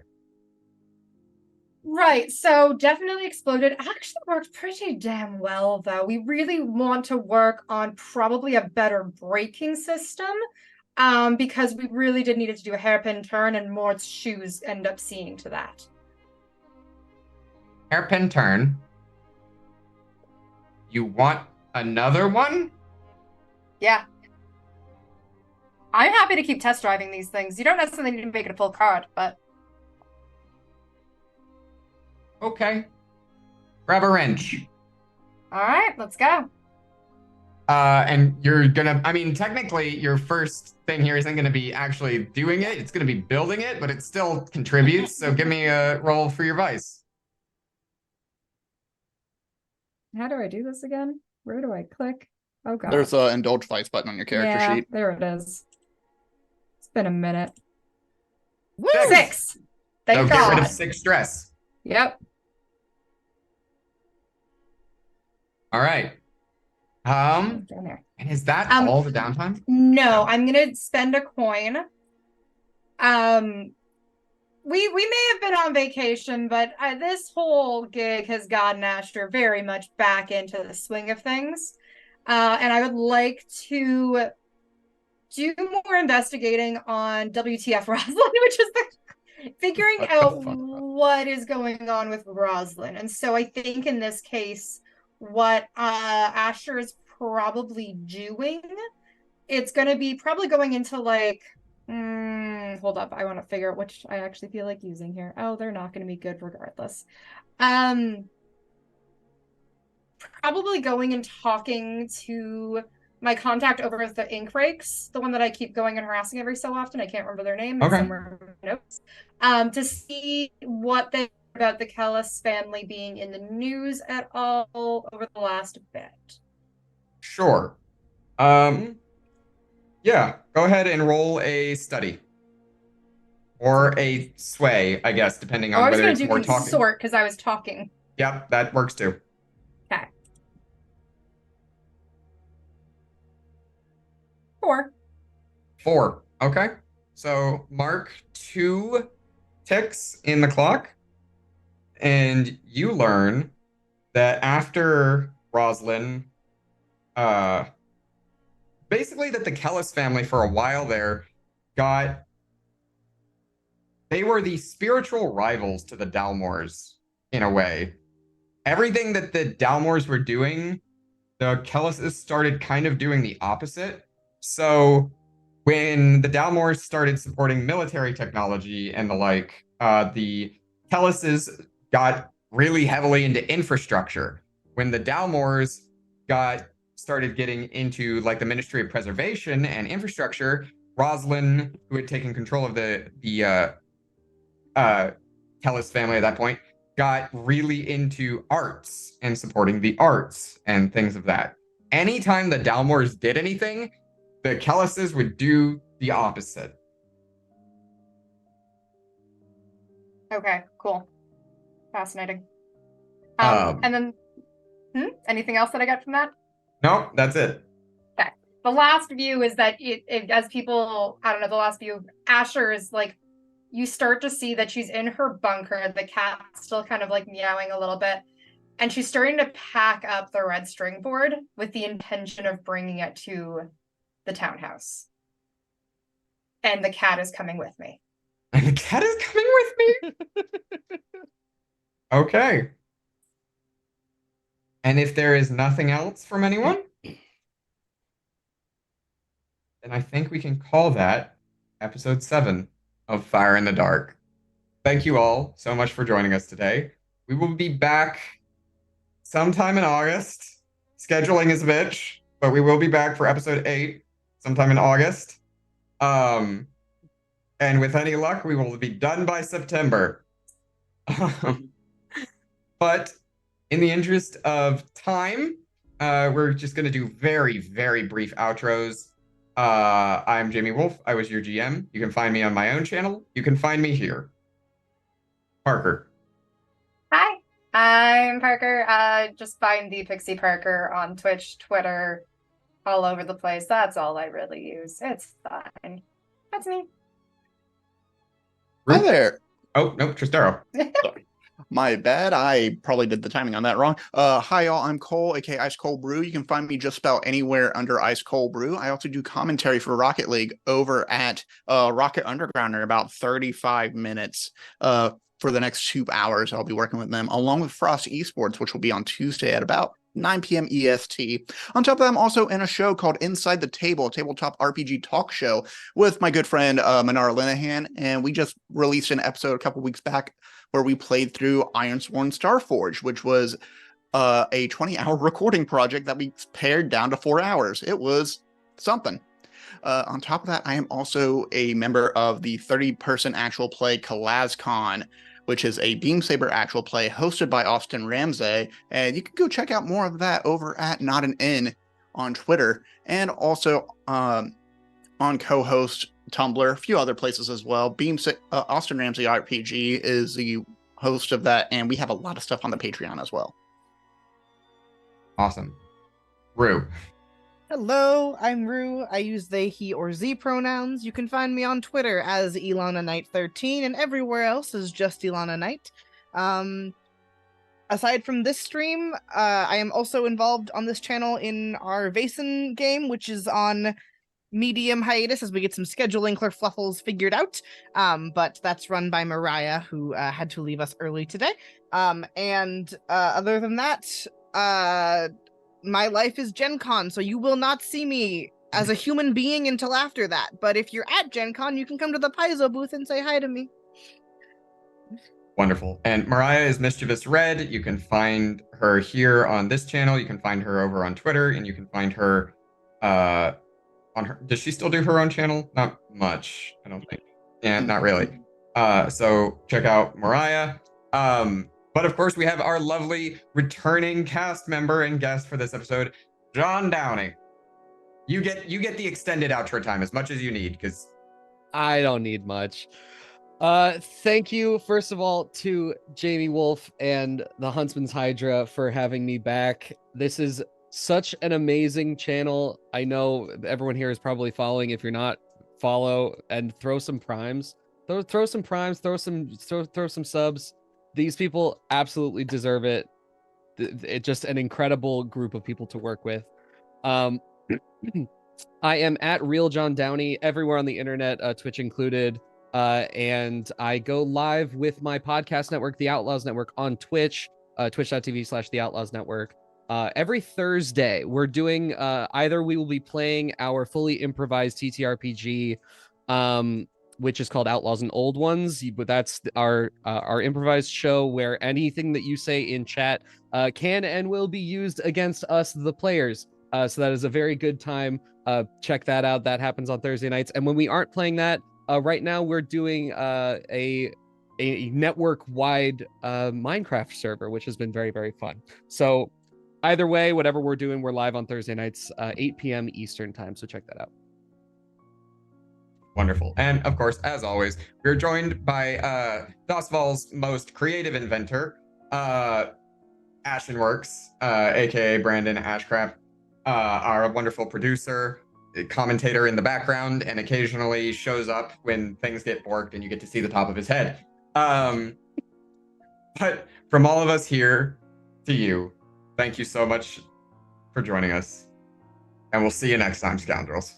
Right, so definitely exploded. Actually worked pretty damn well, though. We really want to work on probably a better braking system, because we really did need it to do a hairpin turn, and Mort's shoes end up seeing to that. Hairpin turn. You want another one? Yeah. I'm happy to keep test driving these things. You don't necessarily need to make it a full card, but... Okay. Grab a wrench. All right, let's go. And you're gonna, I mean, technically, your first thing here isn't gonna be actually doing it. It's gonna be building it, but it still contributes. So give me a roll for your vice. How do I do this again? Where do I click? Oh, God. There's a indulge vice button on your character yeah, sheet. there it is. It's been a minute. Woo! 6. Thank So God. get rid of 6 stress. Yep. All right. Down there. And is that all the downtime? No, I'm gonna spend a coin. We may have been on vacation, but this whole gig has gotten Asher very much back into the swing of things. And I would like to do more investigating on WTF Roslyn, which is figuring out what is going on with Roslyn. And so I think in this case, what Asher is probably doing, it's going to be probably going into like, hold up, I want to figure out which I actually feel like using here. Oh, they're not going to be good regardless. Probably going and talking to my contact over at the ink rakes, the one that I keep going and harassing every so often. I can't remember their name. It's somewhere in my notes. To see what they about the Kellis family being in the news at all over the last bit. Sure. Yeah, go ahead and roll a study. Or a sway, I guess, depending on whether it's more talking. I was going to do consort because I was talking. Yep, that works too. Okay. 4. 4. Okay. So mark 2 ticks in the clock. And you learn that after Roslyn, basically that the Kellis family for a while there they were the spiritual rivals to the Dalmors in a way. Everything that the Dalmors were doing, the Kellises started kind of doing the opposite. So when the Dalmors started supporting military technology and the like, the Kellises got really heavily into infrastructure. When the Dalmors started getting into like the Ministry of Preservation and infrastructure, Roslyn, who had taken control of the Kellis family at that point, got really into arts and supporting the arts and things of that. Anytime the Dalmors did anything, the Kellises would do the opposite. Okay, cool. Fascinating. And then, anything else that I got from that? No, that's it. Okay. The last view is that as people, I don't know, the last view, Asher is like, you start to see that she's in her bunker. The cat's still kind of like meowing a little bit. And she's starting to pack up the red string board with the intention of bringing it to the townhouse. And the cat is coming with me. And the cat is coming with me? Okay. And if there is nothing else from anyone, then I think we can call that episode 7 of Fire in the Dark. Thank you all so much for joining us today. We will be back sometime in August. Scheduling is a bitch, but we will be back for episode 8 sometime in August. And with any luck, we will be done by September. But in the interest of time, we're just going to do very, very brief outros. I'm Jamie Wolf. I was your GM. You can find me on my own channel. You can find me here. Parker. Hi, I'm Parker. Just find the Pixie Parker on Twitch, Twitter, all over the place. That's all I really use. It's fine. That's me. Hi there. Oh, no, Tristero. My bad. I probably did the timing on that wrong. Hi y'all, I'm Cole, aka Ice Cold Brew. You can find me just about anywhere under Ice Cold Brew. I also do commentary for Rocket League over at Rocket Underground in about 35 minutes. For the next 2 hours, I'll be working with them, along with Frost Esports, which will be on Tuesday at about 9 p.m. EST. On top of that, I'm also in a show called Inside the Table, a tabletop RPG talk show with my good friend Manara Linehan, and we just released an episode a couple weeks back where we played through Ironsworn Starforge, which was a 20-hour recording project that we pared down to 4 hours. It was something. On top of that, I am also a member of the 30-person actual play KalazCon, which is a Beam Saber actual play hosted by Austin Ramsey. And you can go check out more of that over at Not an Inn on Twitter, and also on co-host Tumblr, a few other places as well. Austin Ramsey RPG is the host of that, and we have a lot of stuff on the Patreon as well. Awesome. Rue. Hello, I'm Rue. I use they, he, or z pronouns. You can find me on Twitter as Ilana Knight 13, and everywhere else is just Ilana Knight. Aside from this stream, I am also involved on this channel in our Vaesen game, which is on medium hiatus as we get some scheduling kerfluffles figured out. But that's run by Mariah, who had to leave us early today. Other than that, my life is Gen Con, so you will not see me as a human being until after that. But if you're at Gen Con, you can come to the Paizo booth and say hi to me. Wonderful. And Mariah is Mischievous Red. You can find her here on this channel. You can find her over on Twitter, and you can find her on her. Does she still do her own channel? Not much, I don't think. Yeah, not really. So check out Mariah. But of course, we have our lovely returning cast member and guest for this episode, John Downey. You get the extended outro time as much as you need, because I don't need much. Thank you, first of all, to Jamie Wolf and the Huntsman's Hydra for having me back. This is such an amazing channel. I know everyone here is probably following. If you're not, follow and throw some primes. Throw some primes, throw some subs. These people absolutely deserve it. It's just an incredible group of people to work with. I am at Real John Downey everywhere on the internet, Twitch included. And I go live with my podcast network, The Outlaws Network, on Twitch, twitch.tv/The Outlaws Network. Every Thursday, we're doing either we will be playing our fully improvised TTRPG, which is called Outlaws and Old Ones, but that's our improvised show where anything that you say in chat can and will be used against us, the players. So that is a very good time. Check that out. That happens on Thursday nights. And when we aren't playing that, right now we're doing a network-wide Minecraft server, which has been very, very fun. So either way, whatever we're doing, we're live on Thursday nights, 8 p.m. Eastern time. So check that out. Wonderful. And of course, as always, we're joined by Dosval's most creative inventor, AshenWorks, aka Brandon Ashcraft, our wonderful producer, commentator in the background, and occasionally shows up when things get borked and you get to see the top of his head. But from all of us here to you, thank you so much for joining us. And we'll see you next time, scoundrels.